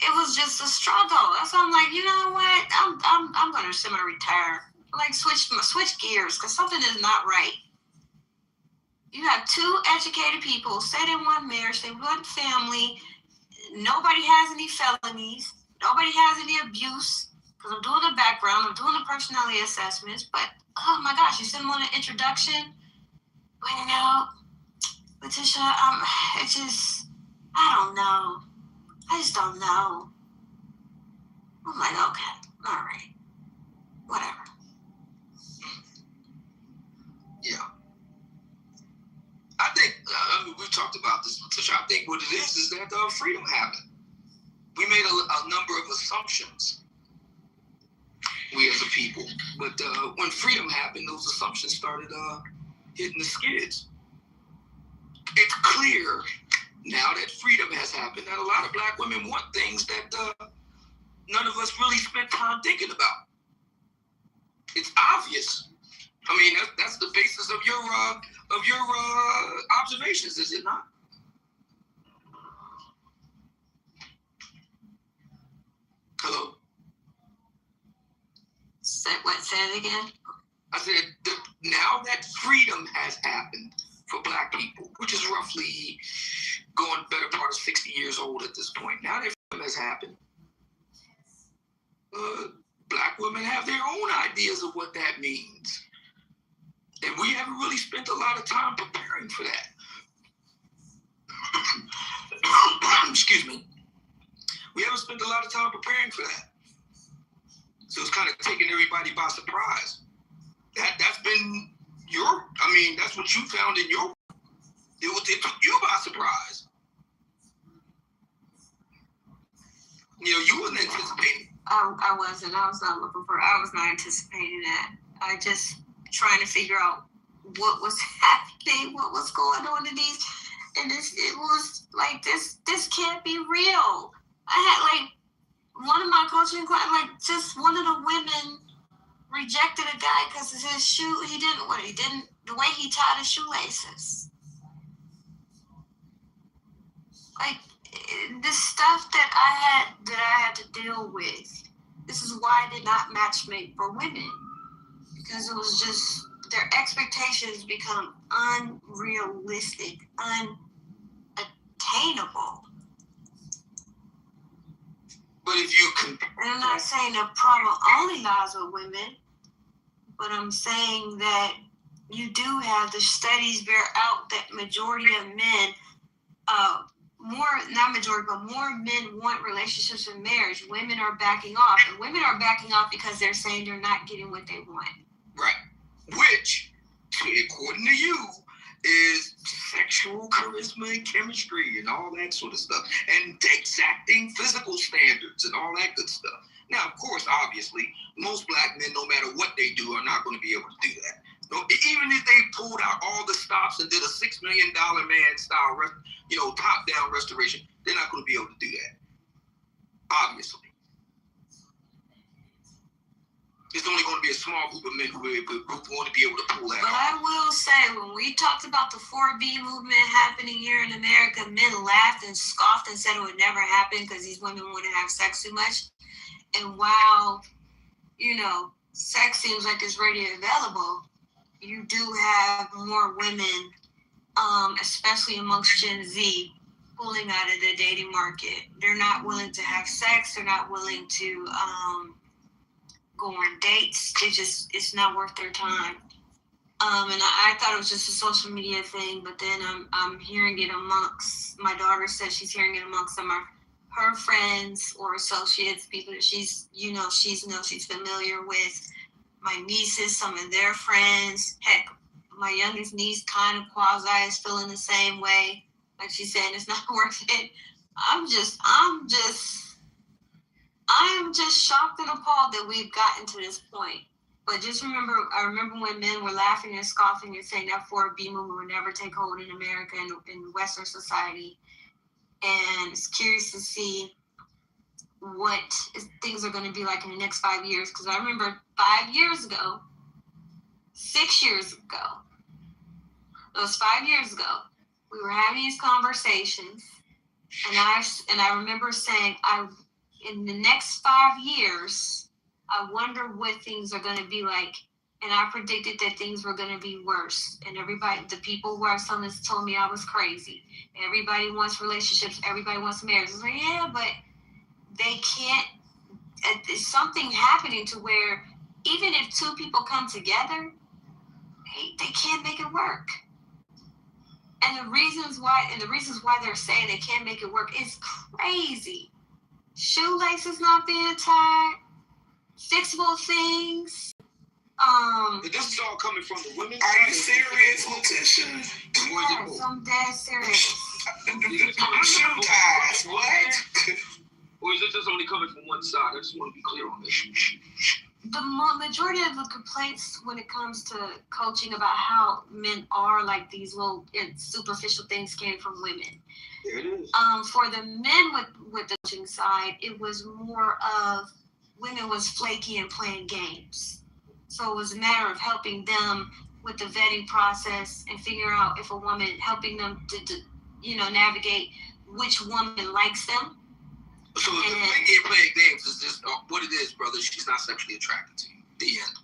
It was just a struggle. That's why I'm like, you know what? I'm gonna semi-retire. Like switch gears because something is not right. You have two educated people say they want marriage, they want family. Nobody has any felonies. Nobody has any abuse. Because I'm doing the background, I'm doing the personality assessments. But oh my gosh, you send them on an introduction. Well, Letitia, I don't know. I just don't know. I'm like, okay, all right, whatever. Yeah. I think, we've talked about this, Letitia. I think what it is that freedom happened. We made a number of assumptions, we as a people. But when freedom happened, those assumptions started hitting the skids. It's clear now that freedom has happened, that a lot of black women want things that none of us really spent time thinking about. It's obvious. I mean, that's the basis of your observations, is it not? Hello? Say it again? I said, now that freedom has happened for black people, which is roughly going better part of 60 years old at this point. Now that freedom has happened, black women have their own ideas of what that means. And we haven't really spent a lot of time preparing for that. Excuse me. We haven't spent a lot of time preparing for that. So it's kind of taking everybody by surprise. That's been that's what you found in your, it took you by surprise. You wasn't anticipating. I wasn't. I was not anticipating that. I just trying to figure out what was happening, what was going on in these, and it was like this can't be real. I had like one of my coaching clients, like just one of the women rejected a guy because of his shoe. The way he tied his shoelaces. Like the stuff that I had to deal with. This is why I did not matchmake for women, because it was just their expectations become unrealistic, unattainable. But if you can, and I'm not saying the problem only lies with women, but I'm saying that you do have the studies bear out that majority of men, more men want relationships and marriage. Women are backing off, and women are backing off because they're saying they're not getting what they want. Right. Which, according to you, is sexual charisma and chemistry and all that sort of stuff, and exacting physical standards and all that good stuff. Now, of course, obviously, most black men, no matter what they do, are not going to be able to do that. No, even if they pulled out all the stops and did a $6 million man style, top down restoration, they're not going to be able to do that. Obviously. It's only going to be a small group of men who want to be able to pull that off. But I will say, when we talked about the 4B movement happening here in America, men laughed and scoffed and said it would never happen because these women wouldn't have sex too much. And while, sex seems like it's readily available, you do have more women, especially amongst Gen Z, pulling out of the dating market. They're not willing to have sex. They're not willing to go on dates. It's not worth their time. And I thought it was just a social media thing, but then I'm hearing it amongst, my daughter said she's hearing it amongst some of her friends or associates, people that she's familiar with. My nieces, some of their friends. Heck, my youngest niece kind of quasi is feeling the same way. Like she's saying, it's not worth it. I am just shocked and appalled that we've gotten to this point. But just I remember when men were laughing and scoffing and saying that 4B movement would never take hold in America and in Western society. And it's curious to see what things are going to be like in the next 5 years. Because I remember 5 years ago, 6 years ago, it was 5 years ago, we were having these conversations. And I remember saying, in the next 5 years, I wonder what things are going to be like. And I predicted that things were going to be worse. And the people who I was telling this told me I was crazy. Everybody wants relationships. Everybody wants marriage. I was like, yeah, but they can't. There's something happening to where even if two people come together, they can't make it work. And the reasons why they're saying they can't make it work is crazy. Shoelaces not being tied, fixable things. This is all coming from the women. Are you serious, Letitia? Yes, I'm dead serious. Shoe ties, what? Or is it just only coming from one side? I just want to be clear on this. The majority of the complaints when it comes to coaching about how men are like these little superficial things came from women. There it is. For the men with the coaching side, it was more of women was flaky and playing games. So it was a matter of helping them with the vetting process and figuring out if a woman, helping them to navigate which woman likes them. So the playing games is just what it is, brother. She's not sexually attracted to you. The end.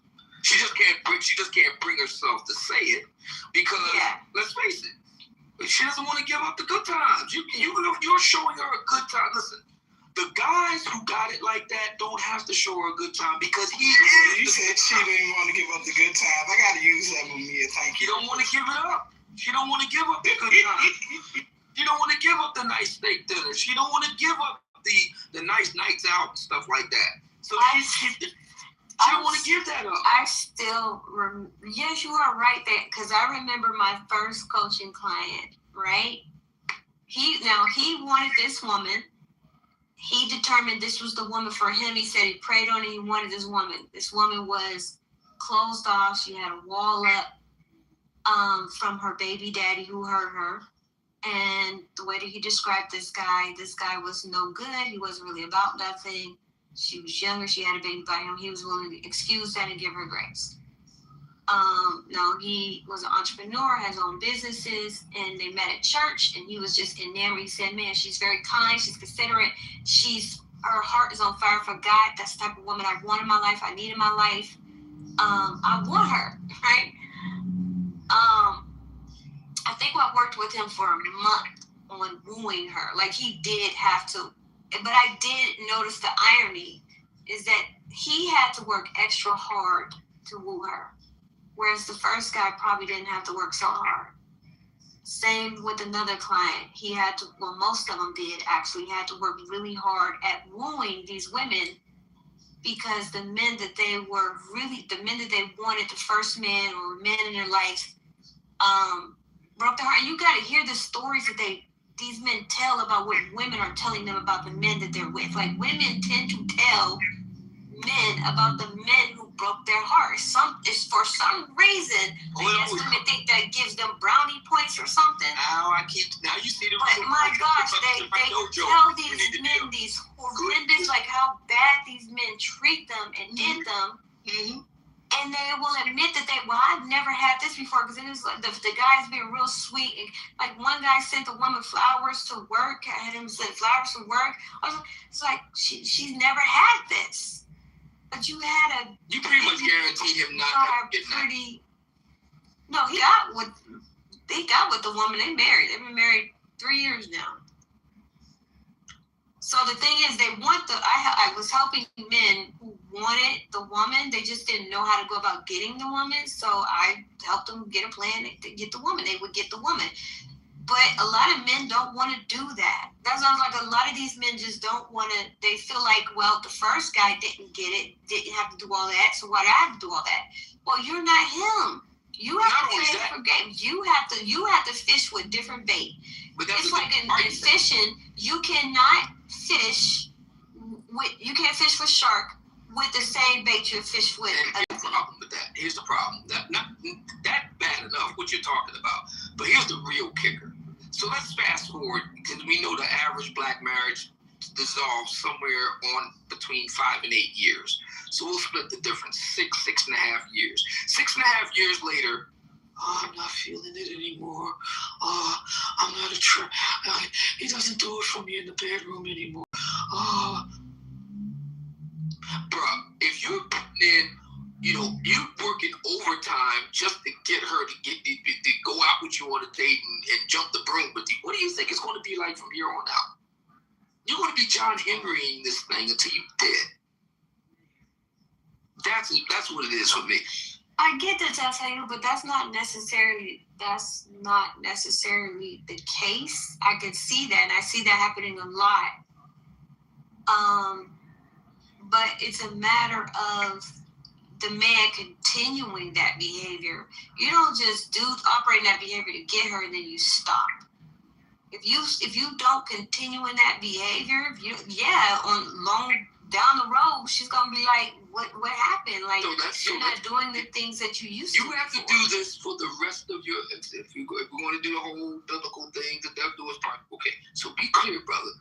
She just can't bring herself to say it because let's face it, she doesn't want to give up the good times. You're showing her a good time. Listen, the guys who got it like that don't have to show her a good time because he is. You said she didn't want to give up the good times. I got to use that with Mia. Thank you. She don't want to give it up. She don't want to give up the good times. She don't want to give up the nice steak dinner. She don't want to give up the nice nights out and stuff like that. So she don't want to give that up. I still, yes, you are right there. Because I remember my first coaching client, right? He wanted this woman. He determined this was the woman for him. He said he prayed on it. He wanted this woman. This woman was closed off. She had a wall up from her baby daddy who hurt her. And the way that he described this guy was no good. He wasn't really about nothing. She was younger. She had a baby by him. He was willing to excuse that and give her grace. No, he was an entrepreneur, has his own businesses, and they met at church, and he was just enamored. He said, man, she's very kind. She's considerate. Her heart is on fire for God. That's the type of woman I want in my life. I need in my life. I want her, right? I think I worked with him for a month on wooing her. Like he did have to, but I did notice the irony is that he had to work extra hard to woo her. Whereas the first guy probably didn't have to work so hard. Same with another client. Most of them did actually had to work really hard at wooing these women because the men that they wanted, the first man or men in their life, broke their heart. And you got to hear the stories that these men tell about what women are telling them about the men that they're with. Like, women tend to tell men about the men who broke their hearts. For some reason, I guess women think that gives them brownie points or something. Now you see the. But my gosh, they tell these men these horrendous, like how bad these men treat them and did them. Mm-hmm. And they will admit that I've never had this before, because it was like the guy's being real sweet. And like one guy sent the woman flowers to work. I had him send flowers to work. It's like she's never had this. But you pretty much guaranteed him not to get pretty. No, he got with the woman. They married. They've been married 3 years now. So the thing is, they want I was helping men who wanted the woman. They just didn't know how to go about getting the woman. So I helped them get a plan to get the woman. They would get the woman. But a lot of men don't want to do that. That's why I was like, a lot of these men just don't want to. They feel like, well, the first guy didn't get it, didn't have to do all that, so why do I have to do all that? Well, you're not him. You have to play a different game. You have to fish with different bait. But it's like in fishing, you cannot fish with shark with the same bait you fish with. And here's the problem with that. Here's the problem. Not that bad enough what you're talking about. But here's the real kicker. So let's fast forward, because we know the average black marriage dissolves somewhere on between 5 and 8 years. So we'll split the difference, 6.5 years. 6.5 years later, I'm not feeling it anymore. I'm not he doesn't do it for me in the bedroom anymore. Bruh, if you're putting in, you're working overtime just to get her to go out with you on a date and jump the broom with you. What do you think it's going to be like from here on out? You're going to be John Henrying this thing until you're dead. That's what it is for me. I get that, Taylor, but that's not necessarily the case. I can see that, and I see that happening a lot. But it's a matter of the man continuing that behavior. You don't just operate in that behavior to get her and then you stop. If you don't continue in that behavior, on long down the road, she's gonna be like, what happened? Like, you're not doing the things that you used to. You have to do this for the rest of your. If we want to do the whole biblical thing, the death do us part. Okay, so be clear, brother.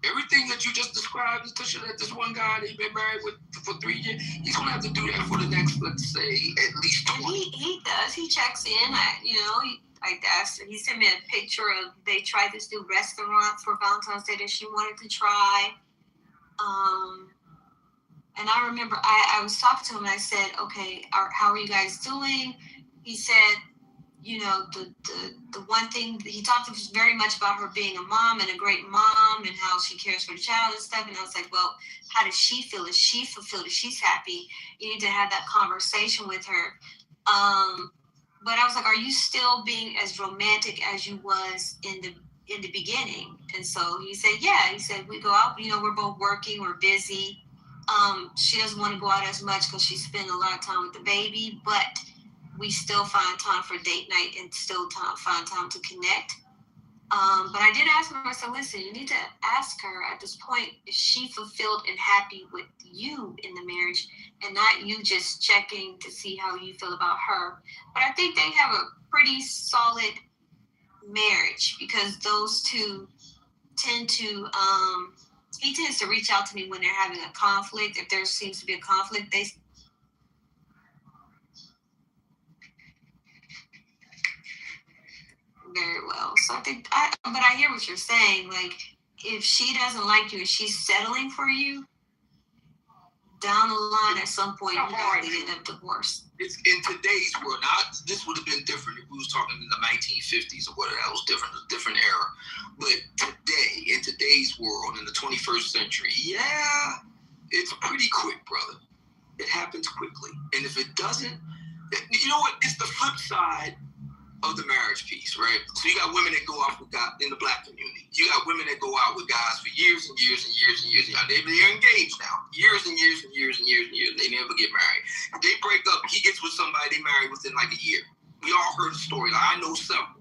Everything that you just described, especially that this one guy they've been married with for 3 years, he's gonna have to do that for the next, let's say, at least 20. He does. He checks in. He sent me a picture of they tried this new restaurant for Valentine's Day that she wanted to try. And I remember I was talking to him and I said, okay, how are you guys doing? He said, the one thing, he talked very much about her being a mom and a great mom and how she cares for the child and stuff. And I was like, well, how does she feel? Is she fulfilled? Is she's happy? You need to have that conversation with her. But I was like, are you still being as romantic as you was in the beginning? And so he said, yeah. He said, we go out, we're both working, we're busy. She doesn't want to go out as much because she's spending a lot of time with the baby, but we still find time for date night and still find time to connect. But I did ask her, I said, listen, you need to ask her at this point, is she fulfilled and happy with you in the marriage and not you just checking to see how you feel about her. But I think they have a pretty solid marriage because those two tend to, he tends to reach out to me when they're having a conflict. If there seems to be a conflict, very well. So but I hear what you're saying. Like, if she doesn't like you and she's settling for you, down the line at some point you're going to end up divorced. It's in today's world. Now, this would have been different if we was talking in the 1950s or whatever. That was different, a different era. But today, in today's world, in the 21st century, it's pretty quick, brother. It happens quickly. And if it doesn't, you know what? It's the flip side of the marriage piece, right? So you got women that go out with guys in the black community. You got women that go out with guys for years and years and years and years. They're engaged now, years and years and years and years and years. They never get married. They break up. He gets with somebody they married within like a year. We all heard the story. Like, I know several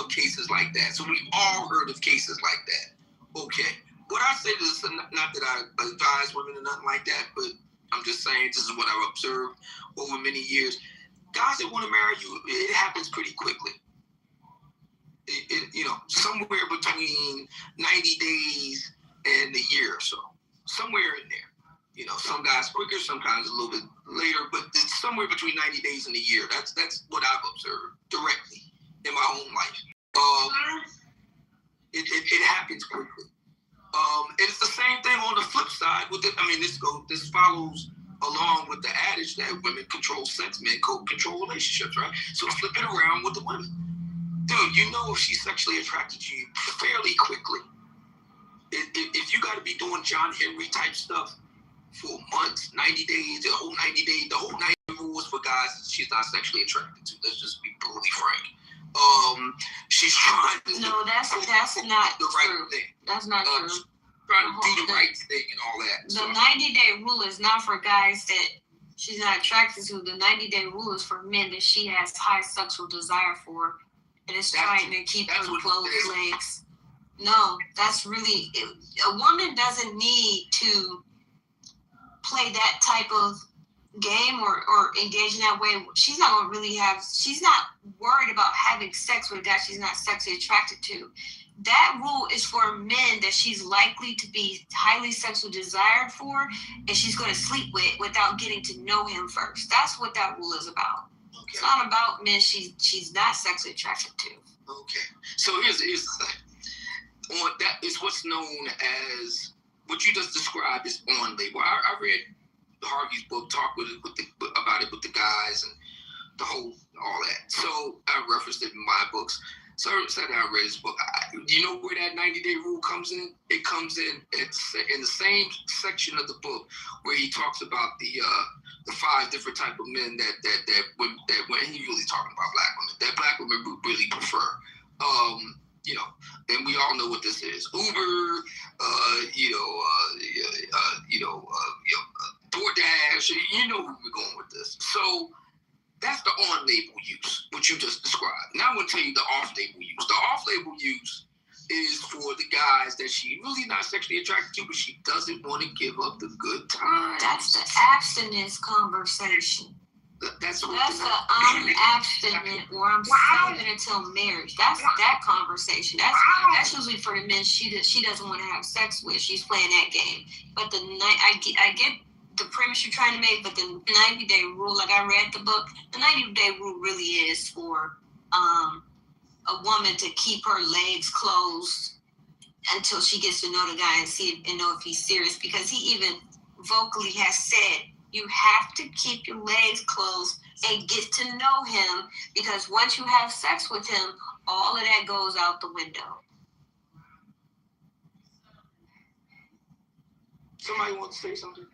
of cases like that. So we've all heard of cases like that. Okay. What I say is, not that I advise women or nothing like that, but I'm just saying this is what I've observed over many years. Guys that want to marry you, it happens pretty quickly. Somewhere between 90 days and a year or so. Somewhere in there. Some guys quicker, sometimes a little bit later, but it's somewhere between 90 days and a year. That's what I've observed directly in my own life. It happens quickly. It's the same thing on the flip side. This follows along with the adage that women control sex, men control relationships, right? So flip it around with the women. Dude, if she's sexually attracted to you fairly quickly. If you got to be doing John Henry type stuff for months, 90 days, the whole 90 rules for guys that she's not sexually attracted to. Let's just be brutally frank. She's trying to that's not the right thing. That's not true. She's trying to do the right thing and all that. The 90-day rule is not for guys that she's not attracted to. The 90-day rule is for men that she has high sexual desire for, and is trying to keep her closed legs. No, that's really a woman doesn't need to play that type of game or engage in that way. She's not worried about having sex with a guy she's not sexually attracted to. That rule is for men that she's likely to be highly sexually desired for, and she's going to sleep with without getting to know him first. That's what that rule is about. Okay. It's not about men she's not sexually attracted to. Okay. So here's the thing. That is what's known as what you just described as on label. I read Harvey's book, talk about it with the guys and all that. So I referenced it in my books. So I said I read his book. You know where that 90-day rule comes in? It comes in the same section of the book where he talks about the 5 different type of men that when he really talking about black women, that black women really prefer. And we all know what this is. Uber, DoorDash, you know where we're going with this. So that's the on-label use, what you just described. Now I'm going to tell you the off-label use. The off-label use is for the guys that she really not sexually attracted to, but she doesn't want to give up the good times. That's the abstinence conversation. That's the I'm abstinent or I'm celibate until marriage. That's that conversation. That's usually for the men she doesn't want to have sex with. She's playing that game. But I get the premise you're trying to make, but the 90-day rule, like I read the book, the 90-day rule really is for a woman to keep her legs closed until she gets to know the guy and know if he's serious, because he even vocally has said you have to keep your legs closed and get to know him, because once you have sex with him, all of that goes out the window. Somebody want to say something?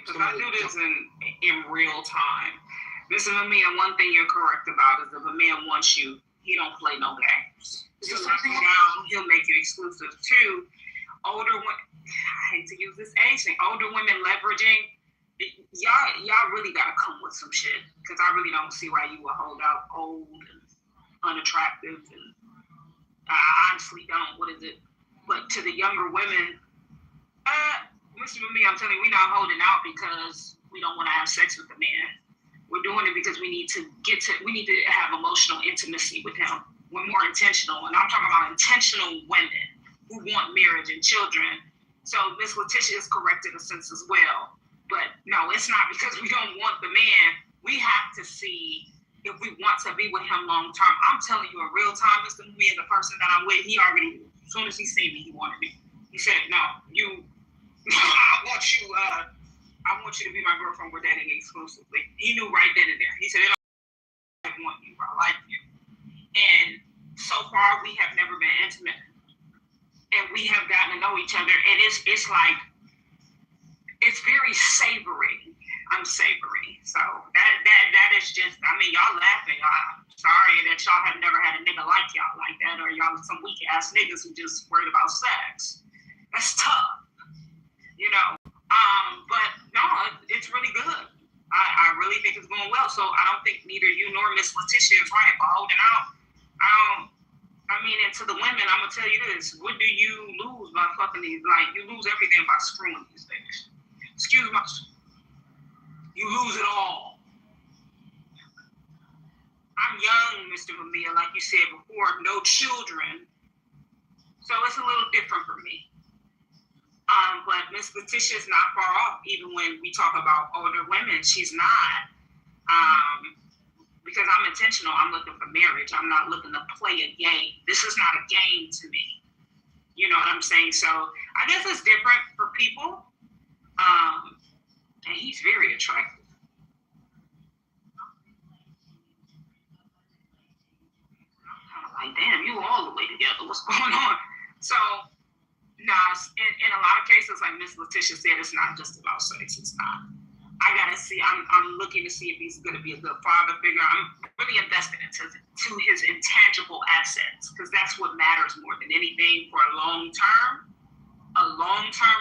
Because I do this in real time. Listen to me, and one thing you're correct about is if a man wants you, he don't play no games. He'll lock you down, he'll make you exclusive too. Older women, I hate to use this age thing, older women leveraging, y'all really gotta come with some shit, because I really don't see why you would hold out old and unattractive, and I honestly don't. What is it? But to the younger women, listen to me, I'm telling you, we're not holding out because we don't want to have sex with the man. We're doing it because we need to have emotional intimacy with him. We're more intentional, and I'm talking about intentional women who want marriage and children. So Miss Letitia is correct in a sense as well. But no, it's not because we don't want the man. We have to see if we want to be with him long term. I'm telling you, in real time, Mr. Me and the person that I'm with, he already, as soon as he seen me, he wanted me. He said, no, I want you to be my girlfriend. We're dating exclusively. He knew right then and there. He said, I want you, I like you. And so far, we have never been intimate. And we have gotten to know each other. And it's like, it's very savory. I'm savory. So that is just, I mean, y'all laughing. I'm sorry that y'all have never had a nigga like y'all like that, or y'all some weak ass niggas who just worried about sex. That's tough. But no, it's really good. I really think it's going well. So I don't think neither you nor Miss Letitia is right for holding out. And to the women, I'm gonna tell you this: what do you lose by fucking these? Like, you lose everything by screwing these things. Excuse me, you lose it all. I'm young, Mr. Mamiya, like you said before, no children, so it's a little different for me. But Miss Letitia is not far off. Even when we talk about older women, she's not. Because I'm intentional. I'm looking for marriage. I'm not looking to play a game. This is not a game to me. You know what I'm saying? So I guess it's different for people. And he's very attractive. I'm kind of like, damn, you all the way together. What's going on? So, nah, in a lot of cases, like Miss Letitia said, it's not just about sex. It's not. I gotta see. I'm looking to see if he's gonna be a good father figure. I'm really invested into his intangible assets, because that's what matters more than anything for a long term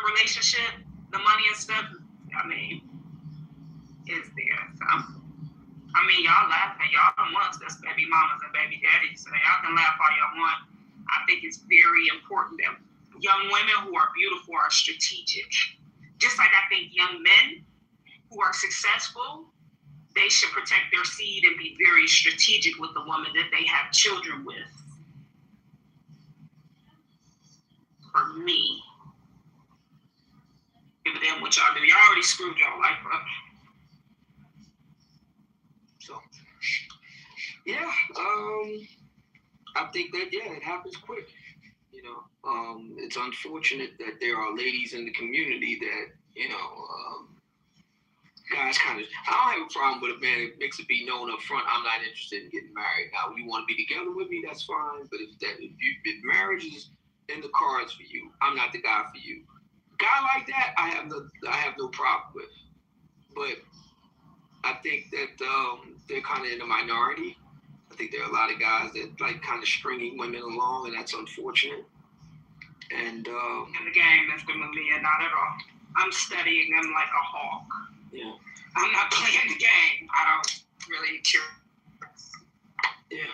relationship. The money and stuff, I mean, is there. So, I mean, y'all laughing. Y'all amongst us baby mamas and baby daddies, so y'all can laugh all y'all want. I think it's very important that young women who are beautiful are strategic. Just like I think young men who are successful, they should protect their seed and be very strategic with the woman that they have children with. For me. Give a damn what y'all do. Y'all already screwed y'all life up. So, yeah, I think that, it happens quick. You know, it's unfortunate that there are ladies in the community that, guys I don't have a problem with a man that makes it be known up front, I'm not interested in getting married. Now, you want to be together with me, that's fine. But if marriage is in the cards for you, I'm not the guy for you. Guy like that, I have no problem with. But I think that they're kind of in the minority. I think there are a lot of guys that like kind of stringing women along, and that's unfortunate. And in the game, Mr. Mamiya, not at all. I'm studying them like a hawk. Yeah. I'm not playing the game. I don't really care. Yeah.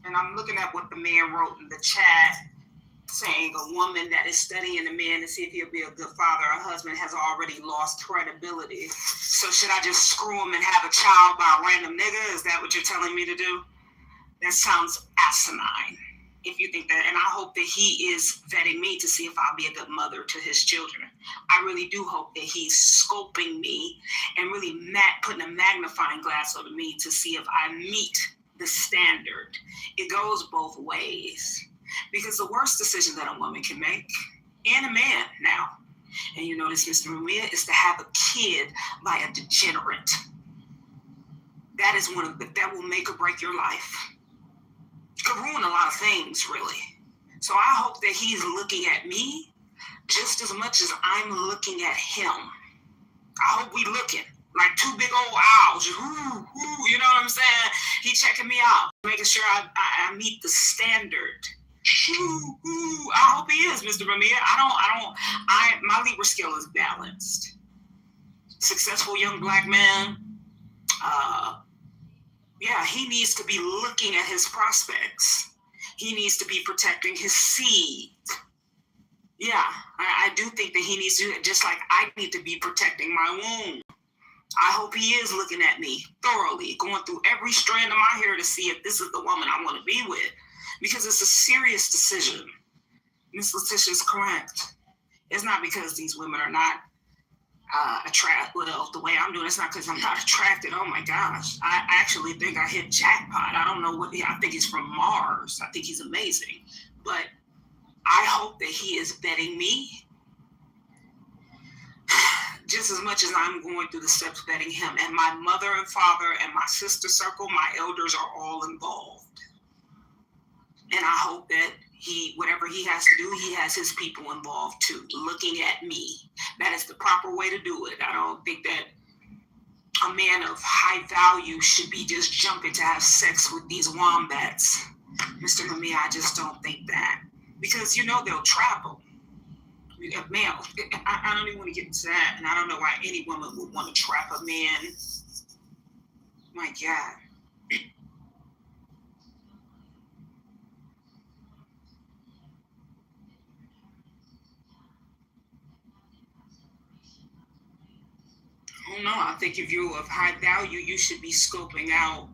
And I'm looking at what the man wrote in the chat, saying a woman that is studying a man to see if he'll be a good father or husband has already lost credibility. So should I just screw him and have a child by a random nigga? Is that what you're telling me to do? That sounds asinine. If you think that, and I hope that he is vetting me to see if I'll be a good mother to his children. I really do hope that he's scoping me and really putting a magnifying glass over me to see if I meet the standard. It goes both ways, because the worst decision that a woman can make, and a man now, and you notice, Mr. Mamiya, is to have a kid by a degenerate. That is that will make or break your life. Could ruin a lot of things, really. So I hope that he's looking at me just as much as I'm looking at him. I hope we looking like two big old owls. You know what I'm saying? He checking me out, making sure I meet the standard. I hope he is, Mr. Mamiya. My Libra skill is balanced. Successful young black man. He needs to be looking at his prospects. He needs to be protecting his seed. Yeah, I do think that he needs to do it, just like I need to be protecting my womb. I hope he is looking at me thoroughly, going through every strand of my hair to see if this is the woman I want to be with, because it's a serious decision. Miss Letitia is correct. It's not because these women are not attracted. Well, the way I'm doing, it's not because I'm not attracted. Oh my gosh, I actually think I hit jackpot. I don't know what. I think he's from Mars. I think he's amazing, but I hope that he is vetting me just as much as I'm going through the steps vetting him. And my mother and father and my sister circle, my elders are all involved. And I hope that whatever he has to do, he has his people involved too, looking at me. That is the proper way to do it. I don't think that a man of high value should be just jumping to have sex with these wombats. Mr. Mamiya, I just don't think that. Because, they'll travel. Man, I don't even want to get into that, and I don't know why any woman would want to trap a man. My God. I don't know. I think if you're of high value, you should be scoping out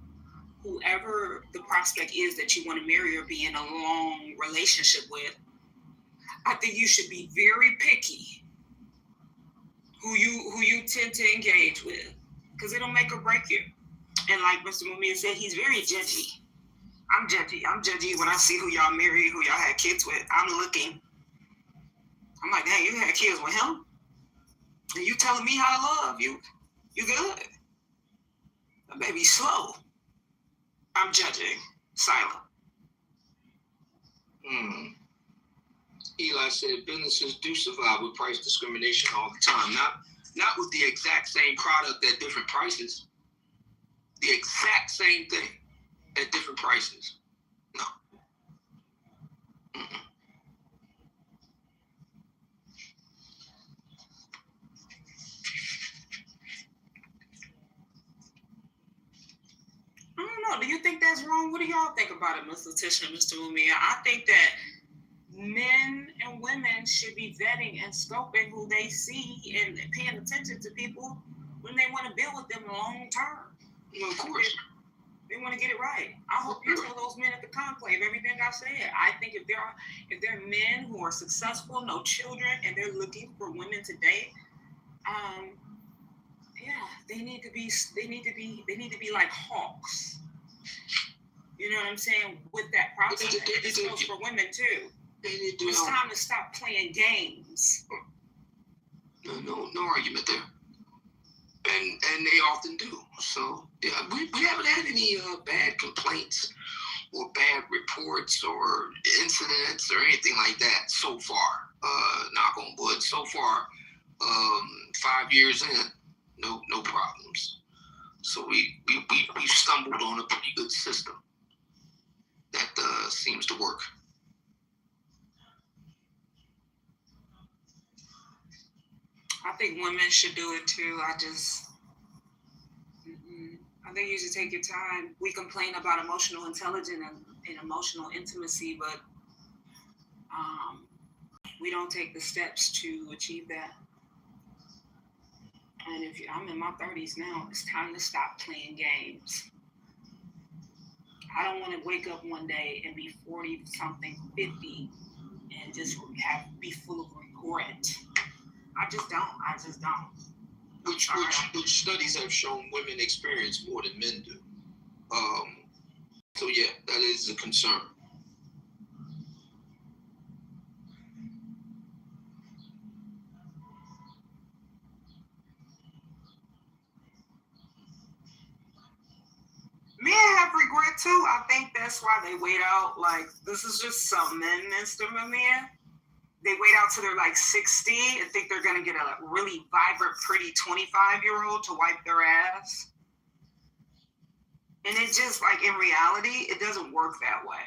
whoever the prospect is that you want to marry or be in a long relationship with. I think you should be very picky who you tend to engage with, because it'll make or break you. And like Mr. Mumia said, he's very judgy. I'm judgy when I see who y'all married, who y'all had kids with. I'm looking. I'm like, dang, you had kids with him? And you telling me how to love you? You good? That baby slow. I'm judging. Silent. Eli said businesses do survive with price discrimination all the time. Not with the exact same product at different prices. The exact same thing at different prices. No. Mm-mm. I don't know. Do you think that's wrong? What do y'all think about it, Ms. Letitia and Mr. Mumia? I think that men and women should be vetting and scoping who they see and paying attention to people when they want to build with them long term. Well, of course. They want to get it right. I hope you tell those men at the conclave everything I said. I think if they're men who are successful, no children, and they're looking for women to date, they need to be like hawks. You know what I'm saying? With that process, this goes for women too. It's time to stop playing games. No argument there. And they often do. So yeah, we haven't had any bad complaints or bad reports or incidents or anything like that so far. Knock on wood. So far, 5 years in, no problems. So we stumbled on a pretty good system that seems to work. I think women should do it too. I think you should take your time. We complain about emotional intelligence and emotional intimacy, but we don't take the steps to achieve that. And I'm in my 30s now, it's time to stop playing games. I don't want to wake up one day and be 40-something, 50, and just be full of regret. I just don't. Which studies have shown women experience more than men do. So yeah, that is a concern. Men have regret too. I think that's why they wait out. Like, this is just some men, Mr. Mumia. They wait out till they're like 60 and think they're going to get a really vibrant, pretty 25-year-old to wipe their ass. And it just, like, in reality, it doesn't work that way.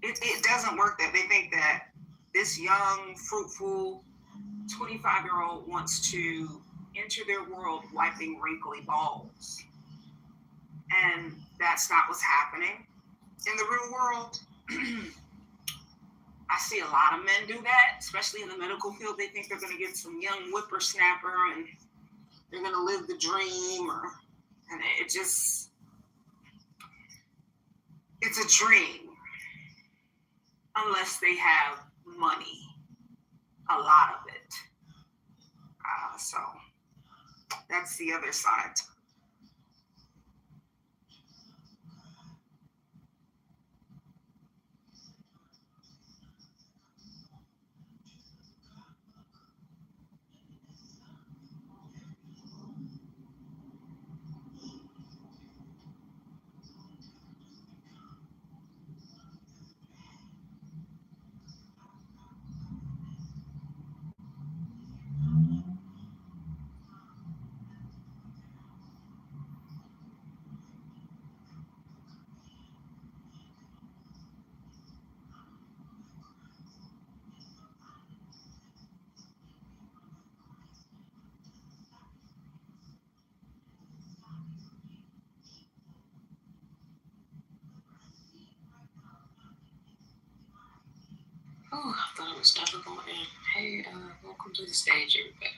It doesn't work that. They think that this young, fruitful 25-year-old wants to enter their world wiping wrinkly balls. And that's not what's happening. In the real world, I see a lot of men do that, especially in the medical field. They think they're going to get some young whippersnapper and they're going to live the dream, and it's a dream unless they have money, a lot of it. So that's the other side. Oh, I thought I was never going in. Hey, welcome to the stage, everybody.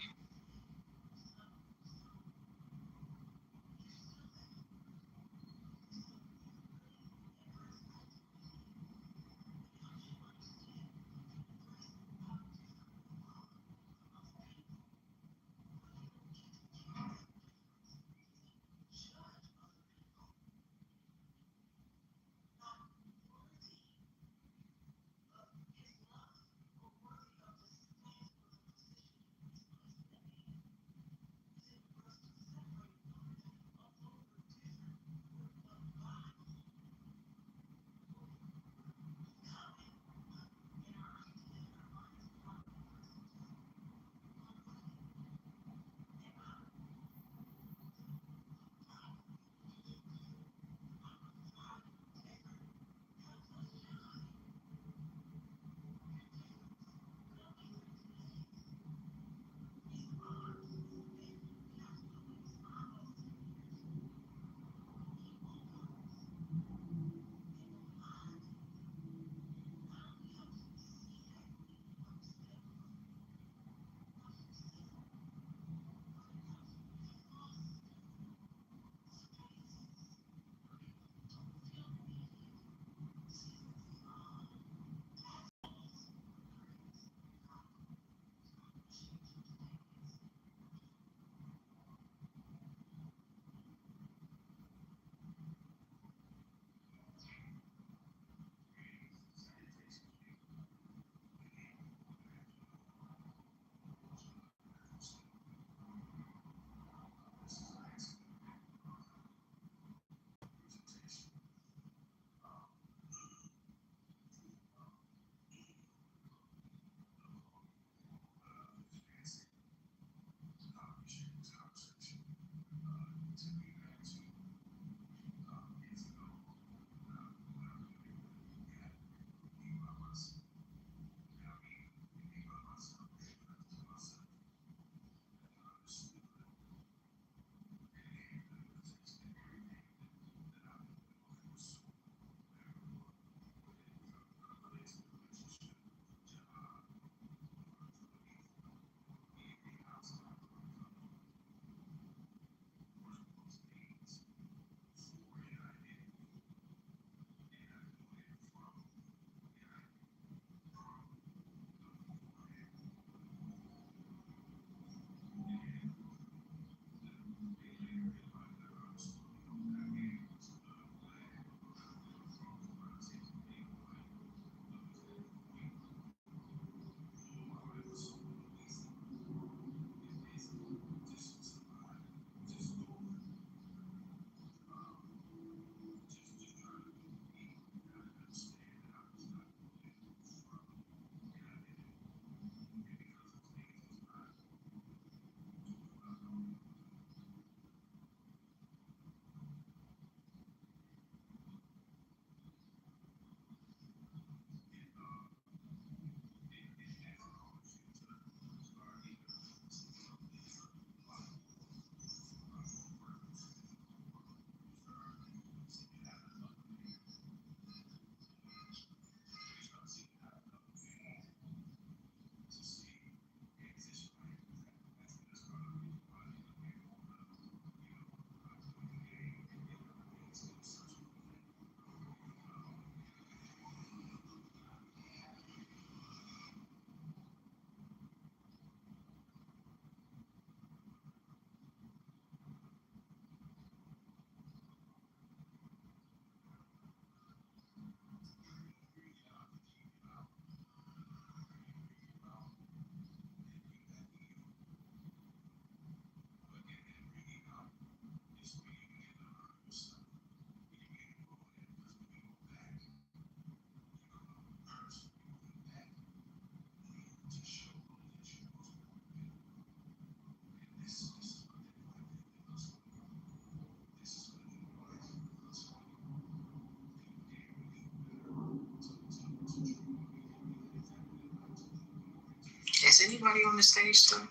Is anybody on the stage still? I'm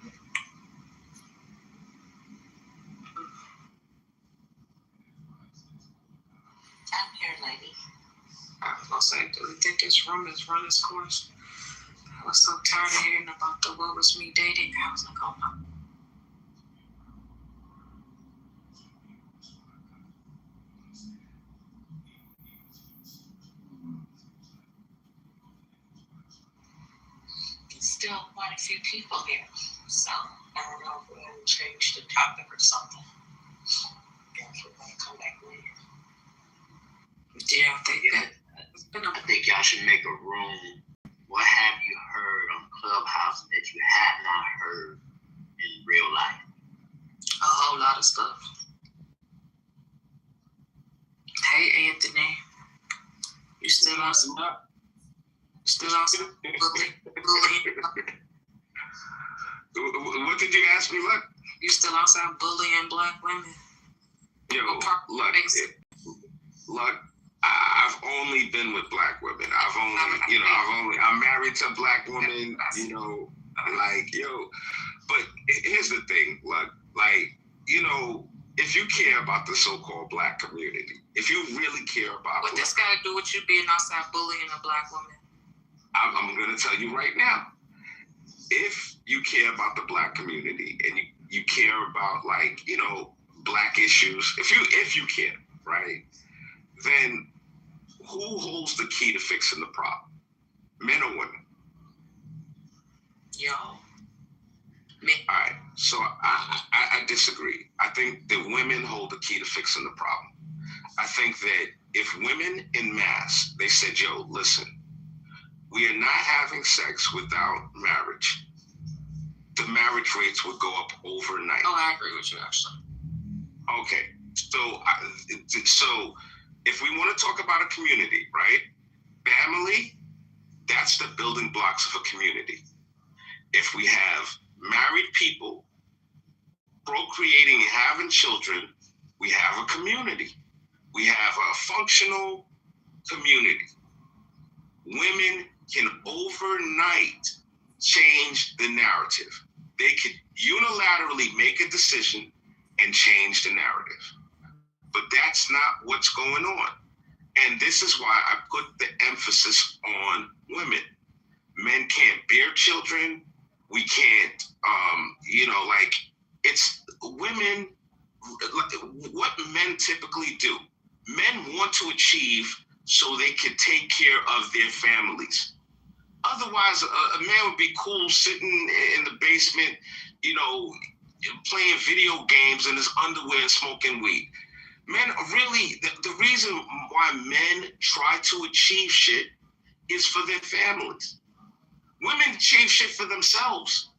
here, lady. I was gonna say, do we think this room is run its course? I was so tired of hearing about the what was me dating. I was like, oh my. Still quite a few people here, so I don't know if we're going to change the topic or something. I guess we're going to come back later. Yeah, I think y'all should make a room. What have you heard on Clubhouse that you have not heard in real life? A whole lot of stuff. Hey, Anthony. You still on some bullying? What did you ask me, look? You still on some bullying black women? Yo, look, I've only been with black women. I'm married to a black woman, but here's the thing, look, if you care about the so-called black community, if you really care about what this got to do with you being outside bullying a black woman? I'm going to tell you right now, if you care about the black community and you care about black issues, if you care, right, then who holds the key to fixing the problem? Men or women? Yo. Me. All right, so I disagree. I think that women hold the key to fixing the problem. I think that if women in mass, they said, yo, listen, we are not having sex without marriage, the marriage rates would go up overnight. Oh, I agree with you, actually. Okay, so if we want to talk about a community, right? Family, that's the building blocks of a community. If we have married people procreating and having children, we have a community. We have a functional community. Women can overnight change the narrative. They could unilaterally make a decision and change the narrative. But that's not what's going on. And this is why I put the emphasis on women. Men can't bear children. We can't, it's women, what men typically do. Men want to achieve so they can take care of their families. Otherwise, a man would be cool sitting in the basement, playing video games in his underwear and smoking weed. Men really, the reason why men try to achieve shit is for their families. Women achieve shit for themselves.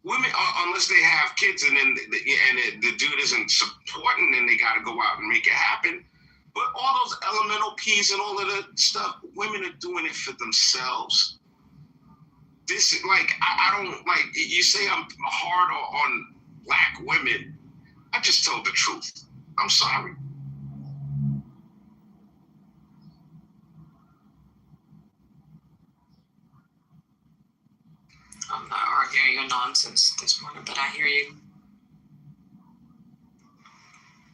Women, unless they have kids and then the dude isn't supporting, then they got to go out and make it happen. But all those elemental P's and all of the stuff, women are doing it for themselves. This is I don't you say I'm hard on black women. I just told the truth. I'm sorry. I'm not arguing your nonsense this morning, but I hear you.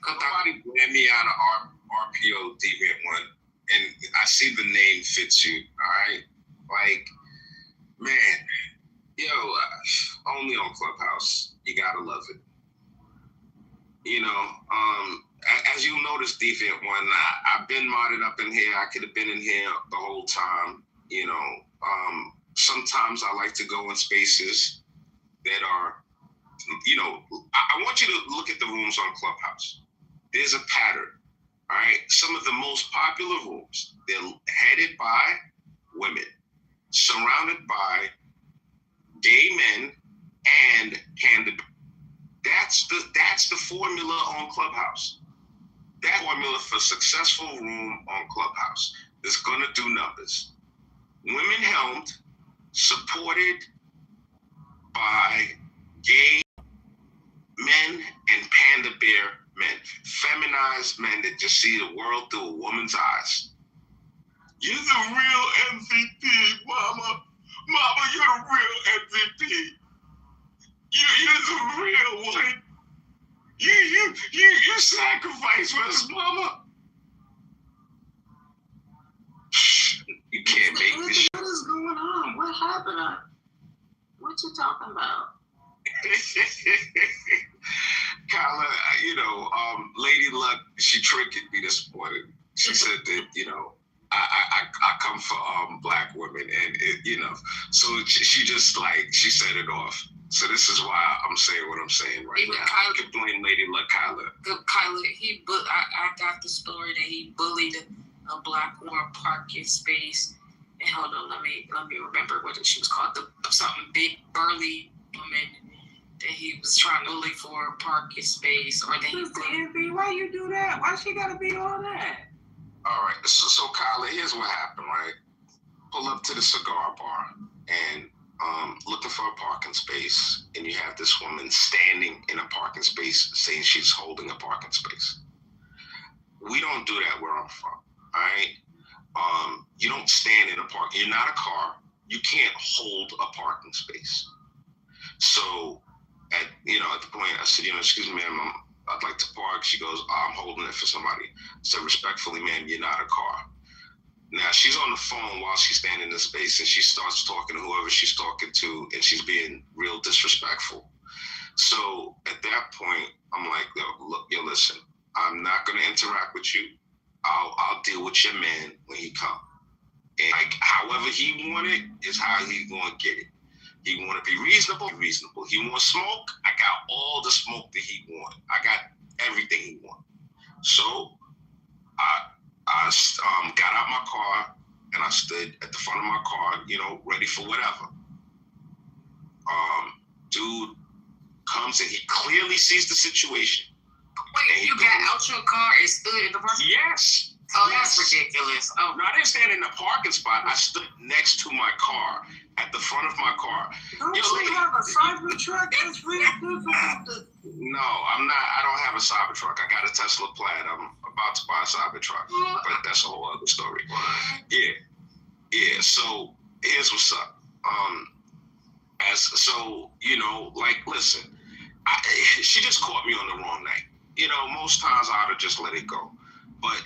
Nobody blame me out of RPO Deviant One, and I see the name fits you. All right, man, only on Clubhouse. You gotta love it. As you'll notice, Deviant One, I've been modded up in here. I could have been in here the whole time. Sometimes I like to go in spaces that are, I want you to look at the rooms on Clubhouse. There's a pattern, all right? Some of the most popular rooms, they're headed by women, surrounded by gay men and candid. That's the formula on Clubhouse. That formula for successful room on Clubhouse is gonna do numbers. Women helmed, supported by gay men and panda bear men, feminized men that just see the world through a woman's eyes. You're the real MVP, mama. Mama, you're the real MVP. You're the real one. You sacrifice for us, mama. You can't make this shit. What is going on? What happened? What you talking about? Kyla, Lady Luck, she tricked me this morning. She said that, I come for black women, and so she just she set it off. So this is why I'm saying what I'm saying right now. Kyla, you can blame Lady Luck, Kyla. Kyla, I got the story that he bullied a black woman parking space. And hold on, let me remember what she was called. Something big burly woman that he was trying to bully for a parking space, or that he. Why you do that? Why she gotta be all that? All right, so Kyla, here's what happened, right? Pull up to the cigar bar and looking for a parking space, and you have this woman standing in a parking space saying she's holding a parking space. We don't do that where I'm from, all right? You don't stand in a park. You're not a car. You can't hold a parking space. So at the point, I said, excuse me, ma'am, I'd like to park. She goes, I'm holding it for somebody. I said, respectfully, ma'am, you're not a car. Now, she's on the phone while she's standing in the space, and she starts talking to whoever she's talking to, and she's being real disrespectful. So at that point, I'm like, listen, I'm not going to interact with you. I'll deal with your man when he comes. And however he want it is how he's going to get it. He want to be reasonable. He want smoke. I got all the smoke that he want. I got everything he want. So I got out my car and I stood at the front of my car, ready for whatever. Dude comes and he clearly sees the situation. Wait, you got out your car and stood in the parking spot? Yes. Oh, that's ridiculous. Oh, no, I didn't stand in the parking spot. I stood next to my car, at the front of my car. Don't you have a Cybertruck? It's really difficult to... No, I'm not. I don't have a Cybertruck. I got a Tesla Plaid. I'm about to buy a Cybertruck, but that's a whole other story. Yeah. So here's what's up. Listen, she just caught me on the wrong night. Most times I'd have just let it go. But,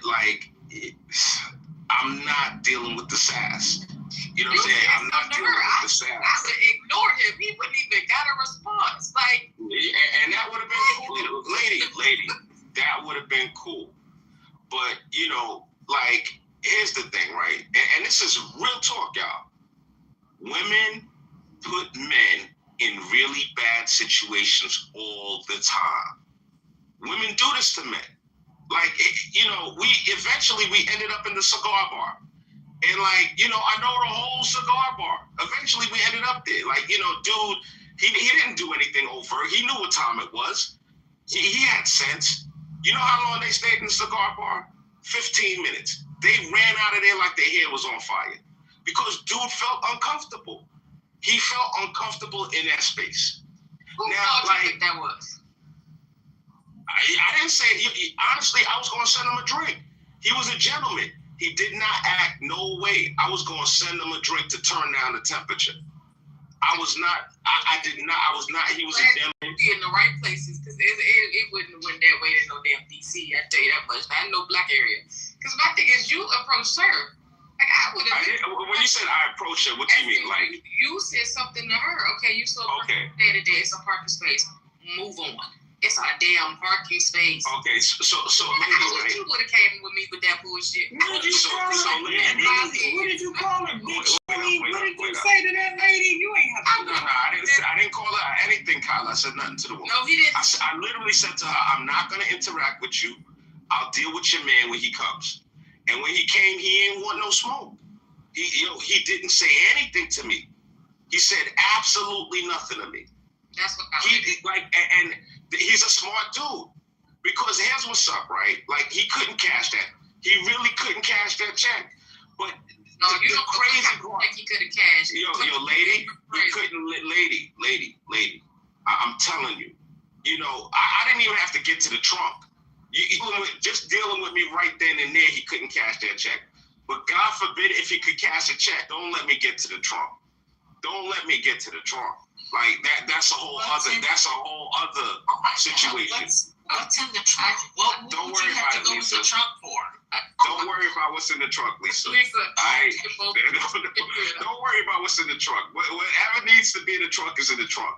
I'm not dealing with the sass. You know what I'm saying? I'm not dealing with the sass. I would ignore him. He wouldn't even got a response. And that would have been cool. Lady, that would have been cool. But, here's the thing, right? And this is real talk, y'all. Women put men in really bad situations all the time. Women do this to men. We ended up in the cigar bar. And I know the whole cigar bar. Eventually we ended up there. Dude, he didn't do anything overt. He knew what time it was. He had sense. You know how long they stayed in the cigar bar? 15 minutes. They ran out of there like their hair was on fire. Because dude felt uncomfortable. He felt uncomfortable in that space. Who thought you think that was? I didn't say it. Honestly, I was going to send him a drink. He was a gentleman. He did not act no way. I was going to send him a drink to turn down the temperature. I was not. I did not. I was not. He was a gentleman. Be in the right places, because it wouldn't have went that way in no damn DC. I tell you that much. Not in no black area. Because my thing is, you approached her. I would have. When you said I approached her, what do you mean? You said something to her. Okay, you saw okay. Day-to-day. It's a parking space. Move on. It's a damn parking space. Okay, so lady, right? You would have came with me with that bullshit. What did you call her? Bitch. What did you say to that lady? You ain't have to. No, I didn't call her anything, Kyla. I said nothing to the woman. No, he didn't. I literally said to her, I'm not going to interact with you. I'll deal with your man when he comes. And when he came, he ain't want no smoke. He didn't say anything to me. He said absolutely nothing to me. That's what I did. And he's a smart dude. Because here's what's up, right? He couldn't cash that. He really couldn't cash that check. But no, you don't crazy part. He could have cashed. Yo, lady, you couldn't, lady. I'm telling you. I didn't even have to get to the trunk. Just dealing with me right then and there, he couldn't cash that check. But God forbid if he could cash a check, don't let me get to the trunk. Don't let me get to the trunk. That's a whole other situation. What's in the trunk? What would you have to go to the trunk for? Don't worry about about what's in the trunk, Lisa. Lisa, Don't worry about what's in the trunk. Whatever needs to be in the trunk is in the trunk.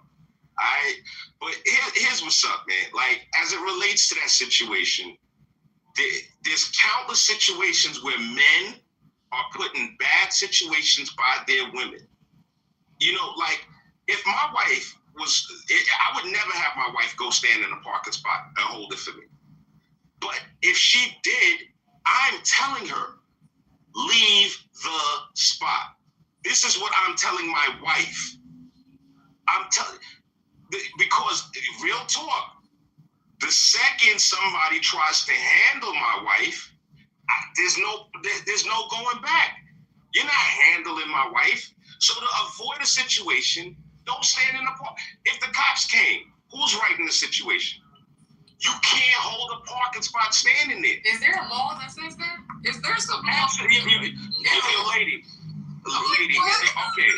But here's what's up, man. Like, as it relates to that situation, there's countless situations where men are put in bad situations by their women. You know, like, if my wife I would never have my wife go stand in a parking spot and hold it for me. But if she did, I'm telling her, leave the spot. This is what I'm telling my wife. Because real talk, the second somebody tries to handle my wife, there's no going back. You're not handling my wife. So to avoid a situation, don't stand in the park. If the cops came, who's right in the situation? You can't hold a parking spot standing there. Is there a law that says that? Is there some law? Lady. Okay,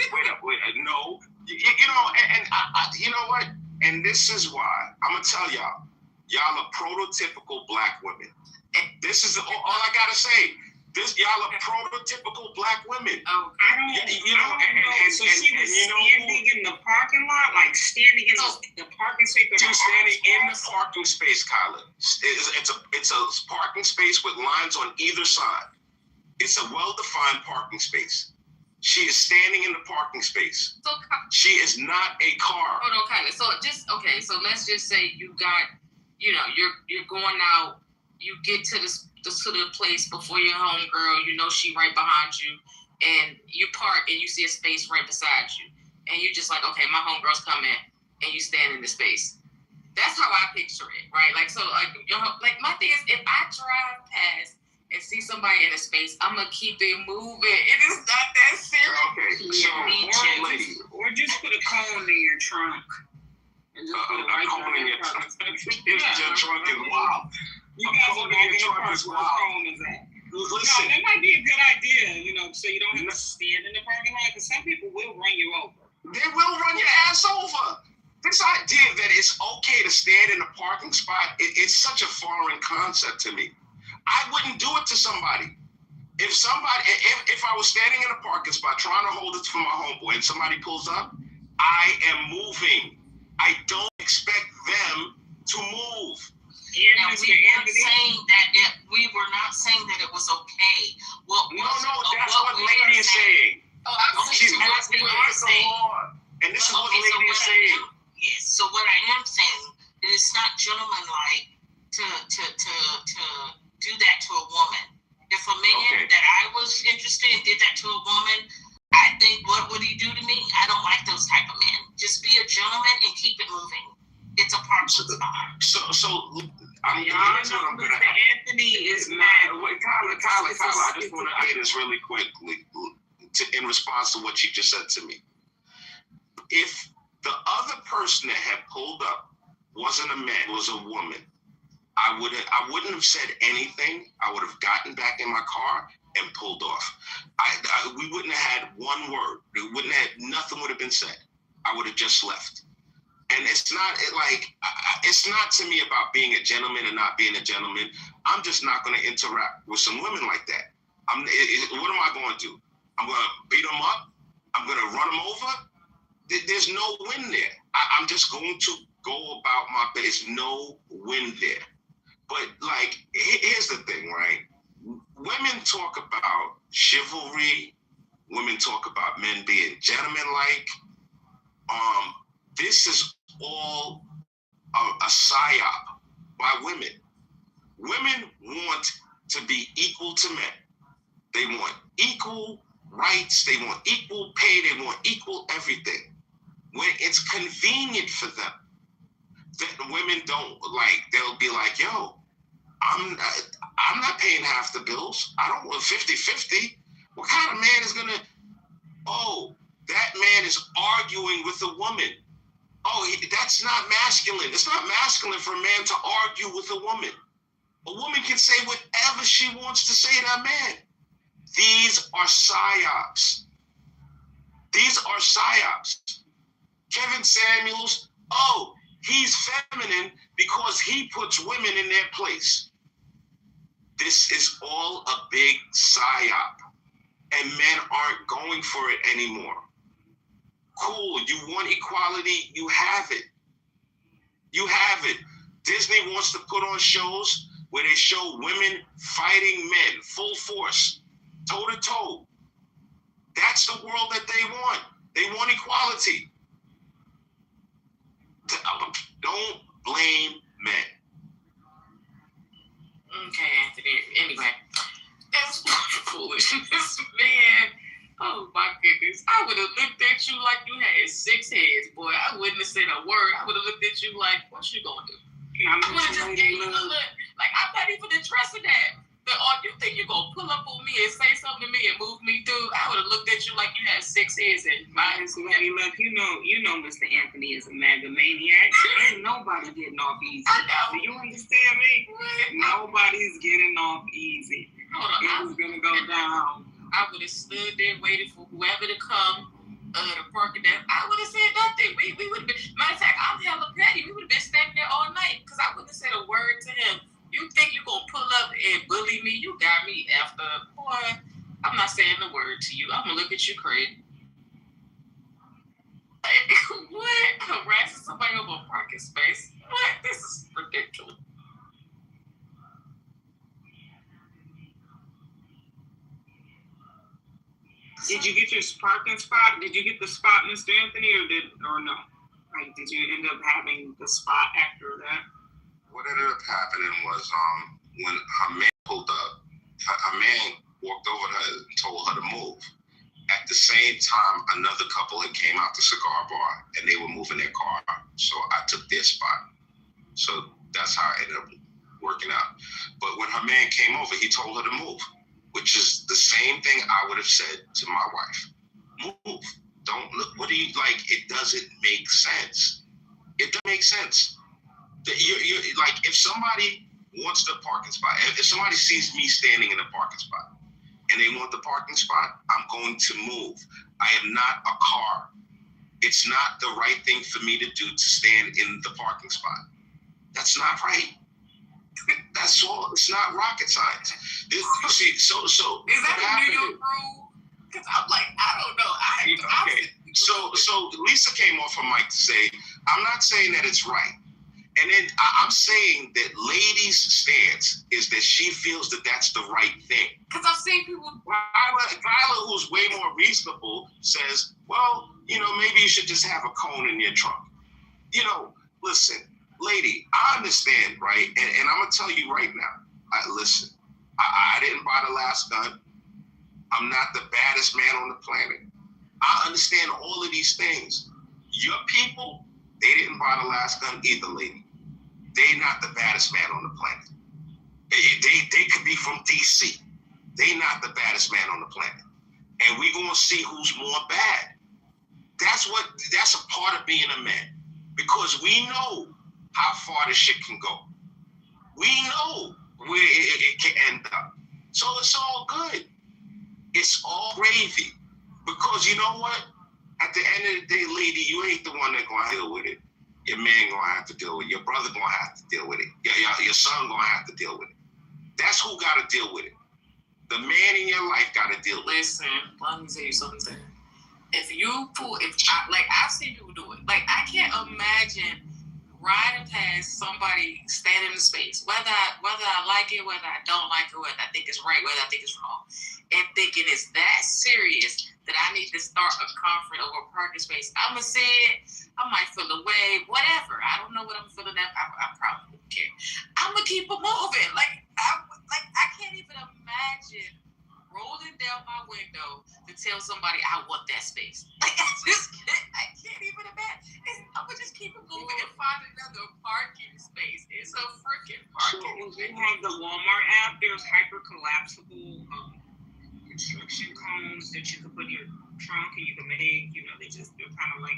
wait up. No. You know, and I, you know what? And this is why I'm gonna tell y'all are prototypical black women. And this is all I gotta say. Y'all are prototypical black women. Oh, I don't know. So she was standing in the parking lot, like standing in the parking space. She's standing in the parking space, Kyla. It's a parking space with lines on either side. It's a well-defined parking space. She is standing in the parking space. So she is not a car. Hold on, Kyla. So let's just say you got, you're going out. You get to the place before your homegirl, you know she right behind you, and you park and you see a space right beside you, and you just like, okay, my homegirl's coming, and you stand in the space. That's how I picture it, right? Like, so, like my thing is, if I drive past and see somebody in a space, I'm gonna keep it moving. It is not that serious. Okay, or just put a cone in your trunk. And just put it right in your trunk. Your trunk is wild. You guys are not in your park where the phone is at. Listen. No, that might be a good idea, so you don't have to stand in the parking lot, because some people will run you over. They will run your ass over. This idea that it's okay to stand in a parking spot, it's such a foreign concept to me. I wouldn't do it to somebody. If I was standing in a parking spot trying to hold it for my homeboy and somebody pulls up, I am moving. I don't expect them to move. Now, we were not saying that it was okay. That's what lady is saying. She's asking the law, and this is what lady is saying. Yes. So what I am saying, it is not gentlemanlike to do that to a woman. If a man that I was interested in did that to a woman, I think, what would he do to me? I don't like those type of men. Just be a gentleman and keep it moving. It's a parking spot. Anthony is mad. Kyla, I just want to say this really quickly in response to what you just said to me. If the other person that had pulled up wasn't a man, was a woman, I wouldn't have said anything. I would have gotten back in my car and pulled off. We wouldn't have had one word. Nothing would have been said. I would have just left. And it's not to me about being a gentleman and not being a gentleman. I'm just not going to interact with some women like that. What am I going to do? I'm going to beat them up. I'm going to run them over. There's no win there. I'm just going to go about my business. No win there. But here's the thing, right? Women talk about chivalry. Women talk about men being gentlemanlike. This is all a psyop by women. Women want to be equal to men. They want equal rights. They want equal pay. They want equal everything. When it's convenient for them, that women don't they'll be like, yo, I'm not paying half the bills. I don't want 50-50. What kind of man is gonna, that man is arguing with a woman. That's not masculine. It's not masculine for a man to argue with a woman. A woman can say whatever she wants to say to a man. These are psyops. Kevin Samuels, he's feminine because he puts women in their place. This is all a big psyop, and men aren't going for it anymore. Cool, you want equality, you have it. You have it. Disney wants to put on shows where they show women fighting men, full force, toe to toe. That's the world that they want. They want equality. Don't blame men. Okay, Anthony. Anyway, that's foolishness, man. Oh my goodness. I would have looked at you like you had 6 heads, boy. I wouldn't have said a word. I would have looked at you like, what you gonna do? I would have just gave you a look. Like, I'm not even interested in that. But you think you're gonna pull up on me and say something to me and move me through? I would have looked at you like you had 6 heads and mine. Look, you know, Mr. Anthony is a mega maniac. Ain't nobody getting off easy. I know. Do you understand me? What? Nobody's getting off easy. Hold on. It was gonna go down. I would have stood there waiting for whoever to come to park it down. I would have said nothing. We would have been, matter of fact, I'm hella petty. We would have been standing there all night because I wouldn't have said a word to him. You think you're going to pull up and bully me? You got me after. Boy, I'm not saying a word to you. I'm going to look at you crazy. What? Harassing somebody over a parking space? What? This is ridiculous. Did you get your parking spot? Did you get the spot, Mr. Anthony, or no? Like, did you end up having the spot after that? What ended up happening was when her man pulled up, her man walked over to her and told her to move. At the same time, another couple had came out the cigar bar and they were moving their car. So I took their spot. So that's how it ended up working out. But when her man came over, he told her to move, which is the same thing I would have said to my wife. Move. Don't look. What do you like? It doesn't make sense. It doesn't make sense. You're like, if somebody wants the parking spot, if somebody sees me standing in the parking spot and they want the parking spot, I'm going to move. I am not a car. It's not the right thing for me to do to stand in the parking spot. That's not right. That's all. It's not rocket science. You see, so is that a New York rule? Because I'm like, I don't know. Okay. So Lisa came off her mic to say, I'm not saying that it's right. And then I'm saying that ladies' stance is that she feels that that's the right thing. Because I've seen people. Viola, who's way more reasonable, says, well, maybe you should just have a cone in your trunk. Listen, lady, I understand, right? And I'm going to tell you right now, listen, I didn't buy the last gun. I'm not the baddest man on the planet. I understand all of these things. Your people, they didn't buy the last gun either, lady. They not the baddest man on the planet. They could be from DC. They not the baddest man on the planet. And we gonna see who's more bad. That's a part of being a man. Because we know how far this shit can go. We know where it can end up. So it's all good. It's all gravy. Because you know what? At the end of the day, lady, you ain't the one that gonna deal with it. Your man gonna have to deal with it. Your brother gonna have to deal with it. Your son gonna have to deal with it. That's who gotta deal with it. The man in your life gotta deal with it. Listen, let me tell you something. I've seen people do it. Like, I can't imagine riding past somebody standing in space, whether I like it, whether I don't like it, whether I think it's right, whether I think it's wrong, and thinking it's that serious that I need to start a conflict over a parking space. I'm going to say it. I might feel away, whatever. I don't know what I'm feeling. I probably wouldn't care. I'm going to keep it moving. I can't even imagine rolling down my window to tell somebody I want that space. I can't even imagine. I'm going to just keep it moving and find another parking space. It's a freaking parking space. You have the Walmart app. There's hyper-collapsible construction cones that you can put in your trunk and you can make, they're kind of like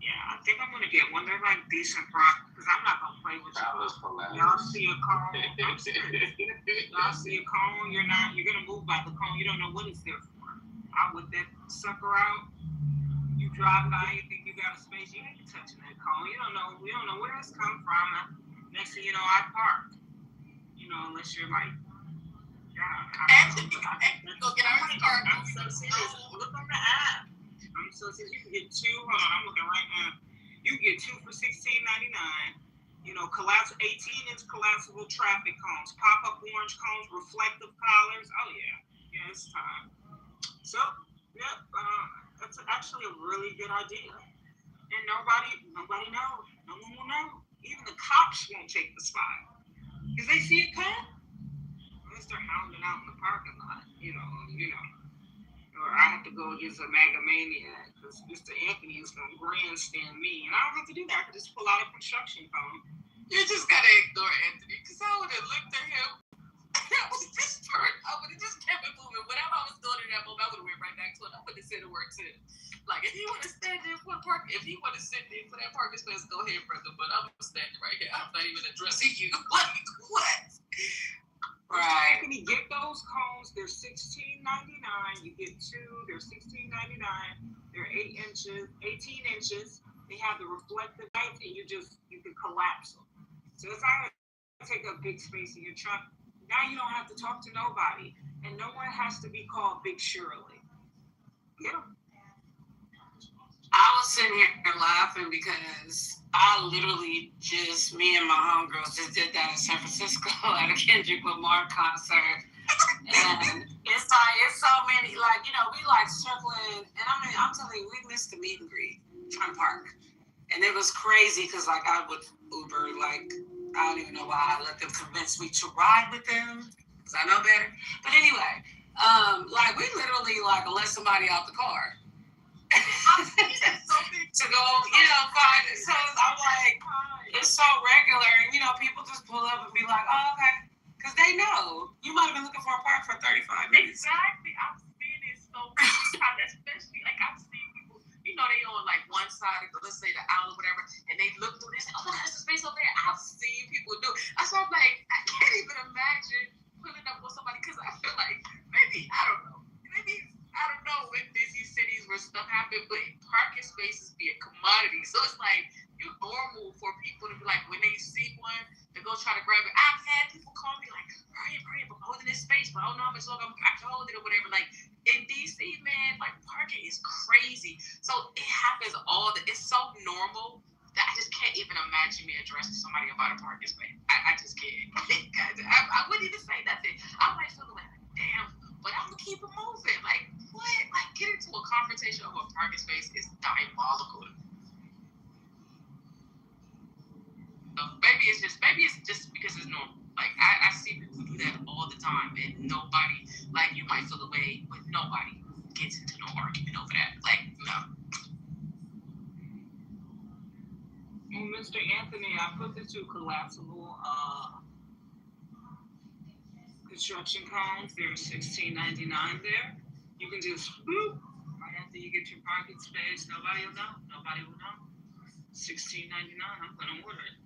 I think I'm going to get one. They're like decent price because I'm not going to play with you. Y'all see a cone. Y'all see a cone. You're going to move by the cone. You don't know what it's there for. I whip that sucker out. You drive by, you think you got a space. You ain't touching that cone. We don't know where it's come from. Next thing you know, I park. unless you're like, Anthony, go get out of his car. I'm so serious. Look on the app. I'm so serious. You can get two. Hold on, I'm looking right now. You can get two for $16.99. 18-inch collapsible traffic cones, pop-up orange cones, reflective collars. Oh yeah, it's time. So, that's actually a really good idea. And nobody knows. No one will know. Even the cops won't take the spot because they see a cop. Unless they're hounding out in the parking lot, or I have to go against a MAGA maniac because Mr. Anthony is going to grandstand me, and I don't have to do that. I can just pull out a construction cone. You just gotta ignore Anthony because I would have looked at him. I would have just kept it moving. Whatever I was doing in that moment, I would have went right back to it. I would have said a word to him. Like, if you want to stand there for the park, if you want to sit there for that parking space, go ahead, brother. But I'm standing right here. I'm not even addressing you. Like, what? Right. Can you get those cones? They're $16.99. You get two. They're $16.99. They're 18 inches. They have the reflective lights, and you can collapse them. So it's not going to take up big space in your truck. Now you don't have to talk to nobody, and no one has to be called Big Shirley. Get them. I was sitting here laughing because I literally me and my homegirls just did that in San Francisco at a Kendrick Lamar concert. And it's so many, we circling. And I'm telling you, we missed the meet and greet from Park. And it was crazy because, I would Uber, I don't even know why I let them convince me to ride with them because I know better. But anyway, we literally, let somebody out the car. to go, find it. So I'm like, it's so regular. And, people just pull up and be like, oh, okay. Because they know. You might have been looking for a park for 35 minutes. Exactly. I've seen it so many times, especially, I've seen people, they on, one side of, let's say, the aisle or whatever, and they look through this, oh, my God, there's a space over there. I've seen people do it. That's why I'm like, I can't even imagine pulling up with somebody because I feel like maybe, I don't know, in busy cities where stuff happens, but parking spaces be a commodity. So it's you're normal for people to be when they see one, to go try to grab it. I've had people call me hurry up, I'm holding this space, but I don't know how much longer I'm going to hold it or whatever. In DC, man, parking is crazy. So it happens it's so normal that I just can't even imagine me addressing somebody about a parking space. I just can't. I wouldn't even say nothing. I might feel damn, but I'm going to keep it moving. What? Getting into a confrontation over a parking space is diabolical. Maybe it's just because it's normal. I see people do that all the time, and nobody, you might feel the way, but nobody gets into no argument over that. No. Well, Mr. Anthony, I put the two collapsible construction cones. They're $16.99 there. You can just boop right after you get your parking space. Nobody will know. $16.99. I'm gonna order it.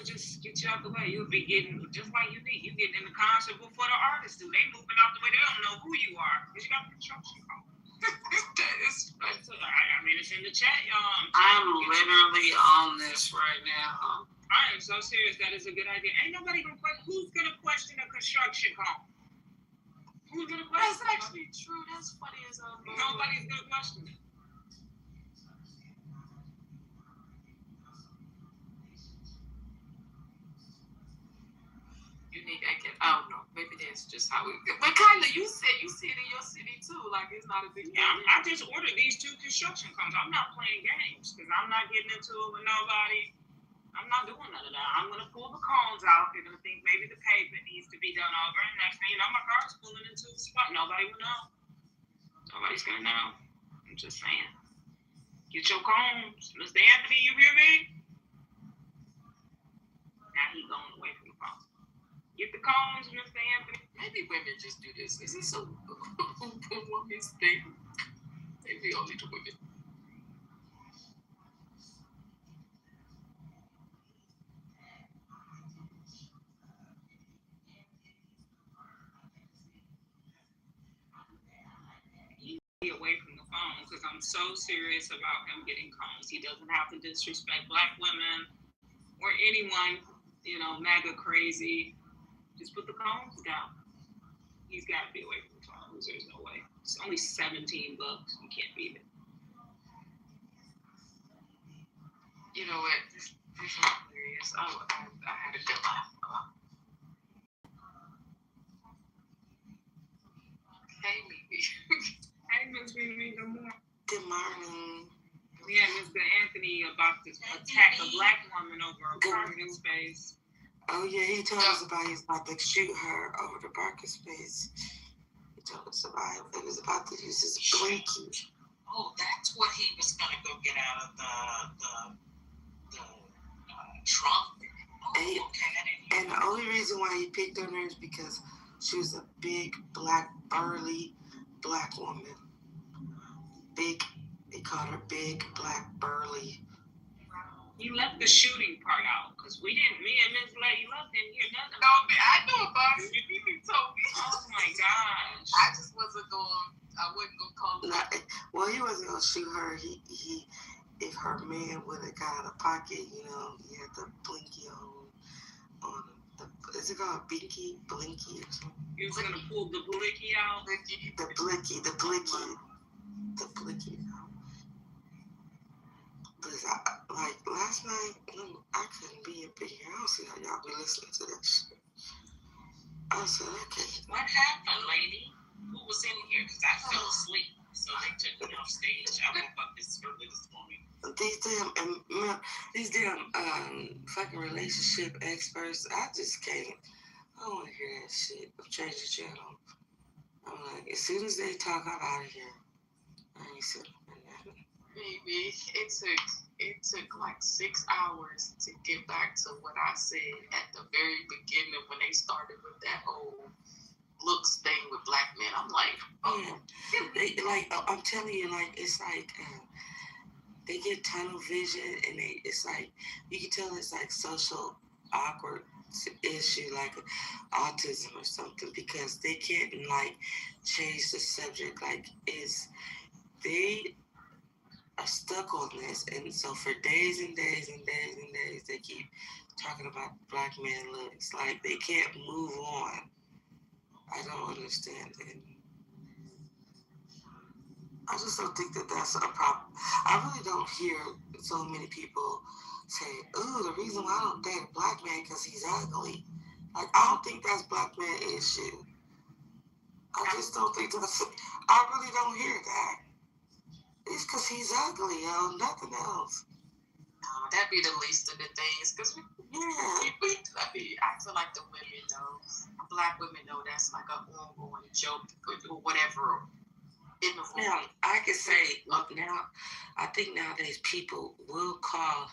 Just get you out the way. You'll be getting just like you need. You getting in the concert before the artists do. They moving out the way. They don't know who you are because you got the construction cone. It's in the chat, y'all. I'm literally on this right now. I am so serious. That is a good idea. Ain't nobody gonna question. Who's gonna question a construction cone? Who's gonna question? That's actually true. That's funny as hell. Nobody's gonna question it. I don't know. Maybe that's just how it. But Kyla, you said you see it in your city too. It's not a big deal. Yeah, I just ordered these two construction cones. I'm not playing games because I'm not getting into it with nobody. I'm not doing none of that. I'm gonna pull the cones out. They're gonna think maybe the pavement needs to be done over. And next thing you know, my car's pulling into the spot. Nobody will know. Nobody's gonna know. I'm just saying. Get your cones, Mr. Anthony. You hear me? Now he's going away from the phone. Get the cones, Mr. Anthony. Maybe women just do this. Is this a woman's thing? Maybe only to women. Away from the phone because I'm so serious about him getting cones. He doesn't have to disrespect Black women or anyone, MAGA crazy. Just put the cones down. He's got to be away from the cones. There's no way. It's only $17. You can't beat it. You know what? This is hilarious. I had a good laugh. Hey, Mimi. Hey, Miss Mimi, good morning. Good morning. Yeah, Mr. Anthony about to attack a black woman over a parking space. Oh yeah, he told us about he was about to shoot her over the parking space. He told us about it. He was about to use his blinky. Oh, that's what he was gonna go get out of the trunk. And the only reason why he picked on her is because she was a big, black, burly black woman. Big, they called her big, black, burly. He left the shooting part out because me and Miss Lady Love didn't hear nothing. No, I knew about it. You told me. Oh my gosh. I just wasn't I wasn't going to call him. Well, he wasn't going to shoot her. He if her man would have got out of pocket, he had the blinky on is it called blinky or something? He was going to pull the blicky out? The blicky. Because like last night, I couldn't be up in here. I don't see how y'all be listening to that shit. I said, okay. What happened, lady? Who was in here? Because I fell asleep. So they took me off stage. I woke up this early this morning. These damn fucking relationship experts, I just can't. I don't want to hear that shit. I'm changing the channel. I'm like, as soon as they talk, I'm out of here. I ain't sitting there. Maybe it took like 6 hours to get back to what I said at the very beginning when they started with that whole looks thing with black men. I'm like, I'm telling you, like it's like they get tunnel vision, and it's like you can tell it's like social awkward issue, like autism or something, because they can't like change the subject. Like they are stuck on this, and so for days and days and days and days they keep talking about black man looks. Like they can't move on. I don't understand it. I just don't think that that's a problem. I really don't hear so many people say, "Ooh, the reason why I don't date a black man because he's ugly." Like I don't think that's black man issue. I just don't think that's. I really don't hear that. It's because he's ugly, nothing else. That'd be the least of the things. Because I feel like the women know, black women know that's like an ongoing joke or whatever. Now, I can say, now, I think nowadays people will call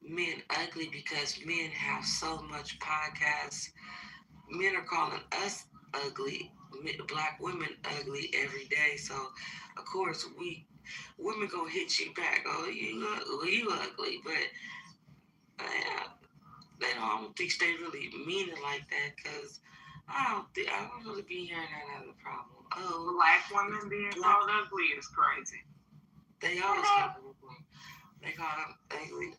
men ugly because men have so much podcasts. Men are calling us ugly, black women ugly every day. So, of course, women gonna hit you back. Oh, you ugly, but I don't think they really mean it like that, because I don't really be hearing that as a problem. Oh, black women being called ugly is crazy. They always call them ugly. They call them ugly.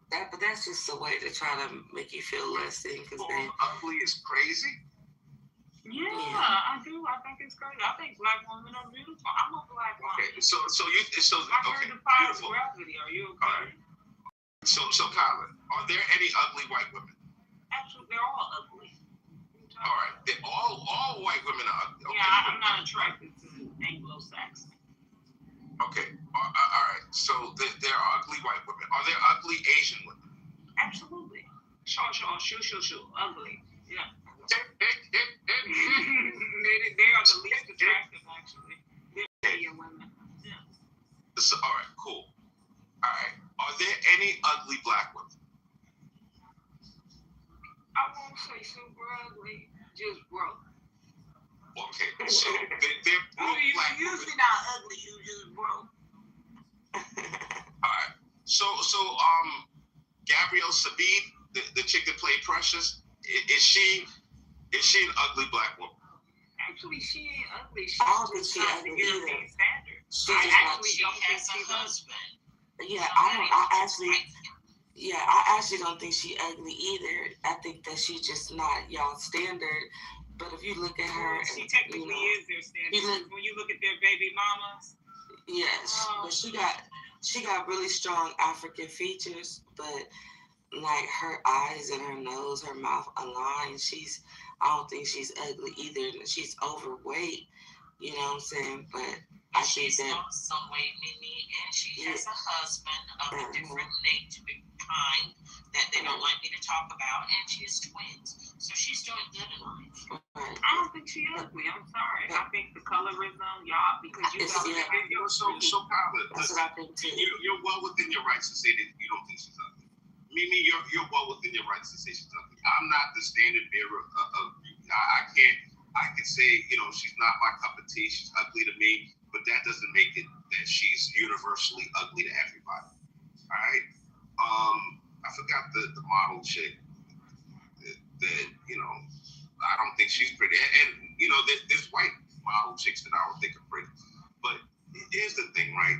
But that's just a way to try to make you feel less than, because ugly is crazy. Yeah, I do. I think it's crazy. I think black women are beautiful. I'm a black woman. Okay, so I heard the power of gravity. Are you okay? All right. So Colin, are there any ugly white women? Actually, they're all ugly. All right, all white women are ugly. Okay. Yeah, I'm not attracted to Anglo-Saxon. Okay, all right. So there are ugly white women. Are there ugly Asian women? Absolutely. Shoo. Ugly. Yeah. They are the least attractive, actually. They're Asian women. Yeah. So, all right, cool. All right. Are there any ugly black women? I won't say super ugly, just broke. Okay, so they're broke black women. Usually not ugly, you just broke. All right. So Gabrielle Sabine, the chick that played Precious, is she an ugly black woman? Actually, she ain't ugly. I don't think she ugly either. European standard. She has a husband. Yeah, Yeah, I actually don't think she ugly either. I think that she's just not y'all standard. But if you look at her, she technically is their standard. When you look at their baby mamas. Yes, but she got really strong African features, but like her eyes and her nose, her mouth aligned. I don't think she's ugly either. She's overweight, you know what I'm saying? But I think she's that lost some weight, Mimi, and she has a husband of a different nature kind that they don't like me to talk about, and she has twins, so she's doing good in life. I don't think she ugly. I'm sorry. I think the colorism, y'all, because you got so Kyla, that's what I think too. You're well within your rights to say that you don't think she's ugly. Mimi, you're well within your rights to say she's ugly. I'm not the standard bearer of beauty. I can say, she's not my cup of tea. She's ugly to me, but that doesn't make it that she's universally ugly to everybody. All right. I forgot the model chick that I don't think she's pretty. And there's white model chicks that I don't think are pretty. But here's the thing, right?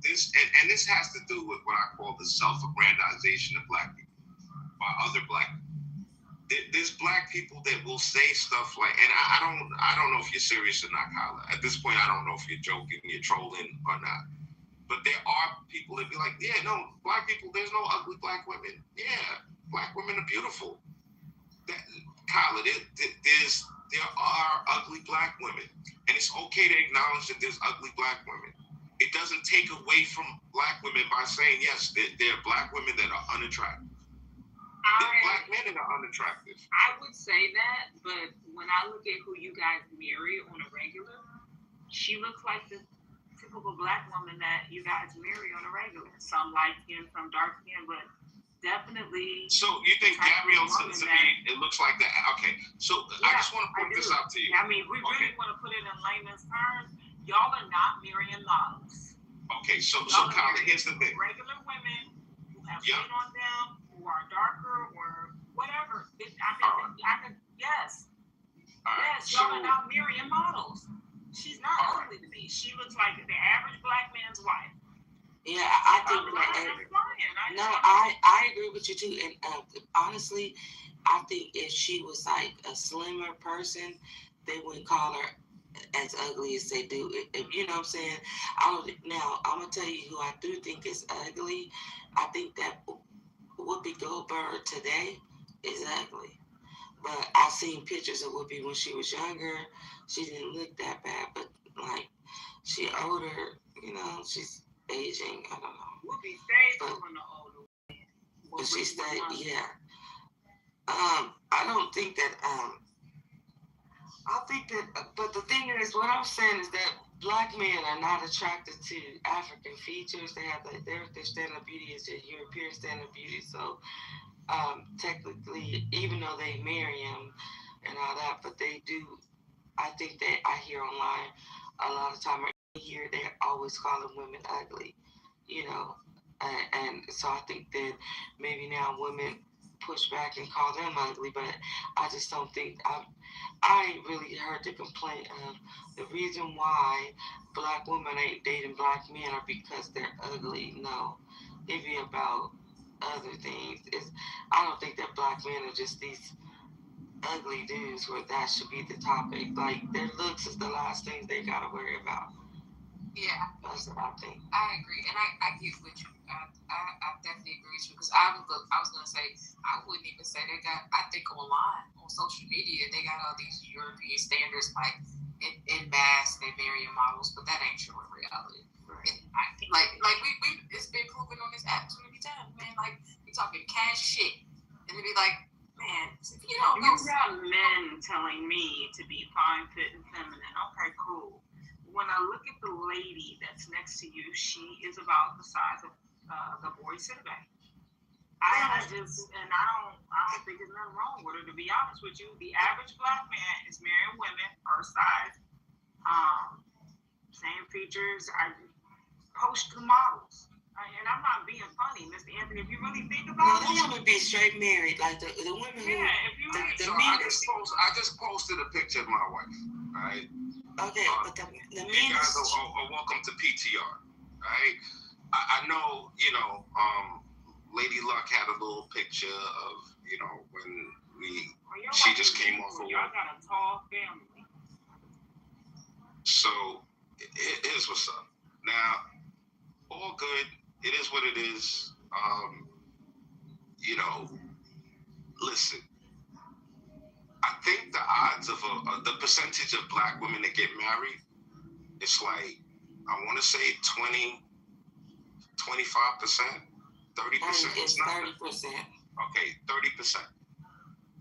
This has to do with what I call the self-aggrandization of black people by other black people. There's black people that will say stuff like, and I don't know if you're serious or not, Kyla. At this point, I don't know if you're joking, you're trolling or not. But there are people that be like, yeah, no, black people, there's no ugly black women. Yeah, black women are beautiful. Kyla, there are ugly black women, and it's okay to acknowledge that there's ugly black women. It doesn't take away from black women by saying, yes, there are black women that are unattractive. Black men that are unattractive. I would say that, but when I look at who you guys marry on a regular, she looks like the typical black woman that you guys marry on a regular. Some light skin, some dark skin, but definitely. So you think Gabrielle it looks like that? Okay. So yeah, I just want to point this out to you. I mean, we really want to put it in layman's terms. Y'all are not marrying models. Okay, so Kyla, here's the thing. Regular women who have skin on them, who are darker or whatever. Yes. Yes, y'all are not marrying models. She's not ugly to me. She looks like the average black man's wife. Yeah, I think I agree with you too. And honestly, I think if she was like a slimmer person, they wouldn't call her as ugly as they do. If you know what I'm saying? Now, I'm gonna tell you who I do think is ugly. I think that Whoopi Goldberg today is ugly. But I've seen pictures of Whoopi when she was younger. She didn't look that bad, but like she older, she's aging. I don't know. Whoopi stays doing the older. But she stayed, yeah. I don't think that. I think that. But the thing is, what I'm saying is that black men are not attracted to African features. They have their standard beauty is their European standard beauty. So technically, even though they marry him and all that, but they do. I think that I hear online a lot of time. Here they're always calling women ugly, and so I think that maybe now women push back and call them ugly, but I just don't think I ain't really heard the complaint of the reason why black women ain't dating black men are because they're ugly. No, it be about other things. I don't think that black men are just these ugly dudes where that should be the topic. Like their looks is the last thing they gotta worry about. Yeah, that's what I think. I agree, and I get with you. I definitely agree with you because I was gonna say I wouldn't even say they got. I think online on social media they got all these European standards like in mass they marrying models, but that ain't true in reality. Right. Like we it's been proven on this app too many times, man. Like we talking cash shit, and it be like, man, you got men telling me to be fine, fit, and feminine. Okay, cool. When I look at the lady that's next to you, she is about the size of the boy sitting back. I don't think there's nothing wrong with her. To be honest with you, the average black man is marrying women her size, same features. I post the models. And I'm not being funny, Mr. Anthony. If you really think about it, they would be straight married, like the women. Yeah, if you really. So I just posted a picture of my wife. All right. Okay, but the men. You guys are welcome to PTR. Right. I know. Lady Luck had a little picture of, when she just came off of Y'all work. got a tall family. So here's what's up. Now, all good. It is what it is. Listen. I think the odds of the percentage of black women that get married, it's like, I want to say 20, 25%, 30%. It's 30%. Okay, 30%.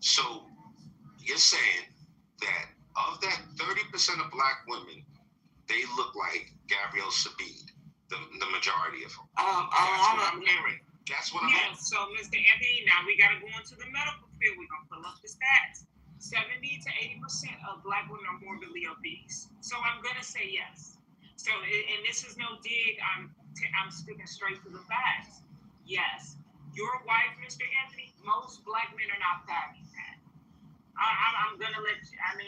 So you're saying that of that 30% of black women, they look like Gabrielle Sabid, the majority of them. That's what I'm hearing. That's what I'm hearing. So, Mr. Anthony, now we got to go into the medical field. We're going to pull up the stats. 70 to 80% of black women are morbidly obese. So I'm going to say yes. So, and this is no dig. I'm speaking straight to the facts. Yes. Your wife, Mr. Anthony, most black men are not fatty fat. I'm going to let you, I'm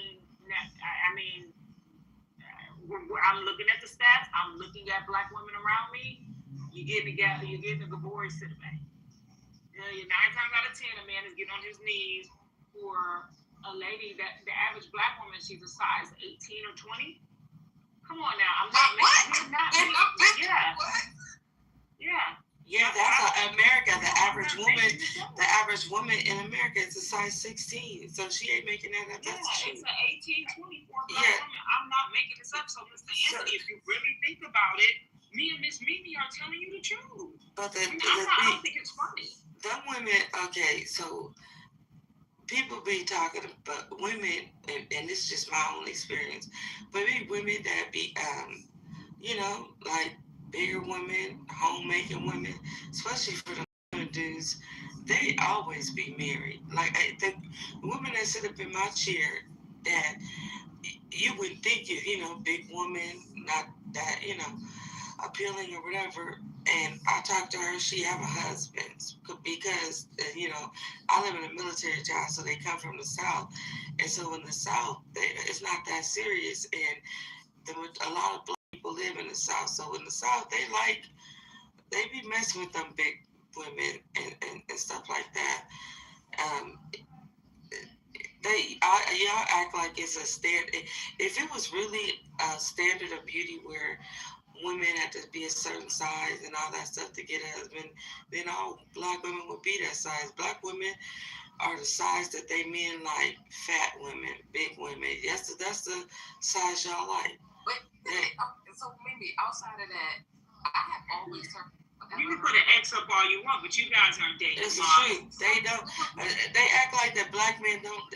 looking at the stats. I'm looking at black women around me. You're getting the Gabori's to the bank. 9 times out of 10, a man is getting on his knees for a lady that the average black woman, she's a size 18 or 20. Come on now, I'm not making it. Yeah. Yeah. Yeah, that's America. The average woman in America is a size 16. So she ain't making that up. That's true. It's an 18, 24 black woman. I'm not making this up. So, Mr. Anthony, if you really think about it, me and Miss Mimi are telling you the truth. But I don't think it's funny. Them women, okay, so people be talking about women, and this is just my own experience, but women that be, like bigger women, homemaking women, especially for the dudes, they always be married. Like the women that sit up in my chair, that you would think, big woman, not that, appealing or whatever. And I talked to her, she have a husband because, I live in a military town, so they come from the South. And so in the South, it's not that serious. And a lot of black people live in the South. So in the South, they be messing with them big women and stuff like that. Y'all act like it's a standard. If it was really a standard of beauty where women had to be a certain size and all that stuff to get a husband, then all black women would be that size. Black women are the size that they men like, fat women, big women. That's the size y'all like. But so maybe outside of that, I have always heard. You can put an X up all you want, but you guys aren't dating. It's the truth. They don't. They act like that black men don't.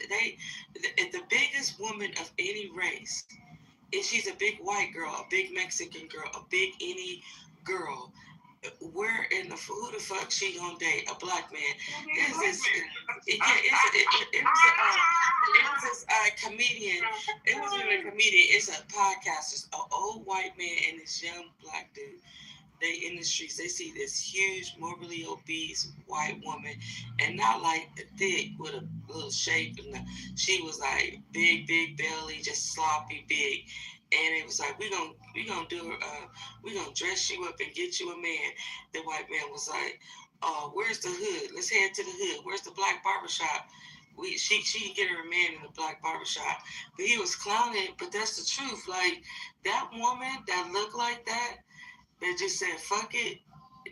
The biggest woman of any race, if she's a big white girl, a big Mexican girl, a big any girl, where in the who the fuck she gonna date? A black man? It was this comedian. It wasn't even a comedian. It's a podcast. It's an old white man and this young black dude. They in the streets, they see this huge, morbidly obese white woman, and not like thick with a little shape, and she was like big belly, just sloppy big, and it was like we gonna dress you up and get you a man. The white man was like, where's the hood? Let's head to the hood. Where's the black barbershop? She can get her a man in the black barbershop. But he was clowning, but that's the truth. Like that woman that looked like that just said, fuck it.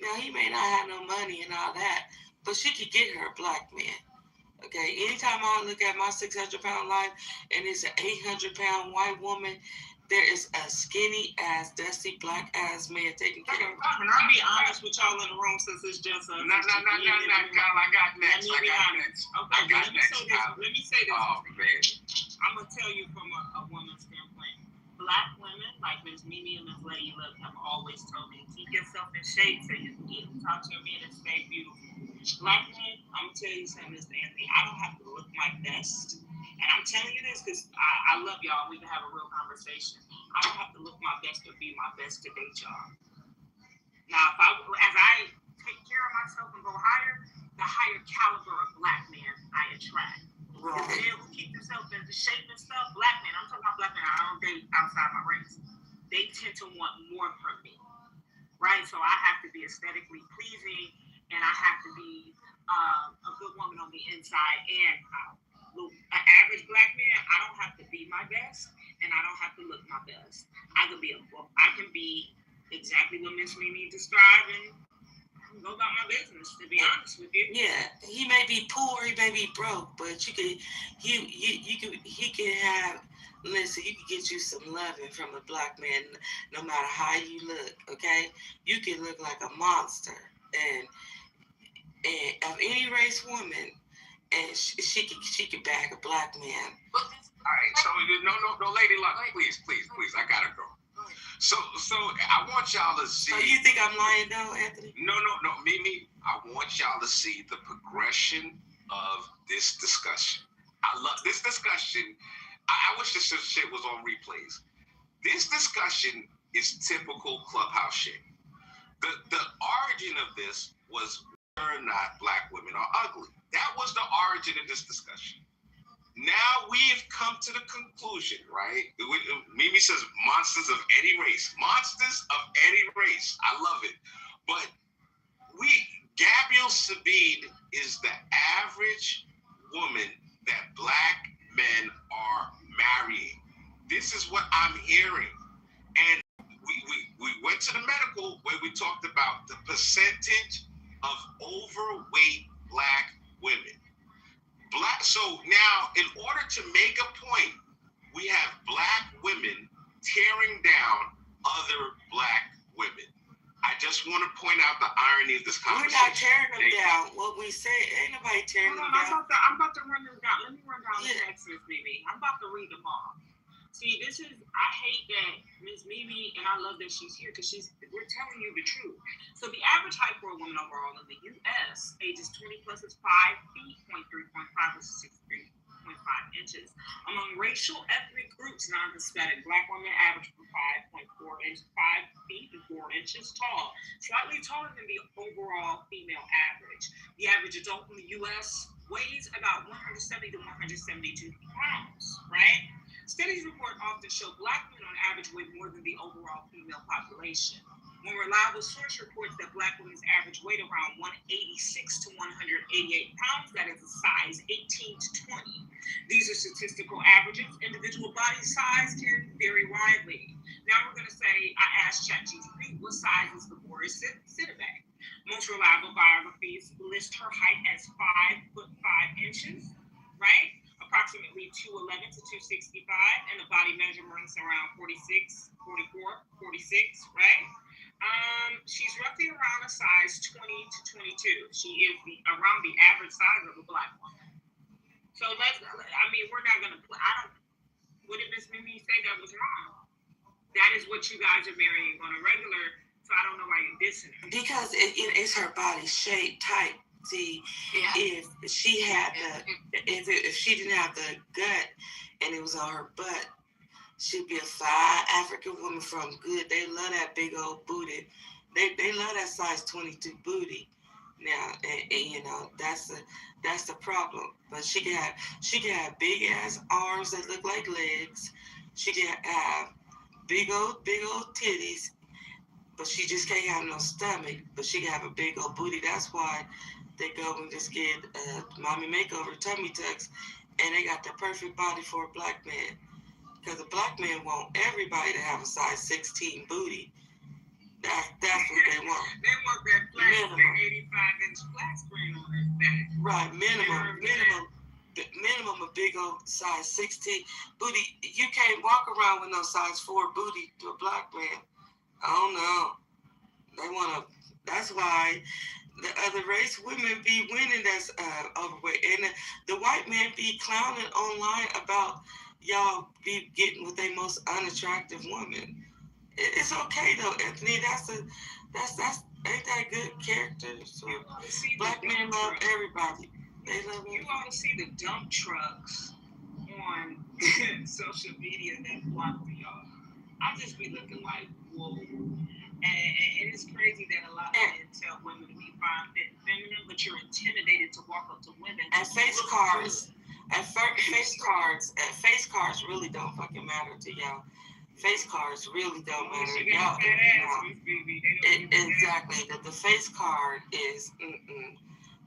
Now, he may not have no money and all that, but she could get her a black man. Okay? Anytime I look at my 600-pound life and it's an 800-pound white woman, there is a skinny-ass, dusty, black-ass man taking care of her. Can I be honest with y'all in the room since it's just a... No, Kyle, I got next. Okay, let me say this. Oh, man. I'm going to tell you from a woman's standpoint. Black women, like Ms. Mimi and Ms. Lady Luck, have always told me, keep yourself in shape so you can get and talk to a man and stay beautiful. Black men, I'm going to tell you something, Mr. Anthony, I don't have to look my best. And I'm telling you this because I love y'all. We can have a real conversation. I don't have to look my best or be my best to date y'all. Now, as I take care of myself and go higher, the higher caliber of black men I attract. Right. The men who keep themselves in the shape and stuff, black men, I'm talking about black men, I don't date outside my race. They tend to want more from me, right? So I have to be aesthetically pleasing and I have to be a good woman on the inside and out. An average black man, I don't have to be my best, and I don't have to look my best. I can be exactly what Miss Mimi described and go about my business. To be honest with you. Yeah, he may be poor, he may be broke, but he can have. Listen, you can get you some loving from a black man, no matter how you look. Okay, you can look like a monster, and of any race woman. And she could bag a black man. All right, so no, lady luck, please, I gotta go. So I want y'all to see. So you think I'm lying though, Anthony? No, Mimi. I want y'all to see the progression of this discussion. I love this discussion. I wish this shit was on replays. This discussion is typical Clubhouse shit. The origin of this was whether or not black women are ugly. That was the origin of this discussion. Now we've come to the conclusion, right? Mimi says monsters of any race. Monsters of any race. I love it. But Gabrielle Sabine is the average woman that black men are marrying. This is what I'm hearing. And we went to the medical where we talked about the percentage of overweight black women. So now, in order to make a point, we have black women tearing down other black women. I just want to point out the irony of this conversation. We're not tearing them down. What we say, ain't nobody tearing them down. I'm about to run them down. Let me run down the text, Miss Mimi. I'm about to read them all. See, I hate that Miss Mimi, and I love that she's here because we're telling you the truth. So the average height for a woman overall in the U.S., ages 20 plus is 5 feet, 0.3.5 versus 6.5 inches. Among racial ethnic groups, non-Hispanic black women average from 5.4 inches, 5 feet and 4 inches tall, slightly taller than the overall female average. The average adult in the U.S. weighs about 170 to 172 pounds, right? Studies report often show black women on average weigh more than the overall female population. One reliable source reports that black women's average weight around 186 to 188 pounds, that is a size 18 to 20. These are statistical averages. Individual body size can vary widely. Now we're going to say, I asked ChatGPT, what size is Deborah Sidibe? Most reliable biographies list her height as 5'5" right? Approximately 211 to 265, and the body measurements around 46, 44, 46, right? She's roughly around a size 20 to 22. She is around the average size of a black woman. So we're not gonna. What did Miss Mimi say that was wrong? That is what you guys are marrying on a regular. So I don't know why you're dissing her. Because it's her body shape type. See, if she had if she didn't have the gut and it was on her butt, she'd be a fine African woman from good. They love that big old booty. They love that size 22 booty. Now, and that's the problem. But she can have big ass arms that look like legs. She can have big old titties. But she just can't have no stomach. But she can have a big old booty. That's why they go and just get mommy makeover tummy tucks, and they got the perfect body for a black man. Because a black man want everybody to have a size 16 booty. That's what they want. They want that flat, 85-inch flat screen on their back. Right, minimum a big old size 16 booty. You can't walk around with no size 4 booty to a black man. Oh no. They want to. That's why the other race women be winning that's overweight. And the white men be clowning online about y'all be getting with their most unattractive woman. It's okay though, Anthony. Ain't that good character? So black men love everybody. They love everybody. You ought to see the dump trucks on social media that block for y'all. I just be looking like, whoa. And it's crazy that a lot of men tell women to be fine, fit, and feminine, but you're intimidated to walk up to women. And face cards really don't fucking matter to y'all. face cards really don't matter. Y'all, exactly. The face card is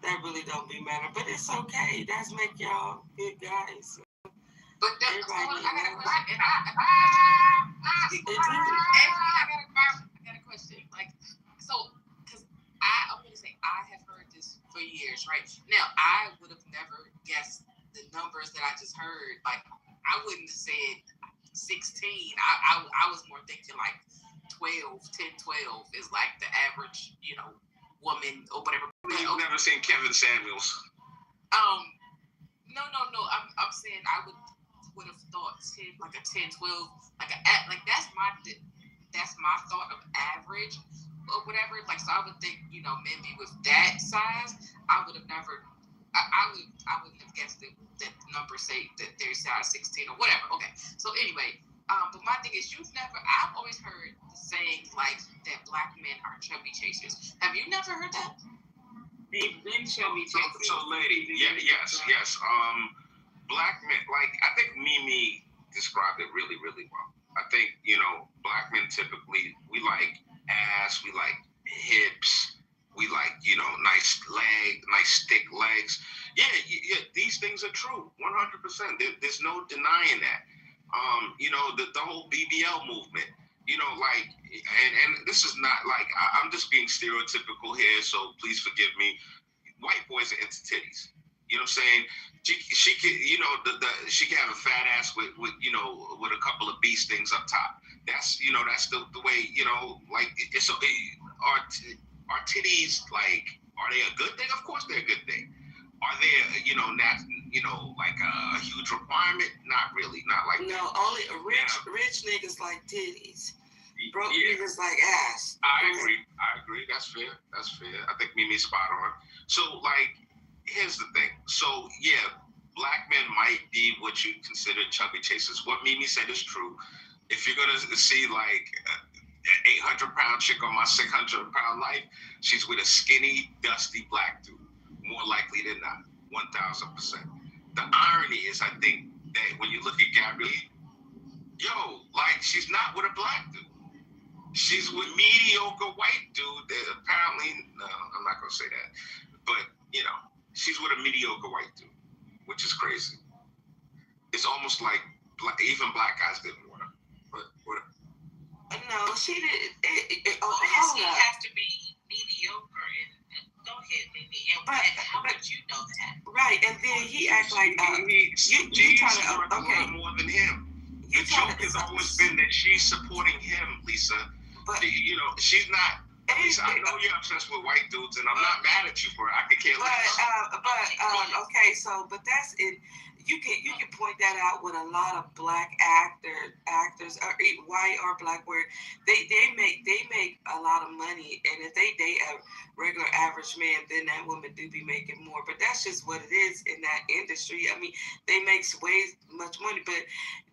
that really don't be matter, but it's okay. That's make y'all good guys. But I got a question. Like, so, because I'm going to say I have heard this for years, right? Now, I would have never guessed the numbers that I just heard. Like, I wouldn't have said 16. I was more thinking like 12, 10, 12 is like the average, woman or whatever. You've never seen Kevin Samuels. No. I'm saying I would have thought 10, like a 10, 12, like that's my thought of average or whatever. Like, so I would think, maybe with that size, I would have never, I wouldn't have guessed that number say that they're size 16 or whatever. Okay. So anyway, but my thing is, I've always heard the saying like that black men are chubby chasers. Have you never heard that? They've been chubby chasers. So lady, yes. Black men, like, I think Mimi described it really, really well. I think, black men typically, we like ass, we like hips, we like, nice thick legs. Yeah, these things are true, 100%. There's no denying that. The whole BBL movement, and this is not like, I'm just being stereotypical here, so please forgive me. White boys are into titties. You know what I'm saying? She could, she can have a fat ass with a couple of beast things up top. That's the way, like, so are titties, like, are they a good thing? Of course they're a good thing. Are they, like a huge requirement? Not really. Not like no, that. Only rich niggas like titties. Broke niggas like ass. I agree. That's fair. I think Mimi's spot on. So, like, here's the thing. So, yeah, black men might be what you consider chubby chasers. What Mimi said is true. If you're gonna see like an 800-pound chick on my 600-pound life, she's with a skinny, dusty black dude. More likely than not, 1,000%. The irony is, I think that when you look at Gabrielle, like, she's not with a black dude. She's with mediocre white dude that apparently, no, I'm not going to say that. But, she's with a mediocre white dude, which is crazy. It's almost like even black guys didn't want her. But whatever. No, she didn't. She has to be mediocre and don't hit me. How would you know that? Right, and then he acts like you trying to more than him. The joke has always been that she's supporting him, Lisa. But she's not. Lisa, I know you're obsessed with white dudes, and I'm not mad at you for it. I could care less. Okay, so that's it. You can point that out with a lot of black actors, or white or black, where they make a lot of money, and if they date a regular average man, then that woman do be making more. But that's just what it is in that industry. I mean, they make way much money. But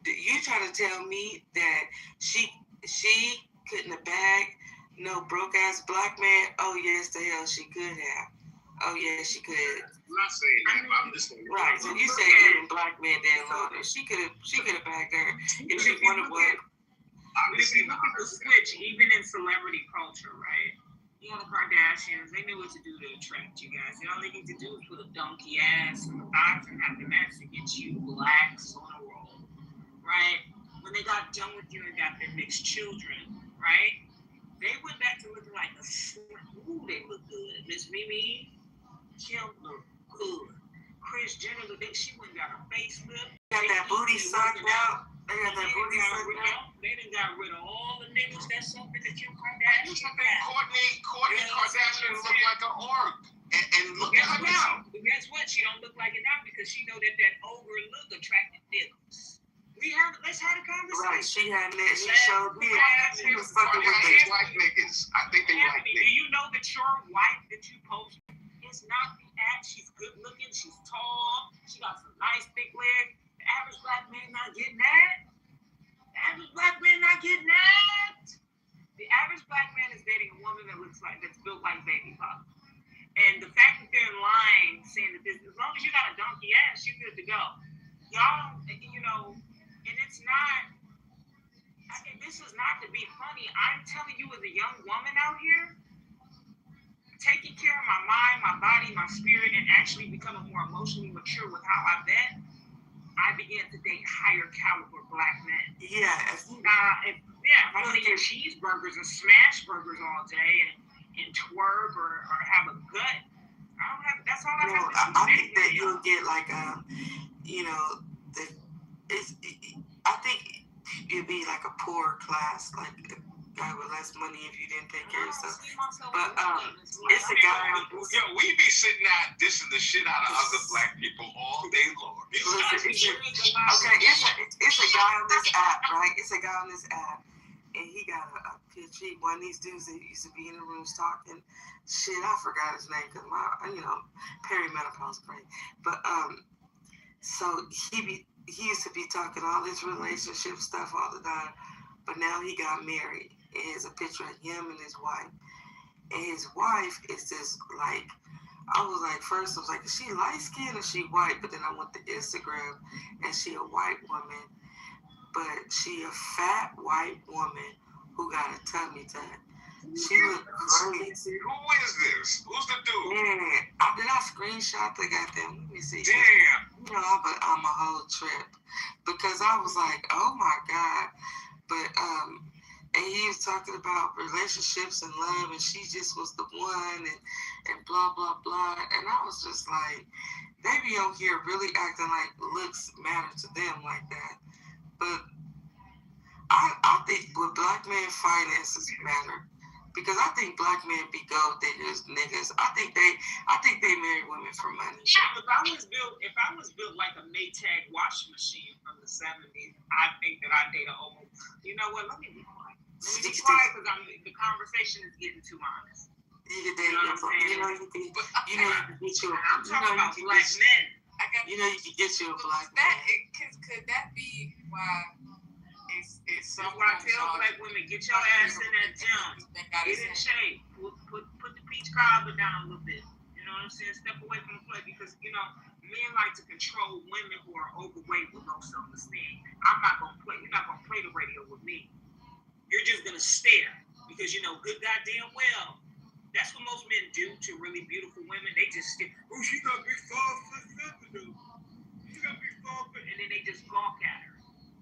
you trying to tell me that she couldn't have bagged no broke ass black man? Oh yes, the hell she could have. Oh yeah, she could. I'm not saying that, but I'm just saying. Right. So you say even black men didn't love her. She could have bagged her if she wanted one. If you look at the switch, even in celebrity culture, right? You know, the Kardashians, they knew what to do to attract you guys. All they need to do is put a donkey ass and the thighs and have the match to get you blacks on a roll, right? When they got done with you and got their mixed children, right? They went back to looking like a short. Ooh, they look good. Miss Mimi, Kim look good. Kris Jenner, she went and got her facelift. Got that booty sucked out. They got that booty sucked out. They done got rid of all the niggas that sucked at the Kim Kardashian. Kourtney Kardashian looked like an orc. And look at her now. But guess what? She don't look like it now because she know that ogre look attracted niggas. Let's have a conversation. Right, she had that. She showed me. She was fucking with these white niggas. I think they like niggas. Do you know that your wife that you post is not the act? She's good looking. She's tall. She got some nice thick legs. The average black man not getting that. The average black man not getting that. The average black man is dating a woman that's built like Baby Pop. And the fact that they're lying, saying that this, as long as you got a donkey ass, you're good to go. Y'all, and it's not, this is not to be funny. I'm telling you, as a young woman out here, taking care of my mind, my body, my spirit, and actually becoming more emotionally mature with how I vet, I began to date higher caliber black men. Yeah. If I want to eat cheeseburgers and smash burgers all day and twerk or have a gut, I don't have. That's all I have to do. I think that you'll get like I think it'd be like a poor class, like a guy with less money if you didn't take care of stuff. But it's a guy. We be sitting out dissing the shit out of other black people all day long. It's a guy on this app, right? It's a guy on this app, and he got a picture. One of these dudes that used to be in the rooms talking shit. I forgot his name because perimenopause brain. But so he used to be talking all this relationship stuff all the time, but now he got married. And there's a picture of him and his wife. And his wife is this like, I was like, first I was like, is she light skinned or she white? But then I went to Instagram and she a white woman, but she a fat white woman who got a tummy tuck. She looked crazy. Who is this? Who's the dude? Yeah, did I screenshot the goddamn? Let me see. Damn. I'm a whole trip because I was like, oh my God. But and he was talking about relationships and love, and she just was the one, and blah blah blah. And I was just like, they be on here really acting like looks matter to them like that. But I think with black men, finances matter. Because I think black men be gold diggers, niggas. I think they marry women for money. If I was built like a Maytag washing machine from the 70s, I think that I'd date a homo. You know what? Let me be quiet. Because the conversation is getting too honest. You can date I'm talking about black men. You can get you a black man. Could that be why? It's so why I tell black women, get your ass in that gym, get in shape, put the peach cobbler down a little bit. You know what I'm saying? Step away from the play because men like to control women who are overweight with low self-esteem. You're not gonna play the radio with me. You're just gonna stare because good goddamn well. That's what most men do to really beautiful women. They just stare. Oh, she gotta be 5'7", she gotta be 5', and then they just gawk at her.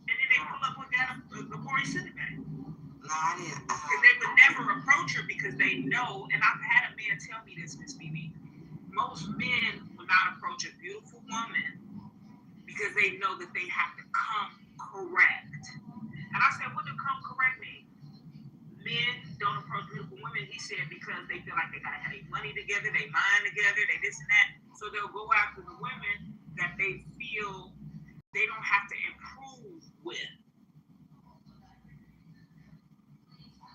And then they pull up with that Corey Cinnamon. No, I didn't. Because they would never approach her because they know, and I've had a man tell me this, Miss Mimi, most men will not approach a beautiful woman because they know that they have to come correct. And I said, what do come correct mean? Men don't approach beautiful women, he said, because they feel like they gotta have their money together, their mind together, they this and that. So they'll go after the women that they feel they don't have to improve with.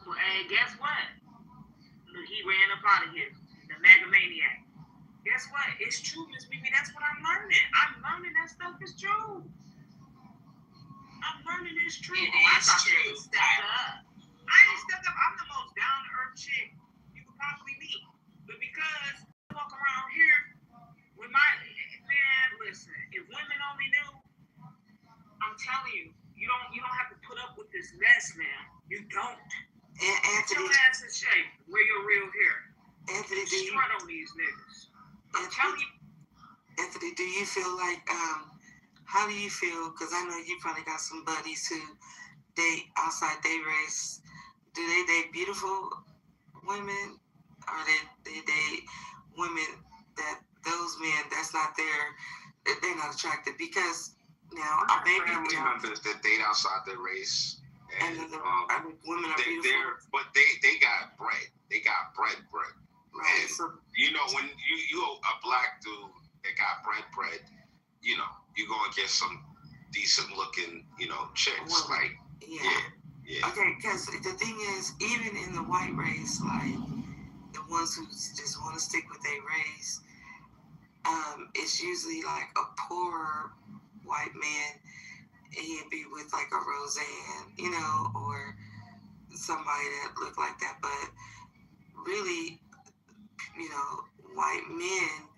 Well, hey, guess what? Look, he ran up out of here, the megamaniac. Guess what? It's true, Miss Mimi. That's what I'm learning. I'm learning that stuff is true. I'm learning it's true. I thought you stepped up. I ain't stepped up. I'm the most down-to-earth chick you could possibly meet. But because I walk around here with listen, if women only knew, I'm telling you, you don't have to put up with this mess, man. You don't. And Anthony, get your ass in shape. Wear your real hair. Anthony, strut on these niggas. I'm telling you. Anthony, do you feel like how do you feel? Because I know you probably got some buddies who date outside their race. Do they date beautiful women, or they date women that those men that's not they're not attracted? Because now I family members that date outside their race, and women are beautiful. But they got bread. They got bread. Right. And so, when you a black dude that got bread, you're gonna get some decent looking, chicks. Well, yeah. Okay, because the thing is, even in the white race, like the ones who just want to stick with their race, it's usually like a poor white man, and he'd be with like a Roseanne, or somebody that looked like that. But really, white men.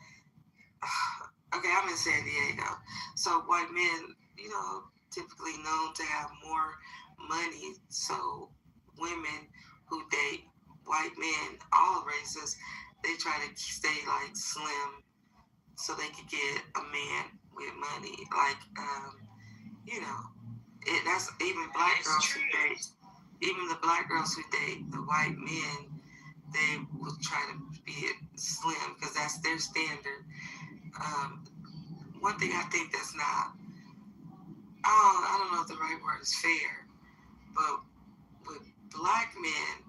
Okay, I'm in San Diego, so white men, typically known to have more money. So women who date white men, all races, they try to stay like slim so they could get a man with money. Like, that's even black girls who date. Even the black girls who date the white men, they will try to be slim because that's their standard. One thing I think that's not, I don't know if the right word is fair, but with black men,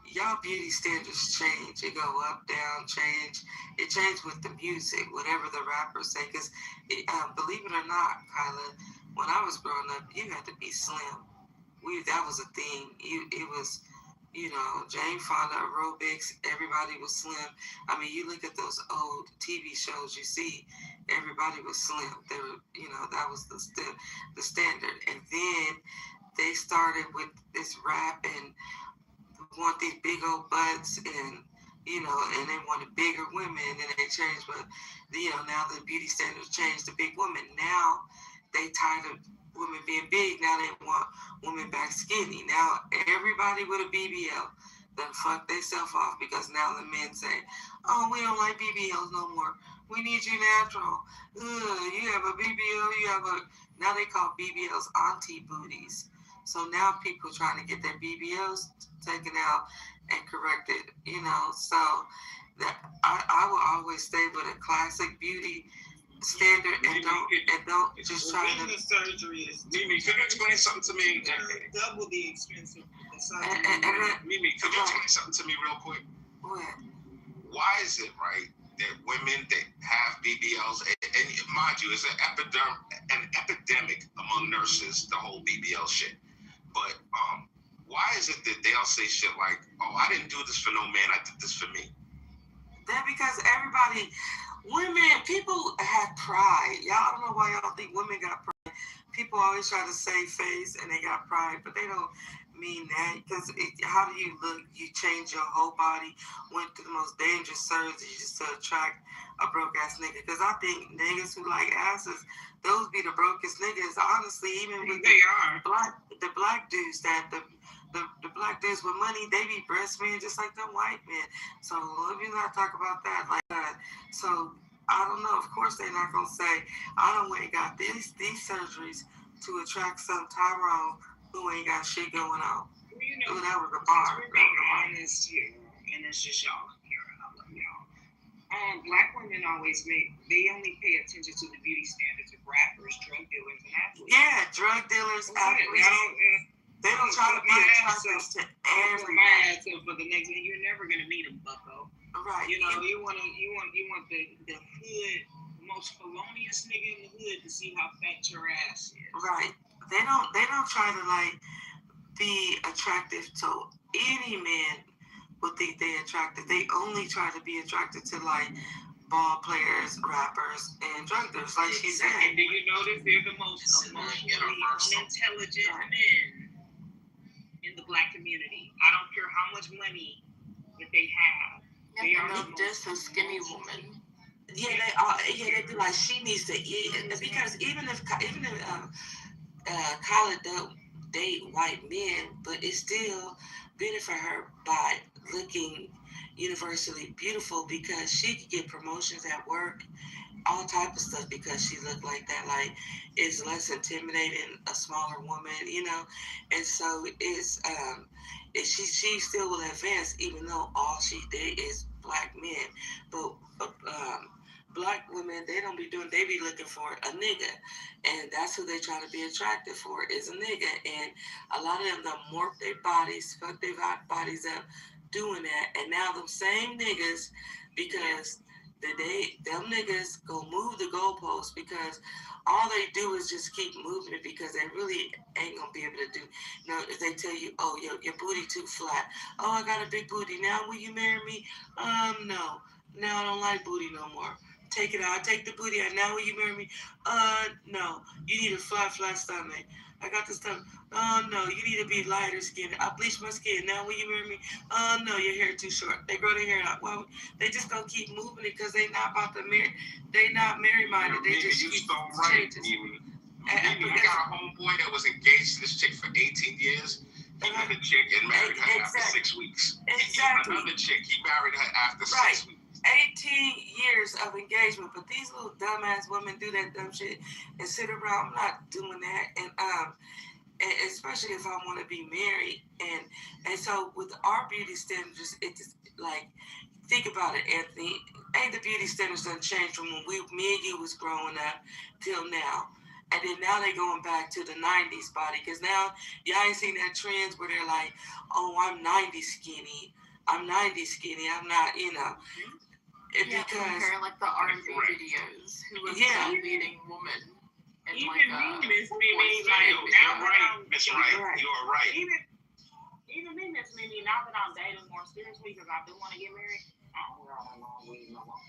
y'all beauty standards change. It go up, down, change. It changed with the music, whatever the rappers say. Because believe it or not, Kyla, when I was growing up, you had to be slim. That was a thing. It was, Jane Fonda aerobics. Everybody was slim. I mean, you look at those old TV shows, you see everybody was slim. They were, that was the standard. And then they started with this rap and want these big old butts and and they wanted bigger women, and then they changed, but now the beauty standards changed to big women. Now they tired of women being big. Now they want women back skinny. Now everybody with a BBL then fuck themselves off because now the men say, oh, we don't like BBLs no more. We need you natural. You have a BBL, now they call BBLs auntie booties. So now people trying to get their BBLs taken out and corrected, so that I will always stay with a classic beauty standard and don't just try to. The surgery is. Mimi, could you explain something to me? Double the expensive. Mimi, could you explain something to me real quick? What? Why is it right that women that have BBLs, and mind you, it's an epidemic among nurses, the whole BBL shit. But why is it that they'll say shit like, "Oh, I didn't do this for no man, I did this for me"? That because people have pride. Y'all don't know why y'all think women got pride. People always try to save face and they got pride, but they don't mean that. Because how do you look? You change your whole body, went through the most dangerous surgery just to attract a broke ass nigga. Because I think niggas who like asses, those be the brokest niggas. Honestly, even with the black dudes that the black dudes with money, they be breastfeeding just like them white men. So let me not talk about that like that. So I don't know. Of course, they're not gonna say I don't went and got these surgeries to attract some Tyrone who ain't got shit going on. Ooh, that was a bar. We're being honest here, and it's just y'all here, and I love y'all. Black women they only pay attention to the beauty standards of rappers, drug dealers, and athletes. Yeah, drug dealers, athletes. They don't try to be attractive to everybody. For the next, you're never gonna meet a bucko. Right. You want the hood, most felonious nigga in the hood to see how fat your ass is. Right. They don't try to like be attractive to any man would think they attractive. They only try to be attracted to like ball players, rappers, and drug dealers, like she said. And do you notice they're the most emotionally unintelligent men in the black community? I don't care how much money that they have. They are just a skinny woman. Yeah, they are. Yeah, they be like she needs to eat because even if Kyla don't date white men, but it still benefit her by looking universally beautiful because she could get promotions at work, all type of stuff because she looked like that. Like it's less intimidating, a smaller woman, and so it's she still will advance even though all she did is black men, but black women they be looking for a nigga, and that's who they try to be attractive for is a nigga, and a lot of them morph their bodies, fuck their bodies up doing that, and now them same niggas because them niggas go move the goalposts because all they do is just keep moving it because they really ain't gonna be able to do. If they tell you, oh, your booty too flat. Oh, I got a big booty. Now will you marry me? No. Now I don't like booty no more. Take it out. Take the booty out. Now will you marry me? No. You need a flat stomach. I got this stomach. No. You need to be lighter skin. I bleached my skin. Now will you marry me? No. Your hair too short. They grow their hair out. Well, they just gonna keep moving it because they not about to marry. They not marry minded. They just keep changing. I got a homeboy that was engaged to this chick for 18 years. He met a chick and married her after 6 weeks. Exactly. Another chick, he married her after 6 weeks. 18 years of engagement, but these little dumbass women do that dumb shit and sit around. I'm not doing that, and especially if I want to be married, and so with our beauty standards, it's like, think about it, Anthony. Ain't the beauty standards done changed from when me and you was growing up till now? And then now they going back to the 90s body, because now y'all ain't seen that trends where they're like, oh, I'm 90s skinny. I'm 90s skinny. I'm not, you know. Yeah, compare like the R&B videos. Who was the leading woman? And even like, me, Miss Mimi, like you're right, Miss Right. You're right. Even me, Miss Mimi, now that I'm dating more seriously, because I do want to get married, I don't wear all that long weave no more.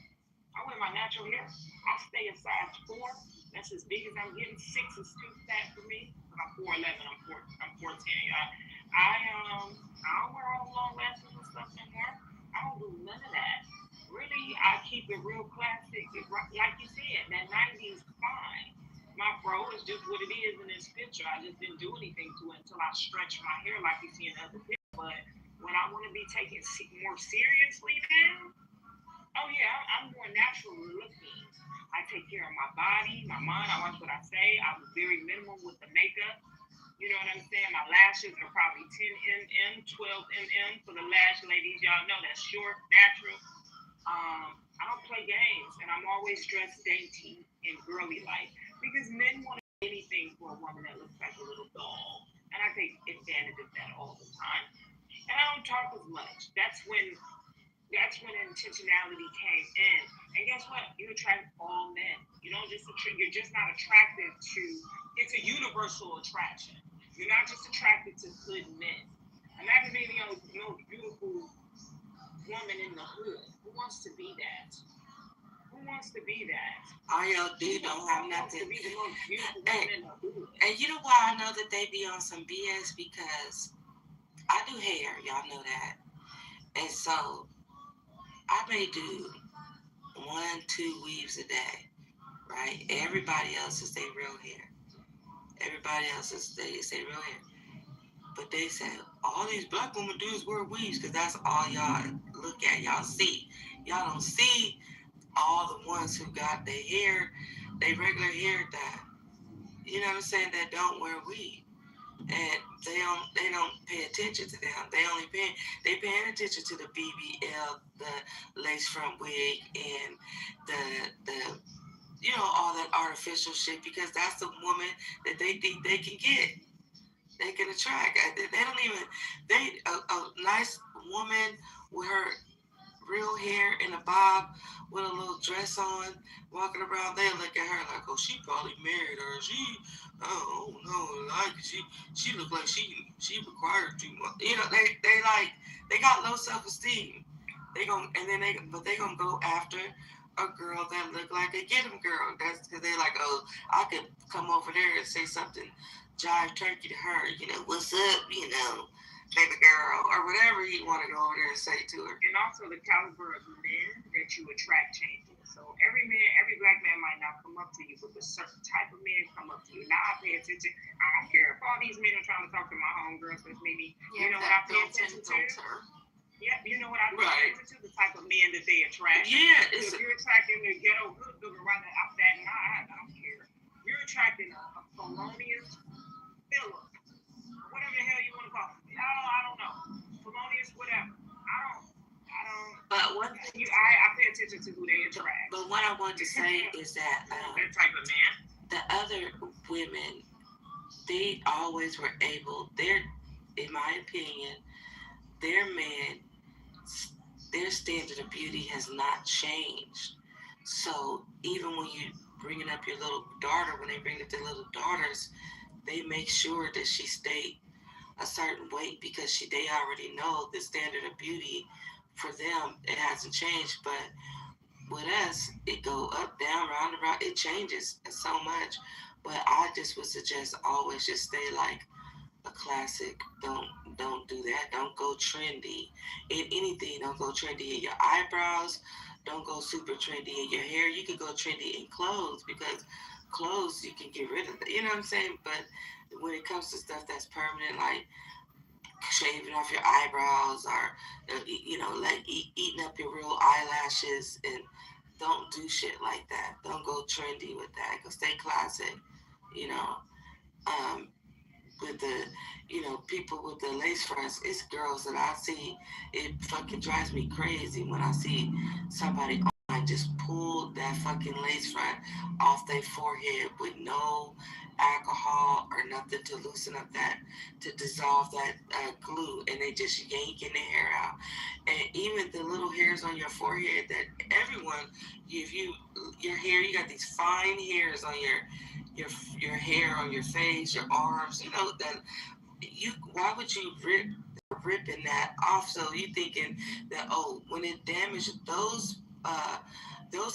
I wear my natural hair. I stay a size 4. That's as big as I'm getting. 6 is too fat for me. I'm 4'11". I'm 4'10". I don't wear all the long lashes and stuff anymore. I don't do none of that. Really, I keep it real classic. Like you said, that 90s fine. My fro is just what it is in this picture. I just didn't do anything to it until I stretched my hair like you see in other pictures. But when I want to be taken more seriously now, oh yeah, I'm more natural looking. I take care of my body, my mind. I watch what I say. I'm very minimal with the makeup. You know what I'm saying? My lashes are probably 10 mm, 12 mm for the lash ladies. Y'all know that's short, natural. I don't play games, and I'm always dressed dainty and girly like, because men want anything for a woman that looks like a little doll, and I take advantage of that all the time. And I don't talk as much. That's when intentionality came in. And guess what? You attract all men. You don't just you're just not attracted to. It's a universal attraction. You're not just attracted to good men. Imagine being the most beautiful woman in the hood. Who wants to be that? Who wants to be that? ILD don't have nothing. To be the most beautiful woman in the hood. And you know why I know that they be on some BS? Because I do hair, y'all know that. And so I may do 1-2 weaves a day, right? Everybody else is their real hair. Everybody else is their real hair. But they say all these black women do is wear weaves because that's all y'all look at, y'all see. Y'all don't see all the ones who got their hair, their regular hair done. You know what I'm saying? That don't wear weave. And they don't pay attention to them. They paying attention to the BBL, the lace front wig, and the you know, all that artificial shit, because that's the woman that they think they can get. They can attract. They don't even a nice woman with her real hair in a bob with a little dress on, walking around, they look at her like, oh, she probably married, or oh no, like she look like she required too much. You know, they got low self-esteem. They gonna go after a girl that look like a get 'em girl. That's because they're like, oh, I could come over there and say something jive turkey to her. You know, what's up? You know, baby girl, or whatever you want to go over there and say to her. And also the caliber of men that you attract changes. So every black man might not come up to you, but a certain type of men come up to you. Now I pay attention. I don't care if all these men are trying to talk to my homegirls with me. You know what I pay attention to? Yeah, you know what I pay attention to? The type of men that they attract. Yeah. If you're attracting the ghetto hood booger running out that night, I don't care. You're attracting a felonious Philip. Whatever the hell you want to call it. I don't know. Felonious, whatever. I don't. But one thing, I pay attention to who they attract. But what I want to say is that that type of man. The other women, they always were able. In my opinion, their men, their standard of beauty has not changed. So even when you bringing up your little daughter, when they bring up their little daughters, they make sure that she stayed a certain weight because they already know the standard of beauty for them. It hasn't changed, but with us, it go up, down, round and round. It changes so much. But I just would suggest always just stay like a classic. Don't do that. Don't go trendy in anything. Don't go trendy in your eyebrows. Don't go super trendy in your hair. You can go trendy in clothes because clothes, you can get rid of it. You know what I'm saying? But when it comes to stuff that's permanent, like shaving off your eyebrows or, like eating up your real eyelashes, and don't do shit like that. Don't go trendy with that. Go stay classic, you know. With the, people with the lace fronts, it's girls that I see. It fucking drives me crazy when I see somebody online just pull that fucking lace front off their forehead with no alcohol or nothing to loosen up that, to dissolve that glue, and they just yanking the hair out. And even the little hairs on your forehead that everyone, your hair, you got these fine hairs on your hair on your face, your arms, that why would you ripping that off? So you thinking that, when it damaged those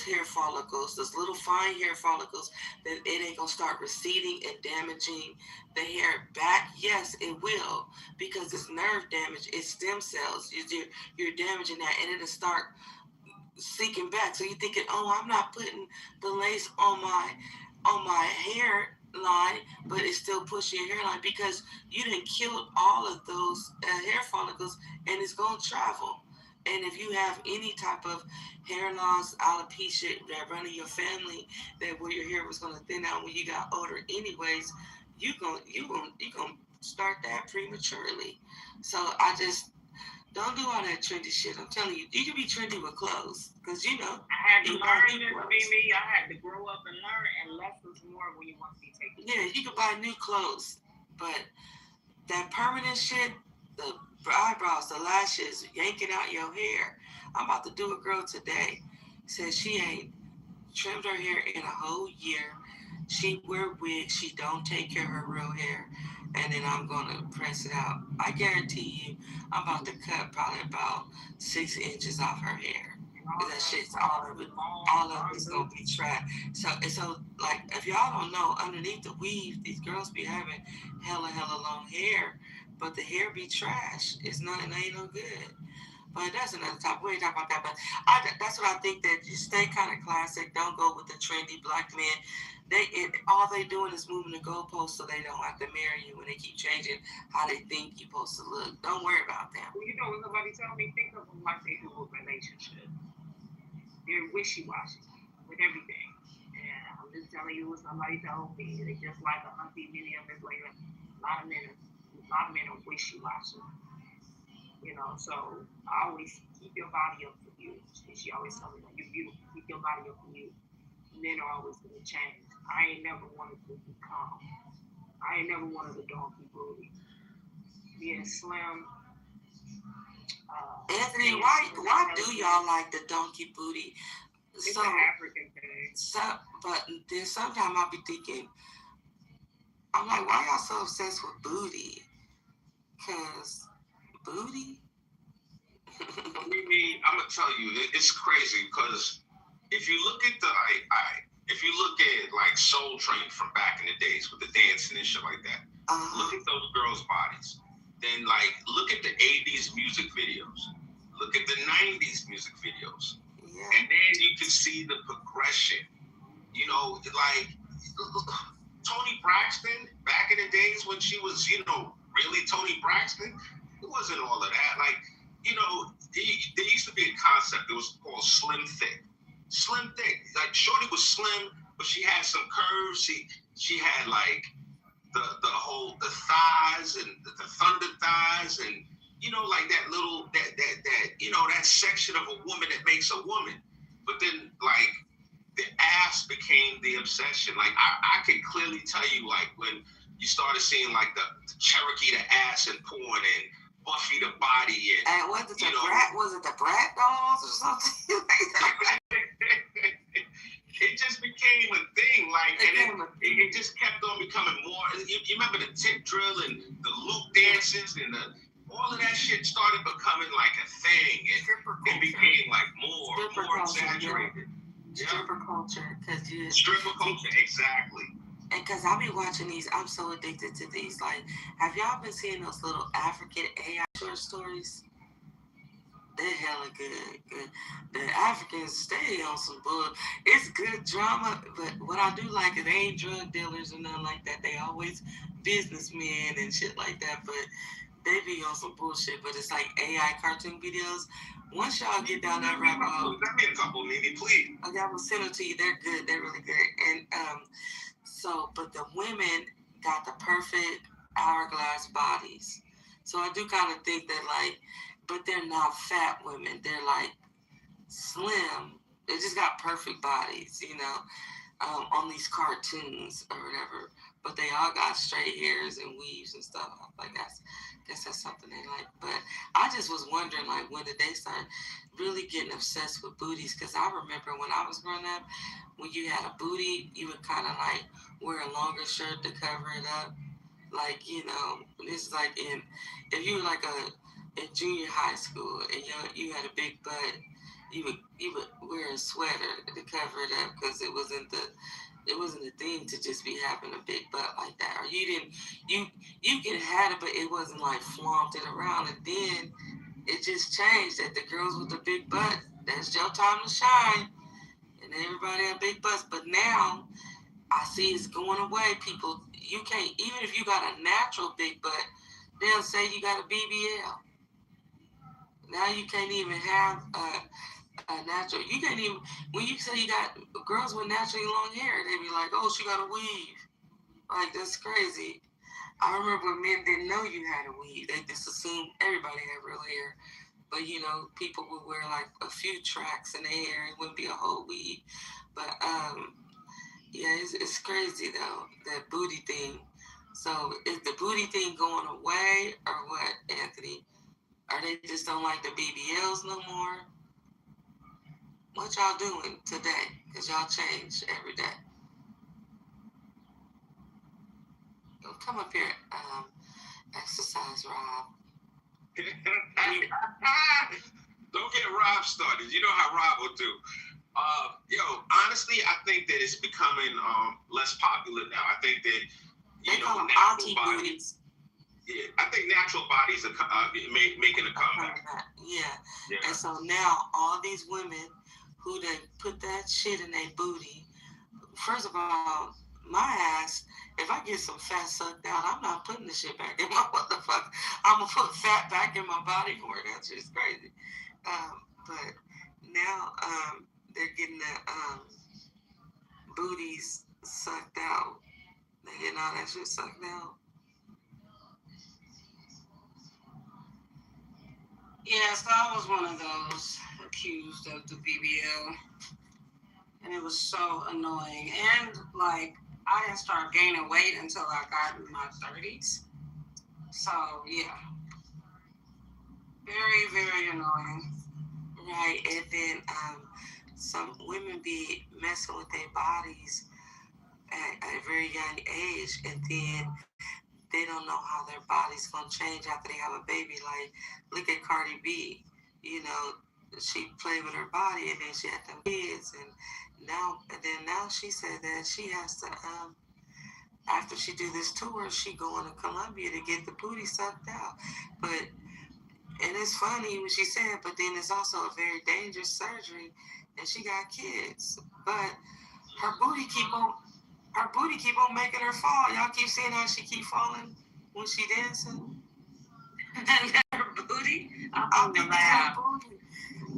hair follicles, those little fine hair follicles, that it ain't gonna start receding and damaging the hair back? Yes, it will, because it's nerve damage, it's stem cells. You're damaging that, and it'll start sinking back. So you're thinking, I'm not putting the lace on my hairline, but it's still pushing your hairline because you didn't kill all of those hair follicles, and it's going to travel. And if you have any type of hair loss, alopecia that run in your family, that where your hair was going to thin out when you got older anyways, you gonna start that prematurely. So I just don't do all that trendy shit. I'm telling you, you can be trendy with clothes, because I had to learn this, Mimi. I had to grow up and learn, and less is more when you want to be taken. Yeah, you can buy new clothes, but that permanent shit, the eyebrows, the lashes, yanking out your hair. I'm about to do a girl today. Says she ain't trimmed her hair in a whole year. She wear wigs. She don't take care of her real hair. And then I'm going to press it out. I guarantee you, I'm about to cut probably about 6 inches off her hair. That shit's all of it's going to be trash. So, like, if y'all don't know, underneath the weave, these girls be having hella long hair, but the hair be trash. It ain't no good. But that's another topic. We ain't talking about that. But that's what I think, that you stay kind of classic. Don't go with the trendy black men. All they doing is moving the goalposts so they don't have to marry you, and they keep changing how they think you're supposed to look. Don't worry about them. Well, when somebody tell me, think of them like they do with relationships. They're wishy-washy with everything. And I'm just telling you what somebody told me. They just like a auntie Minnie of his later. A lot of men are wishy-washy. So I always keep your body up for you. She always told me that you're beautiful. Keep your body up for you. Men are always going to change. I ain't never wanted to become. I ain't never wanted a donkey booty. Being slim. Anthony, why do y'all like the donkey booty? It's an African thing. But then sometimes I'll be thinking, I'm like, why y'all so obsessed with booty? Because booty? I'm gonna tell you, it's crazy, because if you look at like Soul Train from back in the days with the dancing and shit like that, look at those girls' bodies. Then look at the 80s music videos. Look at the 90s music videos. Yeah. And then you can see the progression. Like Toni Braxton back in the days when she was, really Toni Braxton. It wasn't all of that. There used to be a concept that was called slim thick. Slim thick. Like, shorty was slim, but she had some curves. She had the thighs and the thunder thighs, and like that little that section of a woman that makes a woman. But then the ass became the obsession. I can clearly tell you, when you started seeing the Cherokee the ass and porn, and Buffy the body, and was it the Brat dolls or something like that? It just became a thing, and it just kept on becoming more. You remember the tip drill and the loop dances, and all of that shit started becoming a thing. It became more exaggerated. Stripper culture, stripper culture, exactly. And because I'll be watching these, I'm so addicted to these. Have y'all been seeing those little African AI short stories? They hella good. The Africans stay on some bull. It's good drama, but what I do like is they ain't drug dealers or nothing like that. They always businessmen and shit like that, but they be on some bullshit. But it's like AI cartoon videos. Once y'all get down that rabbit hole, send me a couple, Mimi, please. okay, I'm gonna send them to you. They're good. They're really good. And but the women got the perfect hourglass bodies. So I do kind of think that but they're not fat women. They're like slim. They just got perfect bodies, on these cartoons or whatever. But they all got straight hairs and weaves and stuff. Like guess that's something they like. But I just was wondering, when did they start really getting obsessed with booties? Because I remember when I was growing up, when you had a booty, you would kind of wear a longer shirt to cover it up. This is if you were in junior high school and you had a big butt, you would wear a sweater to cover it up because it wasn't a thing to just be having a big butt like that. Or you could have it, but it wasn't flaunted around. And then it just changed that the girls with the big butt, that's your time to shine. And everybody had big butts. But now I see it's going away. People, you can't, even if you got a natural big butt, they'll say you got a BBL. Now you can't even have a natural. You can't even, when you say you got girls with naturally long hair, they be like, oh, she got a weave. That's crazy. I remember when men didn't know you had a weave. They just assumed everybody had real hair. But, people would wear a few tracks in their hair. It wouldn't be a whole weave. But, yeah, it's crazy, though, that booty thing. So is the booty thing going away or what, Anthony? Or they just don't like the BBLs no more? What y'all doing today? Because y'all change every day. Come up here, exercise, Rob. Don't get Rob started. You know how Rob will do. Honestly, I think that it's becoming less popular now. I think that natural bodies. Yeah, I think natural bodies are making a comeback. Yeah. And so now all these women who they put that shit in their booty. First of all, my ass, if I get some fat sucked out, I'm not putting the shit back in my what the fuck. I'm gonna put fat back in my body for it. That shit's crazy. But now they're getting the booties sucked out. They getting all that shit sucked out. Yes, I was one of those accused of the BBL. And it was so annoying. And I didn't start gaining weight until I got in my 30s. So yeah. Very, very annoying. Right. And then some women be messing with their bodies at a very young age, and then they don't know how their body's gonna change after they have a baby. Look at Cardi B. She played with her body, and then she had them kids, and now she said that she has to after she do this tour, she going to Colombia to get the booty sucked out. And it's funny what she said, but then it's also a very dangerous surgery, and she got kids. But her booty keep on making her fall. Y'all keep seeing how she keep falling when she dancing. Her booty? I think it's her booty.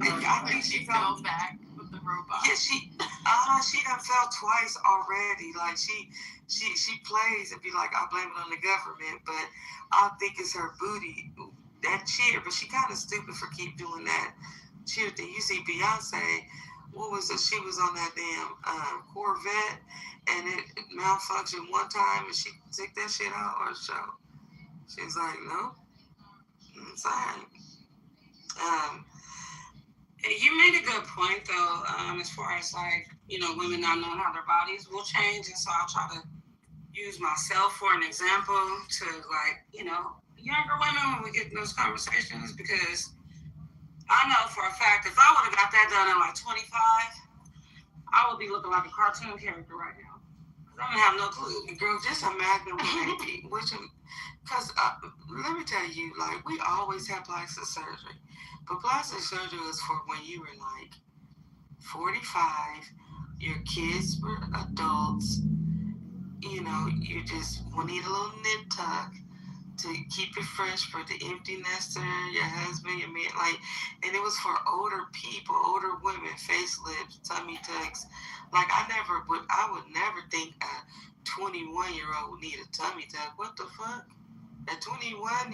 I think she fell back with the robot. Yeah, she done fell twice already. She plays and be like, I blame it on the government, but I think it's her booty. That cheer, but she kind of stupid for keep doing that cheer thing. You see Beyonce, what was it? She was on that damn Corvette, and it malfunctioned one time, and she took that shit out on the show. She's like, no, I'm sorry. You made a good point, though, as far as women not knowing how their bodies will change, and so I'll try to use myself for an example to younger women when we get in those conversations, because I know for a fact if I would have got that done at 25, I would be looking like a cartoon character right now. I don't have no clue. Girl, just imagine when they, because let me tell you, like, we always have plastic surgery. But plastic surgery is for when you were like 45, your kids were adults, you just need a little nip tuck to keep it fresh for the empty nester, your husband, your man, like, and it was for older people, older women, facelifts, tummy tucks. Like, I would never think a 21-year-old would need a tummy tuck. What the fuck? At 21,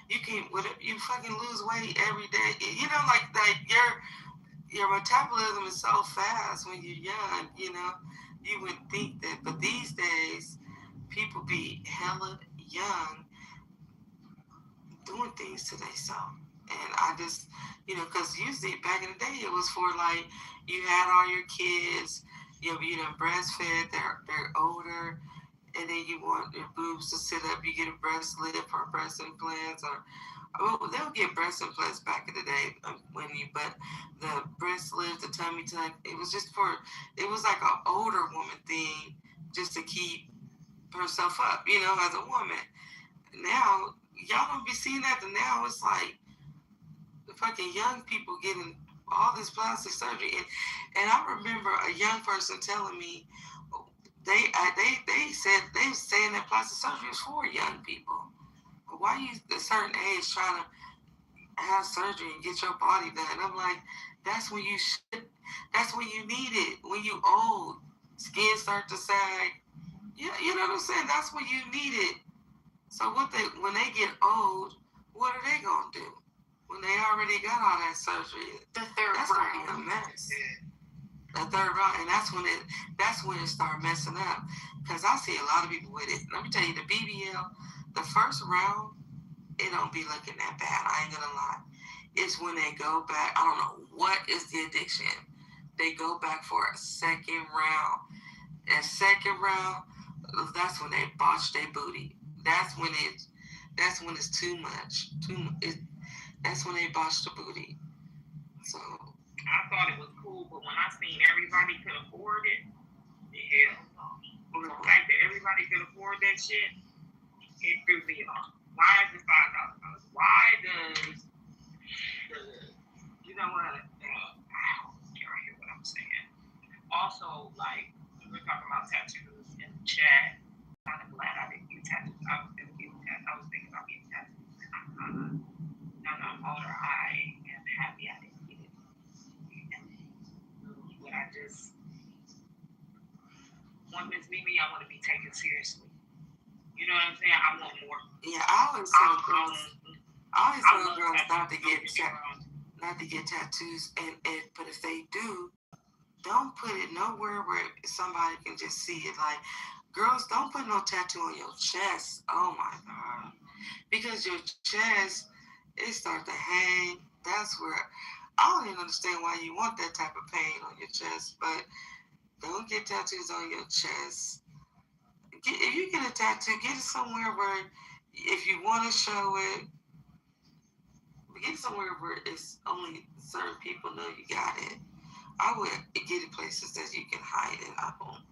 you can you fucking lose weight every day. Like your metabolism is so fast when you're young. You wouldn't think that, but these days people be hella young doing things to themselves. And I just, because usually back in the day, it was for like, you had all your kids, you done breastfed, they're older, and then you want your boobs to sit up, you get a breast lift or breast implants, or they'll get breast implants back in the day but the breast lift, the tummy tuck, it was like an older woman thing just to keep herself up, as a woman. Now, y'all don't be seeing that, and now it's like the fucking young people getting all this plastic surgery. And I remember a young person telling me they said they were saying that plastic surgery is for young people. But why you at a certain age trying to have surgery and get your body done? I'm like, that's when you need it. When you old, skin start to sag. Yeah, you know what I'm saying? That's when you need it. So when they get old, what are they gonna do? When they already got all that surgery, that's gonna be a mess. The third round, and that's when it start messing up. Because I see a lot of people with it. Let me tell you, the BBL, the first round, it don't be looking that bad. I ain't gonna lie. It's when they go back. I don't know what is the addiction. They go back for a second round. That second round, that's when they botch their booty. That's when it's too much. That's when they botch the booty. So I thought it was cool, but when I seen everybody could afford it, hell no. The fact that everybody could afford that shit, it threw me off. Why is it $5,000? Why does you know what? Y'all hear what I'm saying? Also, like, we're talking about tattoos in the chat. I'm kind of glad I didn't get tattoos. I was thinking about getting tattoos. And now that I'm older, I am happy I didn't get it. But I just, one Miss Mimi, I want to be taken seriously. You know what I'm saying? I want more. Yeah, I always tell girls not to get tattoos, but if they do, don't put it nowhere where somebody can just see it. Like, girls, don't put no tattoo on your chest. Oh my God. Because your chest, it starts to hang. That's where, I don't even understand why you want that type of pain on your chest, but don't get tattoos on your chest. If you get a tattoo, get it somewhere where, if you want to show it, get somewhere where it's only certain people know you got it. I would get it places that you can hide it. I won't.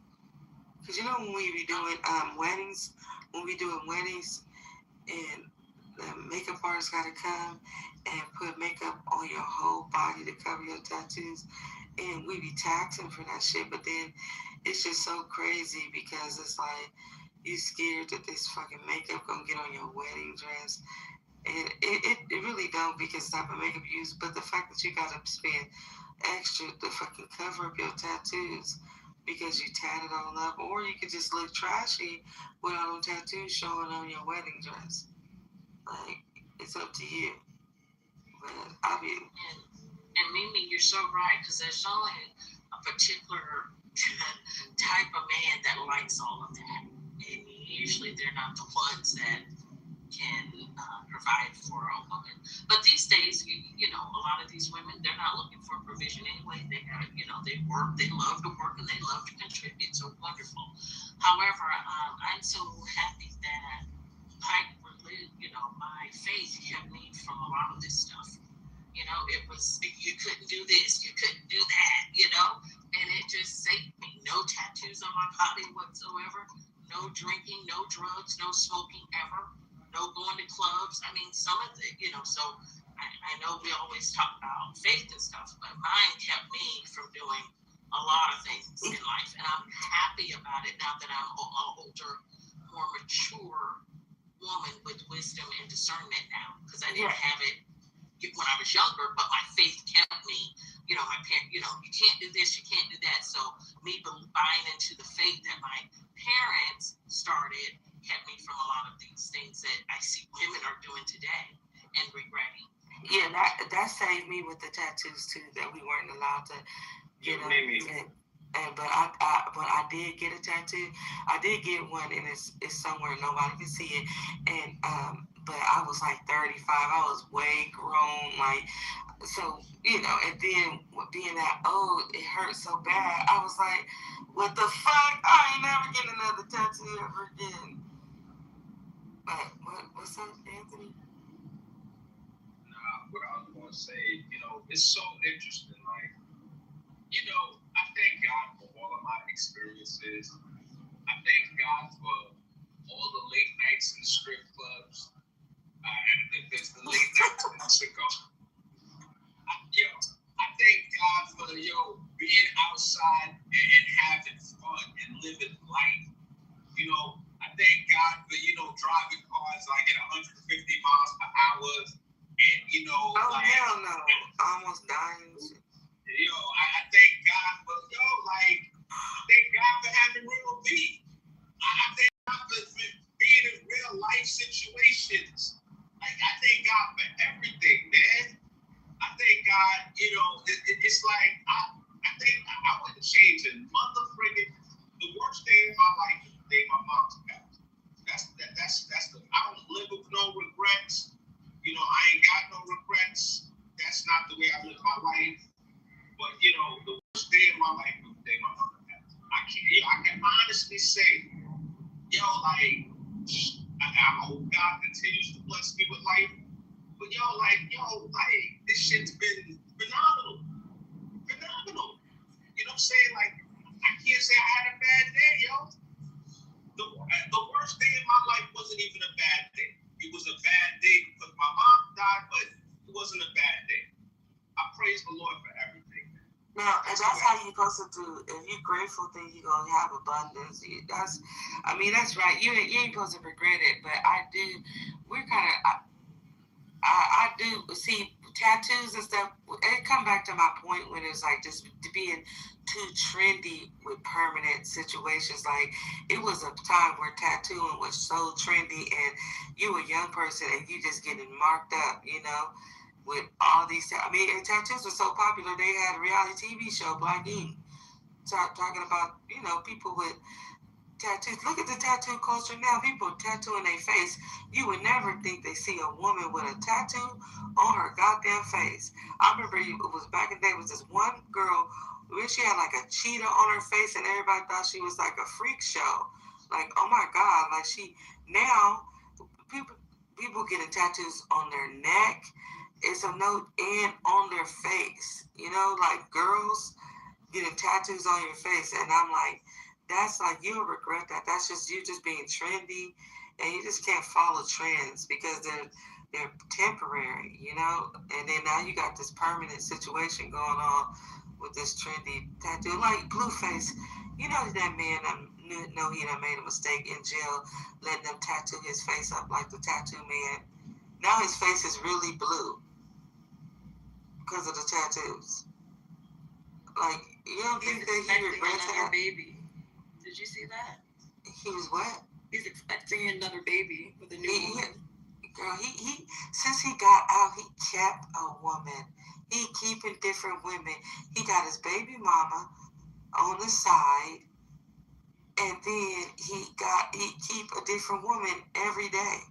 Because when we be doing weddings, and the makeup artist got to come and put makeup on your whole body to cover your tattoos, and we be taxing for that shit, but then it's just so crazy because it's like, you scared that this fucking makeup gonna get on your wedding dress, and it really don't, because type of makeup you use, but the fact that you gotta spend extra to fucking cover up your tattoos because you tat it all up, or you could just look trashy with all them tattoos showing on your wedding dress. Like, it's up to you. But and Mimi, you're so right, because there's only a particular type of man that likes all of that, and usually they're not the ones that can provide for a woman. But these days, a lot of these women, they're not looking for provision anyway. They got, they work, they love to work, and they love to contribute. So wonderful. However, I'm so happy that my faith kept me from a lot of this stuff. It was, you couldn't do this, you couldn't do that, and it just saved me. No tattoos on my body whatsoever. No drinking, no drugs, no smoking ever. No going to clubs. I mean, some of the, so I know we always talk about faith and stuff, but mine kept me from doing a lot of things in life. And I'm happy about it now that I'm an older, more mature woman with wisdom and discernment now, because I didn't have it when I was younger, but my faith kept me, my parents, you can't do this, you can't do that. So me buying into the faith that my parents started kept me from a lot of these things that I see women are doing today and regretting. Yeah, that saved me with the tattoos too, that we weren't allowed to, but I did get a tattoo. I did get one, and it's somewhere nobody can see it. And but I was like 35. I was way grown, like so, and then being that old, it hurt so bad. I was like, what the fuck? I ain't never getting another tattoo ever again. But what's up, Anthony? What I was going to say, it's so interesting. Like, I thank God for all of my experiences. I thank God for all the late nights in the strip clubs. There's the late nights in the cigar. I thank God for being outside and having fun and living life. I thank God for driving cars like at 150 miles per hour, and hell no, almost dying. I thank God for thank God for having real me. I thank God for being in real life situations. Like, I thank God for everything, man. I thank God, it's like I think I wouldn't change a the worst day of my life is the day my mom's passed. That's I don't live with no regrets. I ain't got no regrets. That's not the way I live my life. But the worst day of my life was the day my mother passed. I can honestly say, I hope God continues to bless me with life. But this shit's been phenomenal. Phenomenal. You know what I'm saying? Like, I can't say I had a bad day, The worst day of my life wasn't even a bad day. It was a bad day because my mom died, but it wasn't a bad day. I praise the Lord for everything. Now, and that's how you're supposed to do. If you're grateful, then you're going to have abundance. That's right. You ain't supposed to regret it, but I do. We're kind of, I do see tattoos and stuff. It come back to my point when it's like just being too trendy with permanent situations. Like, it was a time where tattooing was so trendy, and you a young person and you just getting marked up, with all these. And tattoos were so popular. They had a reality TV show, Black Ink, talking about people with tattoos. Look at the tattoo culture now. People tattooing their face. You would never think they see a woman with a tattoo on her goddamn face. I remember it was back in the day. It was this one girl where she had like a cheetah on her face, and everybody thought she was like a freak show. Like, oh my God! Like, now people getting tattoos on their neck. It's a note and on their face. Like girls getting tattoos on your face, and I'm like, that's like, you'll regret that. That's just you just being trendy, and you just can't follow trends because they're temporary, And then now you got this permanent situation going on with this trendy tattoo, like Blueface. That man, know he done made a mistake in jail, letting them tattoo his face up like the tattoo man. Now his face is really blue because of the tattoos. Like, you don't think that he regrets that? Baby. Did you see that? He was what? He's expecting another baby with a new woman. Girl, he since he got out, he kept a woman. He keeping different women. He got his baby mama on the side, and then he keep a different woman every day.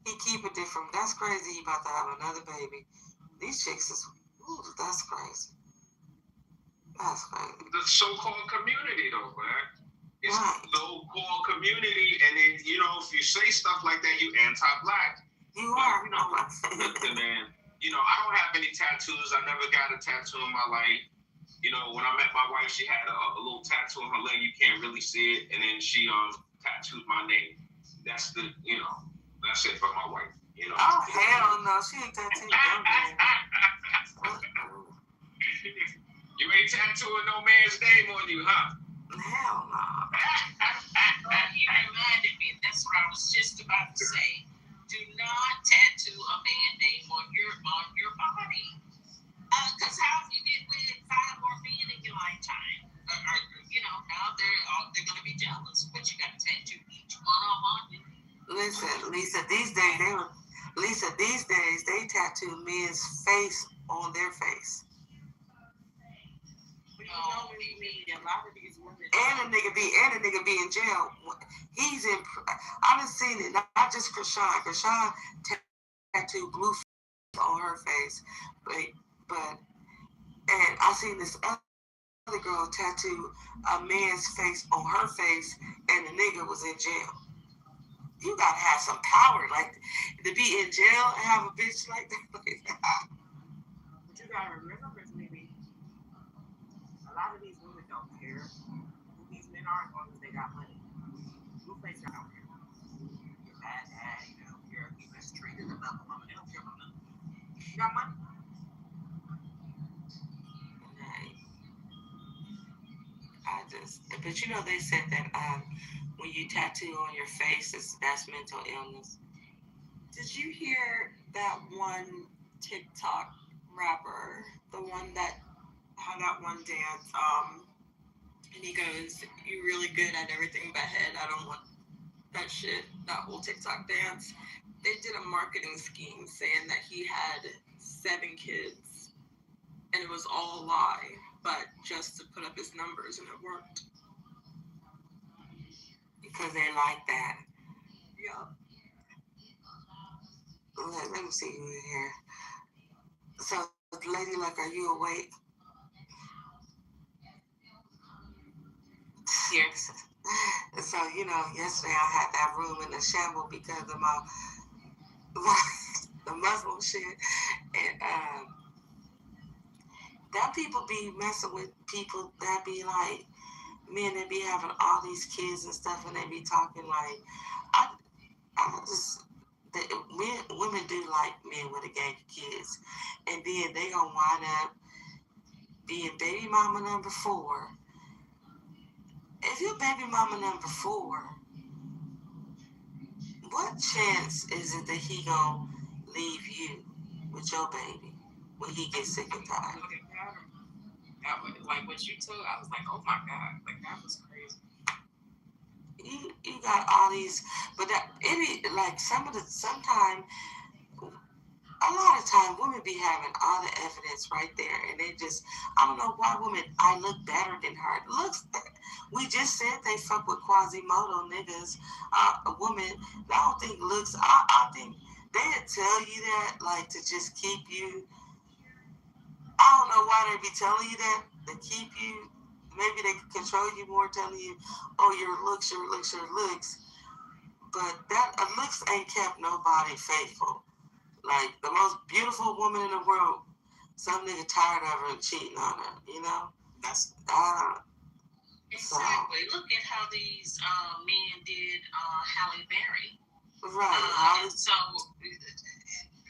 He keep a different. That's crazy. He about to have another baby. These chicks is, that's crazy. That's crazy. The so-called community, though, man. It's the so-called community, and then if you say stuff like that, you anti-black. You are. Listen, man. I don't have any tattoos. I never got a tattoo in my life. You know, when I met my wife, she had a little tattoo on her leg. You can't really see it, and then she tattooed my name. That's the, you know, that's it for my wife. You know. Oh hell no, she ain't tattooed your name. You ain't tattooing no man's name on you, huh? Hell no. You reminded me. That's what I was just about to say. Do not tattoo a man's name on your body. Because how if you get with 5 more men in your lifetime? You know, now they're gonna be jealous, but you got to tattoo each one of them on you. Listen, Lisa, these days they tattoo men's face on their face. No, what do you mean? A lot of these women. And a nigga be in jail. He's in. I done seen it. Not just Krishan. Krishan tattooed blue on her face, but and I seen this other girl tattoo a man's face on her face, and the nigga was in jail. You gotta have some power, like to be in jail and have a bitch like that. But you gotta remember, Miss Mimi, a lot of these women don't care who these men are as long as they got money. Blueface don't care. Your bad dad, they don't care if you mistreated another woman. They don't care about nothing. You got money? But you know they said that when you tattoo on your face, that's mental illness. Did you hear that one TikTok rapper, the one that had that one dance? And he goes, "You really good at everything but head. I don't want that shit." That whole TikTok dance. They did a marketing scheme saying that he had 7 kids, and it was all a lie, but just to put up his numbers, and it worked. Because they like that. Yeah. Let me see you in here. So, Lady Luck, are you awake? Yes. So, you know, yesterday I had that room in the shambles because of my the Muslim shit. And that people be messing with people that be like, men that be having all these kids and stuff, and they be talking like, women do like men with a gang of kids, and then they gonna wind up being baby mama number 4. If you're baby mama number 4, what chance is it that he gonna leave you with your baby when he gets sick and tired? That was, like what you took, I was like, oh my God, like that was crazy. You got all these, but that it be like sometimes. A lot of time, women be having all the evidence right there, and they just, I don't know why women, I look better than her. We just said they fuck with Quasimodo niggas. A woman, I don't think looks, I think they'd tell you that, like, to just keep you, I don't know why they be telling you that, to keep you, maybe they can control you more, telling you, oh, your looks. But that, looks ain't kept nobody faithful. Like, the most beautiful woman in the world, some nigga tired of her and cheating on her, you know? That's exactly. So, look at how these men did Halle Berry. Right. So,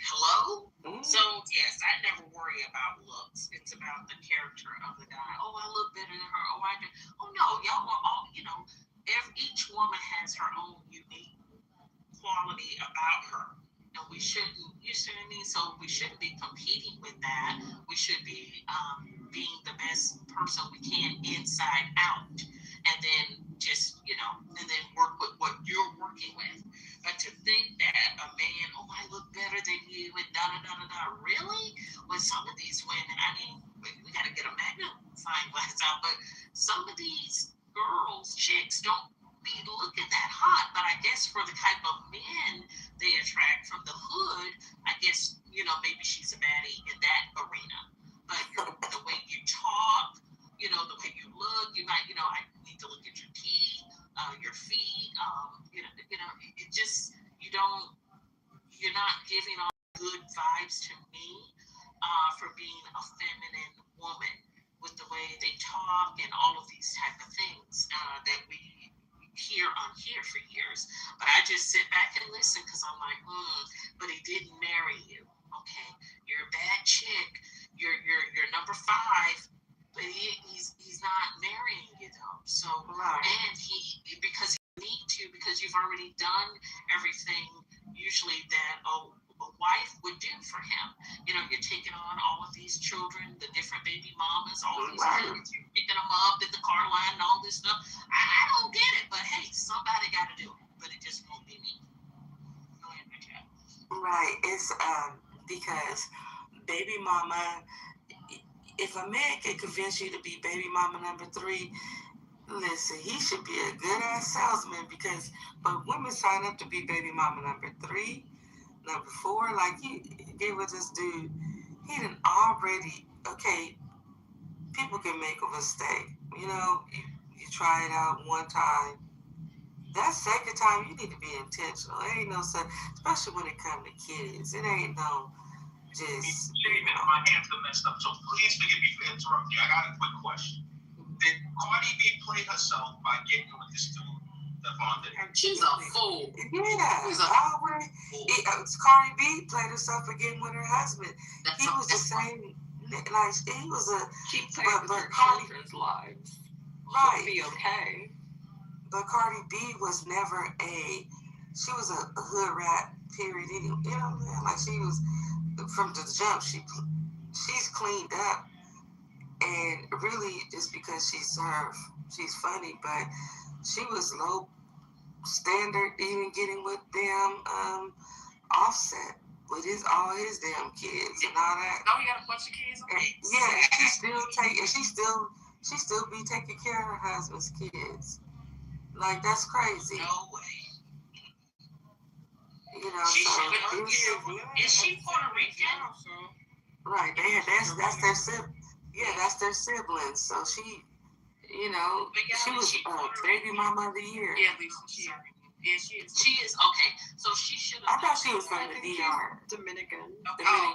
hello? Mm-hmm. So, yes, I never worry about looks. It's about the character of the guy. Oh, I look better than her. Oh, I do. Oh, no, y'all are all, you know, each woman has her own unique quality about her. And we shouldn't, you see what I mean? So we shouldn't be competing with that. We should be being the best person we can inside out. And then just, you know, and then work with what you're working with. But to think that a man, oh, I look better than you, and da-da-da-da-da, really? With some of these women, I mean, we got to get a magnifying glass out, but some of these girls, chicks, don't be looking that hot, but I guess for the type of men they attract from the hood, I guess, you know, maybe she's a baddie in that arena. But the way you talk, you know, the way you look, you might, you know, I need to look at your teeth, your feet, you know, it just, you're not giving all good vibes to me for being a feminine woman with the way way they talk and all of these type of things that we hear on here for years. But I just sit back and listen because I'm like, but he didn't marry you. Okay, you're a bad chick. You're number 5, but he's not marrying you though. So and he because he need to because you've already done everything usually that a wife would do for him. You know, you're taking on all of these children, the different baby mamas, all these kids, you're picking them up at the car line and all this stuff. I don't get it, but hey, somebody got to do it, but it just won't be me. Go ahead, my cat. Right. It's because baby mama, if a man can convince you to be baby mama number 3, listen, he should be a good ass salesman because but women sign up to be baby mama number 3, number 4. Like he get with this dude, he done already people can make a mistake. You know, you try it out one time. That second time, you need to be intentional. It ain't no such, especially when it comes to kids. It ain't no just. My hands got messed up, so please forgive me for interrupting you. I got a quick question. Did Cardi B play herself by getting with this dude, Devon? She's a fool. Yeah, Cardi B played herself for getting with her husband. He was the same. Like he was a. Keep playing with her children's lives. Right. She'll be okay. But Cardi B was never she was a hood rat, period. You know, like she was, from the jump, she's cleaned up. And really, just because she's funny, but she was low standard, even getting with them Offset with all his damn kids and all that. No, he got a bunch of kids. Yeah, she still be taking care of her husband's kids. Like that's crazy. No way. You know, is she Puerto Rican? Right, that's their sibling. Yeah, that's their siblings. So she, you know, she was baby mama of the year. Yeah, she is. She is okay. So she should have. I thought she was from the DR. Dominican. Okay. I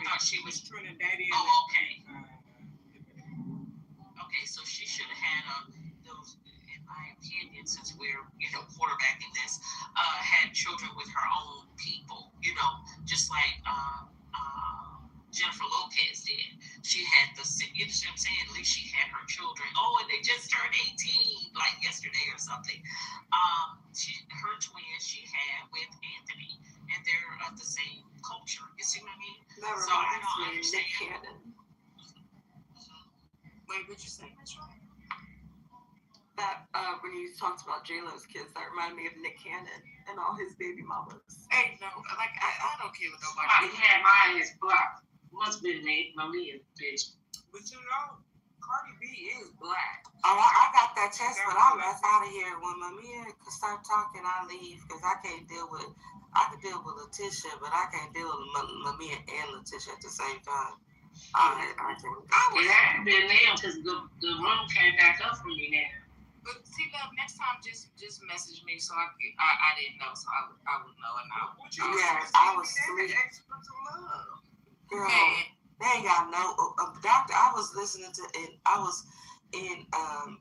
thought she was Trinidadian. Oh, okay. Okay, so she should have had those, in my opinion, since we're quarterbacking this, had children with her own people. You know, just like Jennifer Lopez did. She had you know what I'm saying? At least she had her children. Oh, and they just turned 18, like yesterday or something. Her twins she had with Anthony, and they're of the same culture. You see what I mean? That so I reminds don't me of understand. Nick Cannon. Wait, what'd you say? That's right. That when you talked about J-Lo's kids, that reminded me of Nick Cannon and all his baby mamas. Hey, no, like I don't care what nobody. I had mine is blocked. Must be Mamia's bitch. But you know, Cardi B is black. Oh, I got that test, but I left out of here when Mamia could start talking. I leave because I can't deal with. I could deal with Letitia, but I can't deal with Mamia and Letitia at the same time. I can't. It had been now because the room came back up for me now. But see, love, next time just message me so I didn't know, so I would know and I would. Yeah, I was asleep. Girl, they ain't got no doctor. I was listening to it. I was in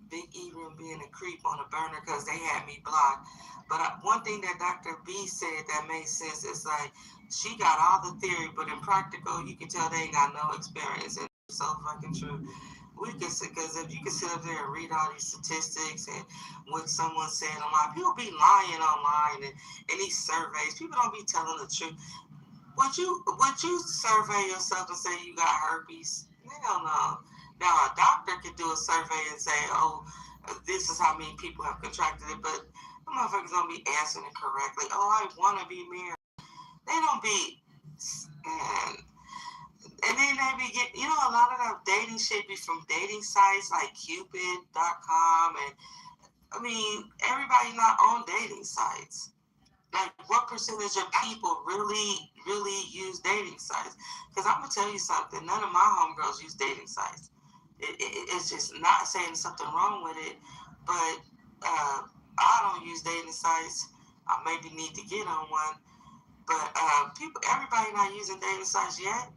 Big E room being a creep on a burner because they had me blocked. But one thing that Dr. B said that made sense is like she got all the theory, but in practical, you can tell they ain't got no experience. And it's so fucking true. Because if you can sit up there and read all these statistics and what someone said online, people be lying online and these surveys. People don't be telling the truth. Would you survey yourself and say you got herpes? Hell no. Now a doctor could do a survey and say, oh, this is how many people have contracted it, but the motherfuckers don't be answering it correctly. Oh, I want to be married. They don't be, and then they be getting, a lot of that dating shit be from dating sites like Cupid.com, and I mean, everybody not on dating sites. Like, what percentage of people really, really use dating sites? Because I'm going to tell you something. None of my homegirls use dating sites. It's just not saying there's something wrong with it, but I don't use dating sites. I maybe need to get on one. But everybody not using dating sites yet.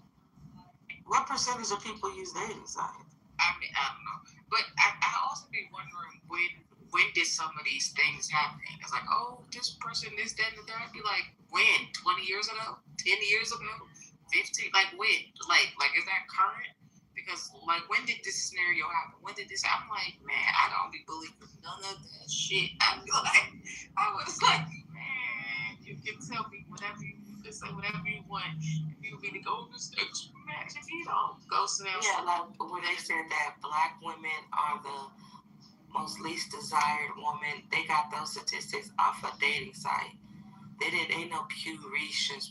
What percentage of people use dating sites? I mean, I don't know. But I also be wondering when did some of these things happen? It's like, oh, this person, this, that, and the third. I'd be like, when? 20 years ago? 10 years ago? 15? Like, when? Like, is that current? Because, like, when did this scenario happen? When did this happen? I'm like, man, I don't be believing none of that shit. I was like, man, you can tell me whatever you can say, whatever you want. If you need to go to match, if you don't, go to them. Yeah, like when they said that black women are the most least desired woman, they got those statistics off a dating site. Ain't no Pew research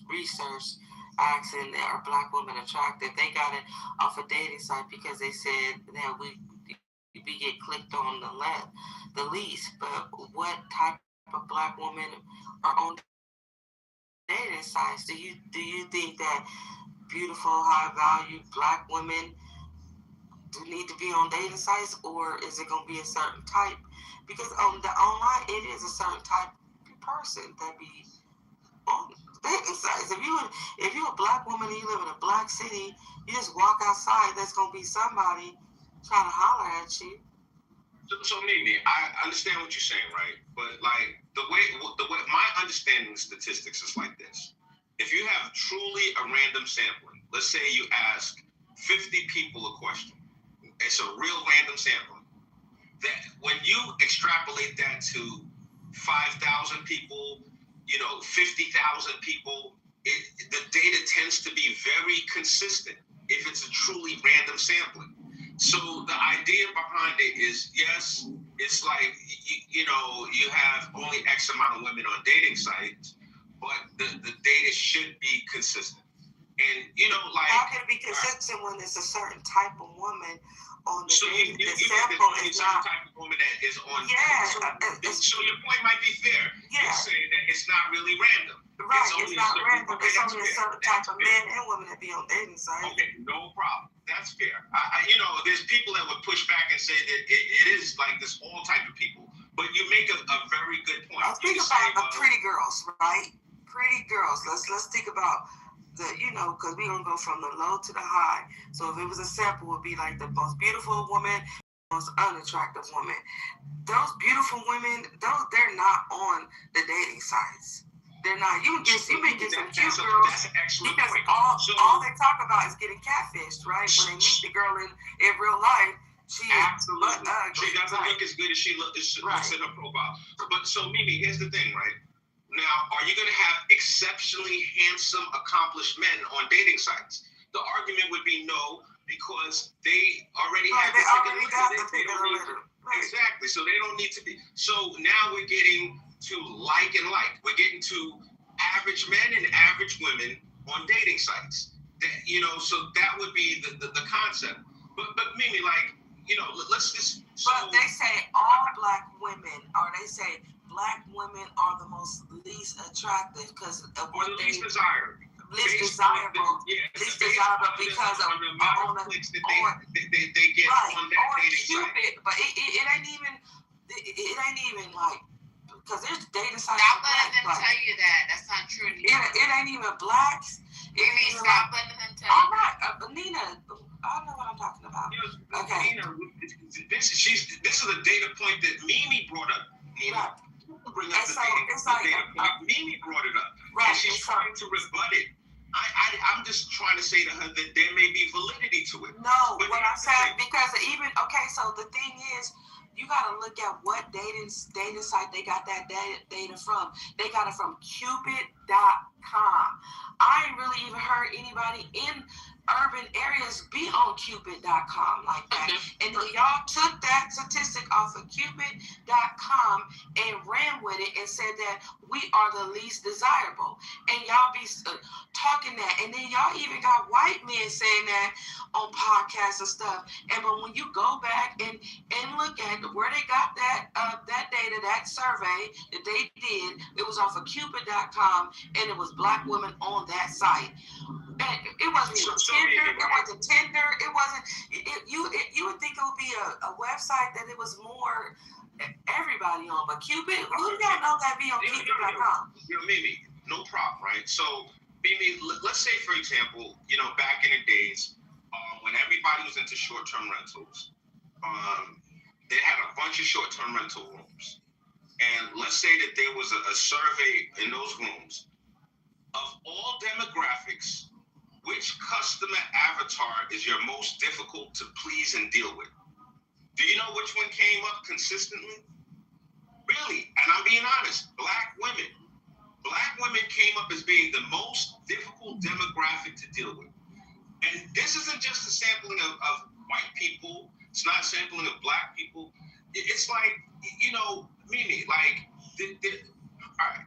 asking are black women attractive. They got it off a dating site because they said that we get clicked on the least. But what type of black women are on dating sites? Do you think that beautiful, high value black women do need to be on dating sites, or is it going to be a certain type? Because on the online, it is a certain type of person that be on dating sites. If you're a black woman and you live in a black city, you just walk outside, there's going to be somebody trying to holler at you. So Mimi, I understand what you're saying, right? But like the way my understanding of statistics is like this: if you have truly a random sampling, let's say you ask 50 people a question. It's a real random sampling. That when you extrapolate that to 5,000 people, 50,000 people, the data tends to be very consistent if it's a truly random sampling. So the idea behind it is, yes, it's like, you have only X amount of women on dating sites, but the data should be consistent. And, how can it be consistent when it's a certain type of woman on the dating? You sample think is there's not. type of woman that is on. Yeah. So your point might be fair. Yeah. You're saying that it's not really random. Right, it's not random. Okay, it's only a certain type of men and women that be on dating sites. Okay, no problem. That's fair. There's people that would push back and say that it is like this all type of people. But you make a very good point. Think about pretty girls, right? Pretty girls. Let's think about because we're going to go from the low to the high. So if it was a sample, it would be like the most beautiful woman, most unattractive woman. Those beautiful women, they're not on the dating sites. They're not. You may get some cute girls because all they talk about is getting catfished, right? When they meet the girl in real life, she absolutely. She doesn't look as good as she looks in her profile. But so Mimi, here's the thing, right? Now, are you going to have exceptionally handsome, accomplished men on dating sites? The argument would be no, because they already have the figure. Exactly. So they don't need to be. So now we're getting to like and like. We're getting to average men and average women on dating sites. So that would be the concept. But Mimi, let's just. But they say all black women, or they say black women are the most least attractive because of what least desirable. Least desirable. Least desirable because of the amount of clicks that they get on that dating site. But it ain't even like, because there's dating sites. Stop letting them tell you that. That's not true. It ain't even blacks. Stop letting them tell you. I'm not, Nina. I know what I'm talking about. Okay. Nina, this is a data point that Mimi brought up. Nina. Right. Bring up the data point. Mimi brought it up. Right. And she's trying to rebut it. I'm just trying to say to her that there may be validity to it. No, but what I'm saying, because so the thing is, you got to look at what dating site they got that data from. They got it from Cupid.com. I ain't really even heard anybody in urban areas be on Cupid.com like that. And then y'all took that statistic off of Cupid.com and ran with it and said that we are the least desirable. And y'all be talking that. And then y'all even got white men saying that on podcasts and stuff. But when you go back and look at where they got that data, that survey that they did, it was off of Cupid.com, and it was black women on that site. It wasn't even Tinder. It wasn't Tinder. It wasn't. You would think it would be a website that it was more everybody on, but Cupid. Who y'all know that be on Cupid.com? Mimi, no problem, right? So Mimi, let's say for example, back in the days, when everybody was into short-term rentals, they had a bunch of short-term rental rooms. And let's say that there was a survey in those rooms of all demographics, which customer avatar is your most difficult to please and deal with? Do you know which one came up consistently? Really, and I'm being honest, Black women. Black women came up as being the most difficult demographic to deal with. And this isn't just a sampling of white people. It's not a sampling of Black people. It's like, you know, Mimi, like, all right.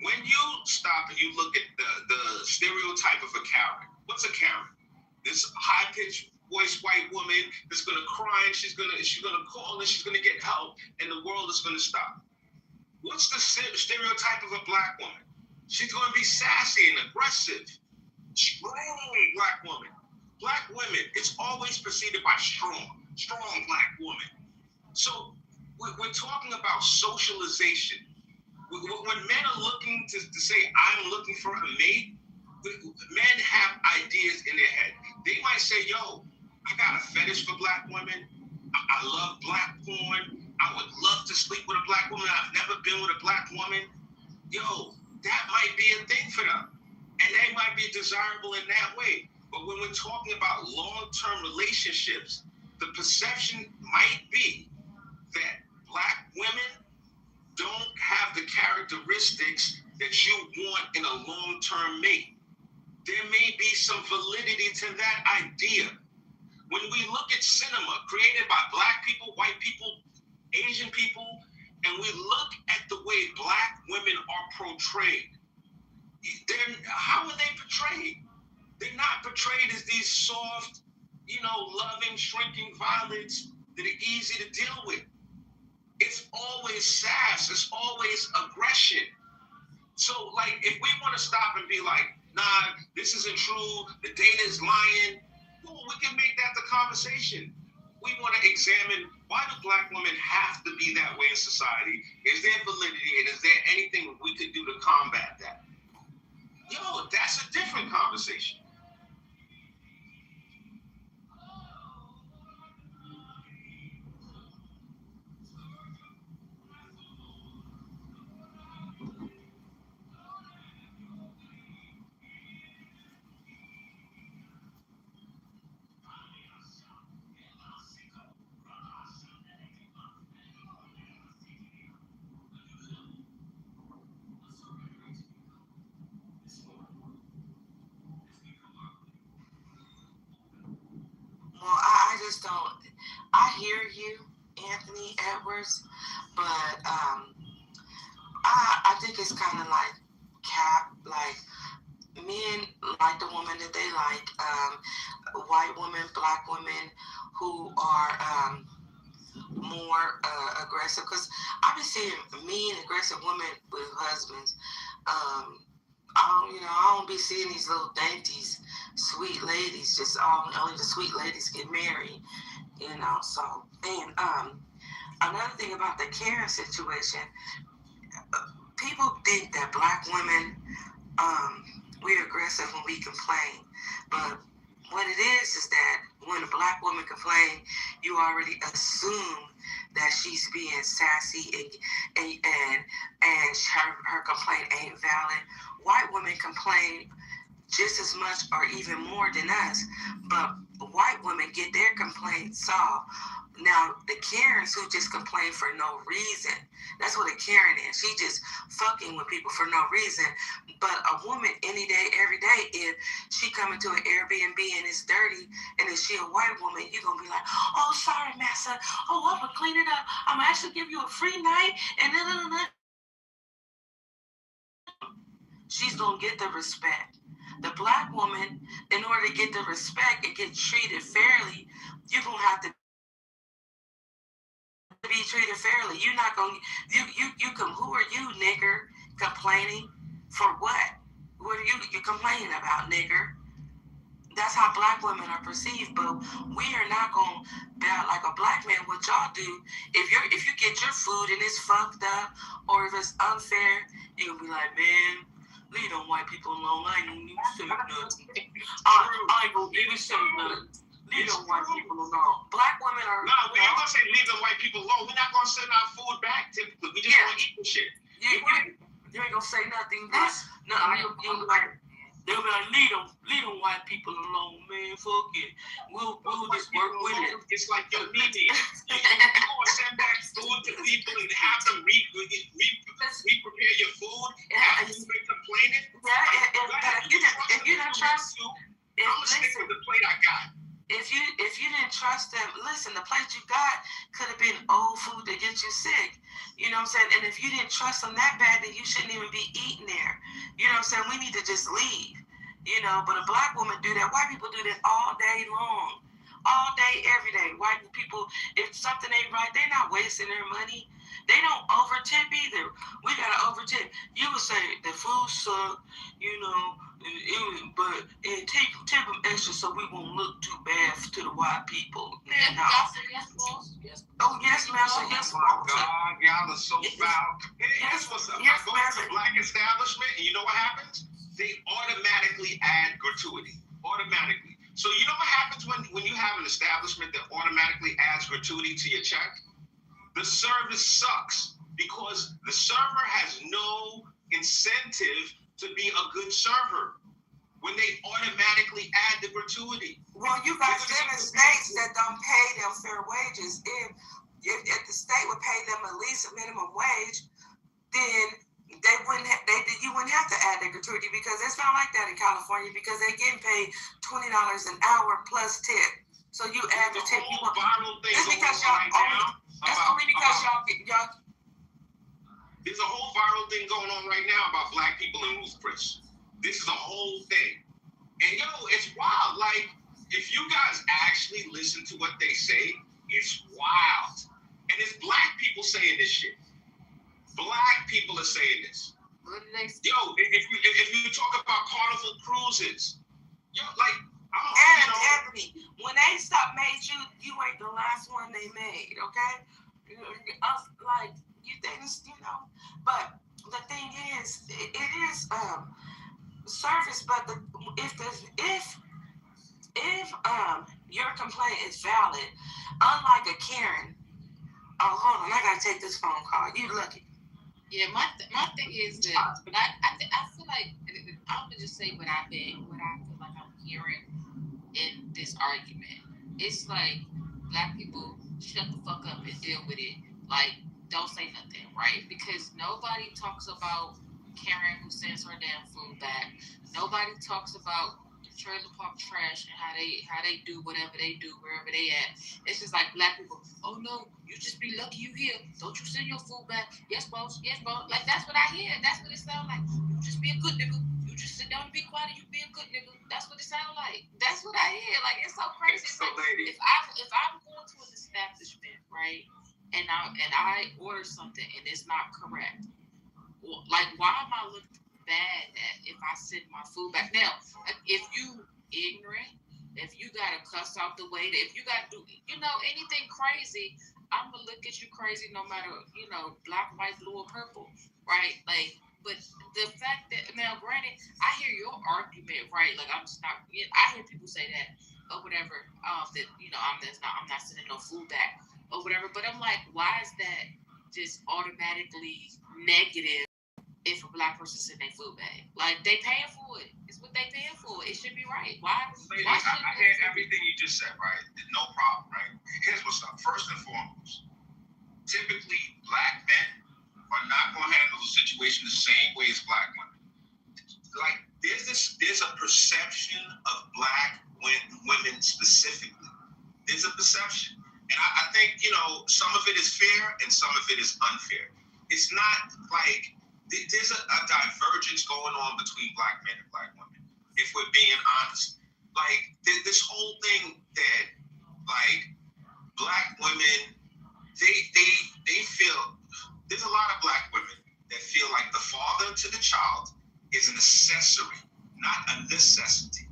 When you stop and you look at the stereotype of a Karen, what's a Karen? This high-pitched voice white woman that's gonna cry and she's gonna call and she's gonna get help and the world is gonna stop. What's the stereotype of a Black woman? She's gonna be sassy and aggressive. Strong Black woman. Black women, it's always preceded by strong Black woman. So we're talking about socialization. When men are looking to say, I'm looking for a mate, men have ideas in their head. They might say, yo, I got a fetish for Black women. I love Black porn. I would love to sleep with a Black woman. I've never been with a Black woman. Yo, that might be a thing for them. And they might be desirable in that way. But when we're talking about long-term relationships, the perception might be that Black women don't have the characteristics that you want in a long-term mate. There may be some validity to that idea. When we look at cinema created by Black people, white people, Asian people, and we look at the way Black women are portrayed, how are they portrayed? They're not portrayed as these soft, you know, loving, shrinking violets that are easy to deal with. It's always sass. It's always aggression. So, like, if we want to stop and be like, nah, this isn't true, the data is lying, well, we can make that the conversation. We want to examine, why do Black women have to be that way in society? Is there validity and is there anything we could do to combat that? Yo, that's a different conversation. Well, I just don't. I hear you, Anthony Edwards, but I think it's kind of like cap. Like, men like the woman that they like. White women, Black women who are more aggressive. Because I've been seeing mean, aggressive women with husbands. I don't be seeing these little dainties, sweet ladies. Just only the sweet ladies get married, you know. So, and another thing about the Karen situation, people think that Black women, we're aggressive when we complain, but what it is that when a Black woman complains, you already assume that she's being sassy and her complaint ain't valid. White women complain just as much or even more than us, but white women get their complaints solved. Now, the Karens who just complain for no reason, that's what a Karen is. She just fucking with people for no reason. But a woman any day, every day, if she come into an Airbnb and it's dirty and if she a white woman, you're going to be like, oh, sorry, massa. Oh, I'm going to clean it up. I'm going to actually give you a free night. And then she's going to get the respect. The Black woman, in order to get the respect and get treated fairly, you're going to have to be treated fairly. You're not going to, you come, who are you, nigger, complaining for what? What are you complaining about, nigger? That's how Black women are perceived, but we are not going to bow like a Black man. What y'all do, if you get your food and it's fucked up, or if it's unfair, you'll be like, man, leave them white people alone. I ain't gonna say nothing. I ain't gonna don't even say nothing. Leave them white people alone. Black women are. No, we ain't gonna say leave them white people alone. We're not gonna send our food back typically. We just gonna eat the shit. You ain't gonna say nothing. They'll be like, leave them white people alone, man. Fuck it. We'll just work with it. It's like your media. You gonna send back food to people and have them re-prepare your food after you've been complaining? If you don't trust, I'm gonna stick with the plate I got. If you didn't trust them, listen, the plate you got could have been old food that gets you sick. You know what I'm saying? And if you didn't trust them that bad, then you shouldn't even be eating there. You know what I'm saying? We need to just leave. You know, but a black woman do that. White people do that all day long. All day, every day. White people, if something ain't right, they're not wasting their money. They don't overtip either. We gotta overtip. You would say the food sucked, you know, but tip them extra so we won't look too bad to the white people. Yes, boss. Oh, yes, master. Yes, oh my God, y'all are so foul. Here's what's up. I go to a black establishment, and you know what happens? They automatically add gratuity. Automatically. So you know what happens when you have an establishment that automatically adds gratuity to your check? The service sucks because the server has no incentive to be a good server when they automatically add the gratuity. Well, you guys live in states that don't pay them fair wages. If the state would pay them at least a minimum wage, then you wouldn't have to add the gratuity, because it's not like that in California, because they getting paid $20 an hour plus tip. So you add the tip. It's because y'all. That's only because y'all. There's a whole viral thing going on right now about black people in Ruth Chris. This is a whole thing. And it's wild. Like, if you guys actually listen to what they say, it's wild. And it's black people saying this shit. Black people are saying this. What do they say? If you talk about Carnival cruises, Anthony, when they made you ain't the last one they made, okay? Like, you things, but the thing is, it is service, but if your complaint is valid, unlike a Karen, hold on, I gotta take this phone call. You lucky. Yeah, my thing is that, but I feel like I'm gonna just say what I feel like I'm hearing in this argument. It's like black people shut the fuck up and deal with it. Like, don't say nothing, right? Because nobody talks about Karen who sends her damn food back. Nobody talks about the trailer park trash and how they do whatever they do wherever they at. It's just like black people. Oh no, you just be lucky you here. Don't you send your food back? Yes, boss. Yes, boss. Like, that's what I hear. That's what it sounds like. You just be a good nigga. You just sit down and be quiet. And you be a good nigga. That's what it sounds like. That's what I hear. Like, it's so crazy. It's like, if I'm going to an establishment, right, and I order something and it's not correct, like, why am I looking bad at if I send my food back? Now, if you ignorant, if you gotta cuss out the waiter, if you gotta do anything crazy, I'm gonna look at you crazy no matter black, white, blue, or purple, right? Like, but the fact that, now granted, I hear your argument, right? Like, I'm just not. I hear people say that or whatever, that I'm not sending no food back or whatever. But I'm like, why is that just automatically negative? If a black person send their food back, like, they paying for it. It's what they paying for. It should be right. Why I hear everything you just said, right? No problem, right? Here's what's up. First and foremost, typically black men are not going to handle the situation the same way as black women. Like, there's a perception of black women specifically. There's a perception. And I think, some of it is fair and some of it is unfair. It's not like there's a divergence going on between black men and black women, if we're being honest. Like, this whole thing that, like, black women, they feel, there's a lot of black women that feel like the father to the child is an accessory, not a necessity.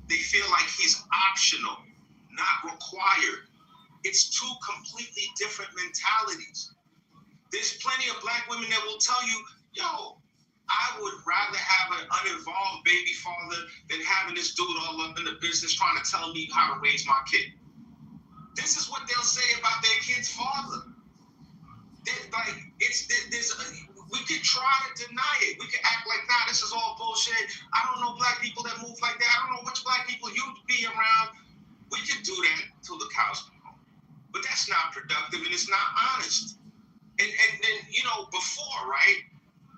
They feel like he's optional, not required. It's two completely different mentalities. There's plenty of black women that will tell you, yo, I would rather have an uninvolved baby father than having this dude all up in the business trying to tell me how to raise my kid. This is what they'll say about their kid's father. We could try to deny it. We could act like, nah, this is all bullshit. I don't know black people that move like that. I don't know which black people you'd be around. We could do that till the cows come home. But that's not productive and it's not honest. And before, right,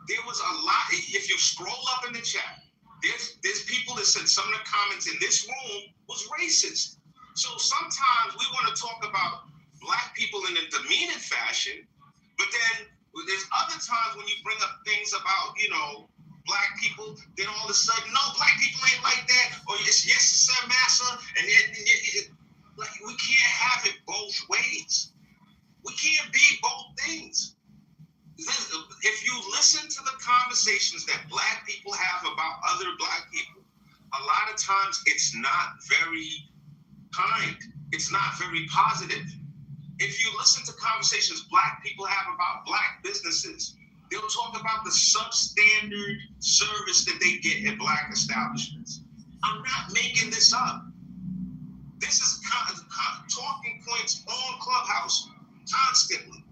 there was a lot. If you scroll up in the chat, there's people that said some of the comments in this room was racist. So sometimes we want to talk about black people in a demeaning fashion, but then there's other times when you bring up things about, black people, then all of a sudden, no, black people ain't like that, or yes, sir, massa, and we can't have it both ways. We can't be both things. If you listen to the conversations that black people have about other black people, a lot of times it's not very kind. It's not very positive. If you listen to conversations black people have about black businesses, they'll talk about the substandard service that they get at black establishments. I'm not making this up. This is talking points on Clubhouse constantly.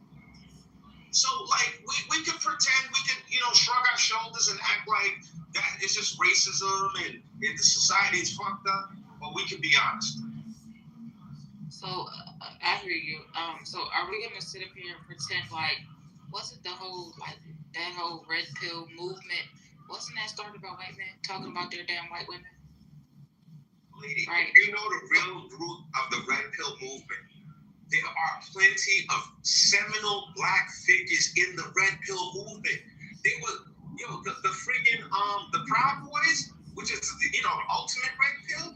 So, we could pretend, we could, shrug our shoulders and act like that is just racism and the society is fucked up, but we can be honest. So, I hear you. So are we going to sit up here and pretend like, wasn't that whole red pill movement, wasn't that started by white men talking about their damn white women? Lady, right. You know the real root of the red pill movement? There are plenty of seminal black figures in the red pill movement. They were, the friggin' the Proud Boys, which is, the ultimate red pill.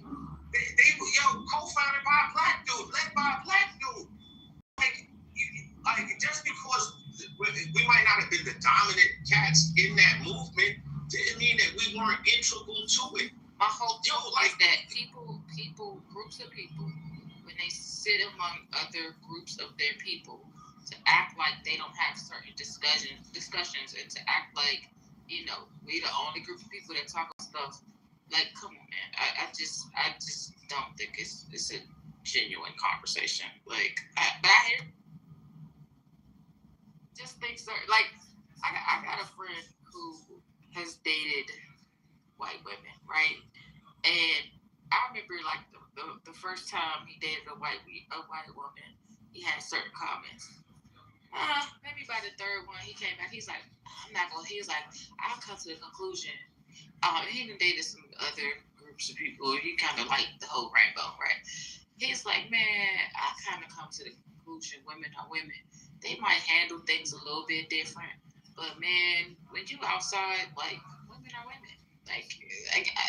They were, co-founded by a black dude, led by a black dude. Just because we might not have been the dominant cats in that movement, didn't mean that we weren't integral to it. My whole deal is that groups of people, when they sit among other groups of their people, to act like they don't have certain discussions, and to act like, we the only group of people that talk about stuff. Like, come on, man. I just don't think it's a genuine conversation. But I hear just think so. Like, I got a friend who has dated white women, right? And I remember the first time he dated a white woman, he had certain comments. Maybe by the third one, he came back. He's like, I'll come to the conclusion. He even dated some other groups of people. He kind of like the whole rainbow, right? He's like, man, I kind of come to the conclusion women are women. They might handle things a little bit different, but man, when you outside, women are women.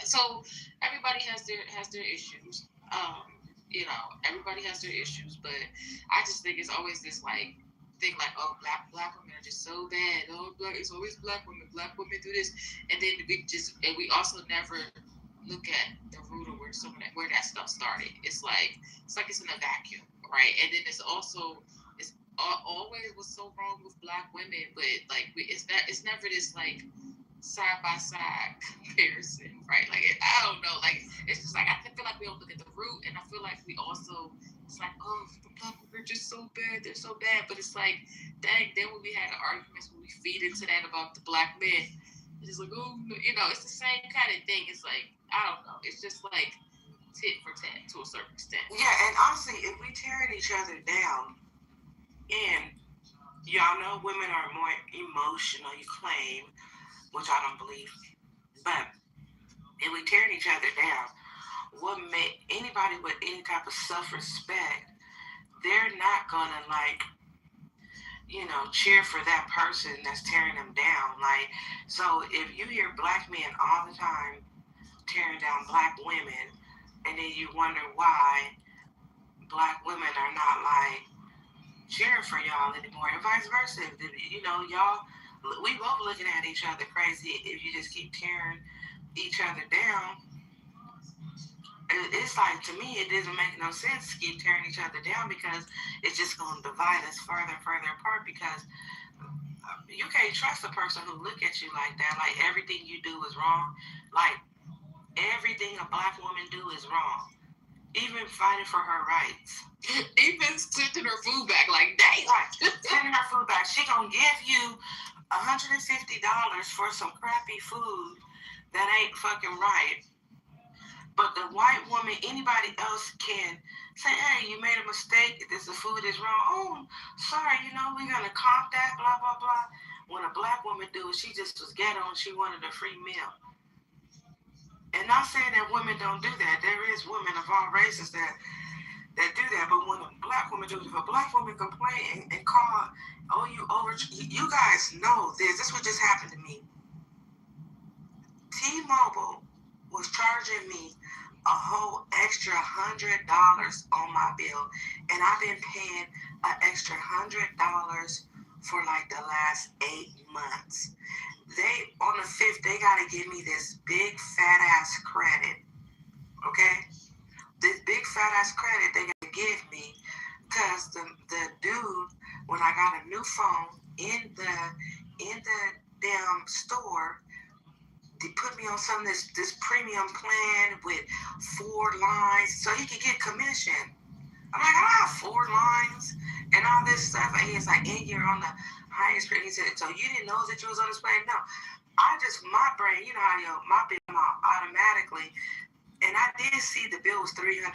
So everybody has their issues. Everybody has their issues, but I just think it's always this thing oh, black women are just so bad. Oh, it's always black women. Black women do this, and then we also never look at the root of where that stuff started. It's like it's in a vacuum, right? And then it's always what's so wrong with black women, but it's never this side by side comparison, right? I don't know. It's just I feel like we don't look at the root, and I feel like we also. It's oh, the black women are just so bad. They're so bad. But it's dang, then when we had arguments, when we feed into that about the black men, it's just oh, it's the same kind of thing. It's I don't know. It's just tit for tat to a certain extent. Yeah, and honestly, if we tearing each other down, and y'all know women are more emotional, you claim, which I don't believe, but if we tearing each other down, what make anybody with any type of self-respect, they're not gonna cheer for that person that's tearing them down. So if you hear black men all the time tearing down black women, and then you wonder why black women are not cheering for y'all anymore, and vice versa. Y'all, we both looking at each other crazy if you just keep tearing each other down. It's to me, it doesn't make no sense to keep tearing each other down, because it's just going to divide us further and further apart, because you can't trust a person who look at you like that. Like everything you do is wrong. Like everything a black woman do is wrong. Even fighting for her rights. Even sending her food back, like dang. Right. Sending her food back. She gonna give you $150 for some crappy food that ain't fucking right. But the white woman, anybody else can say, hey, you made a mistake. The food is wrong. Oh, sorry, we're going to comp that, blah, blah, blah. When a black woman do it, she just was ghetto and she wanted a free meal. And not saying that women don't do that. There is women of all races that do that. But when a black woman do it, if a black woman complain and call, oh, you guys know this. This what just happened to me. T-Mobile was charging me a whole extra $100 on my bill, and I've been paying an extra $100 for like the last 8 months. They on the 5th, they gotta give me this big fat ass credit. Okay, this big fat ass credit they gotta give me because the dude, when I got a new phone in the damn store, they put me on some of this premium plan with 4 lines so he could get commission. I'm like, I have 4 lines and all this stuff. And he's like, and you're on the highest rate. He said, so you didn't know that you was on this plan? No. My brain, you know how my bill came out automatically. And I did see the bill was $300,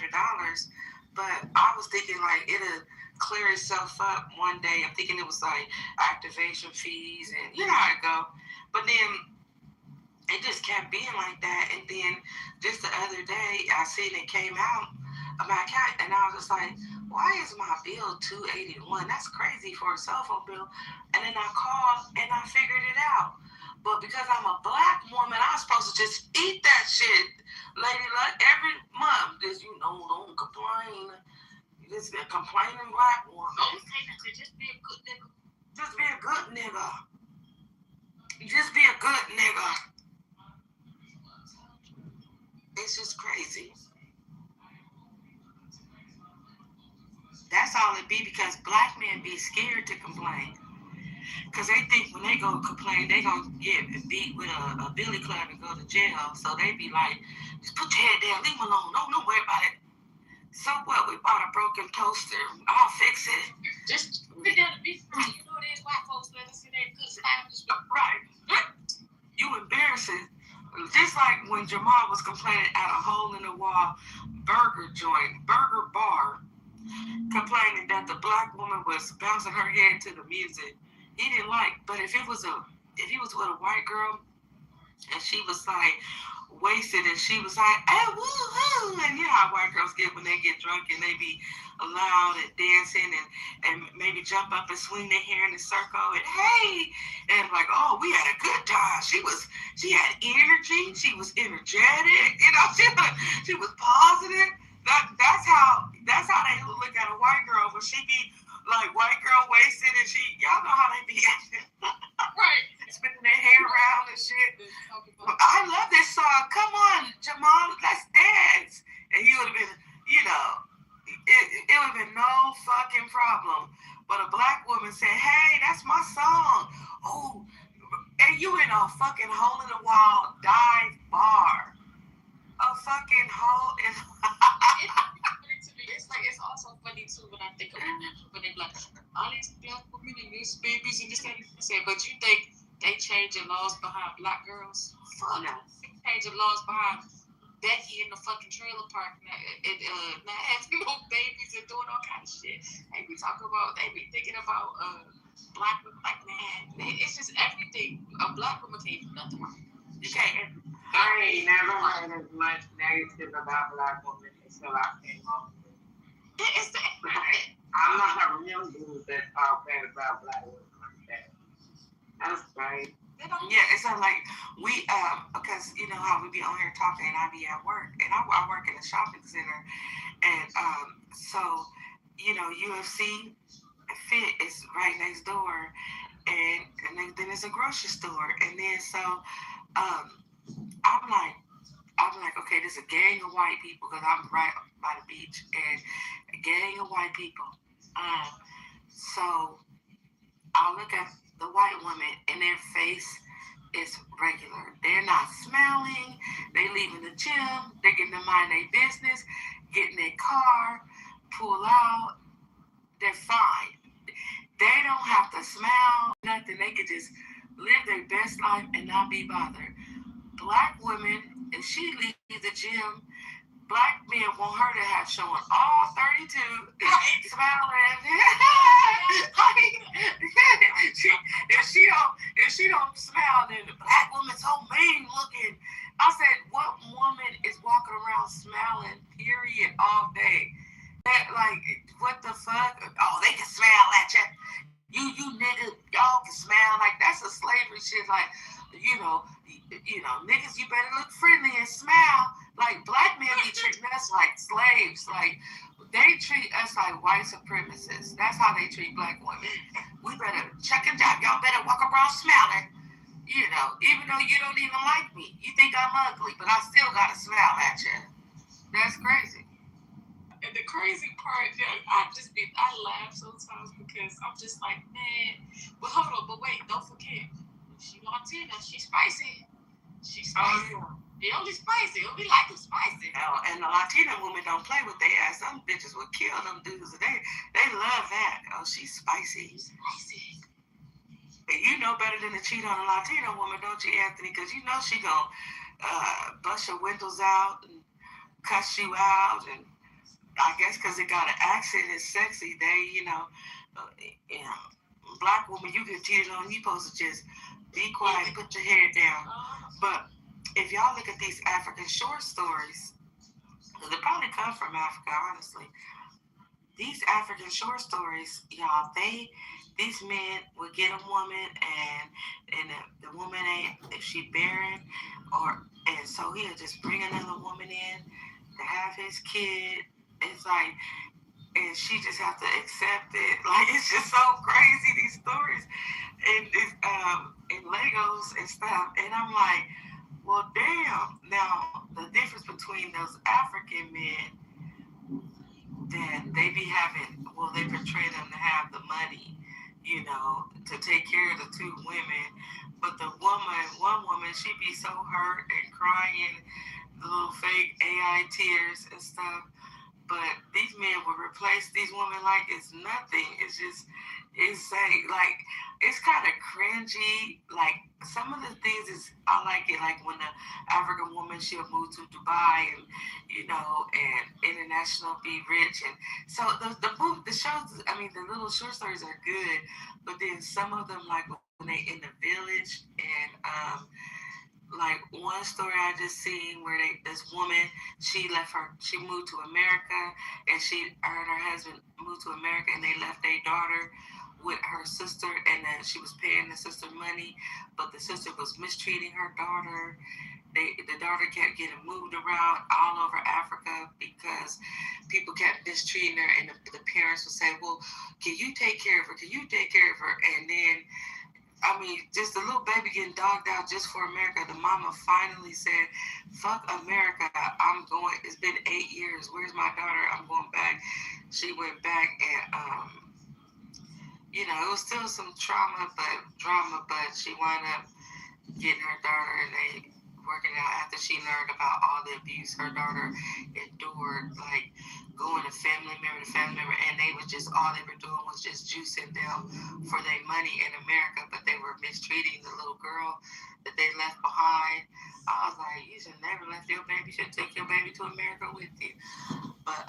but I was thinking like it'll clear itself up one day. I'm thinking it was like activation fees and you know how it go. But then it just kept being like that. And then just the other day, I seen it came out of my account, and I was just like, why is my bill $281? That's crazy for a cell phone bill. And then I called, and I figured it out. But because I'm a black woman, I'm supposed to just eat that shit. Lady Luck, every month, don't complain. Just a complaining black woman. Don't say nothing. Just be a good nigga. Just be a good nigga. Just be a good nigga. It's just crazy. That's all it be because black men be scared to complain. Because they think when they go complain, they going to get beat with a billy club and go to jail. So they be like, just put your head down, leave them alone. Don't worry about it. So what? We bought a broken toaster. I'll fix it. Just put it down to be free. You know there's white folks let us in that good stuff. Right. You embarrassing. Just like when Jamal was complaining at a hole-in-the-wall burger bar, complaining that the black woman was bouncing her head to the music. He didn't like, but if he was with a white girl and she was like wasted and she was like, hey, woo-hoo, and you know how white girls get when they get drunk and they be loud and dancing and maybe jump up and swing their hair in a circle and hey, and like, oh, we had a good time. She had energy, she was energetic, she was positive. That's how they look at a white girl when she be like white girl wasted and y'all know how they be acting. Right. Spinning their hair around and shit. I love this song. Come on, Jamal, let's dance. And he would have been, it would have been no fucking problem. But a black woman said, hey, that's my song. Oh, and you in a fucking hole-in-the-wall dive bar. A fucking hole in It's also funny too when I think of when they like all these black women and these babies and this and that. But you think they changing laws behind black girls? Fuck no. They changing laws behind Becky in the fucking trailer park and not having no babies and doing all kind of shit. They be thinking about black women like man, it's just everything. A black woman can't do nothing wrong. You can't. I ain't never heard as much negative about black women until I came home. I'm not a real dude that talk bad about black women like that. That's right. Yeah, it's not like we, because you know how we be on here talking and I be at work and I work in a shopping center and so, UFC Fit is right next door and then there's a grocery store and then so, I'm like, okay, there's a gang of white people because I'm right by the beach and a gang of white people. So I'll look at the white women, and their face is regular. They're not smiling. They leaving the gym. They're getting to mind their business, get in their car, pull out. They're fine. They don't have to smile, nothing. They could just live their best life and not be bothered. Black women, if she leaves the gym, black men want her to have showing all 32, smiling. if she don't smile, then the black woman's so mean looking. I said, what woman is walking around smiling, period, all day? That, like, what the fuck? Oh, they can smile at you. You niggas, y'all can smile. Like, that's a slavery shit. Like, niggas, you better look friendly and smile. Like, black men be treating us like slaves. Like, they treat us like white supremacists. That's how they treat black women. We better check and job. Y'all better walk around smiling. Even though you don't even like me. You think I'm ugly, but I still gotta smile at you. That's crazy. And the crazy part, I laugh sometimes because I'm just like, man, but hold on, but wait, don't forget, she Latina, she's spicy. She's spicy. The only spicy. We like them spicy. And the Latina women don't play with their ass. Some bitches will kill them dudes. They love that. Oh, she's spicy. She's spicy. And you know better than to cheat on a Latina woman, don't you, Anthony? Because you know she gonna bust your windows out and cuss you out. And I guess because it got an accent, it's sexy. Black woman, you get cheated on, you supposed to just be quiet, put your head down. But if y'all look at these African short stories, because they probably come from Africa, honestly. These African short stories, y'all, these men would get a woman, and the woman ain't, if she barren, and so he'll just bring another woman in to have his kid. It's like, and she just have to accept it. Like, it's just so crazy, these stories, and Legos and stuff. And I'm like, well, damn. Now, the difference between those African men that they be having, they portray them to have the money, to take care of the two women. But one woman, she be so hurt and crying, the little fake AI tears and stuff. But these men would replace these women like it's nothing. It's just insane. Like, it's kind of cringy. Like, some of the things I like it. Like when the African woman, she'll move to Dubai and international be rich. And so the shows, the little short stories are good. But then some of them, like when they in the village and like one story I just seen where this woman, she moved to America, and her and her husband moved to America, and they left their daughter with her sister, and then she was paying the sister money, but the sister was mistreating her daughter. The daughter kept getting moved around all over Africa because people kept mistreating her, and the parents would say, well, can you take care of her? Can you take care of her? And then just a little baby getting dogged out just for America. The mama finally said, fuck America, I'm going. It's been 8 years. Where's my daughter? I'm going back. She went back, and, it was still some drama, but she wound up getting her daughter, and they working out after she learned about all the abuse her daughter endured, like going to family member to family member, and all they were doing was just juicing them for their money in America, but they were mistreating the little girl that they left behind. I was like, you should never left your baby. You should take your baby to America with you. But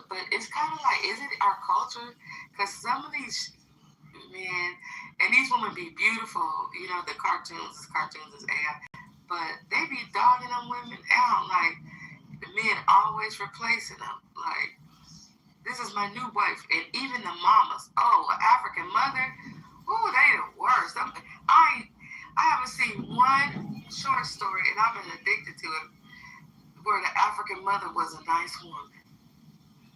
but it's kind of like, is it our culture? Because some of these men, and these women be beautiful, the cartoons is AI, but they be dogging them women out, like the men always replacing them. Like, this is my new wife, and even the mamas, an African mother, they the worst. I haven't seen one short story, and I've been addicted to it, where the African mother was a nice woman.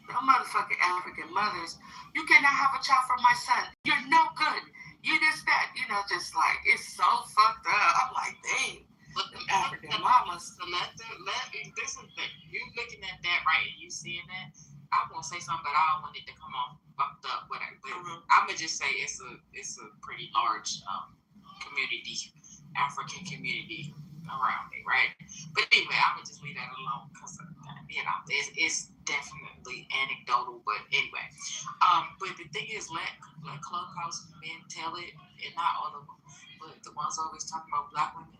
The motherfucking African mothers, you cannot have a child from my son. You're no good. You this, that, just like, it's so fucked up. I'm like, dang. But them African mamas. So this is you looking at that, right, and you seeing that. I won't say something, but I don't want it to come off fucked up. But I'm gonna just say it's a pretty large community, African community around me, right? But anyway, I'm gonna just leave that alone because it's definitely anecdotal. But anyway, but the thing is, let Clubhouse men tell it, and not all of them, but the ones always talking about black women.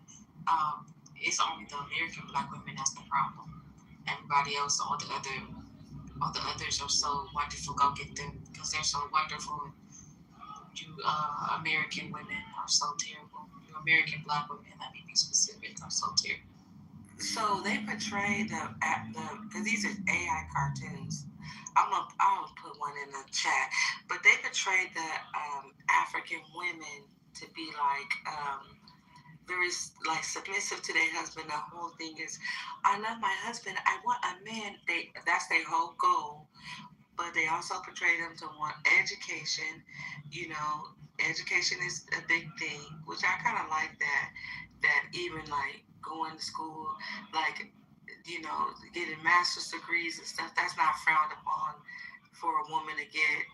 It's only the American black women that's the problem. Everybody else, all the others are so wonderful. Go get them because they're so wonderful. You American women are so terrible. You American black women, let me be specific, are so terrible. So they portray because these are AI cartoons. I'll put one in the chat, but they portray the African women to be like very like submissive to their husband. The whole thing is, I love my husband. I want a man. That's their whole goal. But they also portray them to want education. You know, education is a big thing, which I kind of like that. That even like going to school, like, you know, getting master's degrees and stuff, that's not frowned upon for a woman to get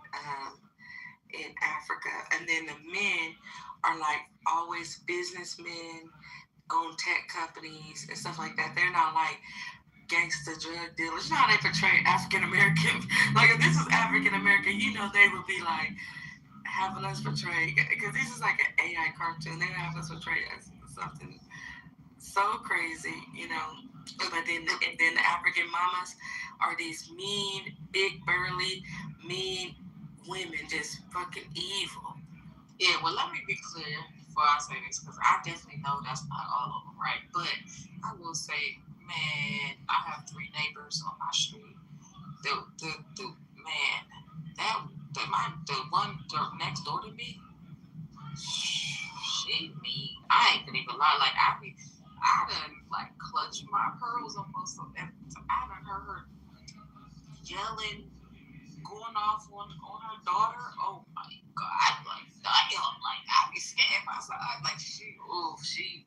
in Africa. And then the men are like always businessmen, own tech companies and stuff like that. They're not like gangster drug dealers. You know how they portray African American? Like if this is African American, you know they would be like having us portray, because this is like an AI cartoon. They would have us portray as something so crazy, you know. But then the African mamas are these mean, big, burly, mean women, just fucking evil. Yeah, well, let me be clear before I say this, because I definitely know that's not all of them, right? But I will say, man, I have 3 neighbors on my street. The one next door to me, she mean. I ain't gonna even lie. Like I done like clutched my pearls almost. I done heard her yelling, going off on her daughter. Oh my God! Like damn, like I be scared myself. Like she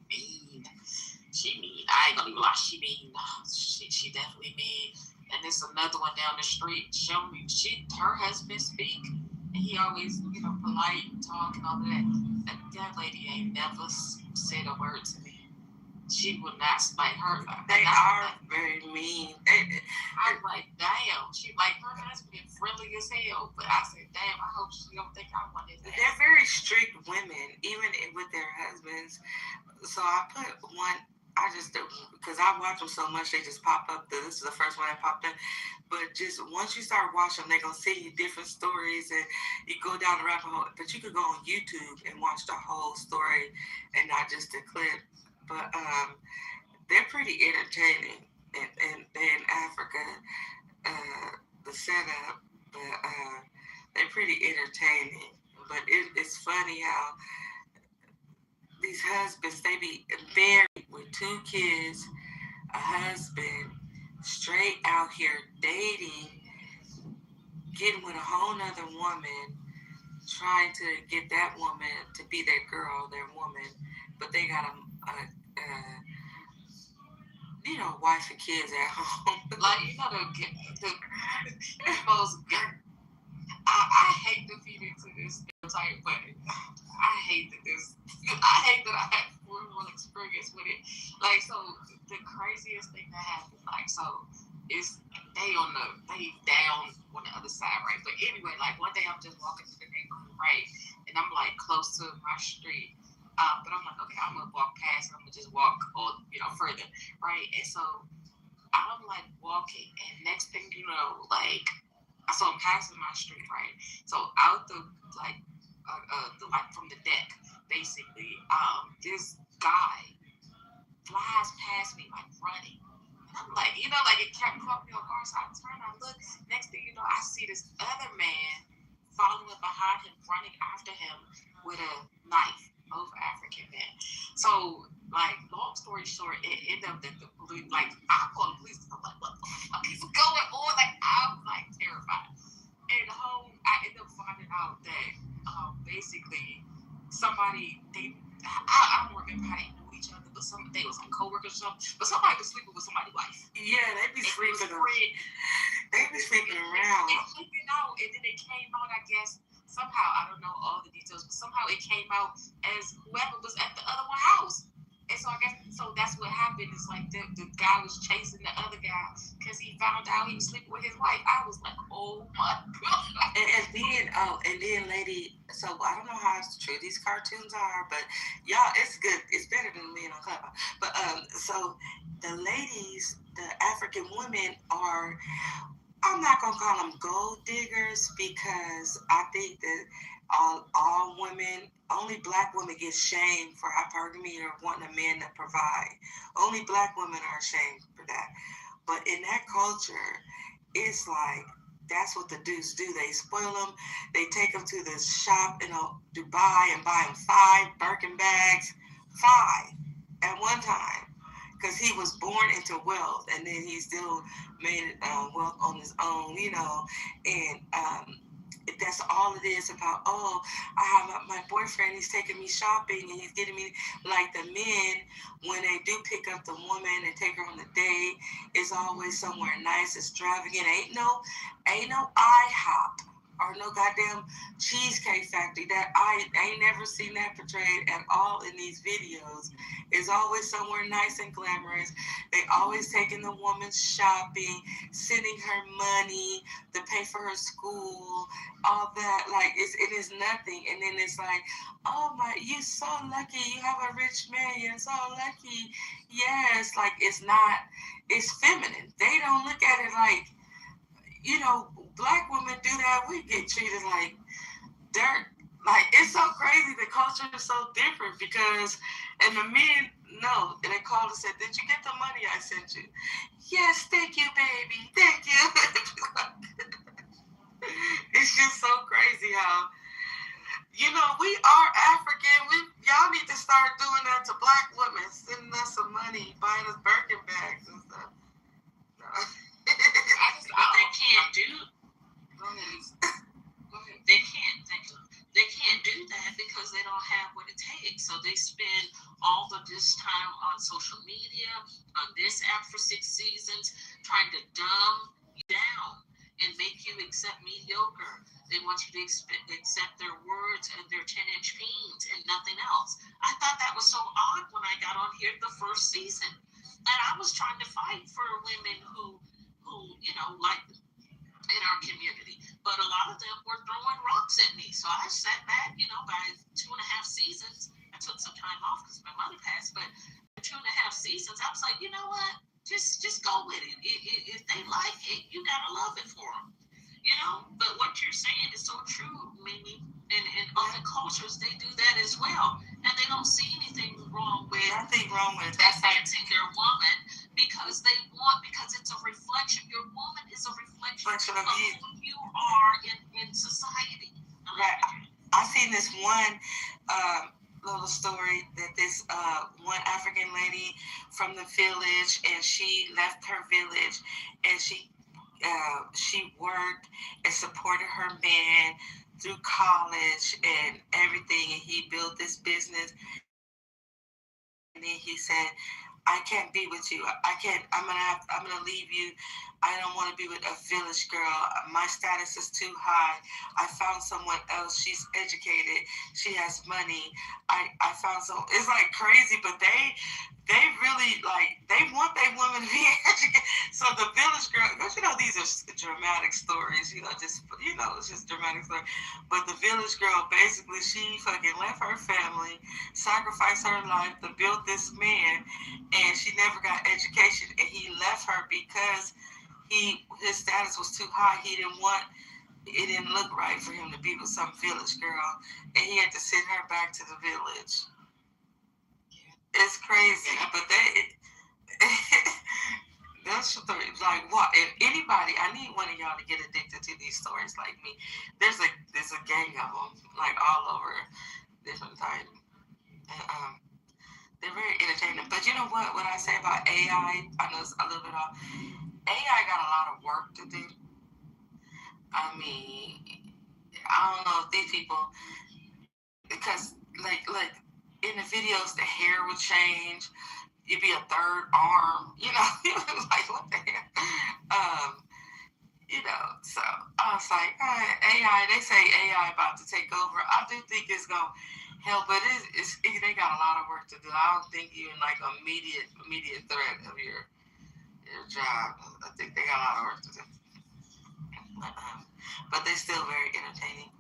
mean. She mean. I ain't gonna even lie. She mean. She definitely mean. And there's another one down the street. Her husband speak, and he always, you know, polite, talk, and all of that. That lady ain't never said a word to me. She would not like her. They are very mean. I'm like, damn. She like her husband friendly as hell, but I said, damn. I hope she don't think I want it. They're very strict women, even with their husbands. So I put one. I just, because I watch them so much, they just pop up. This is the first one that popped up. But just once you start watching them, they're going to send you different stories and you go down the rabbit hole. But you could go on YouTube and watch the whole story and not just a clip. But they're pretty entertaining in Africa, the setup. But they're pretty entertaining. But it's funny how these husbands, they be married with 2 kids, a husband, straight out here dating, getting with a whole nother woman, trying to get that woman to be their girl, their woman, but they got a you know, wife and kids at home. Like, you know, the most. I hate to feed into this stereotype, but I hate that I had real experience with it. Like, so the craziest thing that happened, like, so is they down on the other side, right? But anyway, like one day I'm just walking through the neighborhood, right, and I'm like close to my street. But I'm like, okay, I'm gonna walk past. I'm gonna just walk on, you know, further, right? And so I'm like walking, and next thing you know, like. So I'm passing my street, right? So out the like from the deck, basically, this guy flies past me like running. And I'm like, you know, like it kept caught me on guard. So I turn, I look. Next thing you know, I see this other man following behind him, running after him with a knife. Both African men. So, like, long story short, it ended up that the police, like, I called the police. I'm like, what the fuck is going on? Like, I'm like terrified. And I ended up finding out that basically somebody I don't remember how they knew each other, but they was like coworkers or something. But somebody was sleeping with somebody's wife. Yeah, they be sleeping. They be sleeping around. And then it came out, I guess, somehow, I don't know all the details, but somehow it came out as whoever was at the other one house. And so I guess, so that's what happened. It's like the guy was chasing the other guy because he found out he was sleeping with his wife. I was like, oh my God. And then lady, so I don't know how true these cartoons are, but y'all, it's good. It's better than being on Clubhouse. But so the ladies, the African women are, I'm not gonna call them gold diggers because I think that all women, only black women get shamed for hypergamy or wanting a man to provide. Only black women are ashamed for that. But in that culture, it's like, that's what the dudes do. They spoil them. They take them to the shop in Dubai and buy them 5 Birkin bags, 5 at one time, because he was born into wealth, and then he still made wealth on his own, and that's all it is about. Oh, I have my boyfriend, he's taking me shopping and he's getting me, like the men, when they do pick up the woman and take her on a date, it's always somewhere nice, extravagant. Ain't no IHOP or no goddamn Cheesecake Factory. That I ain't never seen that portrayed at all in these videos. It's always somewhere nice and glamorous. They always taking the woman shopping, sending her money to pay for her school, all that. Like it is nothing. And then it's like, oh my, you so lucky. You have a rich man. You're so lucky. Yes, like it's not. It's feminine. They don't look at it like, black women do that. We get treated like dirt. Like, it's so crazy. The culture is so different because, and the men know, and they called and said, did you get the money I sent you? Yes, thank you, baby. Thank you. It's just so crazy how, we are African. Y'all need to start doing that to black women, sending us some money, buying us Birkin bags and stuff. No. They can't do. Go ahead. They can't. They can't do that because they don't have what it takes. So they spend all of this time on social media, on this app for 6 seasons, trying to dumb you down and make you accept mediocre. They want you to accept their words and their 10-inch beans and nothing else. I thought that was so odd when I got on here the first season. And I was trying to fight for women who like in our community. But a lot of them were throwing rocks at me. So I sat back, by 2.5 seasons. I took some time off because my mother passed, but 2.5 seasons, I was like, you know what? Just go with it. If they like it, you gotta love it for them. But what you're saying is so true, Mimi. And other cultures, they do that as well. And they don't see anything wrong with advancing their woman because it's a reflection. Your woman is a reflection of who you are in society. Right. I seen this one little story that this one African lady from the village, and she left her village, and she worked and supported her man through college and everything, and he built this business. And then he said, I can't be with you. I'm gonna leave you. I don't want to be with a village girl. My status is too high. I found someone else. She's educated. She has money. I found it's like crazy, but they really they want their women to be educated. So the village girl, these are dramatic stories, it's just dramatic stories. But the village girl, basically, she fucking left her family, sacrificed her life to build this man, and she never got education, and he left her because his status was too high. It didn't look right for him to be with some village girl, and he had to send her back to the village. It's crazy, but that's like what? If anybody, I need one of y'all to get addicted to these stories like me. There's a gang of them, like all over different types. They're very entertaining. But you know what? What I say about AI, I know it's a little bit off. AI got a lot of work to do. I mean, I don't know if these people, because like in the videos, the hair would change. You'd be a third arm, like what the hell? AI, they say AI about to take over. I do think it's gonna help, but they got a lot of work to do. I don't think even like immediate threat of your job. I think they got a lot of work to do. But they're still very entertaining.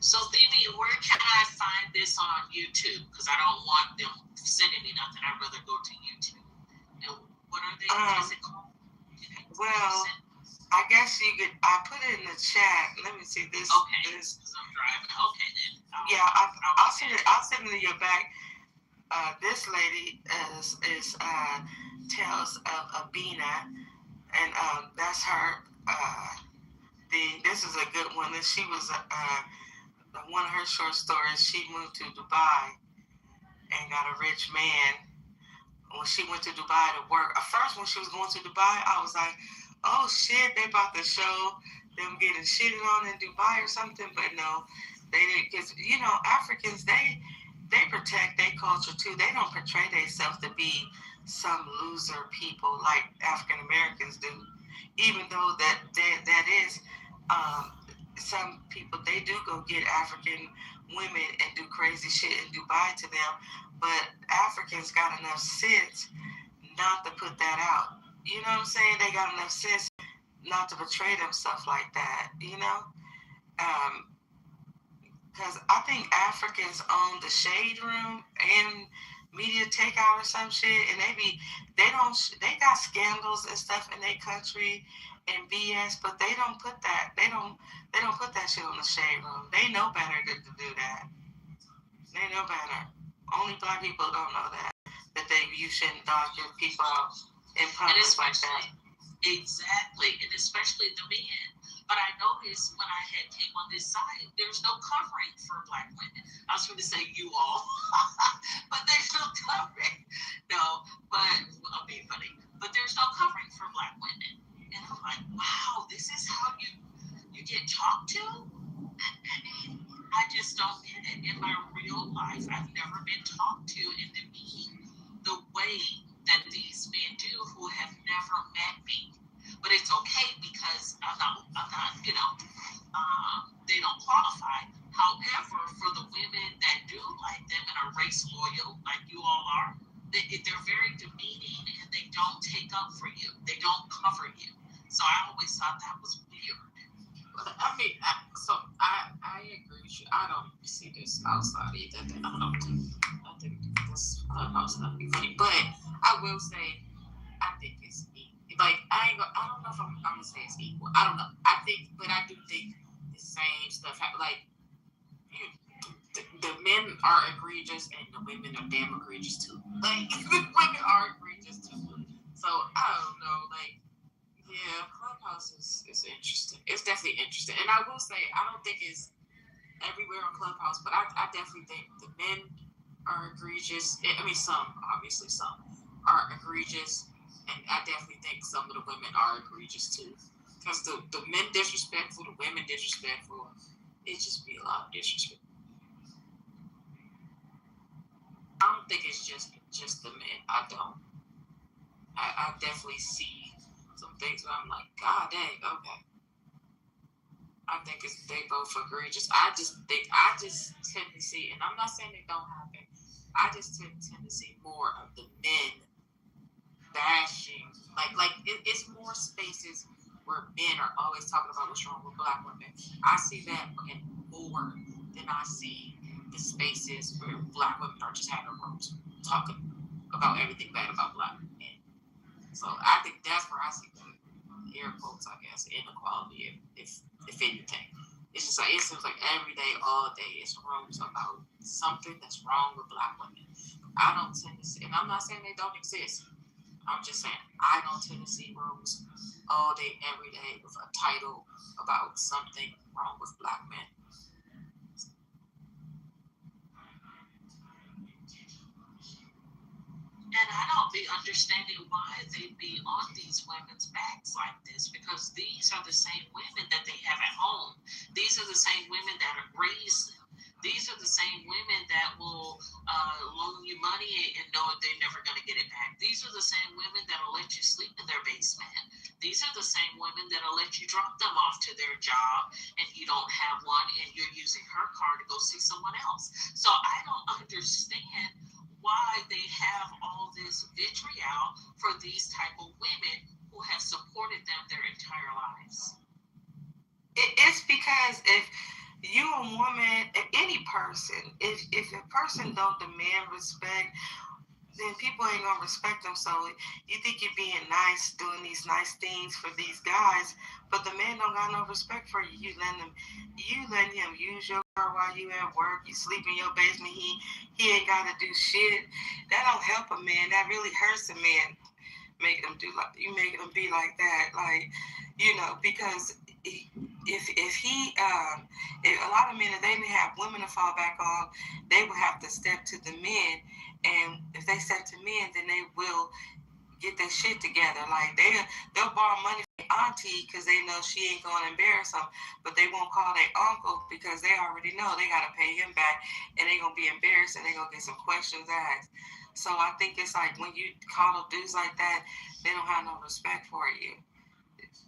So, Phoebe, where can I find this on YouTube? Because I don't want them sending me nothing. I'd rather go to YouTube. And what are they? Is it called? Well, I guess you could. I put it in the chat. Let me see this. Okay. This. Because I'm driving. Okay, then. I'll send it. I'll send it in your back. This lady is Tales of Abina, and that's her thing. This is a good one. And she was one of her short stories. She moved to Dubai and got a rich man. When she went to Dubai to work, at first when she was going to Dubai, I was like, oh shit, they about to show them getting shitted on in Dubai or something. But no, they didn't. Because Africans, they protect their culture too. They don't portray themselves to be some loser people like African Americans do. Even though that is some people, they do go get African women and do crazy shit in Dubai to them. But Africans got enough sense not to put that out. You know what I'm saying? They got enough sense not to portray themselves like that, because I think Africans own the Shade Room and Media Takeout or some shit, and they got scandals and stuff in their country and BS, but they don't put that put that shit on the Shade Room. They know better than to do that. They know better. Only black people don't know that you shouldn't dog your people out in public like that. Exactly, and especially the men. But I noticed when I came on this side, there's no covering for black women. I was going to say you all, but there's no covering. No, but I'm being funny. But there's no covering for black women, and I'm like, wow, this is how you get talked to. I mean, I just don't get it. In my real life, I've never been talked to and demeaned the way that these men do who have never met me. But it's okay because I'm not, they don't qualify. However, for the women that do like them and are race loyal, like you all are, they're very demeaning and they don't take up for you. They don't cover you. So I always thought that was weird. I mean, I agree with you. I don't see this outside either. I think this clubhouse not be funny, but I will say, I think it's like I don't know if I'm gonna say it's equal. I don't know. I do think the same stuff. Like the men are egregious and the women are damn egregious too. Like the women are egregious too. So I don't know. Like yeah, Clubhouse is interesting. It's definitely interesting, and I will say I don't think it's everywhere on Clubhouse, but I definitely think the men are egregious. I mean, some are egregious. And I definitely think some of the women are egregious too. Because the men disrespectful, the women disrespectful. It just be a lot of disrespect. I don't think it's just the men. I don't. I definitely see some things where I'm like, God dang, okay. I think they both egregious. I just tend to see, and I'm not saying they don't happen. I just tend to see more of the men bashing, it's more spaces where men are always talking about what's wrong with black women. I see that in more than I see the spaces where black women are just having rooms talking about everything bad about black men. So I think that's where I see the air quotes, I guess, inequality, if anything. It's just like it seems like every day, all day, it's rooms about something that's wrong with black women. I don't tend to see, and I'm not saying they don't exist. I'm just saying, I don't tend to see rooms all day, every day with a title about something wrong with black men. And I don't be understanding why they be on these women's backs like this, because these are the same women that they have at home. These are the same women that are raised. These are the same women that will loan you money and know they're never going to get it back. These are the same women that will let you sleep in their basement. these are the same women that'll let you drop them off to their job and you don't have one and you're using her car to go see someone else. So I don't understand why they have all this vitriol for these type of women who have supported them their entire lives. It's because if you a woman, any person, if a person don't demand respect, then people ain't gonna respect them. So you think you're being nice, doing these nice things for these guys, but the man don't got no respect for you. You letting him use your car while you at work. You sleep in your basement. He ain't gotta do shit. That don't help a man. That really hurts a man. Make them be like that, because if a lot of men, if they didn't have women to fall back on, they would have to step to the men, and if they step to men, then they will get their shit together. Like they'll borrow money from their auntie because they know she ain't gonna embarrass them, but they won't call their uncle because they already know they gotta pay him back, and they gonna be embarrassed and they gonna get some questions asked. So I think it's like when you call up dudes like that, they don't have no respect for you.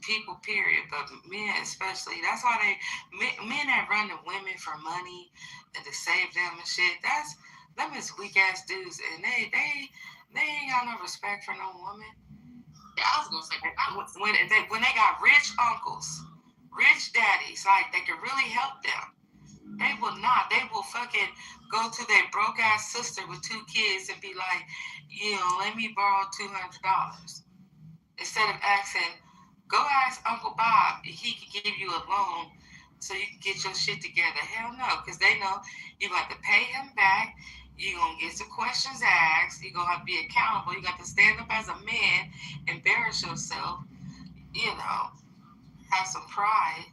People, period, but men especially. That's why men that run to women for money and to save them and shit. Them is weak ass dudes, and they ain't got no respect for no woman. Yeah, I was gonna say when they got rich uncles, rich daddies, like they can really help them. They will not. They will fucking go to their broke ass sister with 2 kids and be like, let me borrow $200. Instead of asking, go ask Uncle Bob if he can give you a loan so you can get your shit together. Hell no, because they know you got to pay him back. You're going to get some questions asked. You're going to have to be accountable. You got to stand up as a man, embarrass yourself, have some pride.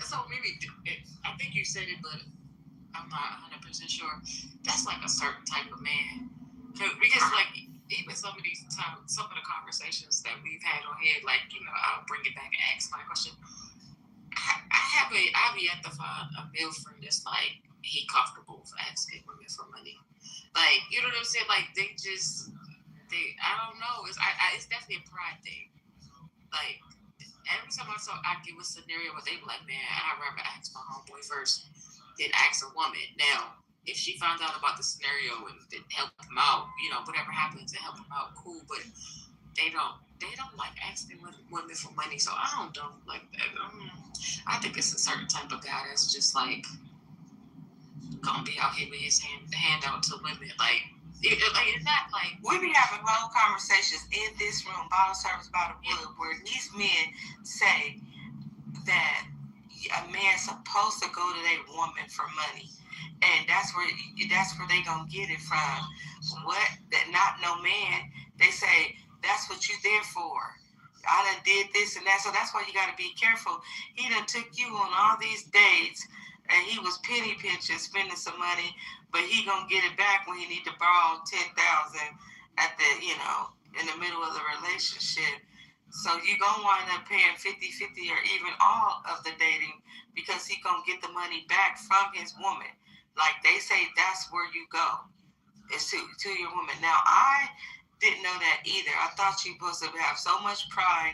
So maybe, I think you said it, but I'm not 100% sure. That's like a certain type of man. Because like, even some of the conversations that we've had on here, like, I'll bring it back and ask my question. I've yet to find a male friend that's like, he comfortable for asking women for money. Like, you know what I'm saying? Like, I don't know. It's definitely a pride thing. Like, every time I give a scenario where they be like, man, I'd rather ask my homeboy first than ask a woman. Now, if she found out about the scenario and then help him out, whatever happens to help him out, cool. But they don't like asking women for money. So I don't like that. I think it's a certain type of guy that's just like gonna be out here with his hand out to women. Like, it's not like we be having whole conversations in this room, bottle service by the wood, where these men say that a man's supposed to go to their woman for money, and that's where they gonna get it from. What? That not no man. They say that's what you there for. I done did this and that, so that's why you gotta be careful. He done took you on all these dates, and he was penny pinching, spending some money, but he gonna get it back when he need to borrow $10,000 at the in the middle of the relationship. So you gonna wind up paying 50-50 or even all of the dating because he gonna get the money back from his woman. Like they say, that's where you go, is to your woman. Now I didn't know that either. I thought you supposed to have so much pride